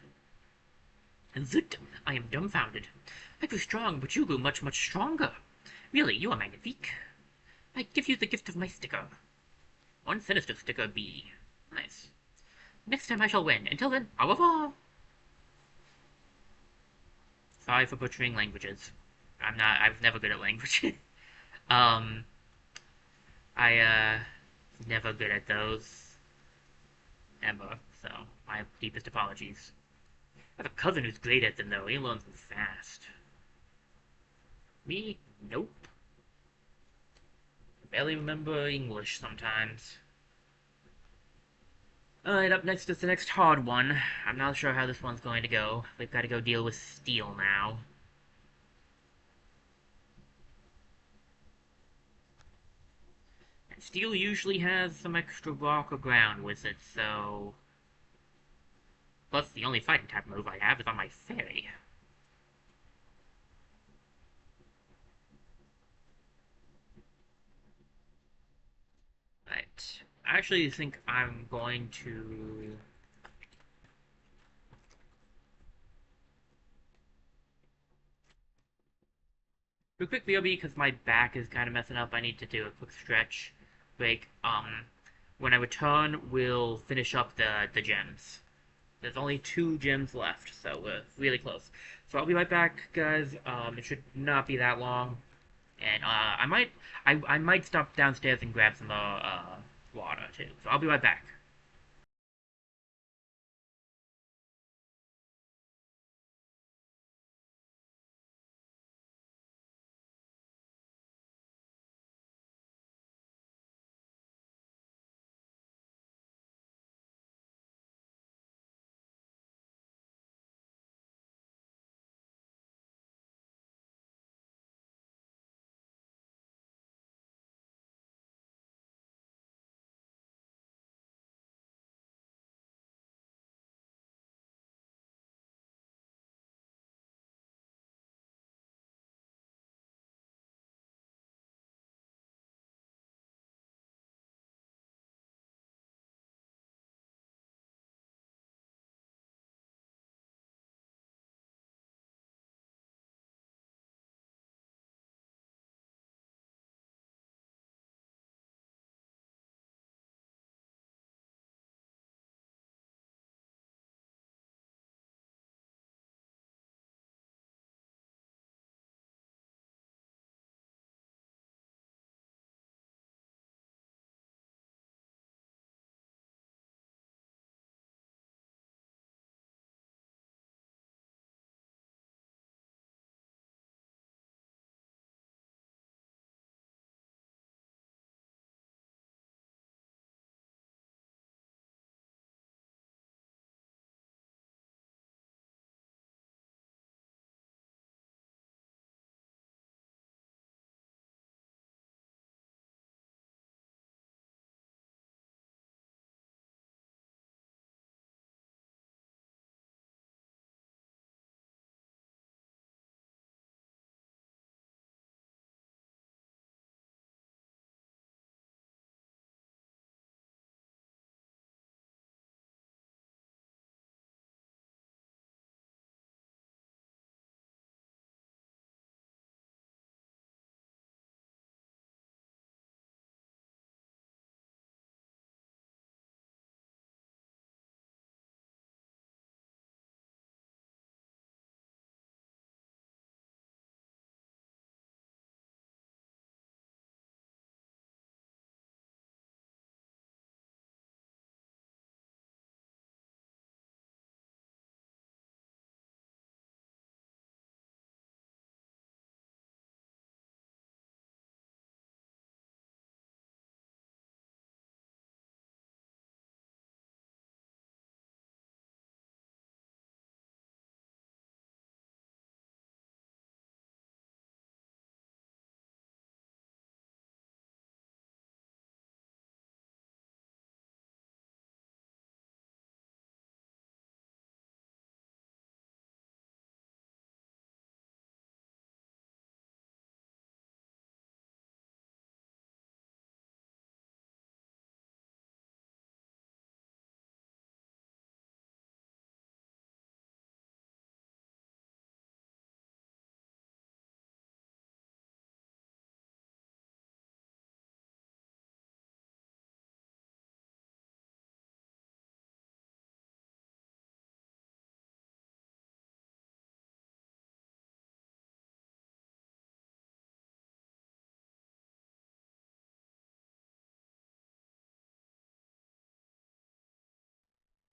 Zut! I am dumbfounded. I grew strong, but you grew much, much stronger. Really, you are magnifique. I give you the gift of my sticker. One sinister sticker B. Nice. Next time I shall win. Until then, au revoir! Sorry for butchering languages. I was never good at language. um, I, never good at those. Ever. So, my deepest apologies. I have a cousin who's great at them, though. He learns them fast. Me? Nope. I barely remember English sometimes. Alright, up next is the next hard one. I'm not sure how this one's going to go. We've got to go deal with Steel now. And Steel usually has some extra rock or ground with it, so... Plus, the only fighting type move I have is on my fairy. Right. I actually think I'm going to... do a quick VOB because my back is kind of messing up. I need to do a quick stretch break. When I return, we'll finish up the gems. There's only 2 gems left, so we're really close. So I'll be right back, guys. It should not be that long. And I might stop downstairs and grab some water too. So I'll be right back.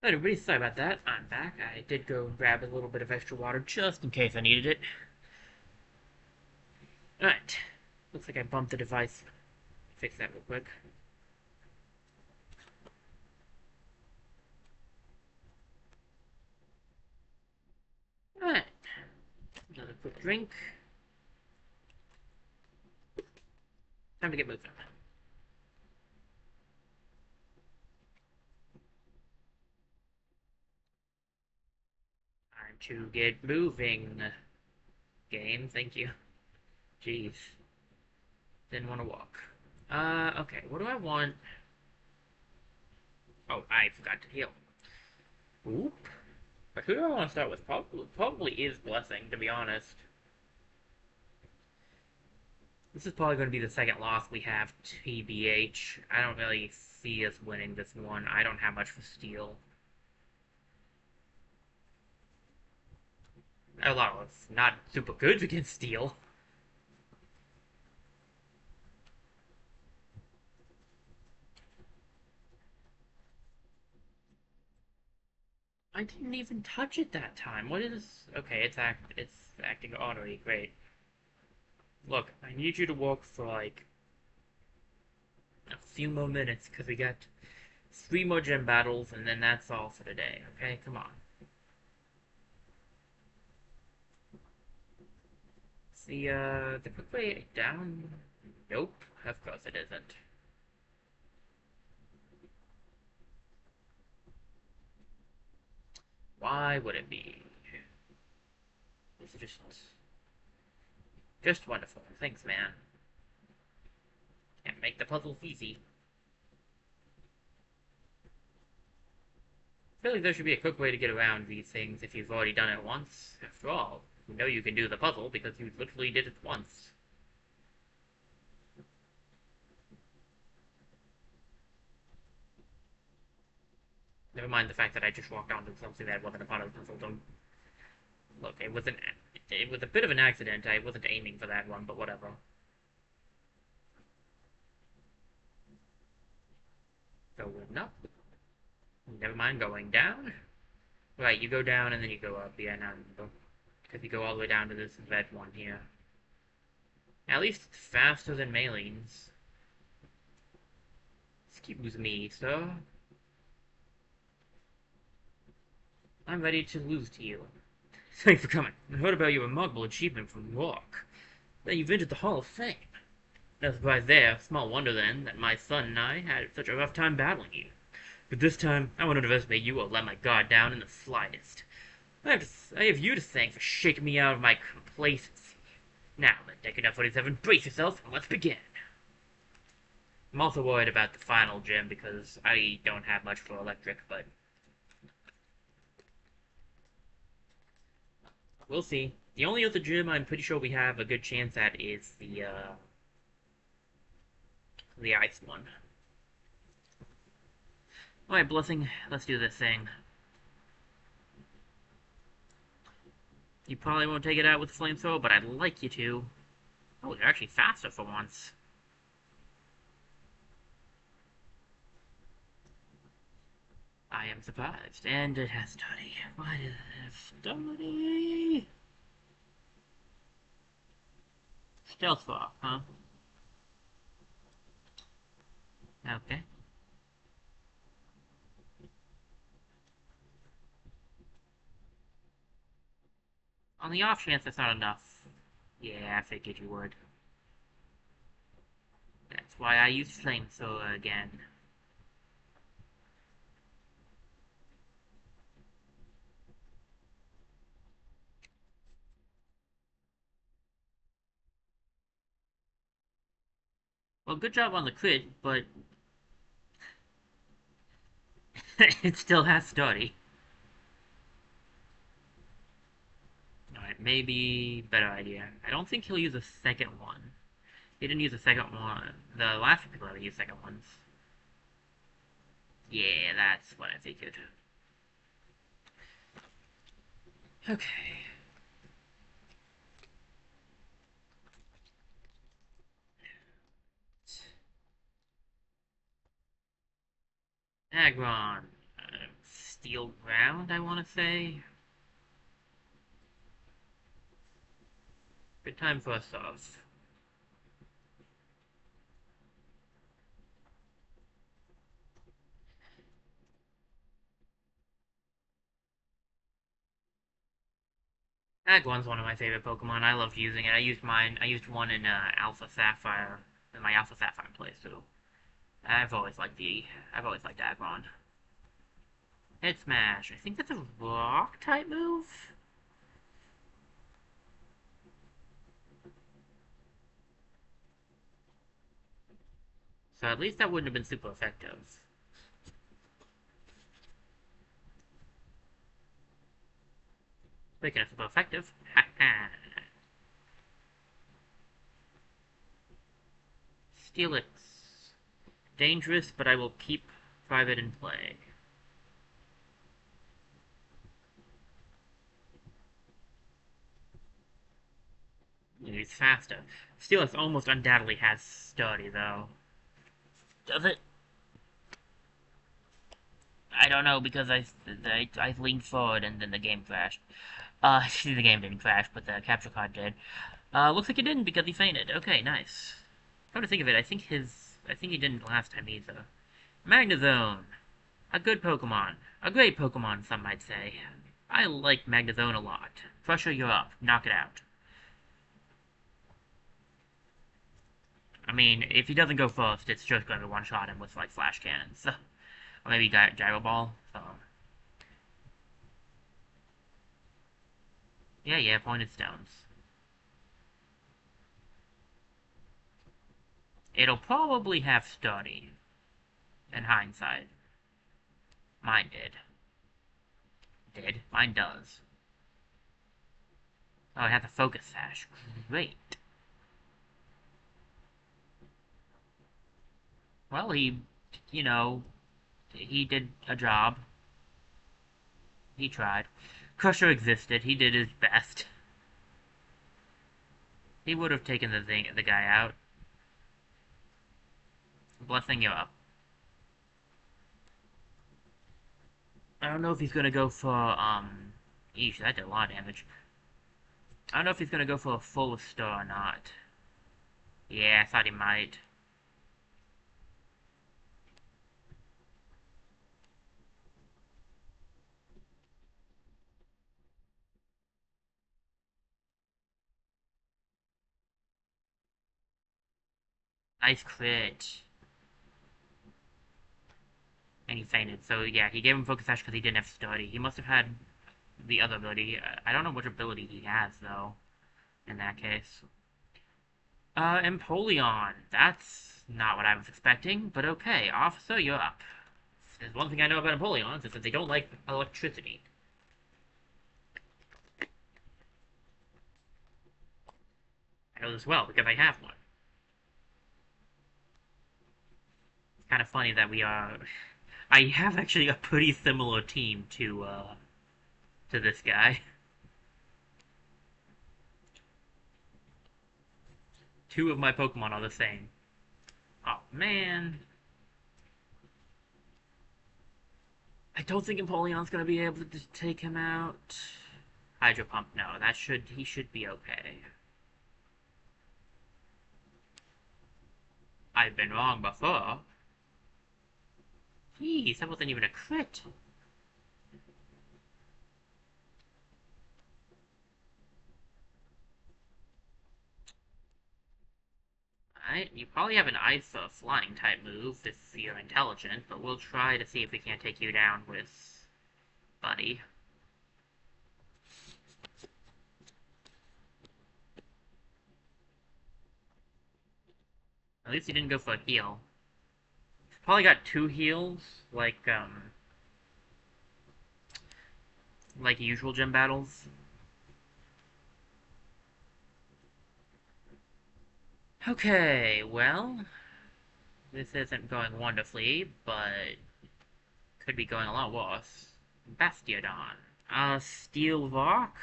Alright, everybody, sorry about that. I'm back. I did go grab a little bit of extra water just in case I needed it. Alright. Looks like I bumped the device. Fix that real quick. Alright. Another quick drink. Time to get moving. Time to get moving. Game, thank you. Jeez. Didn't want to walk. Okay. What do I want? Oh, I forgot to heal. Oop. But who do I want to start with? Probably is Blessing, to be honest. This is probably going to be the second loss we have, TBH. I don't really see us winning this one. I don't have much for steel. A lot of us not super good against steel. I didn't even touch it that time. What is... Okay, it's acting automatically. Great. Look, I need you to walk for, like, a few more minutes, because we got 3 more gym battles, and then that's all for today, okay? Come on. The quick way down? Nope, of course it isn't. Why would it be? It's just wonderful. Thanks, man. Can't make the puzzles easy. I feel like there should be a quick way to get around these things if you've already done it once. After all, you know you can do the puzzle because you literally did it once. Never mind the fact that I just walked onto something that wasn't a part of the puzzle. Don't look. It was a bit of an accident. I wasn't aiming for that one, but whatever. Going up. Never mind going down. Right, you go down and then you go up. Yeah, now because you go all the way down to this red one here. At least it's faster than Malene's. Excuse me, sir. I'm ready to lose to you. Thanks for coming. I heard about your remarkable achievement from Rock. That you've entered the Hall of Fame. No surprise there. Small wonder, then, that my son and I had such a rough time battling you. But this time, I won't underestimate you or let my guard down in the slightest. I have you to thank for shaking me out of my complacency. Now, let Decadent 47 brace yourself, and let's begin. I'm also worried about the final gym because I don't have much for electric, but we'll see. The only other gym I'm pretty sure we have a good chance at is the ice one. Alright, Blessing, let's do this thing. You probably won't take it out with the flamethrower, but I'd like you to. Oh, you're actually faster for once. I am surprised, and it has study. Why does it have study? Stealth rock, huh? Okay. On the off chance that's not enough. Yeah, I figured you would. That's why I used flamethrower again. Well, good job on the crit, but it still has study. Alright, maybe better idea. I don't think he'll use a second one. He didn't use a second one. The last few people ever used second ones. Yeah, that's what I figured. Okay. Agron. Steel Ground, I want to say. Good time for a sauce. Agwan's one of my favorite Pokemon. I love using it. I used mine. I used one in Alpha Sapphire, in my Alpha Sapphire playthrough. I've always liked the. I've always liked Agron. Head Smash. I think that's a Rock type move. So at least that wouldn't have been super effective. Speaking of super effective, Steelix. Dangerous, but I will keep private in play. He's faster. Steelix almost undoubtedly has Sturdy, though. Does it? I don't know, because I leaned forward and then the game crashed. The game didn't crash, but the capture card did. Looks like it didn't because he fainted. Okay, nice. Come to think of it, I think he didn't last time either. Magnezone. A good Pokemon. A great Pokemon, some might say. I like Magnezone a lot. Crusher, you're up. Knock it out. I mean, if he doesn't go first, it's just going to one-shot him with, like, Flash Cannons. Or maybe Gyro Ball. So. Yeah, Pointed Stones. It'll probably have Sturdy. In hindsight. Mine did. Did. Mine does. Oh, it has a Focus Sash. Great. Well, you know, he did a job. He tried. Crusher existed. He did his best. He would have taken the guy out. Blessing you up. I don't know if he's gonna go for, Eesh, that did a lot of damage. I don't know if he's gonna go for a full star or not. Yeah, I thought he might. Nice crit. And he fainted. So yeah, he gave him Focus Sash because he didn't have Sturdy. He must have had the other ability. I don't know which ability he has, though, in that case. Empoleon. That's not what I was expecting, but okay. Officer, you're up. There's one thing I know about Empoleons is that they don't like electricity. I know this well because I have one. It's kind of funny that we are... I have actually a pretty similar team to this guy. Two of my Pokemon are the same. Oh, man. I don't think Empoleon's gonna be able to take him out. Hydro Pump, no. He should be okay. I've been wrong before. Jeez, that wasn't even a crit. Alright, you probably have an Ice or Flying type move if you're intelligent, but we'll try to see if we can't take you down with Buddy. At least he didn't go for a heal. Probably got two heals, like usual gym battles. Okay, well, this isn't going wonderfully, but could be going a lot worse. Bastiodon. Steel Rock?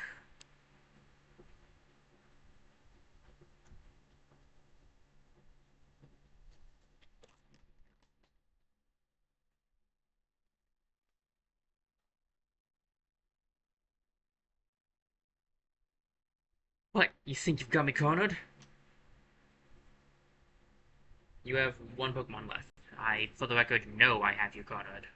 What? You think you've got me cornered? You have one Pokemon left. For the record, know I have you cornered.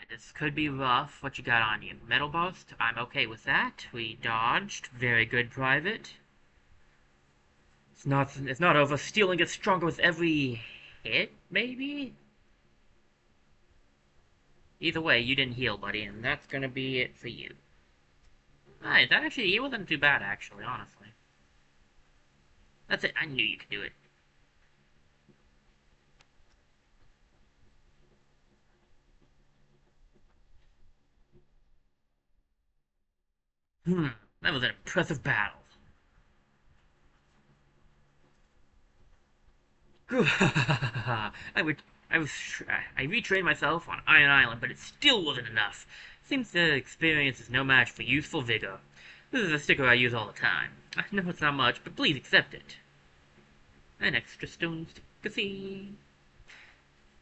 This could be rough. What you got on you? Metal Burst? I'm okay with that. We dodged. Very good, Private. It's not over. Stealing gets stronger with every hit, maybe? Either way, you didn't heal, buddy, and that's gonna be it for you. Alright, that actually, he wasn't too bad, actually, honestly. That's it. I knew you could do it. Hmm, that was an impressive battle. I would, I retrained myself on Iron Island, but it still wasn't enough. Seems the experience is no match for youthful vigor. This is a sticker I use all the time. I know it's not much, but please accept it. An extra stone sticker.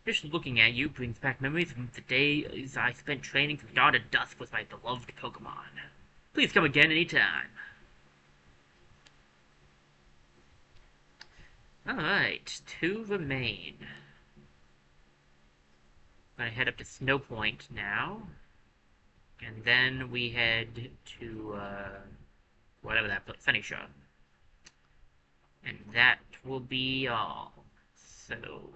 Just looking at you brings back memories of the days I spent training from dawn to dusk with my beloved Pokémon. Please come again anytime. Alright, two remain. I'm gonna head up to Snow Point now. And then we head to, whatever that place, Sunny Shore. And that will be all. So...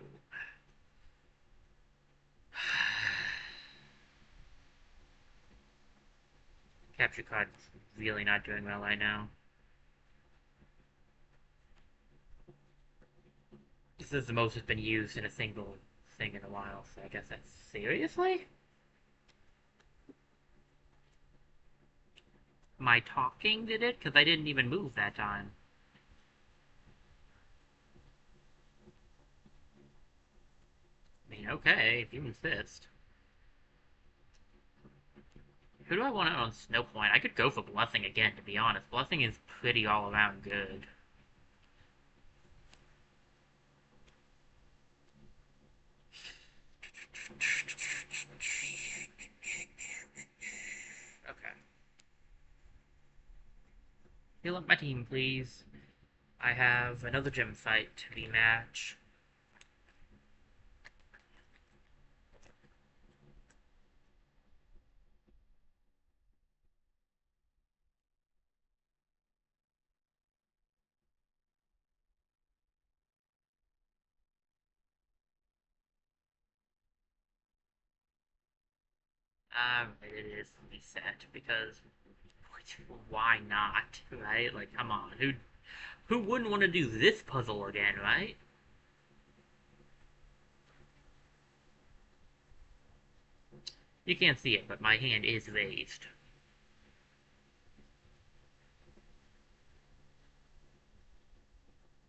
Capture card's really not doing well right now. This is the most it's been used in a single thing in a while, so I guess that's seriously? My talking did it? Because I didn't even move that time. I mean, okay, if you insist. Who do I want out on Snow Point? I could go for Blessing again, to be honest. Blessing is pretty all-around good. Okay. Heal up my team, please. I have another gym fight to rematch. It is reset because why not, right? Like, come on, who wouldn't want to do this puzzle again, right? You can't see it, but my hand is raised.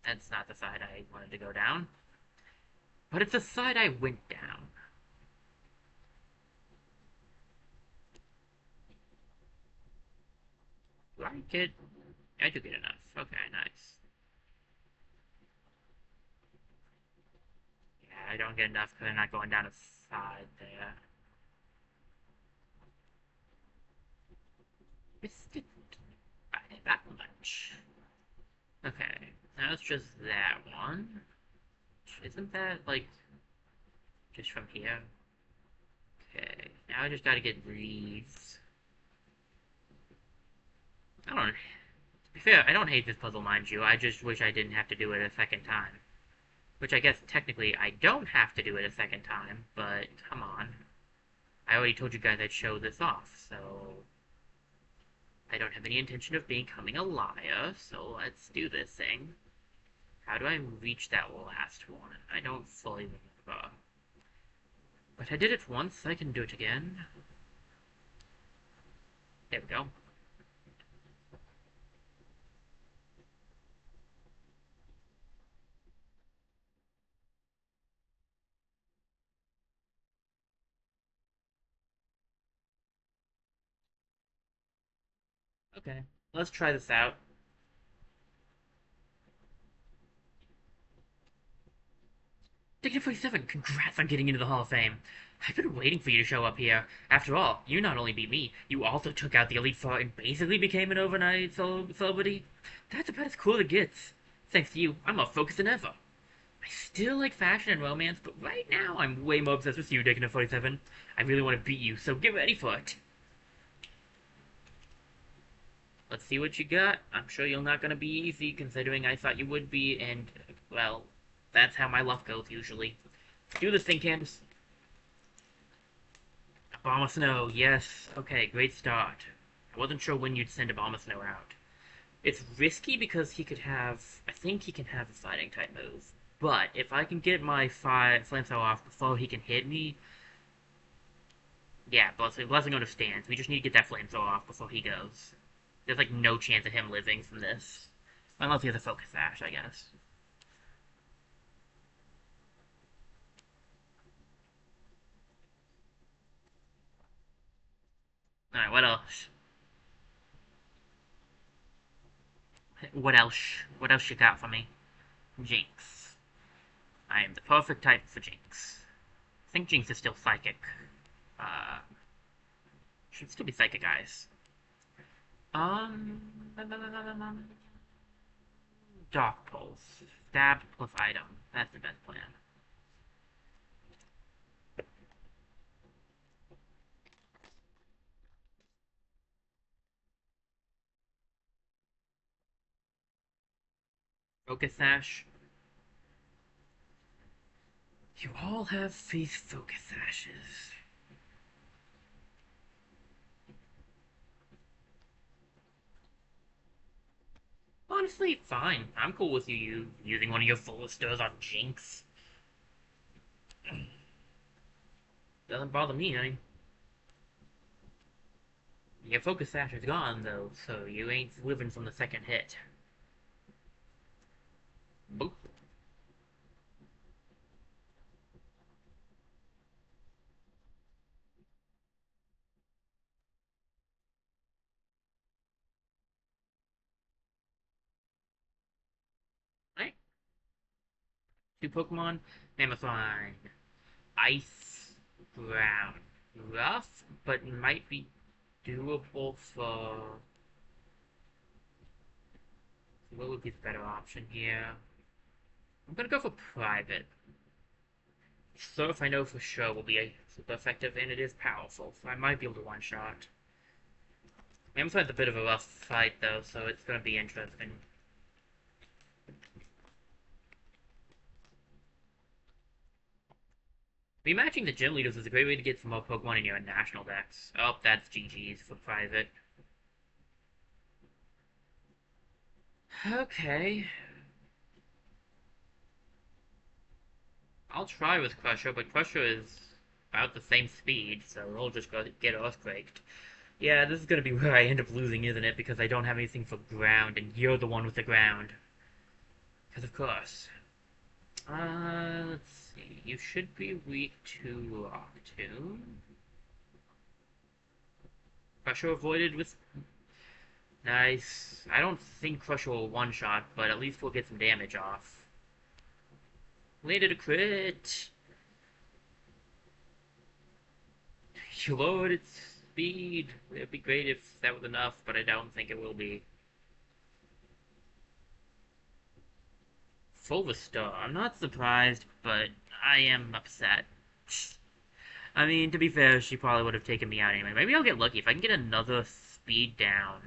That's not the side I wanted to go down, but it's the side I went down. Do I get? I do get enough. Okay, nice. Yeah, I don't get enough because I'm not going down a side there. Missed it by that much. Okay, now it's just that one. Isn't that, like, just from here? Okay, now I just gotta get these. I don't... To be fair, I don't hate this puzzle, mind you. I just wish I didn't have to do it a second time. Which I guess, technically, I don't have to do it a second time, but come on. I already told you guys I'd show this off, so... I don't have any intention of becoming a liar, so let's do this thing. How do I reach that last one? I don't fully remember. But I did it once, I can do it again. There we go. Okay, let's try this out. Ticket 47, congrats on getting into the Hall of Fame. I've been waiting for you to show up here. After all, you not only beat me, you also took out the Elite Four and basically became an overnight celebrity. That's about as cool as it gets. Thanks to you, I'm more focused than ever. I still like fashion and romance, but right now I'm way more obsessed with you, Ticket 47. I really want to beat you, so get ready for it. Let's see what you got. I'm sure you're not going to be easy, considering I thought you would be, and, well, that's how my luck goes usually. Do this thing, Candace. A bomb of snow, yes. Okay, great start. I wasn't sure when you'd send a bomb of snow out. It's risky because he could have... I think he can have a fighting type move. But if I can get my flamethrower off before he can hit me... Yeah, Blessing understands. We just need to get that flamethrower off before he goes. There's like no chance of him living from this. Unless he has a focus sash, I guess. Alright, what else? What else? What else you got for me? Jinx. I am the perfect type for Jinx. I think Jinx is still psychic. Uh, should still be psychic, guys. Um, Dark Pulse. Stab plus item. That's the best plan. Focus Sash. You all have these Focus Sashes. Honestly, fine. I'm cool with you using one of your fullesters on Jinx. Doesn't bother me, I mean. Your Focus Sash is gone, though, so you ain't living from the second hit. Boop. Right? Two Pokemon. Mammothine. Ice. Ground. Rough, but might be doable for... What would be the better option here? I'm gonna go for Private. Surf I know for sure will be super effective, and it is powerful, so I might be able to one-shot. Mammoth's a bit of a rough fight, though, so it's gonna be interesting. Rematching the gym leaders is a great way to get some more Pokemon in your national decks. Oh, that's GG's for Private. Okay. I'll try with Crusher, but Crusher is about the same speed, so we'll just go get Earthquaked. Yeah, this is gonna be where I end up losing, isn't it? Because I don't have anything for ground, and you're the one with the ground. Because of course. Let's see. You should be weak to Rock Tomb. Crusher avoided with... Nice. I don't think Crusher will one-shot, but at least we'll get some damage off. Landed a crit! You lowered its speed. It'd be great if that was enough, but I don't think it will be. Fulvestar. I'm not surprised, but I am upset. I mean, to be fair, she probably would have taken me out anyway. Maybe I'll get lucky. If I can get another speed down,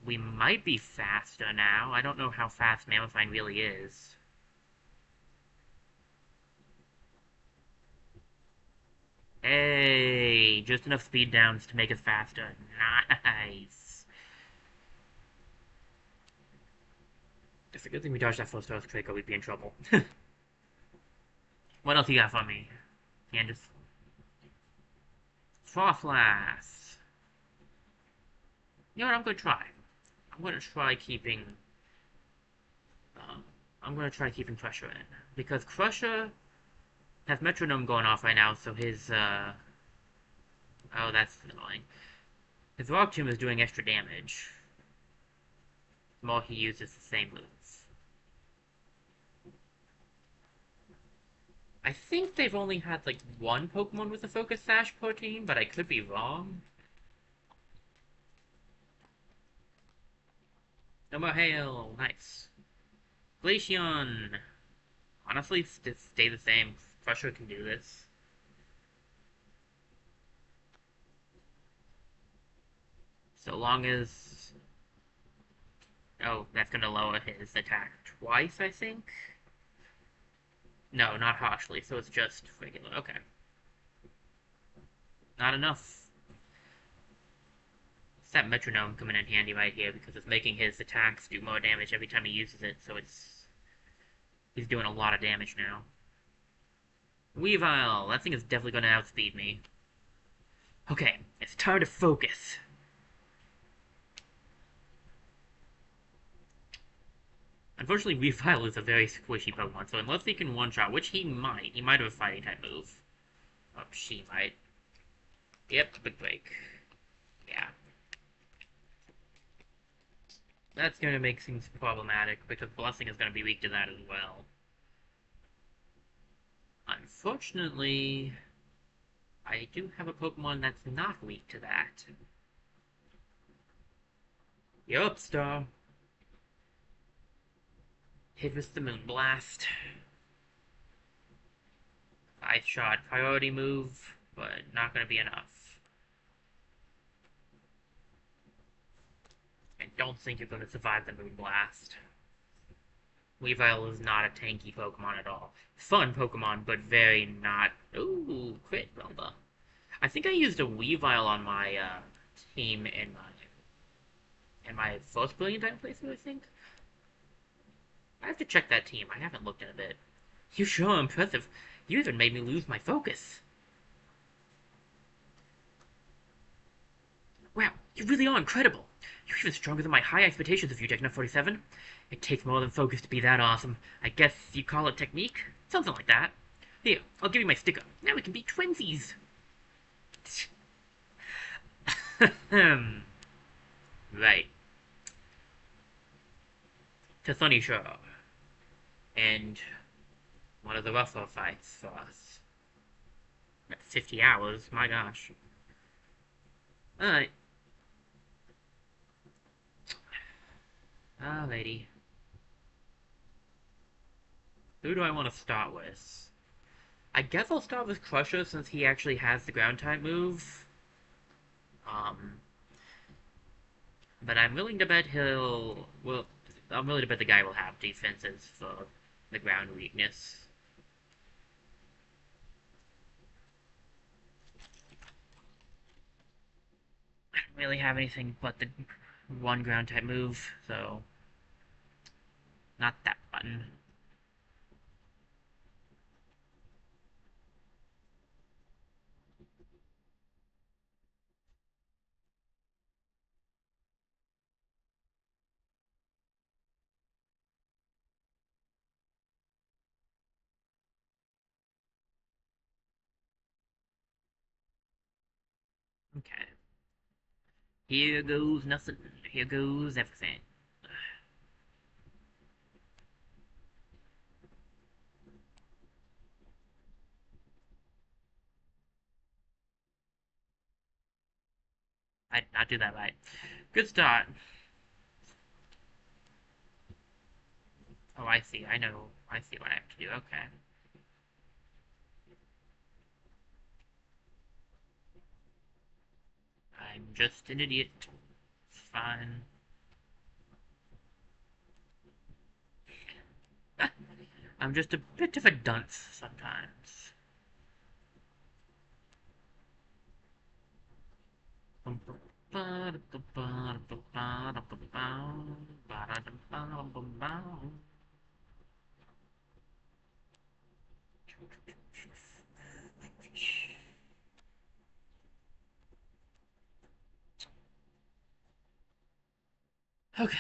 we might be faster now. I don't know how fast Mammothine really is. Hey, just enough speed downs to make us faster. Nice. It's a good thing we dodged that first earthquake or we'd be in trouble. What else you got for me? Candace? Frostlass. You know what, I'm gonna try. I'm gonna try keeping... I'm gonna try keeping Crusher in. Because Crusher has Metronome going off right now, so his, Oh, that's annoying. His Rock Tomb is doing extra damage. The more he uses the same moves. I think they've only had like one Pokemon with a Focus Sash per team, but I could be wrong. No more Hail! Nice. Glaceon! Honestly, stay the same. Crusher can do this. So long as... Oh, that's gonna lower his attack twice, I think? No, not harshly, so it's just regular. Okay. Not enough. It's that metronome coming in handy right here because it's making his attacks do more damage every time he uses it, so it's... He's doing a lot of damage now. Weavile! That thing is definitely gonna outspeed me. Okay, it's time to focus. Unfortunately, Weavile is a very squishy Pokemon, so unless he can one-shot, which he might have a fighting-type move. Oh, she might. Yep, big break. Yeah. That's going to make things problematic, because Blessing is going to be weak to that as well. Unfortunately, I do have a Pokemon that's not weak to that. Yup, Star. Hit with the Moonblast. 5-shot priority move, but not going to be enough. I don't think you're going to survive the Moonblast. Weavile is not a tanky Pokemon at all. Fun Pokemon, but very not... Ooh, crit Rumba. I think I used a Weavile on my team in my first Brilliant Time playthrough, I think. I have to check that team. I haven't looked in a bit. You sure are impressive. You even made me lose my focus. Wow, you really are incredible. You're even stronger than my high expectations of you, Techno 47. It takes more than focus to be that awesome. I guess you call it technique? Something like that. Here, I'll give you my sticker. Now we can be twinsies. Right. To Sunyshire. And one of the rougher fights for us. At 50 hours, my gosh. Alright. Ah, lady. Who do I want to start with? I guess I'll start with Crusher since he actually has the ground type move. But I'm willing to bet I'm willing to bet the guy will have defenses for the ground weakness. I don't really have anything but the one ground type move, so not that button. Okay. Here goes nothing. Here goes everything. I did not do that right. Good start. Oh, I see. I know. I see what I have to do. Okay. I'm just an idiot. It's fine. I'm just a bit of a dunce sometimes. Okay.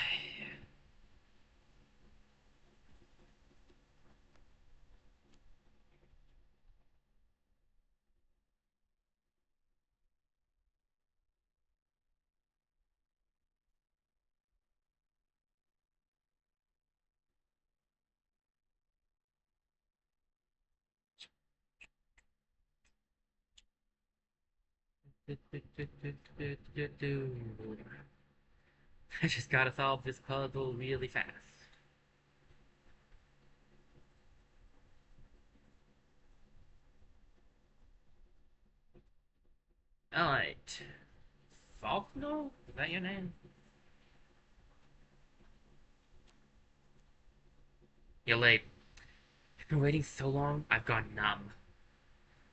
I just gotta solve this puzzle really fast. Alright. Faulkner? Is that your name? You're late. I've been waiting so long, I've gone numb.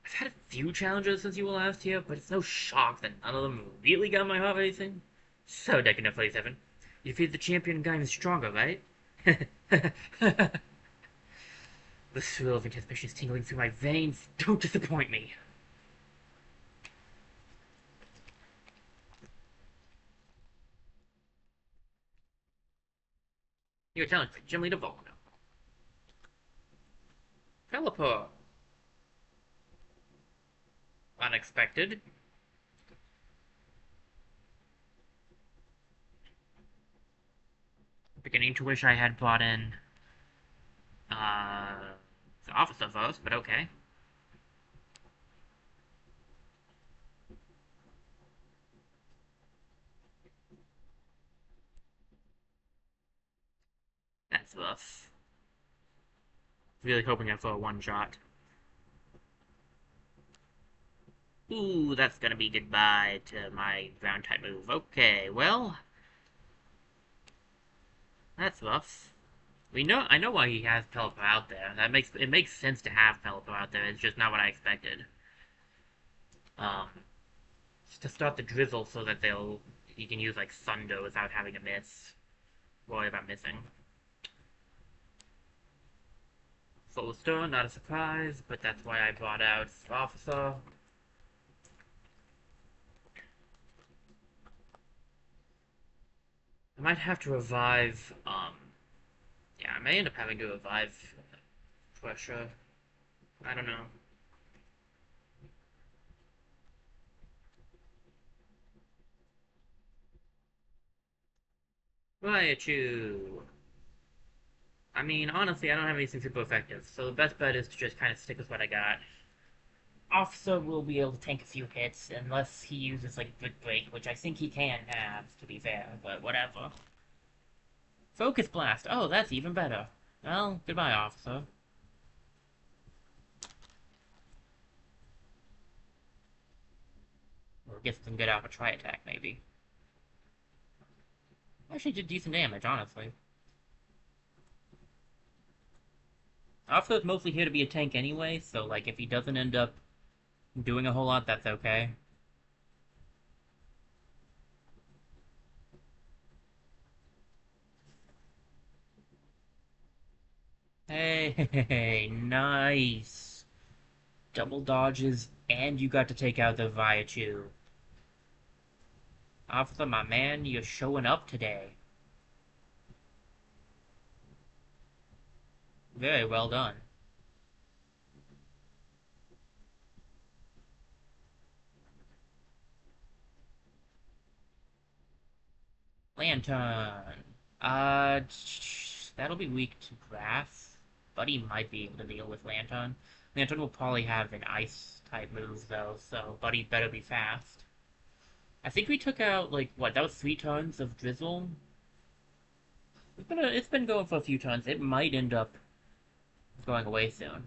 I've had a few challenges since you were last here, but it's no shock that none of them really got my heart racing. So, Decadent 47, you defeated the champion and got even stronger, right? The thrill of anticipation is tingling through my veins. Don't disappoint me. You're challenged by Gym Leader Volcano. Pelipper. Unexpected. Beginning to wish I had brought in, uh, the officer first, but okay. That's rough. Really hoping for a one shot. Ooh, that's gonna be goodbye to my ground type move. Okay, well, that's rough. I know why he has Pelipper out there. It makes sense to have Pelipper out there. It's just not what I expected. Um, just to start the drizzle so that you can use like Sundo without having to worry about missing. Full Stone, not a surprise, but that's why I brought out Officer. I might have to revive, yeah, I may end up having to revive Pressure. I don't know. Raichu! I mean, honestly, I don't have anything super effective, so the best bet is to just kind of stick with what I got. Officer will be able to tank a few hits, unless he uses, like, Brick Break, which I think he can have, to be fair, but whatever. Focus Blast! Oh, that's even better. Well, goodbye, Officer. Or get some good Alpha Tri Attack, maybe. Actually did decent damage, honestly. Officer's mostly here to be a tank anyway, so, like, if he doesn't end up doing a whole lot, that's okay. Hey, nice. Double dodges, and you got to take out the Raichu. Officer, my man, you're showing up today. Very well done. Lantern. That'll be weak to grass. Buddy might be able to deal with Lantern. Lantern will probably have an ice type move though, so Buddy better be fast. I think we took out, like, what, that was 3 turns of Drizzle? It's been going for a few turns. It might end up going away soon. I'm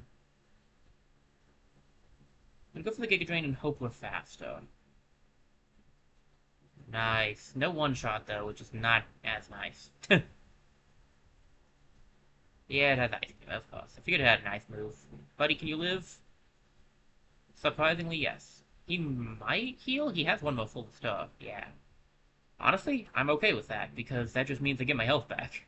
gonna go for the Giga Drain and hope we're faster. Nice. No one-shot, though, which is not as nice. Yeah, it has ice beam, of course. I figured it had an ice move. Buddy, can you live? Surprisingly, yes. He might heal? He has one more full star. Yeah. Honestly, I'm okay with that, because that just means I get my health back.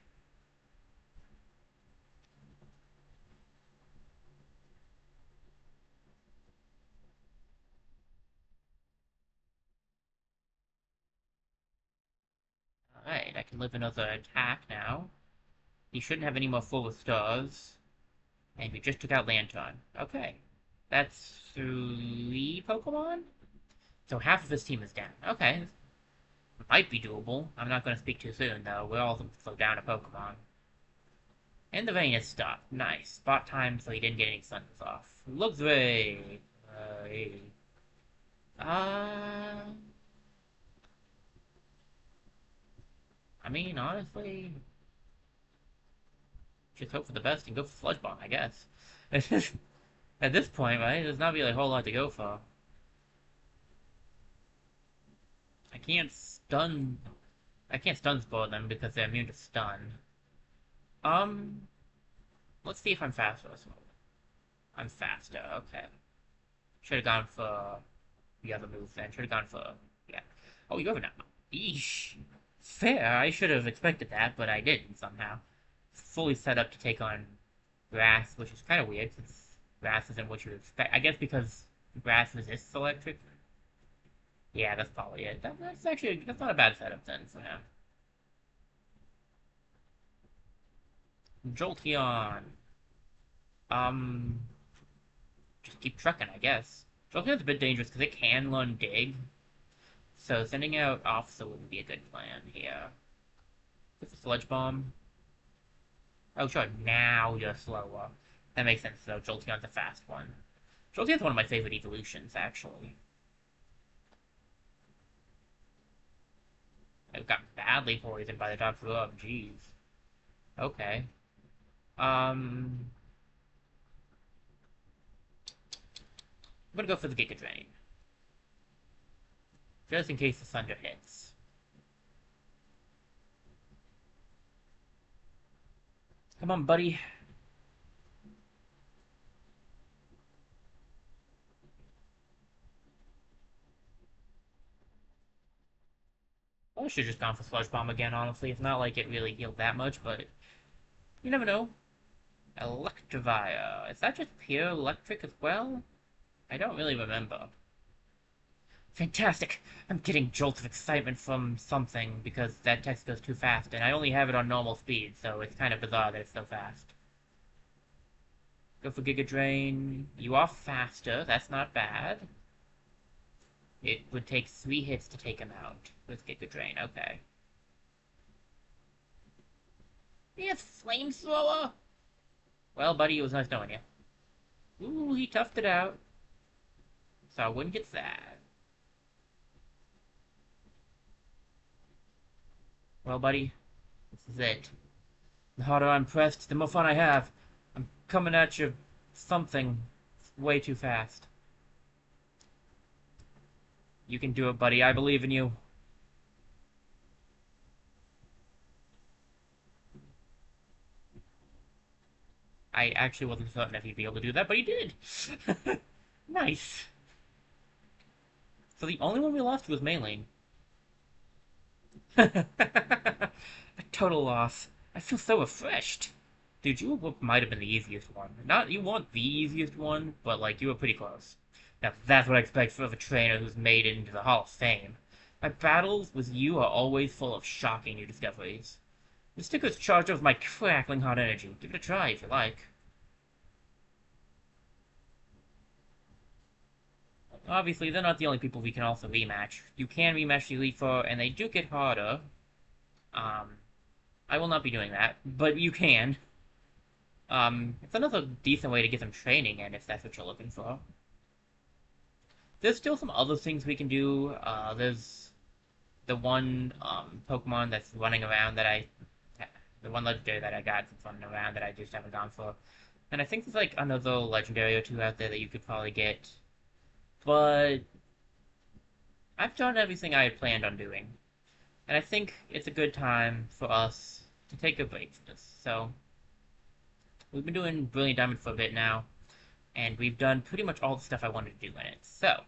Alright, I can live another attack now. He shouldn't have any more full stars. And we just took out Lantern. Okay. That's 3 Pokemon? So half of his team is down. Okay. Might be doable. I'm not going to speak too soon, though. We're all slow down a Pokemon. And the rain has stopped. Nice. Spot time so he didn't get any suns off. Looks great. mean, honestly, just hope for the best and go for Sludge Bomb, I guess. At this point, right, there's not really a whole lot to go for. I can't stun... I can't stun spore them because they're immune to stun. Um, let's see if I'm faster this moment. I'm faster, okay. Should have gone for the other move then. Should have gone for... yeah. Oh, you have an... eesh. Fair, I should have expected that, but I didn't somehow. Fully set up to take on grass, which is kind of weird since grass isn't what you would expect. I guess because grass resists electric. Yeah, that's probably it. That's actually that's not a bad setup then for now. Jolteon. Um, just keep trucking, I guess. Jolteon's a bit dangerous because it can learn dig, so sending out Officer wouldn't be a good plan here. With the Sludge Bomb. Oh, sure, now you're slower. That makes sense, though. Jolteon's a fast one. Jolteon's one of my favorite evolutions, actually. I got badly poisoned by the Dr. Love, jeez. Okay. I'm gonna go for the Giga Drain. Just in case the Thunder hits. Come on, buddy. I should have just gone for Sludge Bomb again, honestly. It's not like it really healed that much, but you never know. Electivire. Is that just pure electric as well? I don't really remember. Fantastic! I'm getting jolts of excitement from something because that text goes too fast, and I only have it on normal speed, so it's kind of bizarre that it's so fast. Go for Giga Drain. You are faster, that's not bad. It would take 3 hits to take him out with Giga Drain, okay. Yes, Flamethrower! Well, buddy, it was nice knowing you. Ooh, he toughed it out. So I wouldn't get sad. Well, buddy, this is it. The harder I'm pressed, the more fun I have. I'm coming at you something way too fast. You can do it, buddy. I believe in you. I actually wasn't certain if he'd be able to do that, but he did. Nice. So the only one we lost was Maylene. A total loss. I feel so refreshed. Dude, you might have been the easiest one. Not, you weren't the easiest one, but, like, you were pretty close. Now, that's what I expect from a trainer who's made it into the Hall of Fame. My battles with you are always full of shocking new discoveries. The sticker's charged up with my crackling hot energy. Give it a try if you like. Obviously, they're not the only people we can also rematch. You can rematch the Elite Four, and they do get harder. I will not be doing that, but you can. It's another decent way to get some training in if that's what you're looking for. There's still some other things we can do. There's the one Pokemon that's running around that the one legendary that I got that's running around that I just haven't gone for. And I think there's like another legendary or two out there that you could probably get. But I've done everything I had planned on doing. And I think it's a good time for us to take a break from this. So, we've been doing Brilliant Diamond for a bit now, and we've done pretty much all the stuff I wanted to do in it. So,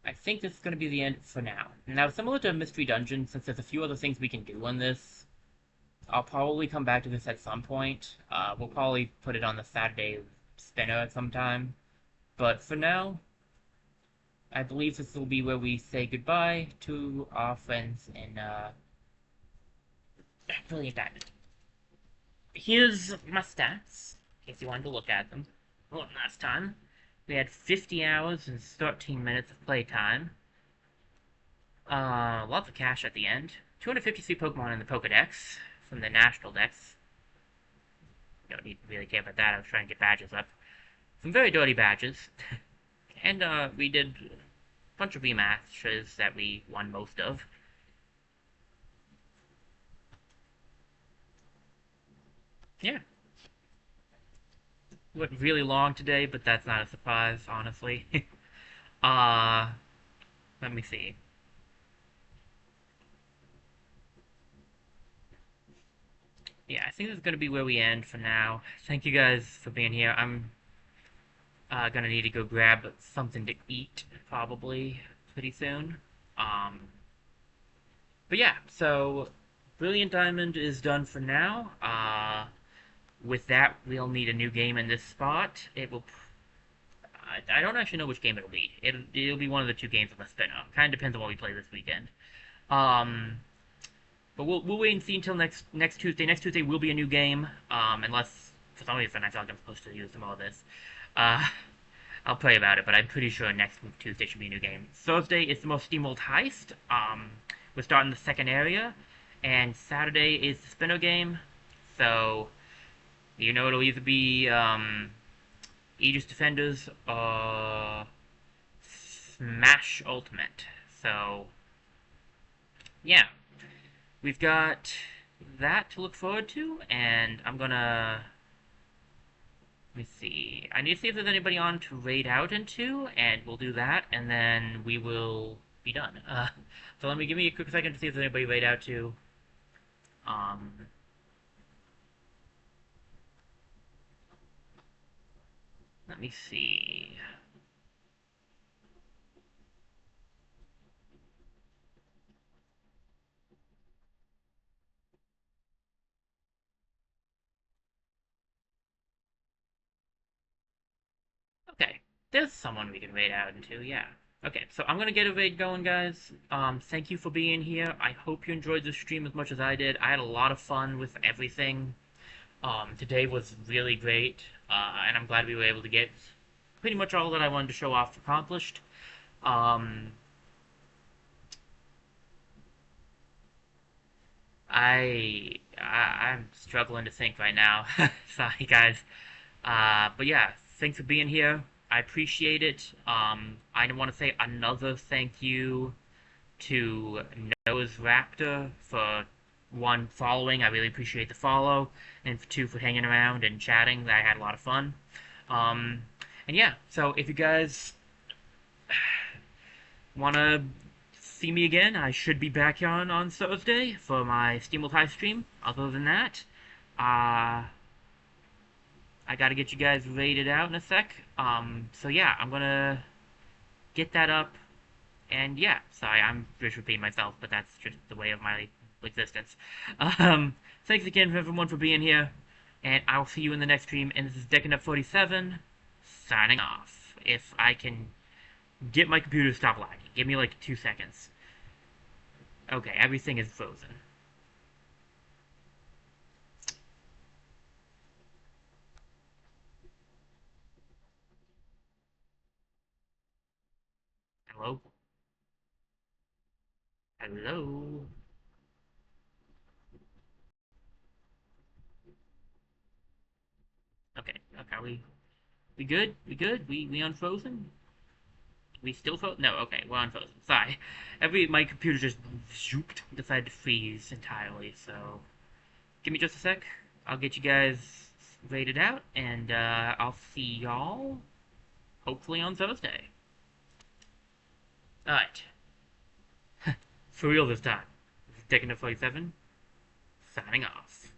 I think this is going to be the end for now. Now, similar to Mystery Dungeon, since there's a few other things we can do on this, I'll probably come back to this at some point. We'll probably put it on the Saturday spinner at some time. But for now, I believe this will be where we say goodbye to our friends in Brilliant Diamond. Here's my stats, in case you wanted to look at them. Well, last time, we had 50 hours and 13 minutes of playtime. Lots of cash at the end. 253 Pokemon in the Pokedex from the National Dex. Don't need to really care about that. I was trying to get badges up. Some very dirty badges. And we did bunch of rematches that we won most of. Yeah, went really long today, but that's not a surprise, honestly. uh, Let me see. Yeah, I think this is going to be where we end for now. Thank you guys for being here. I'm gonna need to go grab something to eat, probably, pretty soon. Um, but yeah, so Brilliant Diamond is done for now. With that, we'll need a new game in this spot. It will. I don't actually know which game it'll be. It'll be one of the two games on the spinner. Kind of depends on what we play this weekend. Um, but we'll wait and see until next Tuesday. Next Tuesday will be a new game. Unless for some reason I feel like I'm supposed to use some of this. Uh, I'll pray about it, but I'm pretty sure next Tuesday should be a new game. Thursday is the most steamrolled heist. We're starting the second area, and Saturday is the spinner game. So it'll either be Aegis Defenders or Smash Ultimate. So yeah, we've got that to look forward to, and I'm gonna. Let me see. I need to see if there's anybody on to raid out into, and we'll do that, and then we will be done. So give me a quick second to see if there's anybody raid out to. Um, Let me see. Okay, there's someone we can raid out into, yeah. Okay, so I'm gonna get a raid going, guys. Thank you for being here. I hope you enjoyed the stream as much as I did. I had a lot of fun with everything. Today was really great, and I'm glad we were able to get pretty much all that I wanted to show off accomplished. Um, I'm struggling to think right now. Sorry, guys. But yeah, thanks for being here. I appreciate it. I want to say another thank you to Noah's Raptor for one following. I really appreciate the follow, and for two for hanging around and chatting. I had a lot of fun. Um, and yeah, so if you guys want to see me again, I should be back on Thursday for my Steamworld High stream. Other than that, uh, I gotta get you guys rated out in a sec. So yeah, I'm gonna get that up. And yeah, sorry, I'm just repeating myself, but that's just the way of my existence. Thanks again for everyone for being here, and I'll see you in the next stream. And this is Decking47, signing off. If I can get my computer to stop lagging. Give me like 2 seconds. Okay, everything is frozen. Hello? Hello? Okay, okay, we good? We good? We unfrozen? We still frozen? No, okay, we're unfrozen. Sorry. My computer just zooped, decided to freeze entirely, so give me just a sec. I'll get you guys rated out, and I'll see y'all hopefully on Thursday. Alright. For real this time. This is Decking47, signing off.